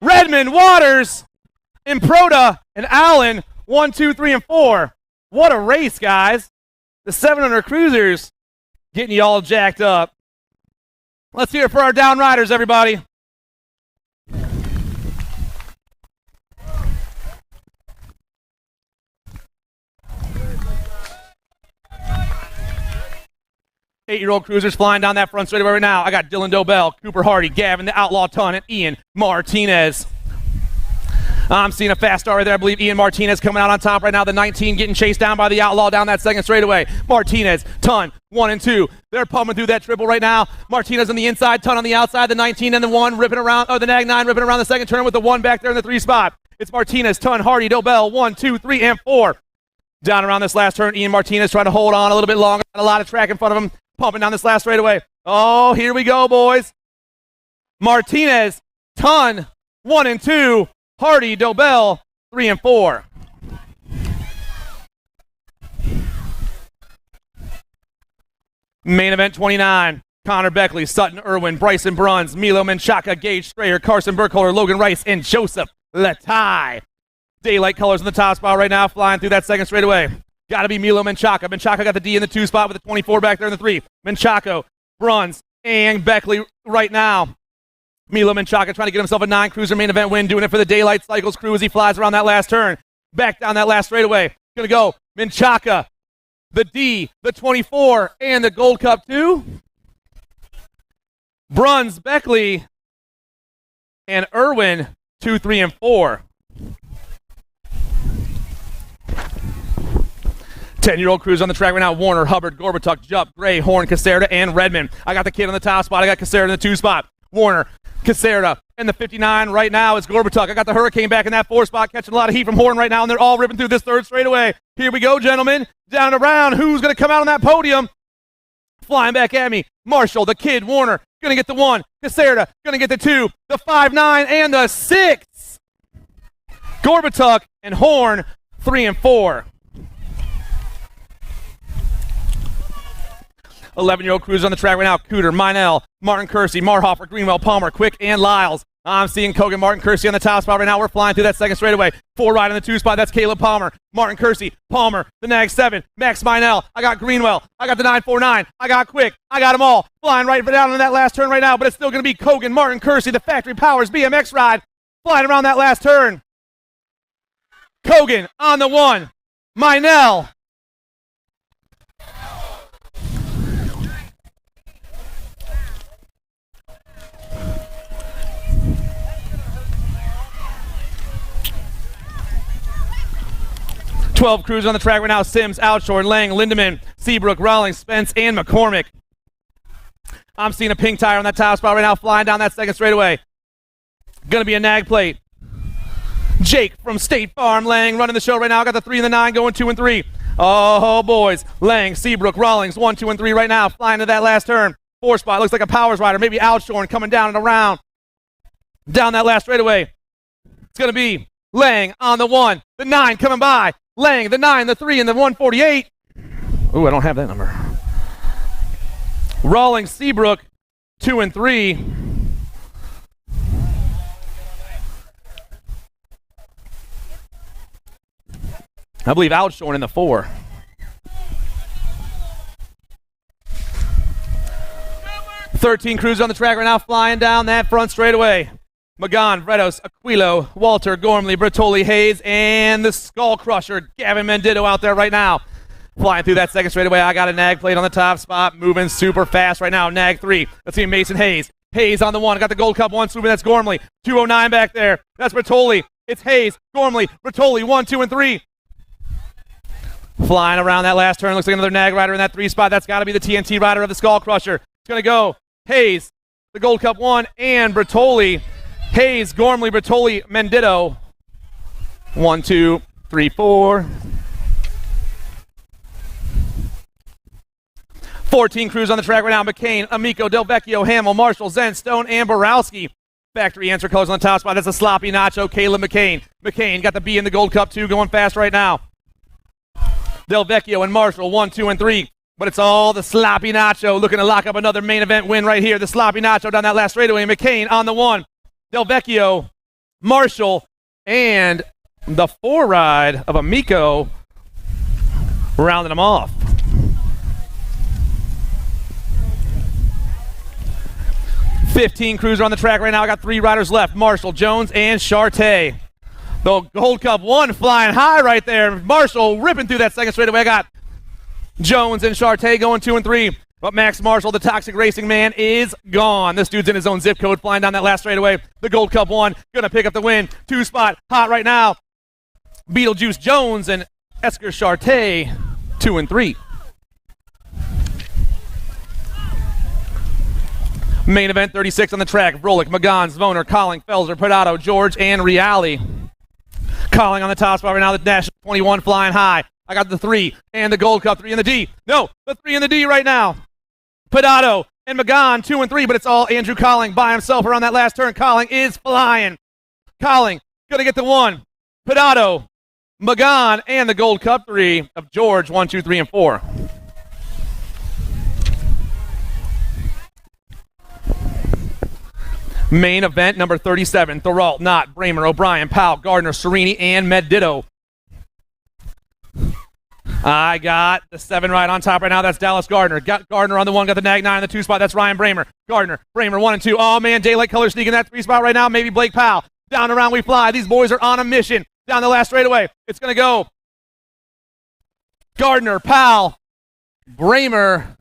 Waters, Improda, and Allen. 1, 2, 3, and 4. What a race, guys. The 700 cruisers getting you all jacked up. Let's hear it for our down riders, everybody. Eight-year-old cruisers flying down that front straightaway right now. I got Dylan Dobell, Cooper Hardy, Gavin the Outlaw Ton, and Ian Martinez. I'm seeing a fast star right there. I believe Ian Martinez coming out on top right now. The 19 getting chased down by the Outlaw down that second straightaway. Martinez, Ton, 1 and 2. They're pumping through that triple right now. Martinez on the inside, Ton on the outside. The 19 and the 1 ripping around, the Nag 9 ripping around the second turn with the 1 back there in the 3 spot. It's Martinez, Ton, Hardy, Dobell, 1, 2, 3, and 4. Down around this last turn, Ian Martinez trying to hold on a little bit longer. Got a lot of track in front of him. Pumping down this last straightaway. Oh, here we go, boys. Martinez, Ton, 1 and 2. Hardy, Dobell, 3 and 4. Main event 29. Connor Beckley, Sutton Irwin, Bryson Bruns, Milo Menchaca, Gage Strayer, Carson Burkholder, Logan Rice, and Joseph Latai. Daylight colors in the top spot right now, flying through that second straightaway. Got to be Milo Menchaca. Menchaca got the D in the 2 spot with the 24 back there in the 3. Menchaca, Bruns, and Beckley right now. Milo Menchaca trying to get himself a 9 cruiser main event win, doing it for the Daylight Cycles crew as he flies around that last turn. Back down that last straightaway. Going to go Menchaca, the D, the 24, and the Gold Cup 2. Bruns, Beckley, and Irwin, 2, 3, and 4. 10-year-old crews on the track right now. Warner, Hubbard, Gorbatuk, Jupp, Gray, Horn, Caserta, and Redmond. I got the kid on the top spot. I got Caserta in the 2 spot. Warner, Caserta, and the 59 right now is Gorbatuk. I got the Hurricane back in that 4 spot, catching a lot of heat from Horn right now, and they're all ripping through this third straightaway. Here we go, gentlemen. Down and around. Who's going to come out on that podium? Flying back at me. Marshall, the kid, Warner, going to get the 1. Caserta, going to get the 2. The 5-9, and the 6. Gorbatuk and Horn, 3 and 4. 11-year-old cruisers on the track right now. Cooter, Minell, Martin Kersey, Marhofer, Greenwell, Palmer, Quick, and Lyles. I'm seeing Kogan, Martin Kersey on the top spot right now. We're flying through that second straightaway. 4 right in the 2 spot. That's Caleb Palmer. Martin Kersey, Palmer, the Nag 7, Max Minell. I got Greenwell. I got the 949. I got Quick. I got them all. Flying right down on that last turn right now, but it's still going to be Kogan, Martin Kersey, the Factory Powers BMX ride. Flying around that last turn. Kogan on the 1. Minell. Twelve crews on the track right now. Sims, Outshore, Lang, Lindemann, Seabrook, Rawlings, Spence, and McCormick. I'm seeing a pink tire on that top spot right now, flying down that second straightaway. Gonna be a Nag plate. Jake from State Farm, Lang running the show right now. I got the 3 and the 9 going 2 and 3. Oh, boys. Lang, Seabrook, Rawlings, 1, 2, and 3 right now. Flying to that last turn. 4 spot. Looks like a Powers rider. Maybe Outshorn coming down and around. Down that last straightaway. It's going to be Lang on the 1. The 9 coming by. Lang, the 9, the 3, and the 148. Ooh, I don't have that number. Rawlings, Seabrook, 2 and 3. I believe Outshorn in the 4. "13 crews on the track right now, flying down that front straightaway. Magan, Vredos, Aquilo, Walter, Gormley, Bertoli, Hayes, and the Skull Crusher, Gavin Mendito out there right now. Flying through that second straightaway. I got a nag plate on the top spot, moving super fast right now. Nag 3. Let's see Mason Hayes. Hayes on the 1. Got the Gold Cup 1 swooping. That's Gormley. 209 back there. That's Bertoli. It's Hayes, Gormley, Bertoli, 1, 2, and 3. Flying around that last turn. Looks like another nag rider in that 3 spot. That's got to be the TNT rider of the Skull Crusher. It's going to go Hayes, the Gold Cup 1, and Bertoli. Hayes, Gormley, Bertoli, Mendito. 1, 2, 3, 4. 14 crews on the track right now. McCain, Amico, Del Vecchio, Hamill, Marshall, Zen, Stone, and Borowski. Factory answer colors on the top spot. That's a sloppy nacho. Caleb McCain. McCain got the B in the Gold Cup 2, going fast right now. Del Vecchio and Marshall, 1, 2, and 3. But it's all the sloppy nacho looking to lock up another main event win right here. The sloppy nacho down that last straightaway. McCain on the 1. Del Vecchio, Marshall, and the 4 ride of Amico rounding them off. "15 crews are on the track right now. I got 3 riders left. Marshall, Jones, and Charte. The Gold Cup 1 flying high right there. Marshall ripping through that second straightaway. I got Jones and Charte going 2 and 3. But Max Marshall, the toxic racing man, is gone. This dude's in his own zip code, flying down that last straightaway. The Gold Cup 1 going to pick up the win. 2 spot hot right now. Beetlejuice Jones and Esker Charte, 2 and 3. Main event 36 on the track. Vrolik, Magan, Zvoner, Colling, Felser, Pradato, George, and Reali. Colling on the top spot right now. The National 21 flying high. I got the 3 and the Gold Cup 3 and the D. No, the 3 and the D right now. Pradato and Magan 2 and 3, but it's all Andrew Colling by himself around that last turn. Colling is flying. Colling gonna get the 1. Pradato, Magan, and the Gold Cup 3 of George, 1, 2, 3, and 4. Main event number 37. Thoralt, Knott, Bramer, O'Brien, Powell, Gardner, Serini, and Meditto. I got the 7 right on top right now. That's Dallas Gardner. Got Gardner on the 1. Got the Nag 9 on the 2 spot. That's Ryan Bramer. Gardner, Bramer 1 and 2. Oh, man, daylight color sneaking that 3 spot right now. Maybe Blake Powell. Down and around we fly. These boys are on a mission. Down the last straightaway. It's going to go Gardner, Powell, Bramer,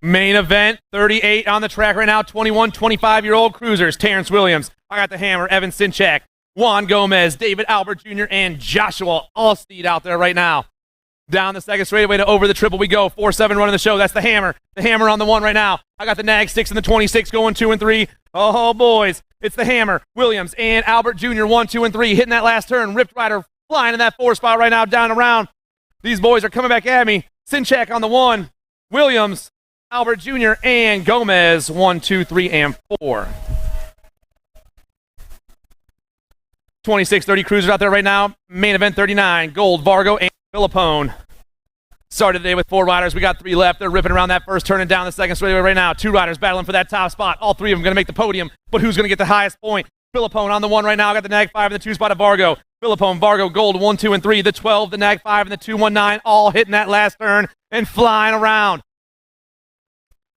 Main event, 38 on the track right now, 21, 25-year-old cruisers. Terrence Williams, I got the Hammer, Evan Sinchak, Juan Gomez, David Albert Jr., and Joshua Allsteed out there right now. Down the second straightaway to over the triple we go. 4-7 running the show. That's the Hammer. The Hammer on the 1 right now. I got the Nag 6 and the 26 going 2 and 3. Oh, boys. It's the Hammer, Williams, and Albert Jr. 1, 2, and 3. Hitting that last turn. Ripped Rider flying in that 4 spot right now, down and around. These boys are coming back at me. Sinchak on the 1. Williams, Albert Jr., and Gomez, 1, 2, 3, and 4. 26-30 cruisers out there right now. Main event 39, Gold, Vargo, and Philippone. Started today with 4 riders. We got 3 left. They're ripping around that first turn and down the second straightaway right now. 2 riders battling for that top spot. All 3 of them going to make the podium, but who's going to get the highest point? Philippone on the 1 right now. Got the Nag 5 and the 2 spot of Vargo. Philippone, Vargo, Gold, 1, 2, and 3. The 12, the Nag 5, and the 219 all hitting that last turn and flying around.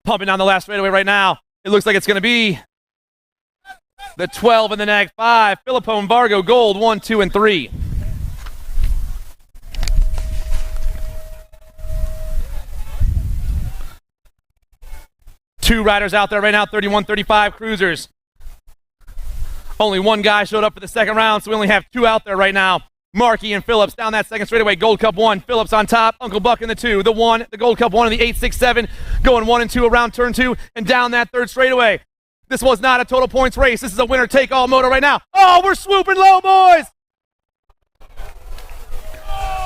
Pumping down the last straightaway right now. It looks like it's going to be the 12 and the Nag 5. Philippone, Vargo, Gold, 1, 2, and 3. Two riders out there right now, 31-35 cruisers. Only 1 guy showed up for the second round, so we only have 2 out there right now. Markey and Phillips down that second straightaway. Gold Cup 1, Phillips on top, Uncle Buck in the 2. The 1, the Gold Cup 1 and the 8-6-7, going 1 and 2 around turn 2 and down that third straightaway. This was not a total points race. This is a winner-take-all moto right now. Oh, we're swooping low, boys!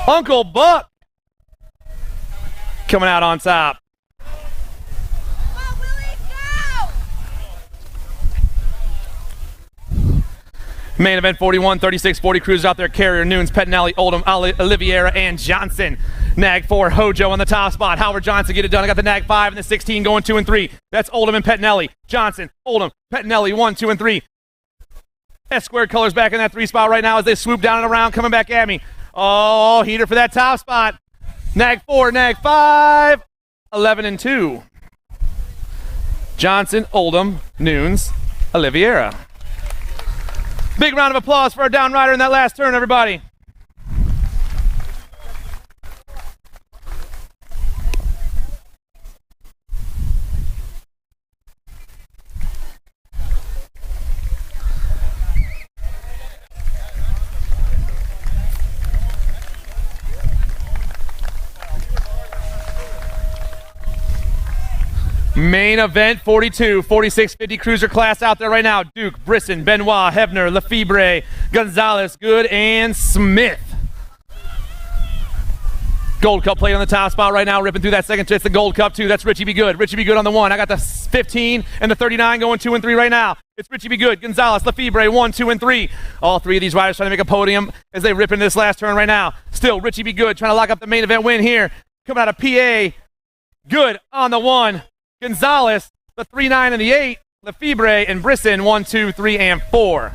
Uncle Buck coming out on top. Main event 41, 36, 40 cruisers out there. Carrier, Nunes, Pettinelli, Oldham, Oliveira, and Johnson. Nag 4, Hojo on the top spot. Howard Johnson get it done. I got the Nag 5 and the 16 going 2 and 3. That's Oldham and Pettinelli. Johnson, Oldham, Pettinelli, 1, 2, and 3. S-squared colors back in that 3 spot right now as they swoop down and around, coming back at me. Oh, heater for that top spot. Nag 4, Nag 5, 11 and 2. Johnson, Oldham, Nunes, Oliveira. Big round of applause for our down rider in that last turn, everybody. Main event 42, 46, 50 cruiser class out there right now. Duke, Brisson, Benoit, Hebner, Lefebvre, Gonzalez, Good, and Smith. Gold Cup plate on the top spot right now, ripping through that second. It's the Gold Cup 2. That's Richie Be Good. Richie Be Good on the 1. I got the 15 and the 39 going 2 and 3 right now. It's Richie Be Good, Gonzalez, Lefebvre, 1, 2, and 3. All 3 of these riders trying to make a podium as they rip into this last turn right now. Still, Richie Be Good trying to lock up the main event win here. Coming out of PA. Good on the 1. Gonzalez, the 3, 9, and the 8. Lefebvre and Brisson, 1, 2, 3, and 4.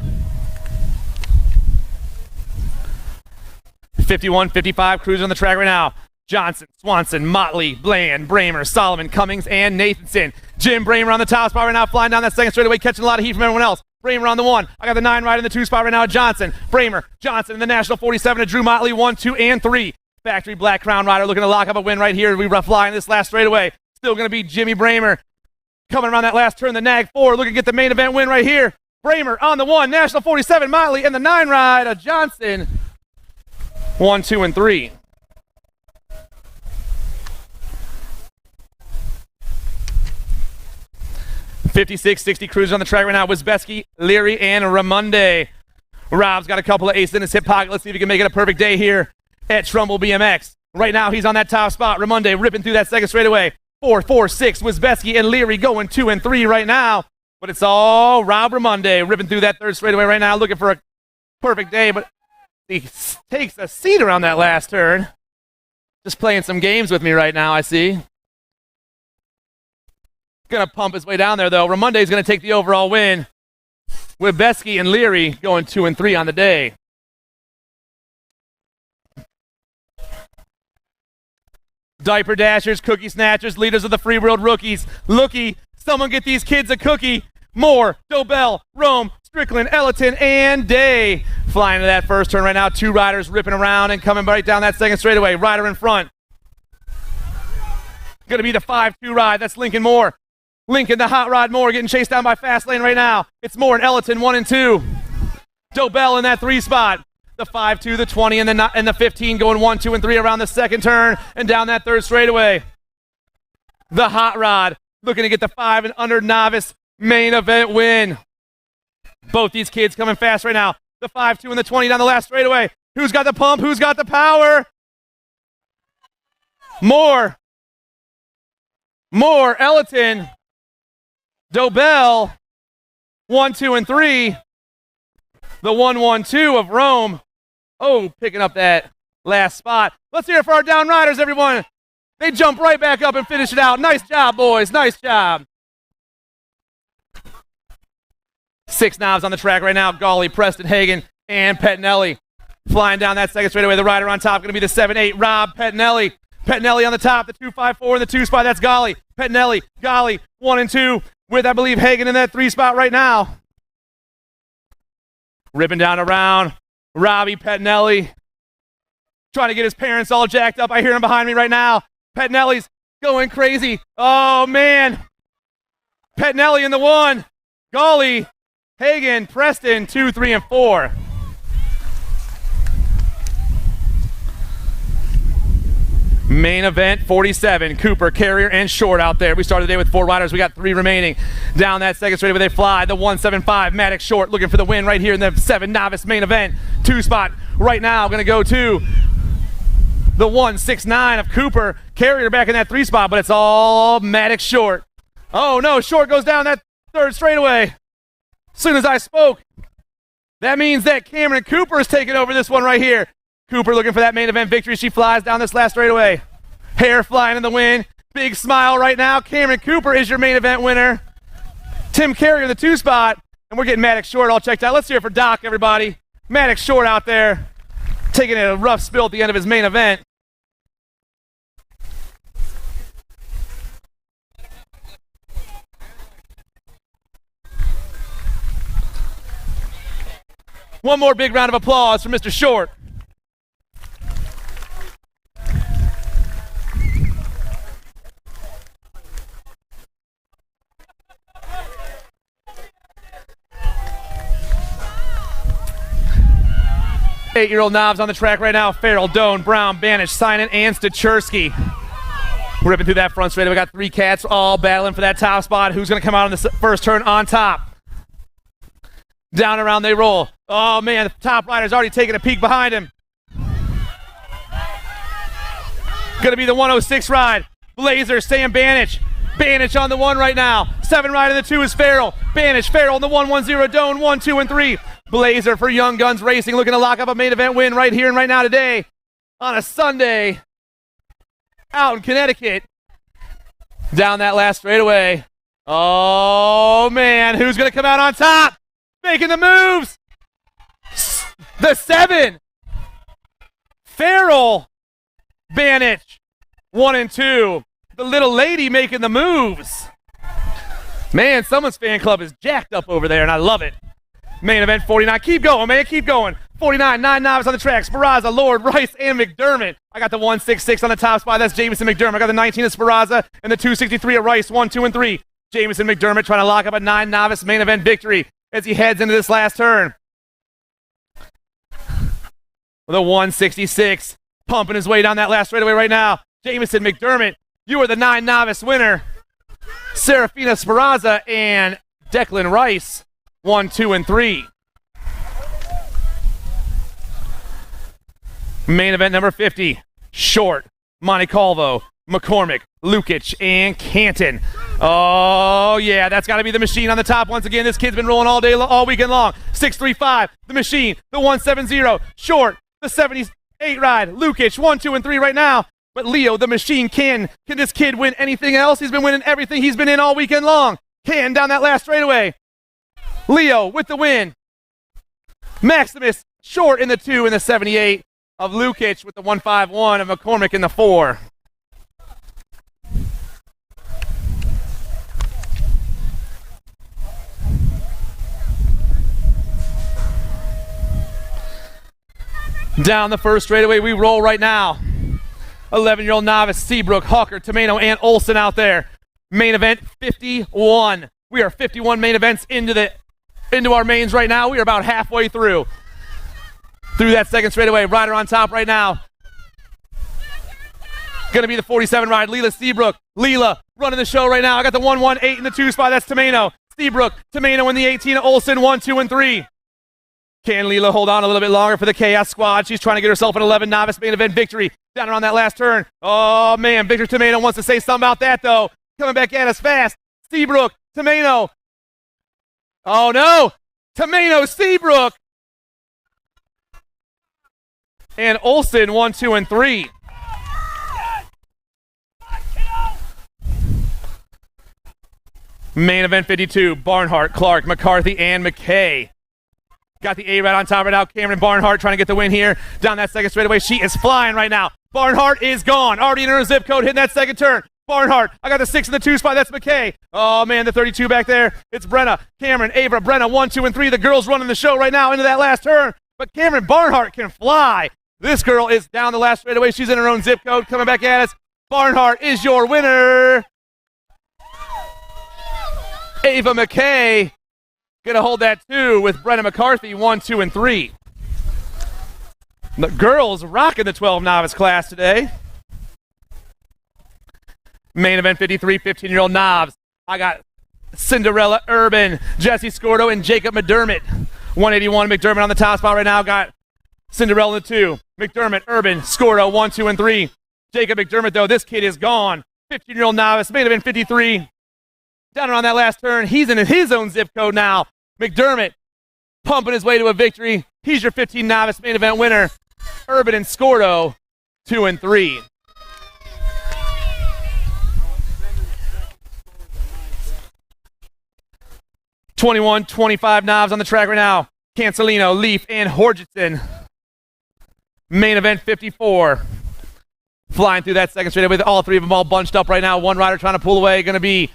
51, 55 cruisers on the track right now. Johnson, Swanson, Motley, Bland, Bramer, Solomon, Cummings, and Nathanson. Jim Bramer on the top spot right now, flying down that second straightaway, catching a lot of heat from everyone else. Bramer on the 1. I got the 9 right in the 2 spot right now. Johnson, Bramer, Johnson in the National 47 to Drew Motley, 1, 2, and 3. Factory Black Crown rider looking to lock up a win right here. We rough flying this last straightaway. Still going to be Jimmy Bramer. Coming around that last turn, the Nag 4 looking to get the main event win right here. Bramer on the 1, National 47, Motley, and the 9 ride of Johnson. 1, 2, and 3. .56, 60 cruisers on the track right now. Wisbeski, Leary, and Ramonde. Rob's got a couple of aces in his hip pocket. Let's see if he can make it a perfect day here at Trumbull BMX. Right now, he's on that top spot. Ramonde ripping through that second straightaway. 4, 4, 6. Wisbeski and Leary going 2 and 3 right now. But it's all Rob Ramonde ripping through that third straightaway right now, looking for a perfect day. But he takes a seat around that last turn. Just playing some games with me right now, I see. Going to pump his way down there, though. Ramonde's going to take the overall win. Wisbeski and Leary going 2 and 3 on the day. Diaper dashers, cookie snatchers, leaders of the free world rookies. Looky, someone get these kids a cookie. Moore, Dobell, Rome, Strickland, Ellerton, and Day. Flying to that first turn right now. 2 riders ripping around and coming right down that second straightaway. Rider in front. Going to be the 5-2 ride. That's Lincoln Moore. Lincoln, the hot rod Moore, getting chased down by Fastlane right now. It's Moore and Ellerton, 1 and 2. Dobell in that 3 spot. The 5-2, the 20, and the 15 going 1, 2, and 3 around the second turn and down that third straightaway. The hot rod looking to get the 5 and under novice main event win. Both these kids coming fast right now. The 5-2 and the 20 down the last straightaway. Who's got the pump? Who's got the power? Moore, Ellerton, Dobell, 1, 2, and 3. The 1-1-2 of Rome. Oh, picking up that last spot. Let's hear it for our down riders, everyone. They jump right back up and finish it out. Nice job, boys. Nice job. 6 knobs on the track right now. Gawley, Preston, Hagen, and Pettinelli. Flying down that second straightaway. The rider on top going to be the 7-8, Rob Pettinelli. Pettinelli on the top, the 2-5-4 in the 2 spot. That's Gawley. Pettinelli, Gawley, 1 and 2 with, I believe, Hagen in that 3 spot right now. Ripping down around. Robbie Pettinelli trying to get his parents all jacked up. I hear him behind me right now. Pettinelli's going crazy. Oh, man. Pettinelli in the 1. Gawley, Hagen, Preston, 2, 3, and 4. Main event 47, Cooper, Carrier, and Short out there. We started the day with 4 riders. We got 3 remaining. Down that second straightaway they fly. The 175, Maddox Short looking for the win right here in the 7 novice main event. 2 spot right now going to go to the 169 of Cooper. Carrier back in that 3 spot, but it's all Maddox Short. Oh no, Short goes down that 3rd straightaway. As soon as I spoke, that means that Cameron Cooper is taking over this one right here. Cooper looking for that main event victory. She flies down this last straightaway. Hair flying in the wind. Big smile right now. Cameron Cooper is your main event winner. Tim Carrier in the 2 spot. And we're getting Maddox Short all checked out. Let's hear it for Doc, everybody. Maddox Short out there taking a rough spill at the end of his main event. One more big round of applause for Mr. Short. Eight-year-old knobs on the track right now. Farrell, Doan, Brown, Banish, Sinan, and Stacherski. Ripping through that front straight. We got 3 cats all battling for that top spot. Who's going to come out on the first turn on top? Down around they roll. Oh, man, the top rider's already taking a peek behind him. Going to be the 106 ride. Blazer, Sam Banish. Banish on the 1 right now. 7 ride in the 2 is Farrell. Banish, Farrell in the 110. Doan, 1, 2, and 3. Blazer for Young Guns Racing looking to lock up a main event win right here and right now today on a Sunday out in Connecticut. Down that last straightaway. Oh, man, who's going to come out on top? Making the moves. The 7. Farrell. Banish. 1 and 2. The little lady making the moves. Man, someone's fan club is jacked up over there, and I love it. Main event 49. Keep going, man. Keep going. 49, 9 novices on the track. Speraza, Lord, Rice, and McDermott. I got the 166 on the top spot. That's Jameson McDermott. I got the 19 of Speraza and the 263 of Rice. 1, 2, and 3. Jameson McDermott trying to lock up a 9 novice main event victory as he heads into this last turn. With a 166. Pumping his way down that last straightaway right now. Jameson McDermott, you are the 9 novice winner. Serafina Speraza and Declan Rice. 1, 2, and 3. Main event number 50. Short, Montecalvo, McCormick, Lukic, and Canton. Oh, yeah, that's got to be the machine on the top once again. This kid's been rolling all weekend long. 635, the machine, the 170. Short, the 78 ride. Lukic, 1, 2, and 3 right now. But Leo, the machine, can this kid win anything else? He's been winning everything he's been in all weekend long. Can down that last straightaway. Leo with the win. Maximus Short in the 2 and the 78 of Lukic with the 151 of McCormick in the 4. Down the first straightaway we roll right now. 11-year-old novice Seabrook, Hawker, Tomeno, and Olsen out there. Main event 51. We are 51 main events into our mains right now. We are about halfway through that second straightaway. Rider on top right now. Going to be the 47 ride. Leela Seabrook. Leela running the show right now. I got the 118 in the 2 spot. That's Tomeno. Seabrook, Tomeno in the 18. Olsen 1, 2, and 3. Can Leela hold on a little bit longer for the Chaos Squad? She's trying to get herself an 11 novice main event victory down around that last turn. Oh, man. Victor Tomeno wants to say something about that, though. Coming back at us fast. Seabrook, Tomeno. Oh, no. Tomeno, Seabrook. and Olsen 1, 2, and 3. Main event 52, Barnhart, Clark, McCarthy, and McKay. Got the A right on top right now. Cameron Barnhart trying to get the win here. Down that second straightaway. She is flying right now. Barnhart is gone. Already in her zip code, hitting that second turn. Barnhart, I got the 6 in the 2 spot. That's McKay. Oh, man, the 32 back there. It's Brenna. Cameron, Ava, Brenna, 1, 2, and 3. The girls running the show right now into that last turn. But Cameron Barnhart can fly. This girl is down the last straightaway. She's in her own zip code. Coming back at us. Barnhart is your winner. Ava McKay gonna hold that 2 with Brenna McCarthy 1, 2, and 3. The girls rocking the 12 novice class today. Main event 53, 15-year-old Novs. I got Cinderella Urban, Jesse Scordo, and Jacob McDermott. 181 McDermott on the top spot right now. Got Cinderella in the 2. McDermott, Urban, Scordo 1, 2, and 3. Jacob McDermott, though, this kid is gone. 15-year-old novice, main event 53. Down around that last turn, he's in his own zip code now. McDermott pumping his way to a victory. He's your 15 novice main event winner. Urban and Scordo, 2 and 3. (21-25) knobs on the track right now. Cancelino, Leaf, and Horgetson. Main event 54. Flying through that second straightaway with all three of them all bunched up right now. One rider trying to pull away. Going to be,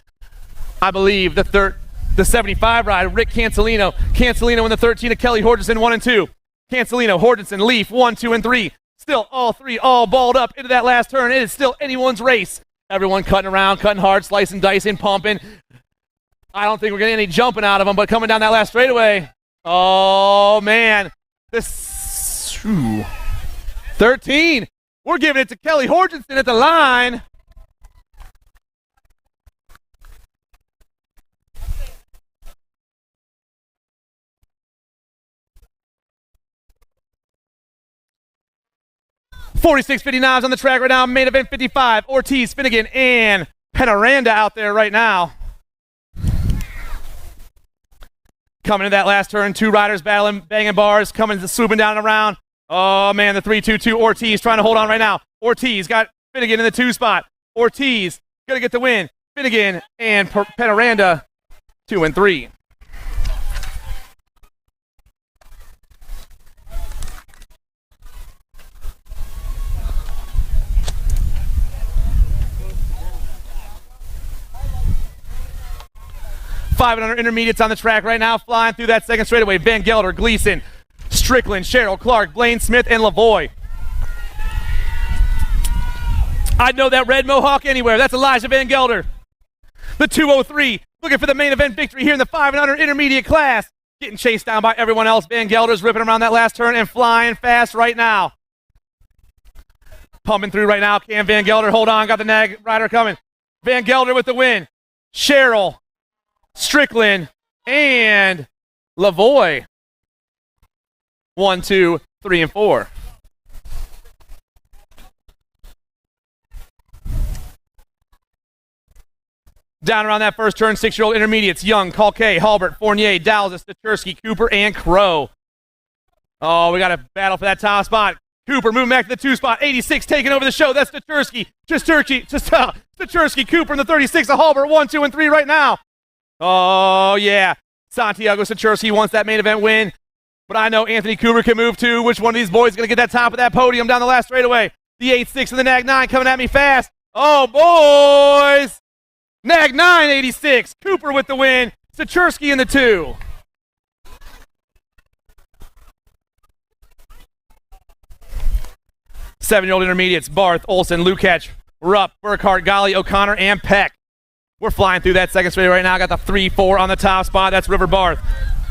I believe, the 75 rider, Rick Cancelino. Cancelino in the 13 of Kelly Horgetson, 1 and 2. Cancelino, Horgetson, Leaf, 1, 2, and 3. Still all three all balled up into that last turn. It is still anyone's race. Everyone cutting around, cutting hard, slicing, dicing, pumping. I don't think we're getting any jumping out of them, but coming down that last straightaway. Oh, man. This 13. We're giving it to Kelly Horgetson at the line. (46:59) on the track right now. Main event 55. Ortiz, Finnegan, and Penaranda out there right now. Coming to that last turn, two riders battling, banging bars, coming, swooping down and around. Oh, man, the 3-2-2. Ortiz trying to hold on right now. Ortiz got Finnegan in the 2 spot. Ortiz going to get the win. Finnegan and Penaranda, 2 and 3. Five and under intermediates on the track right now, flying through that second straightaway. Van Gelder, Gleason, Strickland, Cheryl, Clark, Blaine Smith, and Lavoie. I'd know that red mohawk anywhere. That's Elijah Van Gelder. The 203, looking for the main event victory here in the 5 and under intermediate class. Getting chased down by everyone else. Van Gelder's ripping around that last turn and flying fast right now. Pumping through right now. Cam Van Gelder, hold on, got the nag rider coming. Van Gelder with the win. Cheryl, Strickland, and Lavoie. 1, 2, 3, and 4. Down around that first turn, 6-year-old intermediates. Young, Kalke, Halbert, Fournier, Dallas, T.R.A.C.K, Cooper, and Crow. Oh, we got a battle for that top spot. Cooper moving back to the 2 spot. 86 taking over the show. That's T.R.A.C, Cooper in the 36 of Halbert. 1, 2, and 3 right now. Oh, yeah. Santiago T.R.A.C wants that main event win. But I know Anthony Cooper can move too. Which one of these boys is going to get that top of that podium down the last straightaway? The 8-6 and the Nag 9 coming at me fast. Oh, boys. Nag 9, 86. Cooper with the win. T.R.A.C in the 2. Seven-year-old intermediates. Barth, Olson, Lukács, Rupp, Burkhart, Gali, O'Connor, and Peck. We're flying through that second straight right now. Got the 3-4 on the top spot. That's River Barth.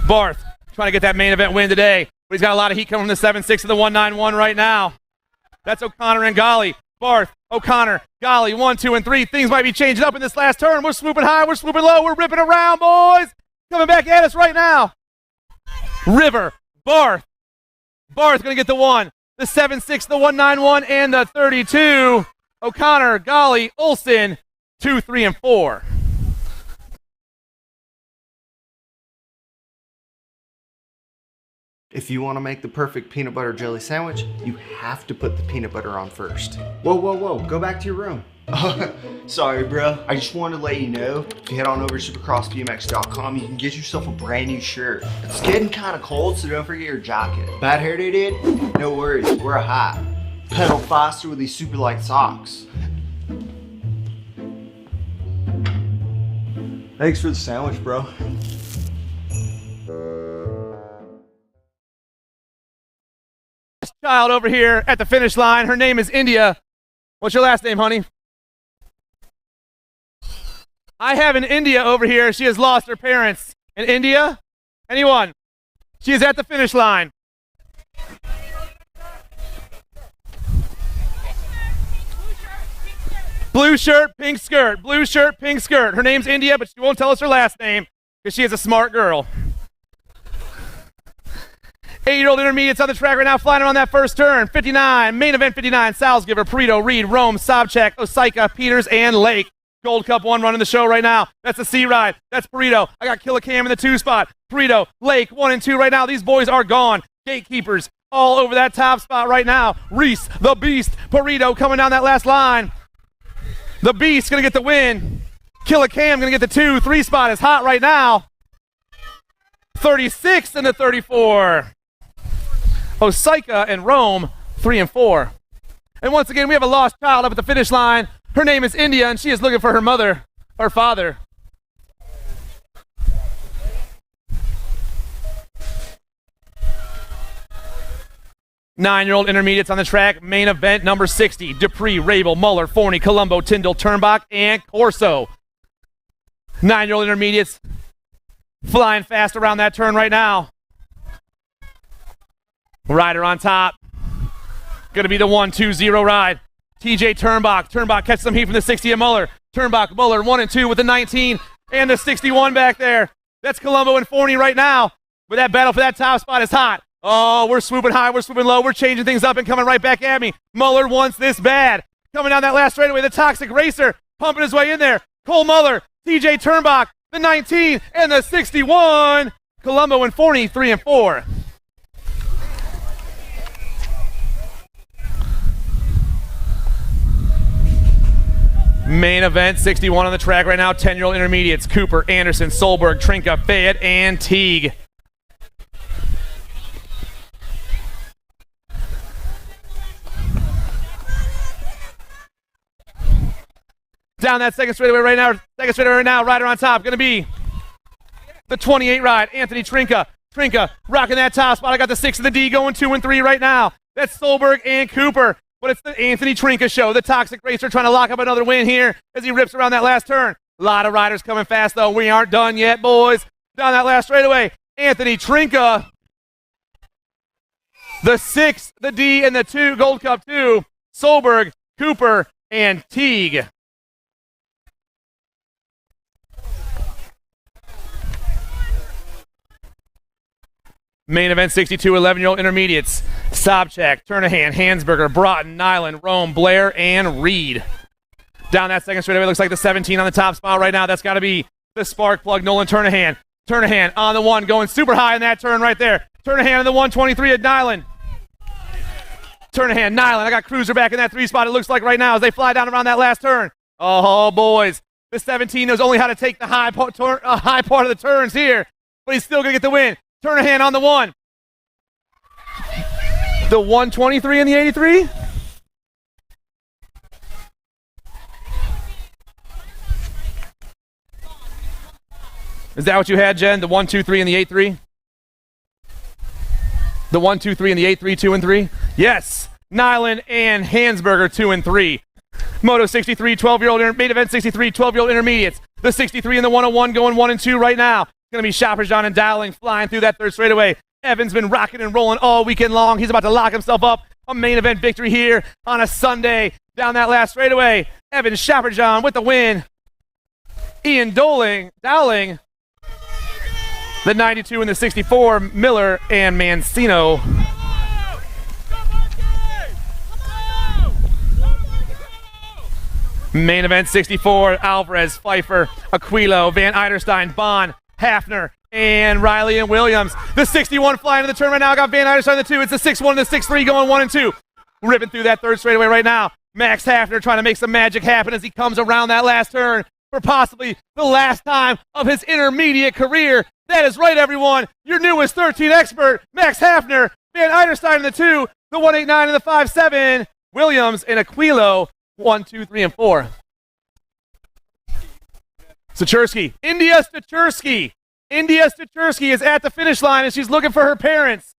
Barth trying to get that main event win today. But he's got a lot of heat coming from the 7-6 and the 1-9-1 right now. That's O'Connor and Gali. Barth, O'Connor, Gali, 1, 2, and 3. Things might be changing up in this last turn. We're swooping high. We're swooping low. We're ripping around, boys. Coming back at us right now. River, Barth. Barth going to get the 1. The 7-6, the 1-9-1, and the 32. O'Connor, Gali, Olson, 2, 3, and 4. If you want to make the perfect peanut butter jelly sandwich, you have to put the peanut butter on first. Whoa, whoa, whoa, go back to your room. Sorry, bro. I just wanted to let you know, if you head on over to supercrossbmx.com, you can get yourself a brand new shirt. It's getting kind of cold, so don't forget your jacket. Bad hair day, dude? No worries, wear a hat. Pedal faster with these super light socks. Thanks for the sandwich, bro. Child over here at the finish line. Her name is India. What's your last name, honey? I have an India over here. She has lost her parents. An India? Anyone? She is at the finish line. Blue shirt, pink skirt. Blue shirt, pink skirt. Her name's India, but she won't tell us her last name because she is a smart girl. 8-year-old intermediates on the track right now, flying around that first turn. 59, main event 59, Salzgiver, Perito, Reed, Rome, Sobchak, Osika, Peters, and Lake. Gold Cup 1 running the show right now. That's the C ride. That's Perito. I got Killicam in the 2 spot. Perito, Lake, 1 and 2 right now. These boys are gone. Gatekeepers all over that top spot right now. Reese, the Beast, Perito coming down that last line. The Beast going to get the win. Killicam going to get the 2. 3 spot is hot right now. 36 and the 34. Osika and Rome, 3 and 4. And once again, we have a lost child up at the finish line. Her name is India, and she is looking for her mother, or father. Nine-year-old intermediates on the track. Main event number 60. Dupree, Rabel, Muller, Forney, Colombo, Tyndall, Turnbach, and Corso. 9-year-old intermediates flying fast around that turn right now. Rider on top. Going to be the 1-2-0 ride. TJ Turnbach. Turnbach catches some heat from the 60 of Muller. Turnbach, Muller, 1 and 2 with the 19 and the 61 back there. That's Colombo and Forney right now. But that battle for that top spot is hot. Oh, we're swooping high, we're swooping low, we're changing things up and coming right back at me. Muller wants this bad. Coming down that last straightaway, the Toxic Racer pumping his way in there. Cole Muller, TJ Turnbach, the 19 and the 61. Colombo and Forney, 3 and 4. Main event, 61 on the track right now. 10-year-old intermediates, Cooper, Anderson, Solberg, Trinka, Fayette, and Teague. Down that second straightaway right now, rider on top, going to be the 28 ride, Anthony Trinka. Trinka rocking that top spot. I got the 6 of the D going 2 and 3 right now. That's Solberg and Cooper. But it's the Anthony Trinka show. The Toxic Racer trying to lock up another win here as he rips around that last turn. A lot of riders coming fast, though. We aren't done yet, boys. Down that last straightaway, Anthony Trinka. The 6, the D, and the 2, Gold Cup 2. Solberg, Cooper, and Teague. Main event 62, 11-year-old intermediates. Sobchak, Turnahan, Hansberger, Broughton, Nyland, Rome, Blair, and Reed. Down that second straightaway, looks like the 17 on the top spot right now. That's got to be the spark plug, Nolan Turnahan. Turnahan on the 1, going super high in that turn right there. Turnahan on the 123 at Nyland. Turnahan, Nyland. I got Cruiser back in that 3 spot, it looks like right now, as they fly down around that last turn. Oh, boys. The 17 knows only how to take the high part of the turns here, but he's still going to get the win. Turnahan on the 1. The 123 and the 83? Is that what you had, Jen? The 123 and the 83? The 123 and the 83, 2 and 3? Yes. Nyland and Hansberger, 2 and 3. Moto 63, 12-year-old, main event 63, 12-year-old intermediates. The 63 and the 101 going 1 and 2 right now. Going to be Shopperjohn and Dowling flying through that third straightaway. Evans been rocking and rolling all weekend long. He's about to lock himself up a main event victory here on a Sunday down that last straightaway. Evans, Shopperjohn with the win. Ian Dowling, the 92 and the 64, Miller and Mancino. Main event 64, Alvarez, Pfeiffer, Aquilo, Van Eiderstein, Bond, Hafner, and Riley and Williams. The 61 flying to the turn right now. Got Van Eyder starting the 2. It's the 6-1 and the 6-3 going 1 and 2. Ripping through that third straightaway right now. Max Hafner trying to make some magic happen as he comes around that last turn for possibly the last time of his intermediate career. That is right, everyone. Your newest 13 expert, Max Hafner. Van Eiderstein in the 2, the 189 and the 5-7. Williams and Aquilo, 1, 2, 3, and 4. Stacherski. India Stacherski. India Stacherski is at the finish line and she's looking for her parents.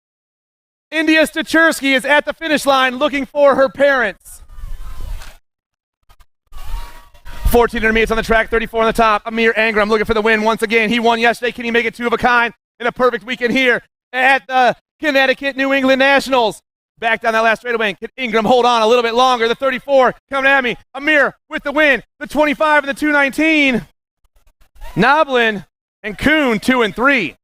India Stacherski is at the finish line looking for her parents. 14 intermediates on the track, 34 on the top. Amir Angram looking for the win once again. He won yesterday. Can he make it 2 of a kind in a perfect weekend here at the Connecticut New England Nationals? Back down that last straightaway. Can Ingram hold on a little bit longer? The 34 coming at me. Amir with the win. The 25 and the 219. Noblin and Kuhn 2 and 3.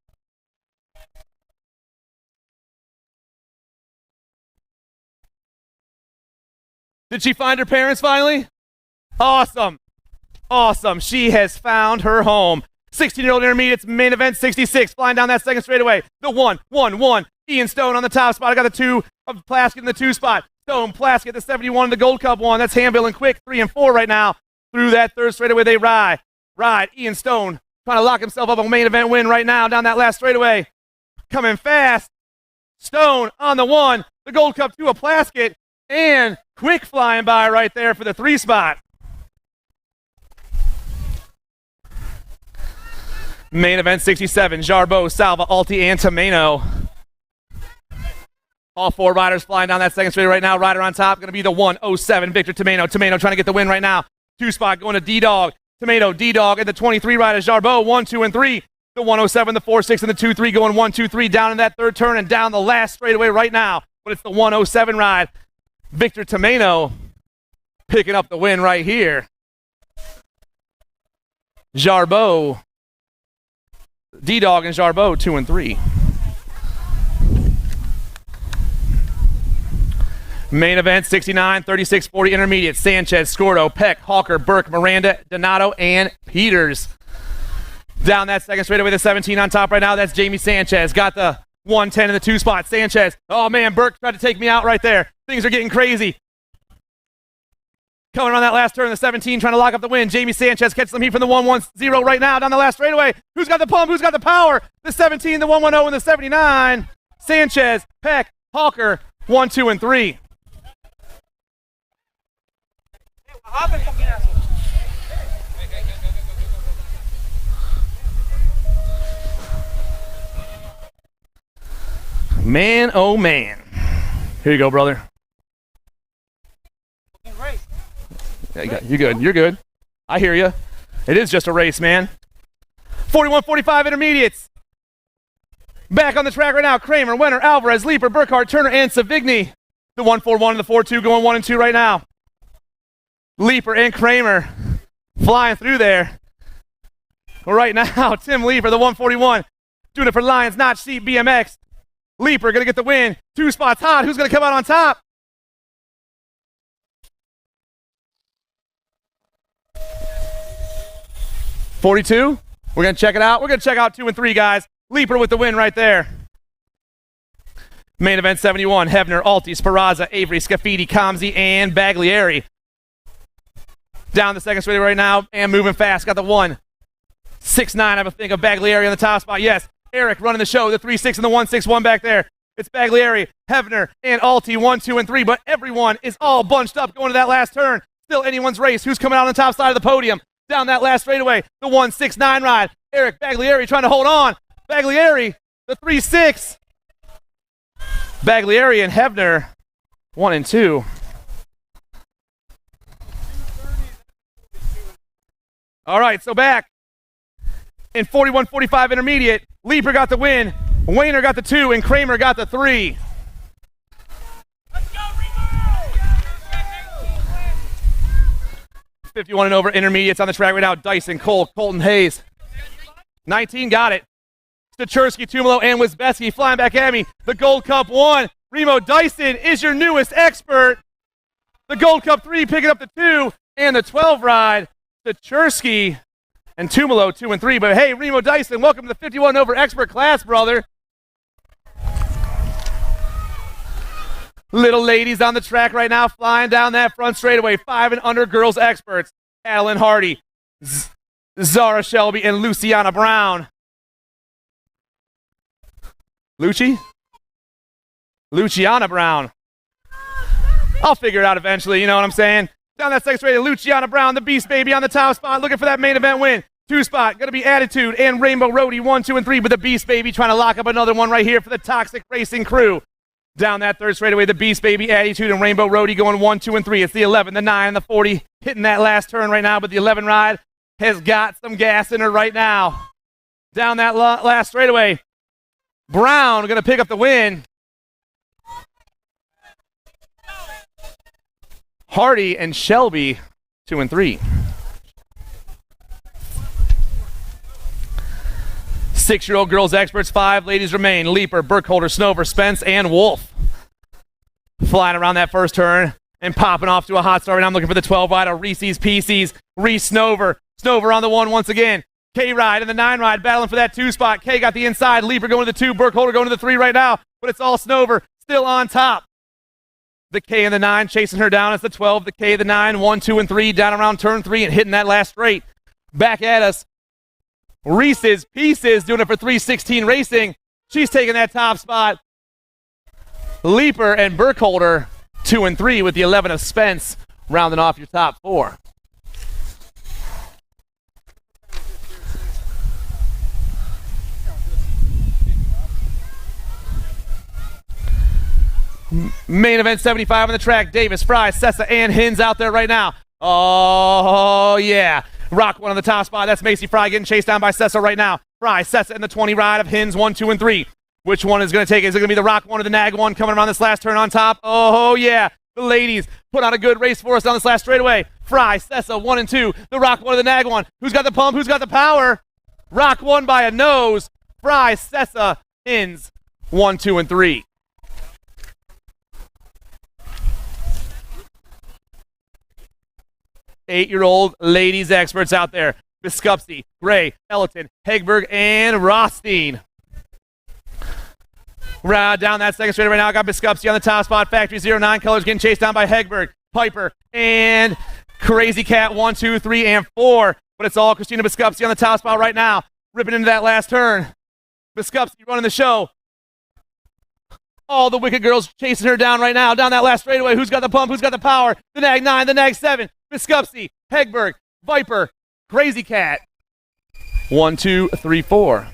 Did she find her parents finally? Awesome. Awesome. She has found her home. 16-year-old intermediates, main event 66, flying down that second straightaway. The 1-1-1. Ian Stone on the top spot. I got the 2 of Plaskett in the 2 spot. Stone, Plaskett, the 71 in the Gold Cup 1. That's Hambill and Quick, 3 and 4 right now. Through that third straightaway, they ride. Ian Stone trying to lock himself up a main event win right now down that last straightaway. Coming fast. Stone on the 1. The Gold Cup 2 of Plaskett. And Quick flying by right there for the 3 spot. Main event 67, Jarbeau, Salva, Alti, and Tomeno. All 4 riders flying down that second straight right now. Rider on top, going to be the 107, Victor Tomeno. Tomeno trying to get the win right now. 2 spot going to D-Dog. Tomeno, D-Dog, and the 23 rider, Jarbeau, 1, 2, and 3. The 107, the 4-6, and the 2-3 going 1, 2, 3 down in that third turn and down the last straightaway right now. But it's the 107 ride. Victor Tomeno picking up the win right here. Jarbeau, D-Dog and Jarbeau, 2 and 3. Main event 69, 36, 40 intermediate. Sanchez, Scordo, Peck, Hawker, Burke, Miranda, Donato, and Peters. Down that second straightaway, the 17 on top right now. That's Jamie Sanchez. Got the 110 in the 2 spot. Sanchez. Oh, man, Burke tried to take me out right there. Things are getting crazy. Coming around that last turn, the 17 trying to lock up the win. Jamie Sanchez catches some heat from the 110 right now down the last straightaway. Who's got the pump? Who's got the power? The 17, the 110, and the 79. Sanchez, Peck, Hawker, 1, 2, and 3. Man, oh man. Here you go, brother. Yeah, you're good. You're good. I hear you. It is just a race, man. 41-45 intermediates. Back on the track right now. Kramer, Wenner, Alvarez, Leeper, Burkhardt, Turner, and Savigny. The 141 and the 42 going 1 and 2 right now. Leeper and Kramer flying through there. Right now, Tim Leeper, the 141, doing it for Lions Notch Seat BMX. Leeper going to get the win. 2 spots hot. Who's going to come out on top? $42. We're going to check it out. We're going to check out 2 and 3, guys. Leeper with the win right there. Main event 71. Hebner, Alti, Speranza, Avery, Scafidi, Comzi, and Baglieri. Down the second straight right now and moving fast. Got the 1-6-9, I have a think of Baglieri on the top spot. Yes, Eric running the show. The 3-6 and the 1-6-1 back there. It's Baglieri, Hebner, and Alti, 1, 2, and 3. But everyone is all bunched up going to that last turn. Still anyone's race. Who's coming out on the top side of the podium? Down that last straightaway, the 1-6-9 ride. Eric Baglieri trying to hold on. Baglieri, the 3-6. Baglieri and Hebner, 1 and 2. All right, so back in 41-45 intermediate, Leeper got the win, Wayner got the 2, and Kramer got the 3. Let's go, Remo! 51 and over intermediates on the track right now. Dyson, Cole, Colton Hayes. 19 got it. Stacherski, Tumalo, and Wisbeski flying back at me. The Gold Cup 1. Remo Dyson is your newest expert. The Gold Cup 3 picking up the 2 and the 12 ride. Stacherski and Tumalo 2 and 3. But hey, Remo Dyson, welcome to the 51 over expert class, brother. Little ladies on the track right now, flying down that front straightaway. 5 and under girls experts. Adeline Hardy, Zara Shelby, and Luciana Brown. Luciana Brown. I'll figure it out eventually, you know what I'm saying? Down that second straight, Luciana Brown, the Beast Baby on the top spot, looking for that main event win. 2 spot, going to be Attitude and Rainbow Roadie, 1, 2, and 3, but the Beast Baby trying to lock up another one right here for the Toxic Racing crew. Down that third straightaway, the Beast Baby, Attitude, and Rainbow Roadie going 1, 2, and 3. It's the 11, the 9, and the 40 hitting that last turn right now, but the 11 ride has got some gas in her right now. Down that last straightaway, Brown going to pick up the win. Hardy and Shelby, 2 and 3. 6-year-old girls experts, 5 ladies remain. Leaper, Burkholder, Snover, Spence, and Wolf. Flying around that first turn and popping off to a hot start. Right now I'm looking for the 12 ride of Reese's Pieces. Reese Snover. Snover on the 1 once again. K ride and the 9 ride battling for that 2 spot. K got the inside. Leaper going to the 2. Burkholder going to the 3 right now. But it's all Snover still on top. The K and the 9 chasing her down. It's the 12, the K, the 9, 1, 2, and 3 down around turn 3 and hitting that last straight. Back at us. Reese's Pieces doing it for 316 Racing. She's taking that top spot. Leaper and Burkholder 2 and 3 with the 11 of Spence rounding off your top 4. Main event 75 on the track. Davis, Fry, Sessa, and Hins out there right now. Oh, yeah. Rock 1 on the top spot. That's Macy Fry getting chased down by Sessa right now. Fry, Sessa in the 20 ride of Hins 1, 2, and 3. Which one is going to take it? Is it going to be the Rock 1 or the Nag 1 coming around this last turn on top? Oh, yeah. The ladies put on a good race for us on this last straightaway. Fry, Sessa 1 and 2. The Rock 1 or the Nag 1. Who's got the pump? Who's got the power? Rock 1 by a nose. Fry, Sessa, Hins 1, 2, and 3. Eight-year-old ladies experts out there. Biskupski, Gray, Ellerton, Hegberg, and Rothstein. Down that second straight right now. I got Biskupski on the top spot. Factory 09 colors getting chased down by Hegberg, Piper, and Crazy Cat 1, 2, 3, and 4. But it's all Christina Biskupski on the top spot right now. Ripping into that last turn. Biskupski running the show. All the Wicked girls chasing her down right now. Down that last straightaway. Who's got the pump? Who's got the power? The Nag 9, the Nag 7. Biskupski, Hegberg, Viper, Crazy Cat. 1, 2, 3, 4.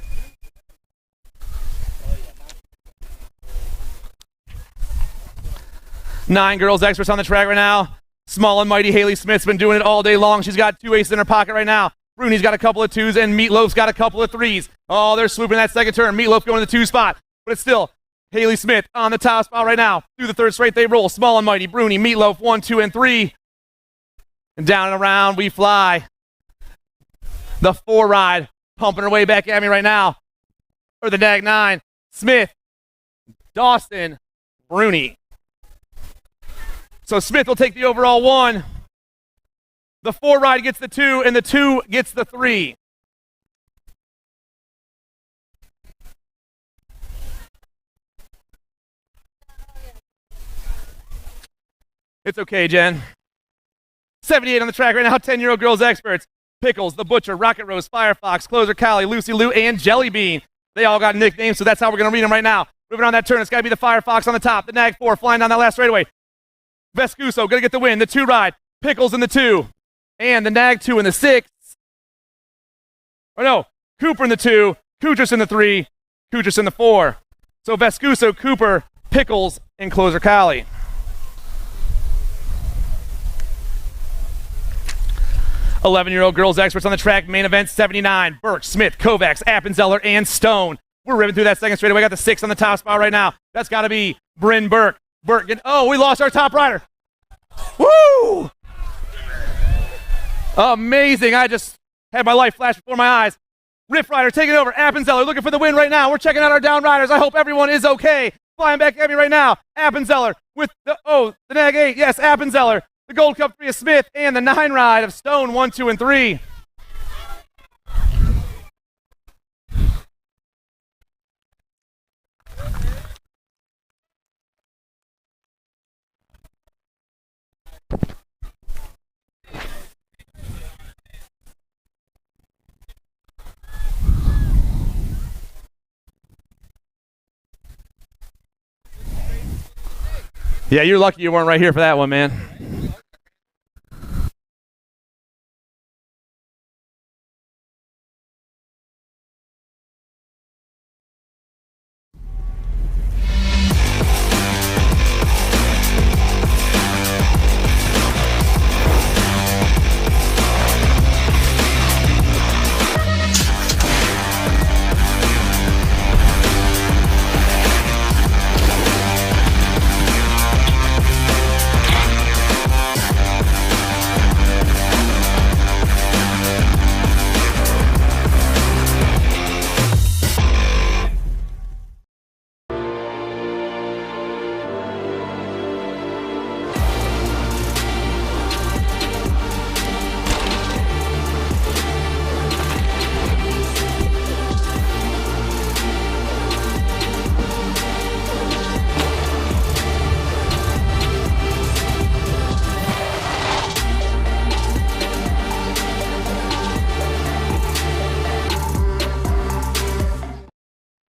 Nine girls experts on the track right now. Small and mighty Haley Smith's been doing it all day long. She's got 2 aces in her pocket right now. Rooney's got a couple of 2s, and Meatloaf's got a couple of 3s. Oh, they're swooping that second turn. Meatloaf going to the 2 spot, but it's still Haley Smith on the top spot right now. Through the third straight, they roll. Small and mighty, Bruni, Meatloaf, 1, 2, and 3. And down and around we fly. The 4 ride pumping her way back at me right now. Or the Nag 9. Smith, Dawson, Bruni. So Smith will take the overall 1. The 4 ride gets the 2, and the 2 gets the 3. It's okay, Jen. 78 on the track right now, 10-year-old girls experts. Pickles, the Butcher, Rocket Rose, Firefox, Closer, Callie, Lucy Lou, and Jelly Bean. They all got nicknames, so that's how we're going to read them right now. Moving on that turn, it's got to be the Firefox on the top. The Nag 4 flying down that last straightaway. Vescuso going to get the win. The 2 ride. Pickles in the 2. And the Nag 2 in the 6. Or no, Cooper in the 2. Kutris in the 3. Kutris in the 4. So Vescuso, Cooper, Pickles, and Closer Callie. 11-year-old girls experts on the track. Main event 79. Burke, Smith, Kovacs, Appenzeller, and Stone. We're ripping through that second straightaway. Got the 6 on the top spot right now. That's got to be Bryn Burke. Oh, we lost our top rider. Woo! Amazing. I just had my life flash before my eyes. Riff Rider taking over. Appenzeller looking for the win right now. We're checking out our down riders. I hope everyone is okay. Flying back at me right now. Appenzeller with the Nag 8. Yes, Appenzeller. The Gold Cup 3 of Smith and the 9 ride of Stone 1, 2, and 3. Yeah, you're lucky you weren't right here for that one, man.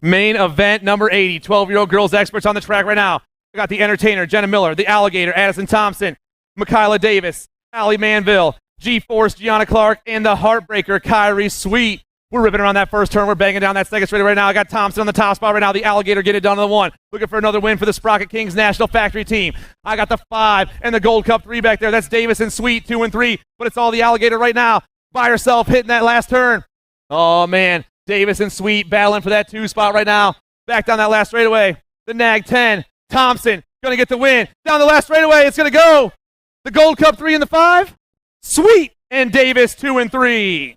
Main event number 80, 12-year-old girls experts on the track right now. We got the entertainer, Jenna Miller, the alligator, Addison Thompson, Michaela Davis, Allie Manville, G-Force, Gianna Clark, and the heartbreaker, Kyrie Sweet. We're ripping around that first turn. We're banging down that second straight right now. I got Thompson on the top spot right now. The alligator get it done on the 1. Looking for another win for the Sprocket Kings National Factory team. I got the 5 and the Gold Cup 3 back there. That's Davis and Sweet, 2 and 3. But it's all the alligator right now. By herself hitting that last turn. Oh, man. Davis and Sweet battling for that 2 spot right now. Back down that last straightaway. The Nag 10. Thompson going to get the win. Down the last straightaway. It's going to go. The Gold Cup 3 and the 5. Sweet and Davis 2 and 3.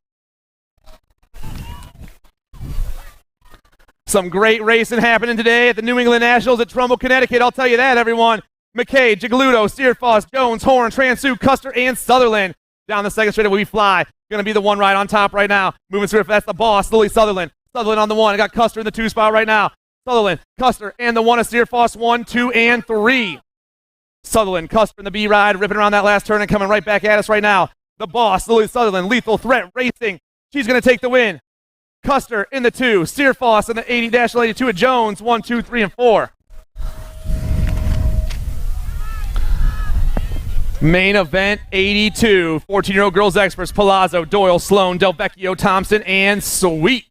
Some great racing happening today at the New England Nationals at Trumbull, Connecticut. I'll tell you that, everyone. McKay, Gigaludo, Steerfoss, Jones, Horn, Transu, Custer, and Sutherland. Down the second straightaway we fly. Going to be the one right on top right now. Moving through. That's the boss, Lily Sutherland. Sutherland on the 1. I got Custer in the 2 spot right now. Sutherland, Custer, and the 1 of Steerfoss, 1, 2, and 3. Sutherland, Custer in the B ride, ripping around that last turn and coming right back at us right now. The boss, Lily Sutherland, Lethal Threat Racing. She's going to take the win. Custer in the 2. Steerfoss in the 80-82 of Jones, 1, 2, 3, and 4. Main event 82. 14-year-old girls experts, Palazzo, Doyle, Sloan, Del Vecchio, Thompson, and Sweet.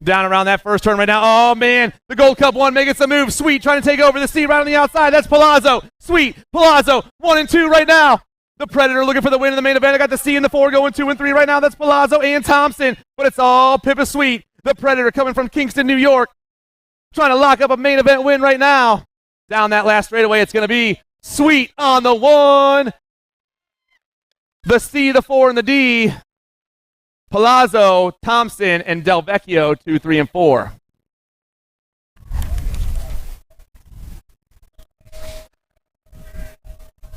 Down around that first turn right now. Oh, man. The Gold Cup 1 making some moves. Sweet trying to take over the C right on the outside. That's Palazzo. Sweet. Palazzo. 1 and 2 right now. The Predator looking for the win in the main event. I got the C in the 4 going 2 and 3 right now. That's Palazzo and Thompson. But it's all Pippa Sweet. The Predator coming from Kingston, New York. Trying to lock up a main event win right now. Down that last straightaway, it's going to be Sweet on the 1. The C, the 4, and the D. Palazzo, Thompson, and Del Vecchio, 2, 3, and 4.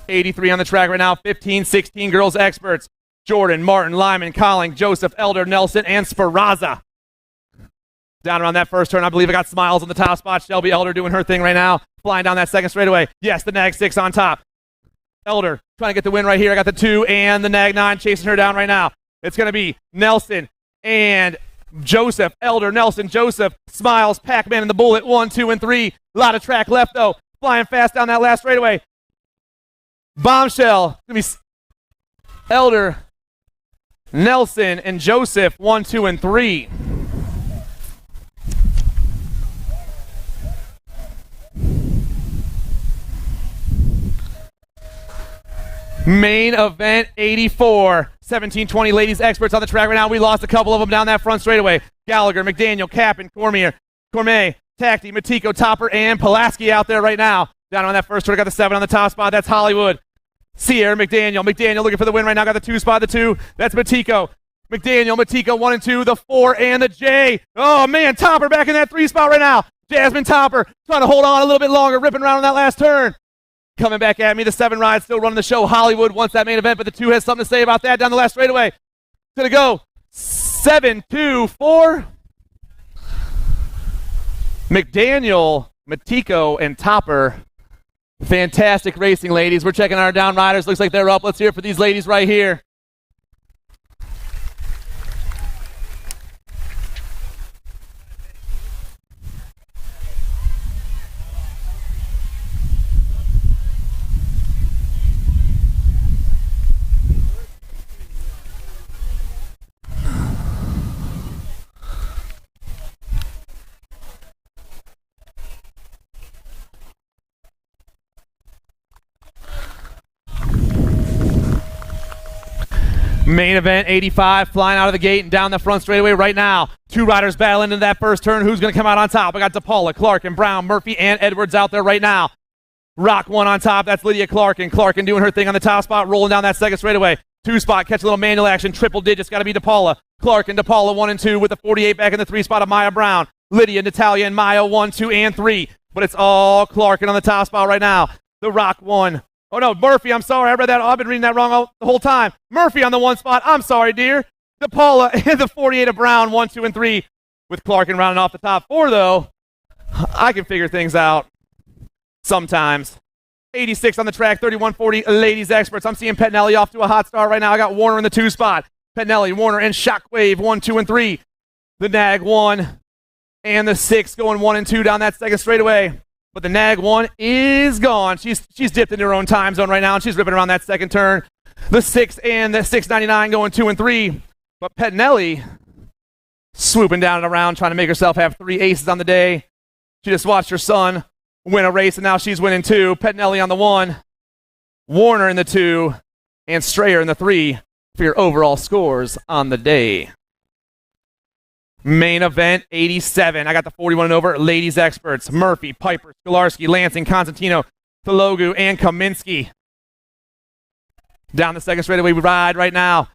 '83 on the track right now. 15, 16 girls experts. Jordan, Martin, Lyman, Colling, Joseph, Elder, Nelson, and Speranza. Down around that first turn, I believe I got Smiles on the top spot. Shelby Elder doing her thing right now. Flying down that second straightaway. Yes, the Nag 6 on top. Elder trying to get the win right here. I got the 2 and the Nag 9 chasing her down right now. It's going to be Nelson and Joseph. Elder, Nelson, Joseph, Smiles, Pac-Man, and the Bullet. 1, 2, and 3. A lot of track left, though. Flying fast down that last straightaway. Bombshell. It's going to be Elder, Nelson, and Joseph. 1, 2, and 3. Main event 84. 17-20 ladies experts on the track right now. We lost a couple of them down that front straightaway. Gallagher, McDaniel, Capin, Cormier, Tacti, Matiko, Topper, and Pulaski out there right now. Down on that first turn, got the 7 on the top spot. That's Hollywood. Sierra, McDaniel looking for the win right now. Got the 2 spot, the 2. That's Matiko. Matiko, 1 and 2, the 4 and the J. Oh, man, Topper back in that 3 spot right now. Jasmine Topper trying to hold on a little bit longer, ripping around on that last turn. Coming back at me, the 7 ride still running the show. Hollywood wants that main event, but the 2 has something to say about that down the last straightaway. Gonna go 7, 2, 4. McDaniel, Matiko, and Topper. Fantastic racing, ladies. We're checking our down riders. Looks like they're up. Let's hear it for these ladies right here. Main event 85 flying out of the gate and down the front straightaway right now. Two riders battling into that first turn. Who's going to come out on top? I got DePaula, Clark, and Brown, Murphy, and Edwards out there right now. Rock one on top. That's Lydia Clarkin. Clarkin doing her thing on the top spot, rolling down that second straightaway. Two spot, catch a little manual action. Triple digits, got to be DePaula. Clark and DePaula 1 and 2 with the 48 back in the 3 spot of Maya Brown. Lydia, Natalia, and Maya 1, 2, and 3. But it's all Clarkin on the top spot right now. The Rock one. Oh no, Murphy, I'm sorry. I read that. I've been reading that wrong the whole time. Murphy on the 1 spot. I'm sorry, dear. DePaula and the 48 of Brown 1, 2, and 3 with Clarkin rounding off the top 4, though. I can figure things out sometimes. 86 on the track, 31-40 ladies experts. I'm seeing Pettinelli off to a hot start right now. I got Warner in the 2 spot. Pettinelli, Warner, and Shockwave 1, 2, and 3. The Nag 1 and the 6 going 1 and 2 down that second straightaway. But the Nag 1 is gone. She's dipped into her own time zone right now, and she's ripping around that second turn. The 6 and the 699 going 2 and 3. But Pettinelli swooping down and around, trying to make herself have 3 aces on the day. She just watched her son win a race, and now she's winning 2. Pettinelli on the 1, Warner in the 2, and Strayer in the 3 for your overall scores on the day. Main event 87. I got the 41 and over ladies experts. Murphy, Piper, Skolarski, Lansing, Constantino, Telogu, and Kaminsky. Down the second straightaway we ride right now.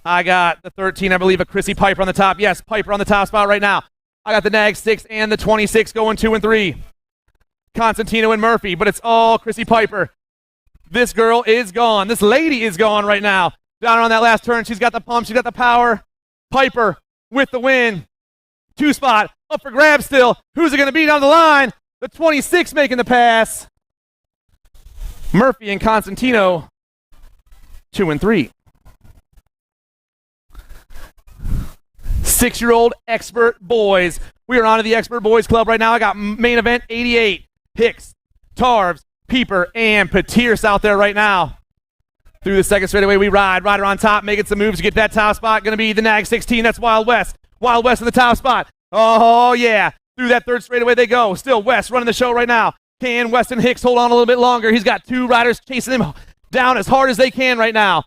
I got the 13, I believe, of Chrissy Piper on the top. Yes, Piper on the top spot right now. I got the Nag 6 and the 26 going 2 and 3. Constantino and Murphy, but it's all Chrissy Piper. This girl is gone. This lady is gone right now. Down on that last turn, she's got the pump, she's got the power. Piper with the win. 2 spot, up for grabs still. Who's it going to be down the line? The 26 making the pass. Murphy and Constantino, 2 and 3. 6-year-old expert boys. We are on to the expert boys club right now. I got main event 88. Hicks, Tarves, Pieper, and Petiers out there right now. Through the second straightaway we ride. Rider on top, making some moves to get that top spot. Going to be the Nag 16. That's Wild West. Wild West in the top spot. Oh, yeah. Through that third straightaway they go. Still West running the show right now. Can Weston Hicks hold on a little bit longer? He's got 2 riders chasing him down as hard as they can right now.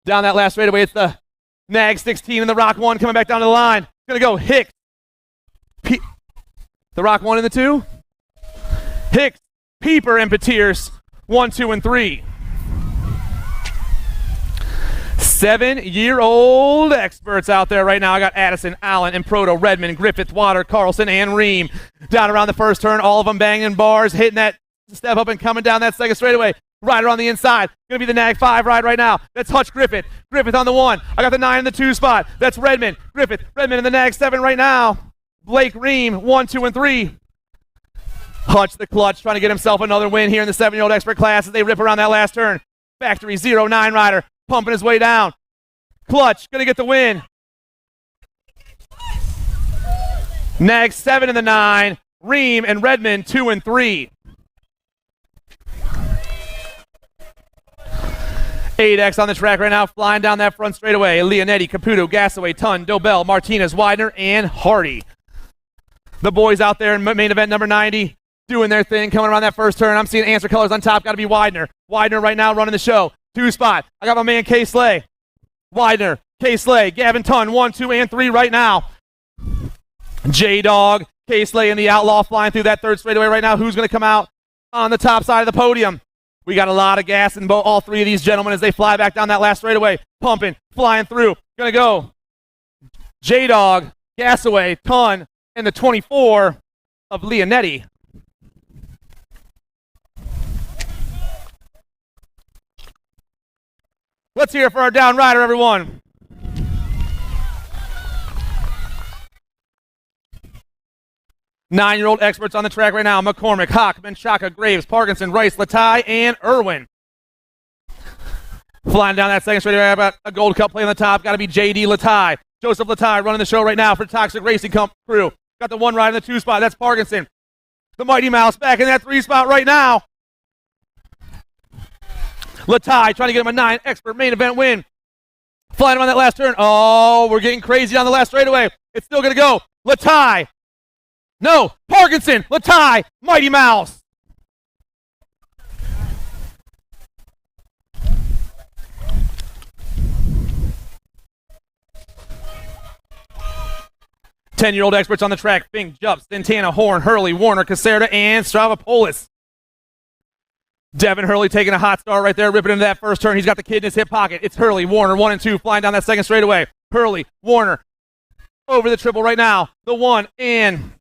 Down that last straightaway, it's the Nag 16 and the Rock 1 coming back down to the line. Going to go Hicks. The Rock 1 and the 2. Hicks, Pieper, and Petiers, 1, 2, and 3. 7-year-old experts out there right now. I got Addison, Allen, and Proto, Redmond, Griffith, Water, Carlson, and Ream. Down around the first turn, all of them banging bars, hitting that step up and coming down that second straightaway. Rider on the inside. Going to be the Nag 5 ride right now. That's Hutch Griffith. Griffith on the 1. I got the 9 in the 2 spot. That's Redmond. Griffith. Redmond in the Nag 7 right now. Blake Ream, 1, 2, and 3. Hutch the clutch, trying to get himself another win here in the 7-year-old expert class as they rip around that last turn. Factory 09 rider, pumping his way down. Clutch, going to get the win. Nag 7 in the 9. Ream and Redmond, 2 and 3. 8X on the track right now, flying down that front straightaway. Leonetti, Caputo, Gasaway, Tun, Dobell, Martinez, Widener, and Hardy. The boys out there in main event number 90 doing their thing, coming around that first turn. I'm seeing answer colors on top. Got to be Widener. Widener right now running the show. 2 spot. I got my man K. Slay. Widener, K. Slay, Gavin Tun, 1, 2, and 3 right now. J-Dog, K. Slay, and the Outlaw flying through that third straightaway right now. Who's going to come out on the top side of the podium? We got a lot of gas in all 3 of these gentlemen as they fly back down that last straightaway. Pumping, flying through. Going to go J-Dog, Gasaway, Tun, and the 24 of Leonetti. Let's hear it for our down rider, everyone. Nine-year-old experts on the track right now. McCormick, Hawk, Menchaca, Graves, Parkinson, Rice, Latai, and Irwin. Flying down that second straightaway, about a Gold Cup play on the top. Got to be J.D. Latai. Joseph Latai running the show right now for Toxic Racing Crew. Got the 1 ride in the 2 spot. That's Parkinson. The Mighty Mouse back in that 3 spot right now. Latai trying to get him a 9 expert main event win. Flying him on that last turn. Oh, we're getting crazy on the last straightaway. It's still going to go. Latai. No, Parkinson. Latai. Mighty Mouse. 10-year-old experts on the track. Fink, Jupp, Santana, Horn, Hurley, Warner, Caserta, and Stravopoulos. Devin Hurley taking a hot start right there, ripping into that first turn. He's got the kid in his hip pocket. It's Hurley, Warner, 1 and 2, flying down that second straightaway. Hurley, Warner, over the triple right now. The 1 and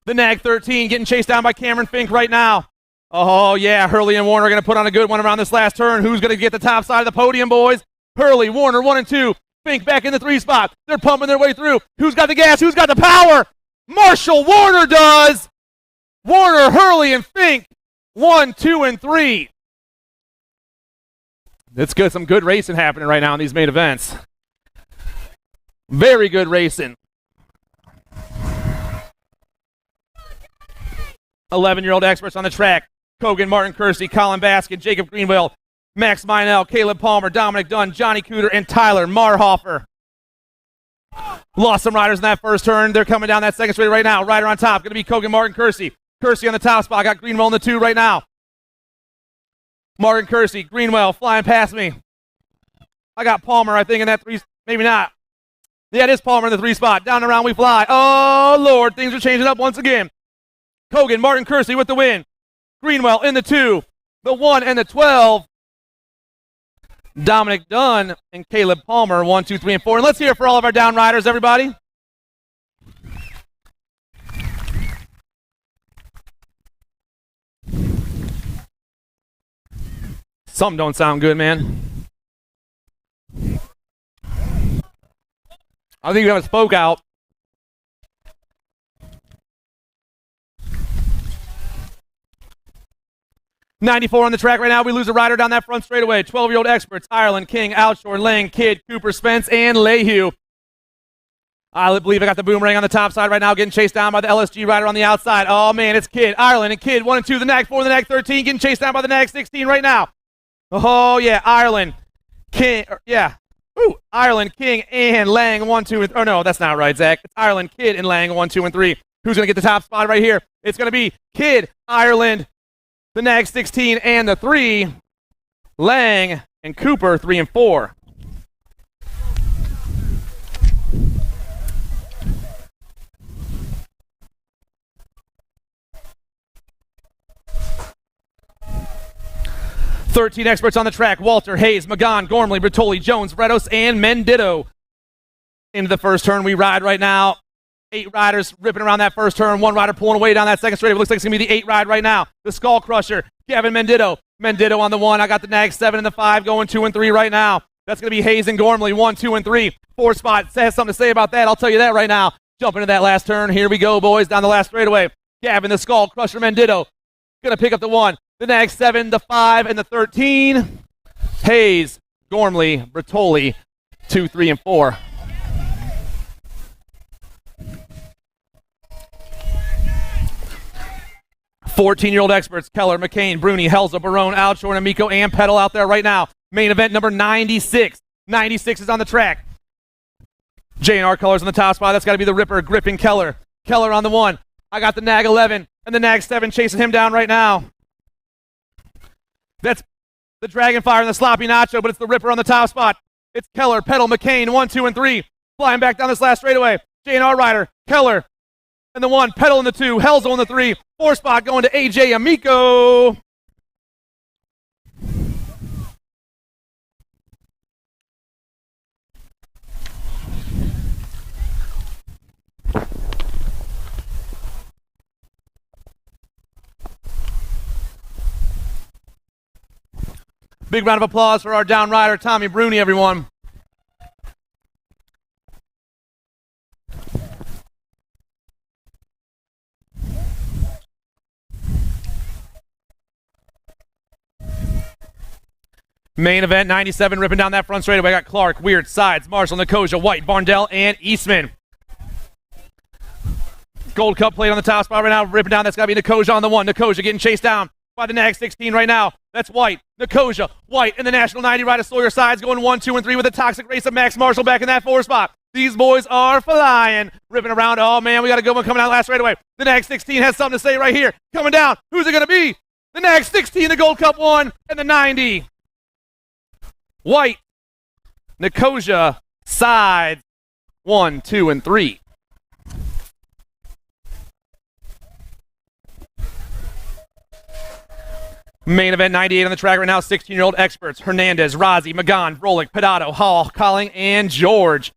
the nag 13 getting chased down by Cameron Fink right now. Oh, yeah, Hurley and Warner are going to put on a good one around this last turn. Who's going to get the top side of the podium, boys? Hurley, Warner, 1 and 2. Fink back in the 3 spot. They're pumping their way through. Who's got the gas? Who's got the power? Marshall Warner does. Warner, Hurley, and Fink. 1, 2, and 3. It's good. Some good racing happening right now in these main events. Very good racing. 11-year-old experts on the track. Kogan, Martin Kersey, Colin Baskin, Jacob Greenwell, Max Minell, Caleb Palmer, Dominic Dunn, Johnny Cooter, and Tyler Marhofer. Lost some riders in that first turn. They're coming down that second straight right now. Rider on top, going to be Kogan, Martin Kersey. Kersey on the top spot, got Greenwell in the 2 right now. Martin Kersey, Greenwell flying past me. I got Palmer, I think, in that 3, maybe not. Yeah, it is Palmer in the 3 spot. Down and around we fly. Oh, Lord, things are changing up once again. Kogan, Martin Kersey with the win. Greenwell in the 2, the 1 and the 12. Dominic Dunn and Caleb Palmer, 1, 2, 3, and 4. And let's hear it for all of our down riders, everybody. Something don't sound good, man. I think we have a spoke out. .94 on the track right now. We lose a rider down that front straightaway. 12-year-old experts, Ireland, King, Outshore, Lang, Kidd, Cooper, Spence, and Lehue. I believe I got the boomerang on the top side right now, getting chased down by the LSG rider on the outside. Oh, man, it's Kidd, Ireland, and Kidd, 1 and 2, the nag 4, the nag 13, getting chased down by the nag 16 right now. Oh, yeah, Ireland, King, yeah. Ooh, Ireland, King, and Lang, 1, 2, and, oh, no, that's not right, Zach. It's Ireland, Kidd, and Lang, 1, 2, and 3. Who's going to get the top spot right here? It's going to be Kidd, Ireland, the nag 16, and the 3. Lang and Cooper, 3 and 4. .13 experts on the track. Walter, Hayes, Magan, Gormley, Bertoli, Jones, Redos, and Menditto. Into the first turn we ride right now. 8 riders ripping around that first turn. 1 rider pulling away down that second straight. It looks like it's going to be the 8 ride right now. The Skull Crusher, Gavin Menditto. Menditto on the 1. I got the nag 7 and the 5 going 2 and 3 right now. That's going to be Hayes and Gormley, 1, 2, and 3. 4 spot has something to say about that. I'll tell you that right now. Jump into that last turn. Here we go, boys, down the last straightaway. Gavin, the Skull Crusher, Menditto. Going to pick up the 1. The nag 7, the 5, and the 13. Hayes, Gormley, Bertoli, 2, 3, and 4. .14-year-old experts, Keller, McCain, Bruni, Helza, Barone, Outshore, and Amico, and Pedal out there right now. Main event number 96. 96 is on the track. J&R Colors on the top spot. That's got to be the Ripper, gripping Keller. Keller on the 1. I got the nag 11 and the nag 7 chasing him down right now. That's the Dragonfire and the Sloppy Nacho, but it's the Ripper on the top spot. It's Keller, Pedal, McCain, 1, 2, and 3. Flying back down this last straightaway. J&R rider, Keller, and the 1, Pedal in the 2, Helzo in the 3. 4 spot going to AJ Amico. Big round of applause for our down rider, Tommy Bruni, everyone. Main event, 97, ripping down that front straightaway. I got Clark, Weird, Sides, Marshall, Nicosia, White, Barndell, and Eastman. Gold Cup plate on the top spot right now, ripping down. That's got to be Nicosia on the 1. Nicosia getting chased down by the nag 16 right now. That's White, Nicosia, White, and the National 90 rider Sawyer Sides going 1, 2, and 3 with a toxic race of Max Marshall back in that 4 spot. These boys are flying, ripping around. Oh, man, we got a good one coming out last right away. The nag 16 has something to say right here. Coming down. Who's it going to be? The nag 16, the Gold Cup 1, and the 90. White, Nicosia, Sides, 1, 2, and 3. Main event 98 on the track right now. 16-year-old experts. Hernandez, Rozzi, Magan, Rolick, Pedato, Hall, Colling, and George.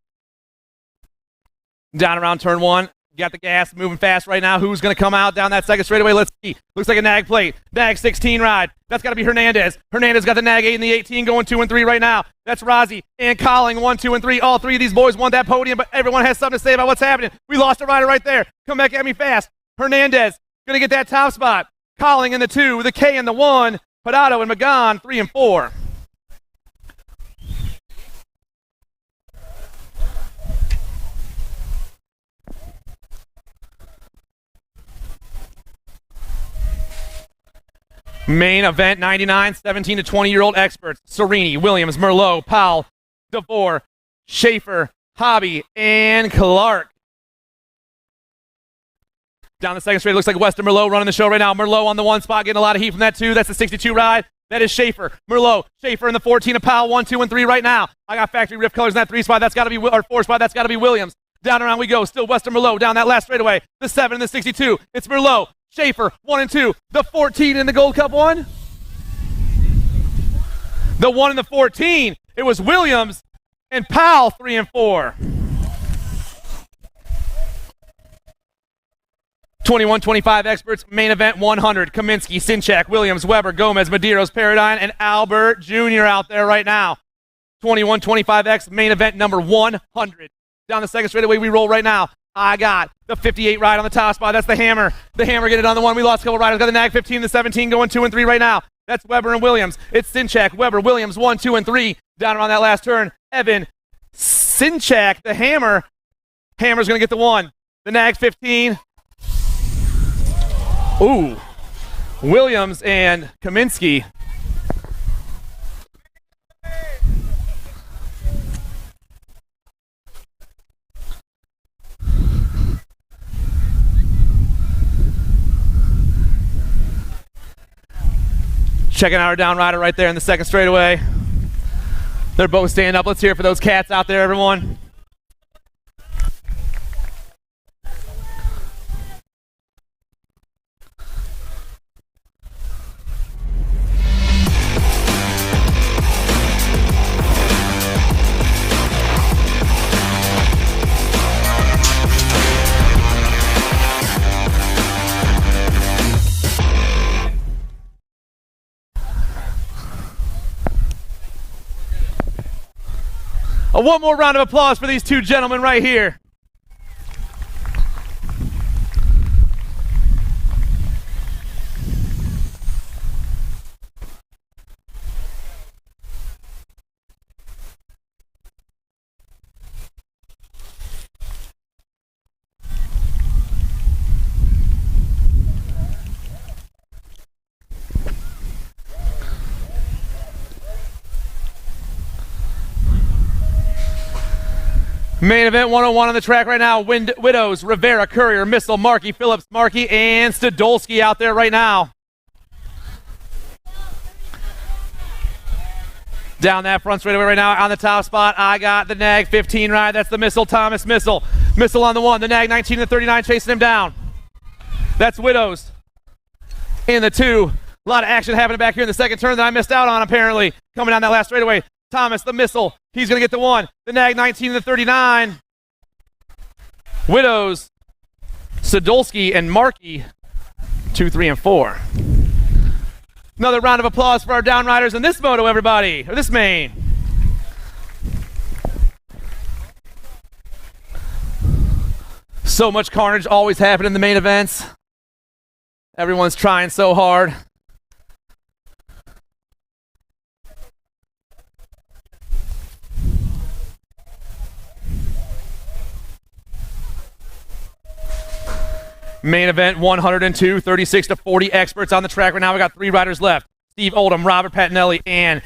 Down around turn one. Got the gas moving fast right now. Who's going to come out down that second straightaway? Let's see. Looks like a nag plate. Nag 16 ride. That's got to be Hernandez. Hernandez got the nag 8 and the 18 going 2 and 3 right now. That's Rozzi and Colling 1, 2, and 3. All three of these boys want that podium, but everyone has something to say about what's happening. We lost a rider right there. Come back at me fast. Hernandez going to get that top spot. Colling in the 2, the K in the 1. Pedato and Magan 3 and 4. Main event 99, 17 to 20-year-old experts. Serini, Williams, Merlot, Powell, DeVore, Schaefer, Hobby, and Clark. Down the second straight, it looks like Weston Merlot running the show right now. Merlot on the 1 spot, getting a lot of heat from that 2. That's the 62 ride. That is Schaefer. Merlot, Schaefer in the 14 of Powell, 1, 2, and 3 right now. I got factory rift colors in that 3 spot. That's got to be, or 4 spot. That's got to be Williams. Down around we go. Still Weston Merlot down that last straightaway. The 7 and the 62. It's Merlot. Schaefer, 1 and 2. The 14 in the Gold Cup 1. The 1 and the 14. It was Williams and Powell, 3 and 4. 21-25 experts, main event 100. Kaminsky, Sinchak, Williams, Weber, Gomez, Medeiros, Paradine, and Albert Jr. out there right now. 21-25X, main event number 100. Down the second straightaway we roll right now. I got the 58 ride on the top spot. That's the Hammer. The Hammer getting it on the 1. We lost a couple riders. Got the Nag 15, the 17 going 2 and 3 right now. That's Weber and Williams. It's Sinchak, Weber, Williams, 1, 2, and 3. Down around that last turn. Evan, Sinchak, the Hammer. Hammer's going to get the 1. The Nag 15. Ooh. Williams and Kaminsky. Checking out our down rider right there in the second straightaway. They're both standing up. Let's hear it for those cats out there, everyone. One more round of applause for these two gentlemen right here. Main event 101 on the track right now. Widows, Rivera, Courier, Missile, Markey, Phillips, Markey, and Stodolski out there right now. Down that front straightaway right now on the top spot. I got the Nag 15 ride. That's the Missile, Thomas Missile. Missile on the 1. The Nag 19 and 39 chasing him down. That's Widows in the 2. A lot of action happening back here in the second turn that I missed out on apparently. Coming down that last straightaway. Thomas, the Missile. He's going to get the 1. The Nag 19 and the 39. Widows, Sadolski, and Markey, 2, 3, and 4. Another round of applause for our downriders in this moto, everybody. Or this main. So much carnage always happening in the main events. Everyone's trying so hard. Main event 102, 36 to 40 experts on the track right now. We got 3 riders left. Steve Oldham, Robert Patinelli, and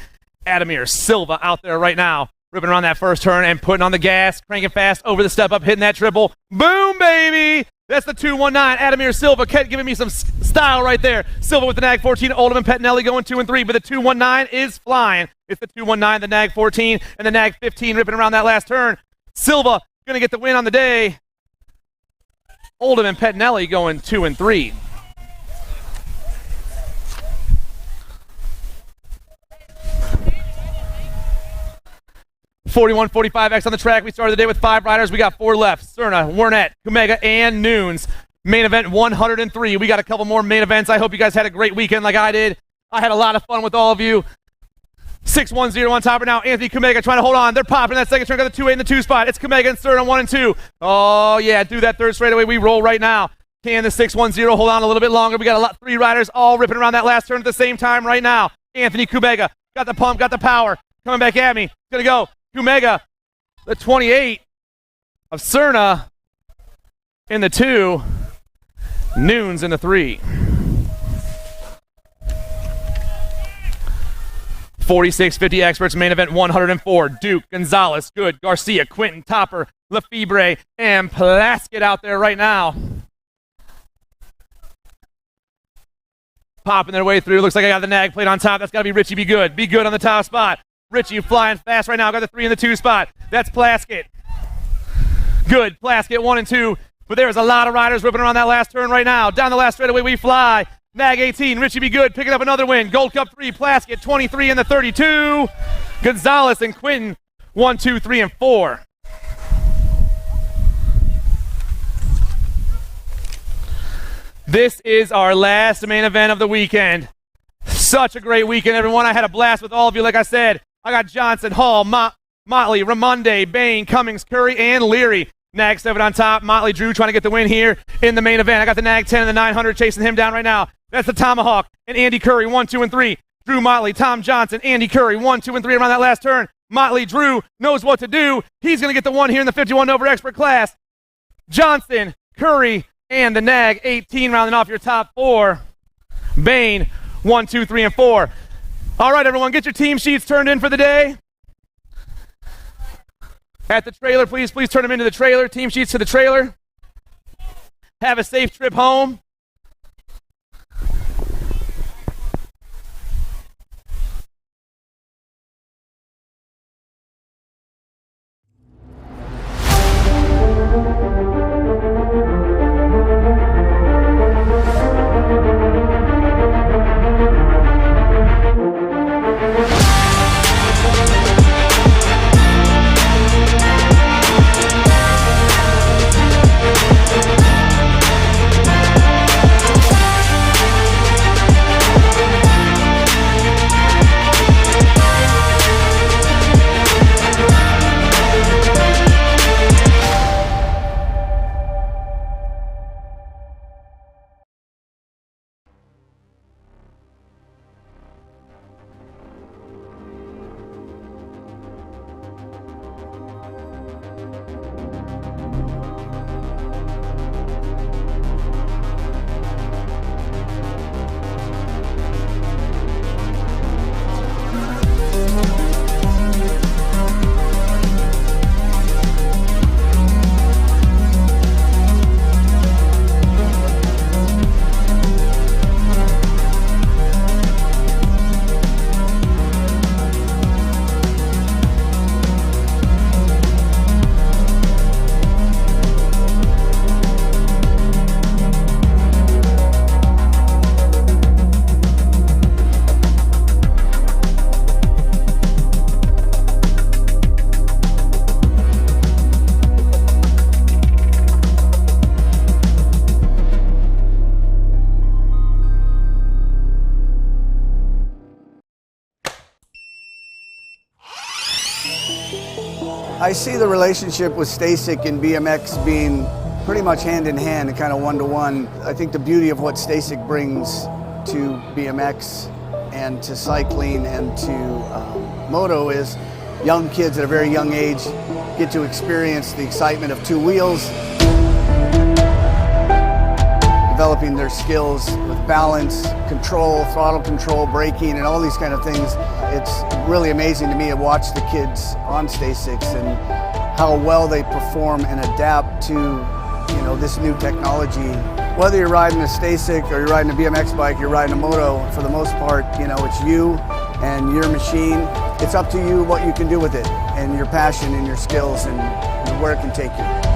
Adamir Silva out there right now. Ripping around that first turn and putting on the gas, cranking fast over the step up, hitting that triple. Boom, baby! That's the 219. Adamir Silva giving me some style right there. Silva with the Nag 14, Oldham and Patinelli going 2 and 3, but the 219 is flying. It's the 219, the Nag 14, and the Nag 15 ripping around that last turn. Silva going to get the win on the day. Oldham and Patinelli going 2 and 3. 41-45X on the track. We started the day with 5 riders. We got 4 left. Cerna, Wernette, Kumega, and Nunes. Main event 103. We got a couple more main events. I hope you guys had a great weekend like I did. I had a lot of fun with all of you. 6-1-0 on top right now. Anthony Kumega trying to hold on. They're popping that second turn. Got the 2-8 in the 2 spot. It's Kumega and Cerna 1 and 2. Oh, yeah. Do that third straightaway. We roll right now. Can the 6-1-0 hold on a little bit longer? We got 3 riders all ripping around that last turn at the same time right now. Anthony Kumega got the pump, got the power. Coming back at me. Gonna go. Kumega, the 28 of Cerna in the 2. Nunes in the 3. 46-50 experts, main event 104. Duke, Gonzalez, Good, Garcia, Quinton, Topper, Lefebvre, and Plaskett out there right now. Popping their way through. Looks like I got the nag plate on top. That's got to be Richie Be Good. Be Good on the top spot. Richie flying fast right now. Got the 3 in the 2 spot. That's Plaskett. Good. Plaskett 1 and 2. But there's a lot of riders whipping around that last turn right now. Down the last straightaway we fly. Nag 18, Richie Be Good picking up another win. Gold Cup 3, Plaskett 23 in the 32. Gonzalez and Quinton 1, 2, 3, and 4. This is our last main event of the weekend. Such a great weekend, everyone. I had a blast with all of you. Like I said, I got Johnson, Hall, Motley, Ramonde, Bain, Cummings, Curry, and Leary. Nag 7 on top. Motley Drew trying to get the win here in the main event. I got the Nag 10 and the 900 chasing him down right now. That's the Tomahawk and Andy Curry, 1, 2, and 3. Drew Motley, Tom Johnson, Andy Curry, 1, 2, and 3 around that last turn. Motley Drew knows what to do. He's going to get the 1 here in the 51 over expert class. Johnson, Curry, and the Nag 18 rounding off your top 4. Bain, 1, 2, 3, and 4. All right, everyone, get your team sheets turned in for the day. At the trailer, please turn them into the trailer. Team sheets to the trailer. Have a safe trip home. I see the relationship with T.R.A.C.K and BMX being pretty much hand in hand and kind of one-to-one. I think the beauty of what T.R.A.C.K brings to BMX and to cycling and to moto is young kids at a very young age get to experience the excitement of 2 wheels, developing their skills with balance, control, throttle control, braking, and all these kind of things. It's really amazing to me to watch the kids on T.R.A.C.K and how well they perform and adapt to, this new technology. Whether you're riding a T.R.A.C.K or you're riding a BMX bike, you're riding a moto, for the most part, it's you and your machine. It's up to you what you can do with it and your passion and your skills and where it can take you.